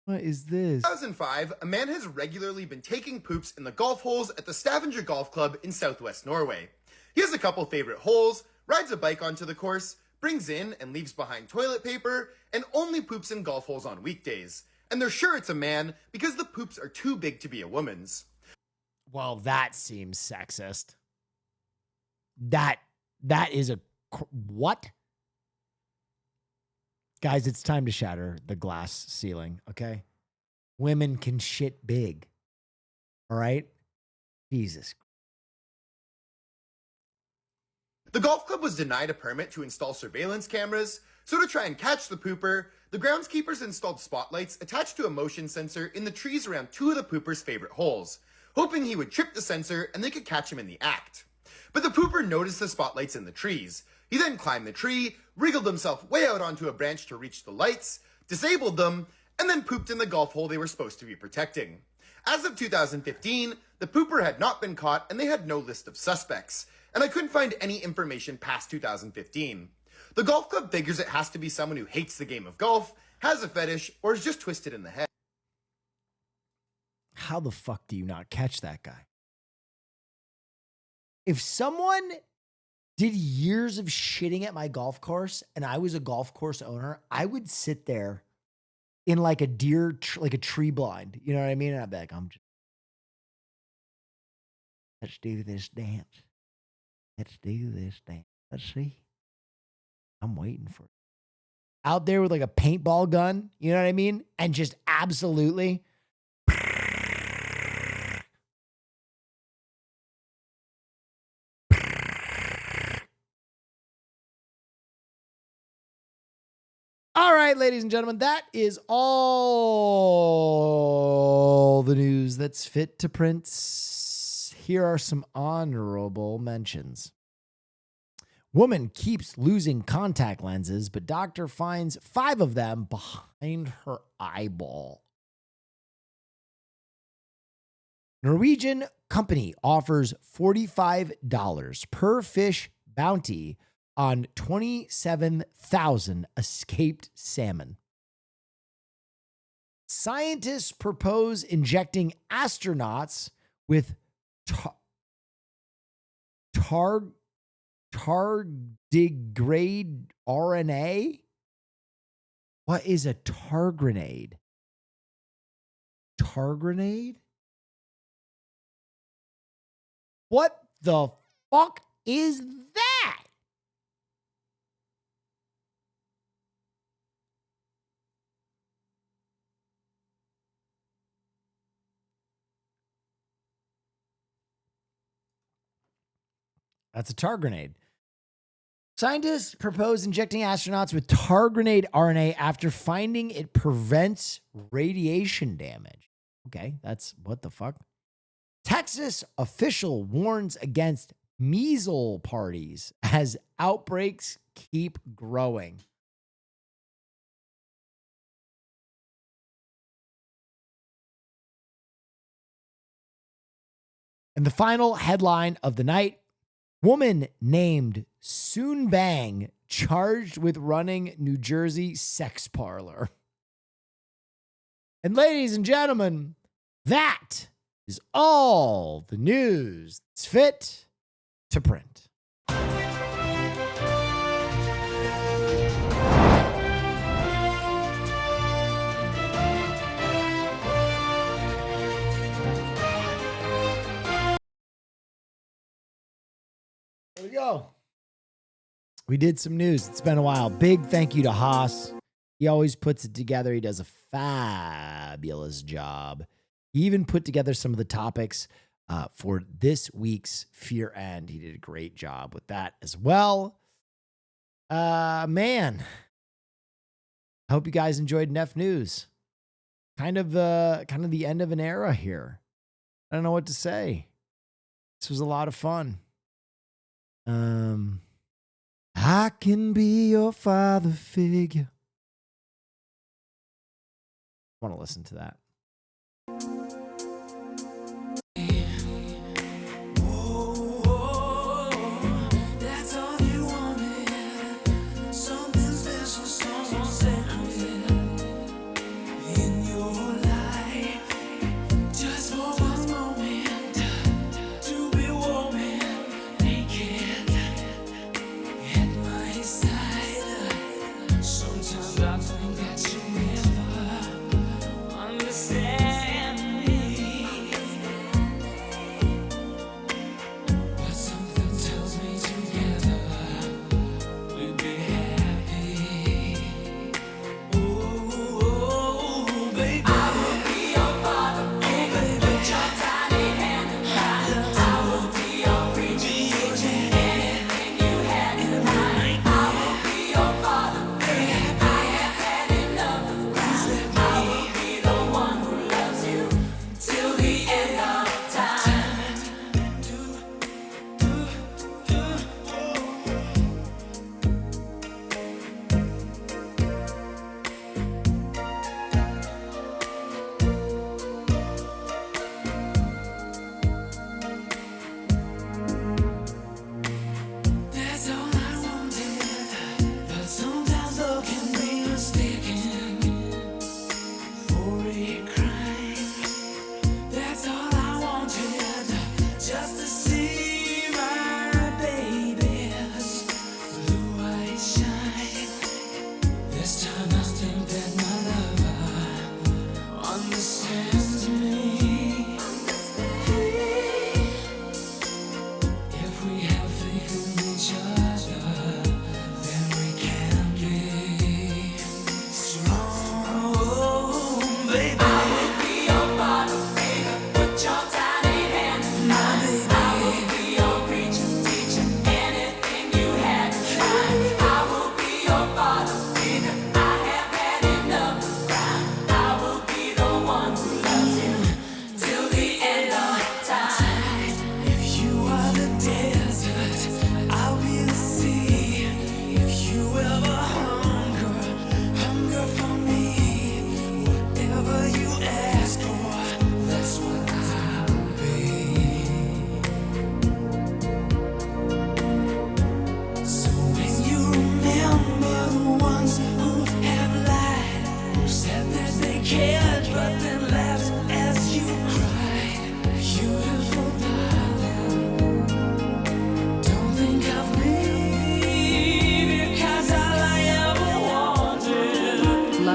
What is this? 2005, a man has regularly been taking poops in the golf holes at the Stavanger Golf Club in southwest Norway. He has a couple favorite holes, rides a bike onto the course, brings in and leaves behind toilet paper, and only poops in golf holes on weekdays. And they're sure it's a man because the poops are too big to be a woman's. Well, that seems sexist. That is a what? Guys, it's time to shatter the glass ceiling, okay? Women can shit big. All right? Jesus. The golf club was denied a permit to install surveillance cameras, so to try and catch the pooper, the groundskeepers installed spotlights attached to a motion sensor in the trees around two of the pooper's favorite holes, hoping he would trip the sensor and they could catch him in the act. But the pooper noticed the spotlights in the trees. He then climbed the tree, wriggled himself way out onto a branch to reach the lights, disabled them, and then pooped in the golf hole they were supposed to be protecting. As of 2015, the pooper had not been caught and they had no list of suspects, and I couldn't find any information past 2015. The golf club figures it has to be someone who hates the game of golf, has a fetish, or is just twisted in the head. How the fuck do you not catch that guy? If someone did years of shitting at my golf course and I was a golf course owner, I would sit there in like a like a tree blind. You know what I mean? And I'd be like, let's do this dance. Let's do this dance. Let's see. I'm waiting for it. Out there with like a paintball gun, you know what I mean? And just absolutely. All right, ladies and gentlemen, that is all the news that's fit to print. Here are some honorable mentions. Woman keeps losing contact lenses, but doctor finds 5 of them behind her eyeball. Norwegian company offers $45 per fish bounty on 27,000 escaped salmon. Scientists propose injecting astronauts with tardigrade RNA? What is a targrenade? Targrenade? What the fuck is that? That's a targrenade. Scientists propose injecting astronauts with targrenade RNA after finding it prevents radiation damage. Okay, that's what the fuck? Texas official warns against measles parties as outbreaks keep growing. And the final headline of the night: woman named Soon Bang charged with running New Jersey sex parlor. And ladies and gentlemen, that is all the news that's fit to print. There we go. We did some news. It's been a while. Big thank you to Haas. He always puts it together. He does a fabulous job. He even put together some of the topics for this week's Fear End. He did a great job with that as well. Man, I hope you guys enjoyed Neff News. Kind of the end of an era here. I don't know what to say. This was a lot of fun. I can be your father figure. I want to listen to that. Sometimes I think that you never understand.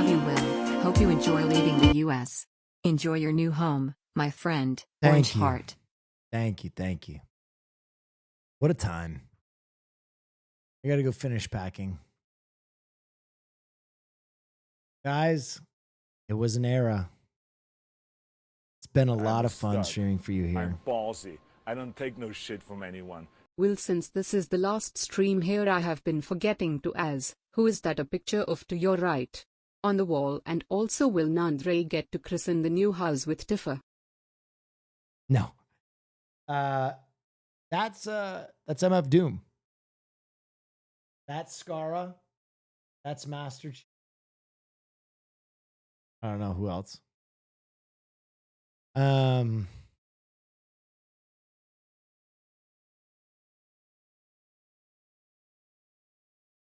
Love you, Will. Hope you enjoy leaving the U.S. Enjoy your new home, my friend. Orange Heart. Thank you. Thank you. What a time. I got to go finish packing. Guys, it was an era. It's been a lot of fun streaming for you here. I'm ballsy. I don't take no shit from anyone. Will, since this is the last stream here, I have been forgetting to ask, who is that a picture of to your right? On the wall, and also will Nandre get to christen the new house with Tifa? No. That's MF Doom. That's Scara. That's Master Chief. I don't know who else.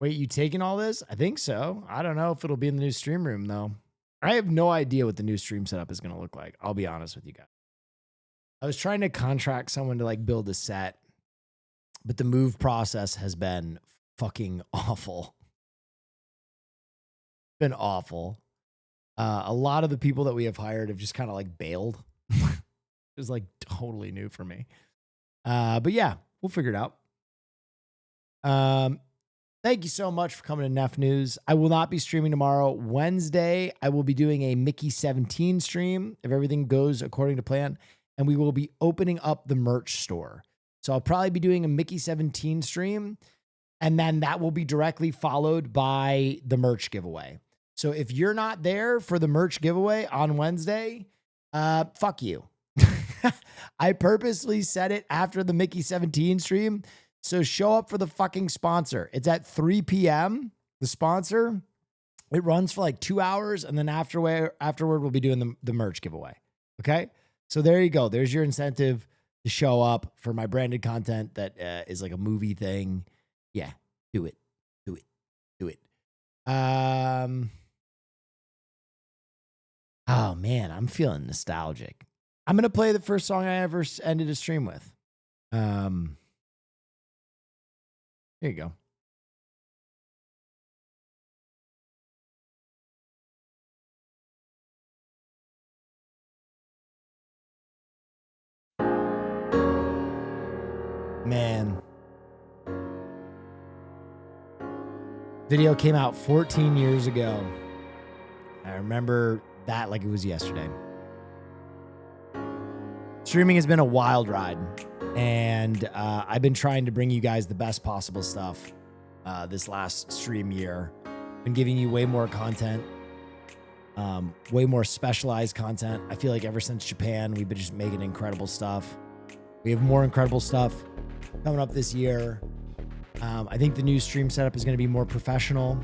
Wait, you taking all this? I think so. I don't know if it'll be in the new stream room though. I have no idea what the new stream setup is going to look like. I'll be honest with you guys. I was trying to contract someone to like build a set, but the move process has been fucking awful. Been awful. A lot of the people that we have hired have just kind of like bailed. It was like totally new for me. But yeah, we'll figure it out. Thank you so much for coming to Neff News. I will not be streaming tomorrow. Wednesday, I will be doing a Mickey 17 stream if everything goes according to plan. And we will be opening up the merch store. So I'll probably be doing a Mickey 17 stream. And then that will be directly followed by the merch giveaway. So if you're not there for the merch giveaway on Wednesday, fuck you. I purposely said it after the Mickey 17 stream. So show up for the fucking sponsor. It's at 3 p.m. The sponsor. It runs for like 2 hours. And then afterward we'll be doing the merch giveaway. Okay. So there you go. There's your incentive to show up for my branded content that is like a movie thing. Yeah. Do it. Do it. Do it. Oh man, I'm feeling nostalgic. I'm going to play the first song I ever ended a stream with. Here you go. Man. Video came out 14 years ago. I remember that like it was yesterday. Streaming has been a wild ride, and I've been trying to bring you guys the best possible stuff this last stream year. Been giving you way more content, way more specialized content. I feel like ever since Japan, we've been just making incredible stuff. We have more incredible stuff coming up this year. I think the new stream setup is going to be more professional.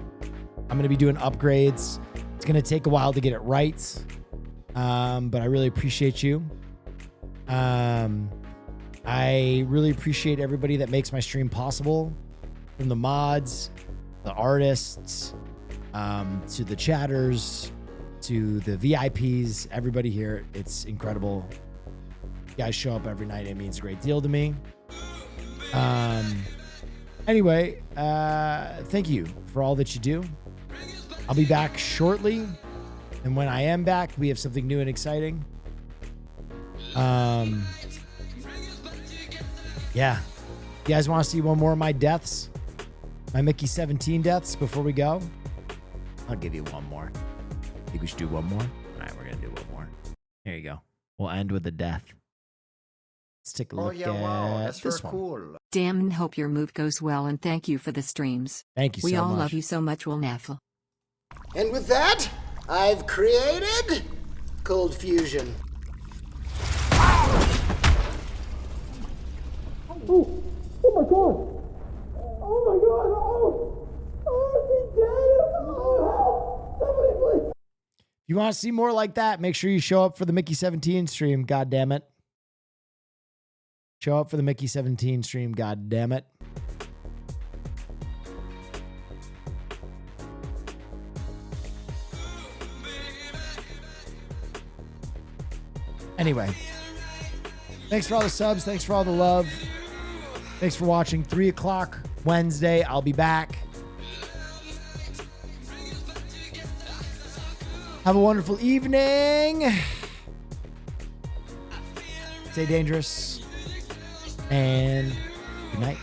I'm going to be doing upgrades. It's going to take a while to get it right, but I really appreciate you. I really appreciate everybody that makes my stream possible, from the mods, the artists, to the chatters, to the VIPs, everybody here. It's incredible. You guys show up every night. It means a great deal to me. Anyway, thank you for all that you do. I'll be back shortly. And when I am back, we have something new and exciting. Yeah. You guys want to see one more of my deaths? My Mickey 17 deaths before we go? I'll give you one more. Think we should do one more? All right, we're going to do one more. Here you go. We'll end with a death. Let's take a look at this one. Cool. Damn, and hope your move goes well, and thank you for the streams. Thank you so much. We all love you so much, Will Naffle. And with that, I've created Cold Fusion. Oh my god! Oh my god! Oh, she's dead! Oh, help! Somebody please! If you want to see more like that, make sure you show up for the Mickey 17 stream, god damn it. Show up for the Mickey 17 stream, god damn it. Anyway, thanks for all the subs. Thanks for all the love. Thanks for watching. 3 o'clock Wednesday. I'll be back. Have a wonderful evening. Stay dangerous. And good night.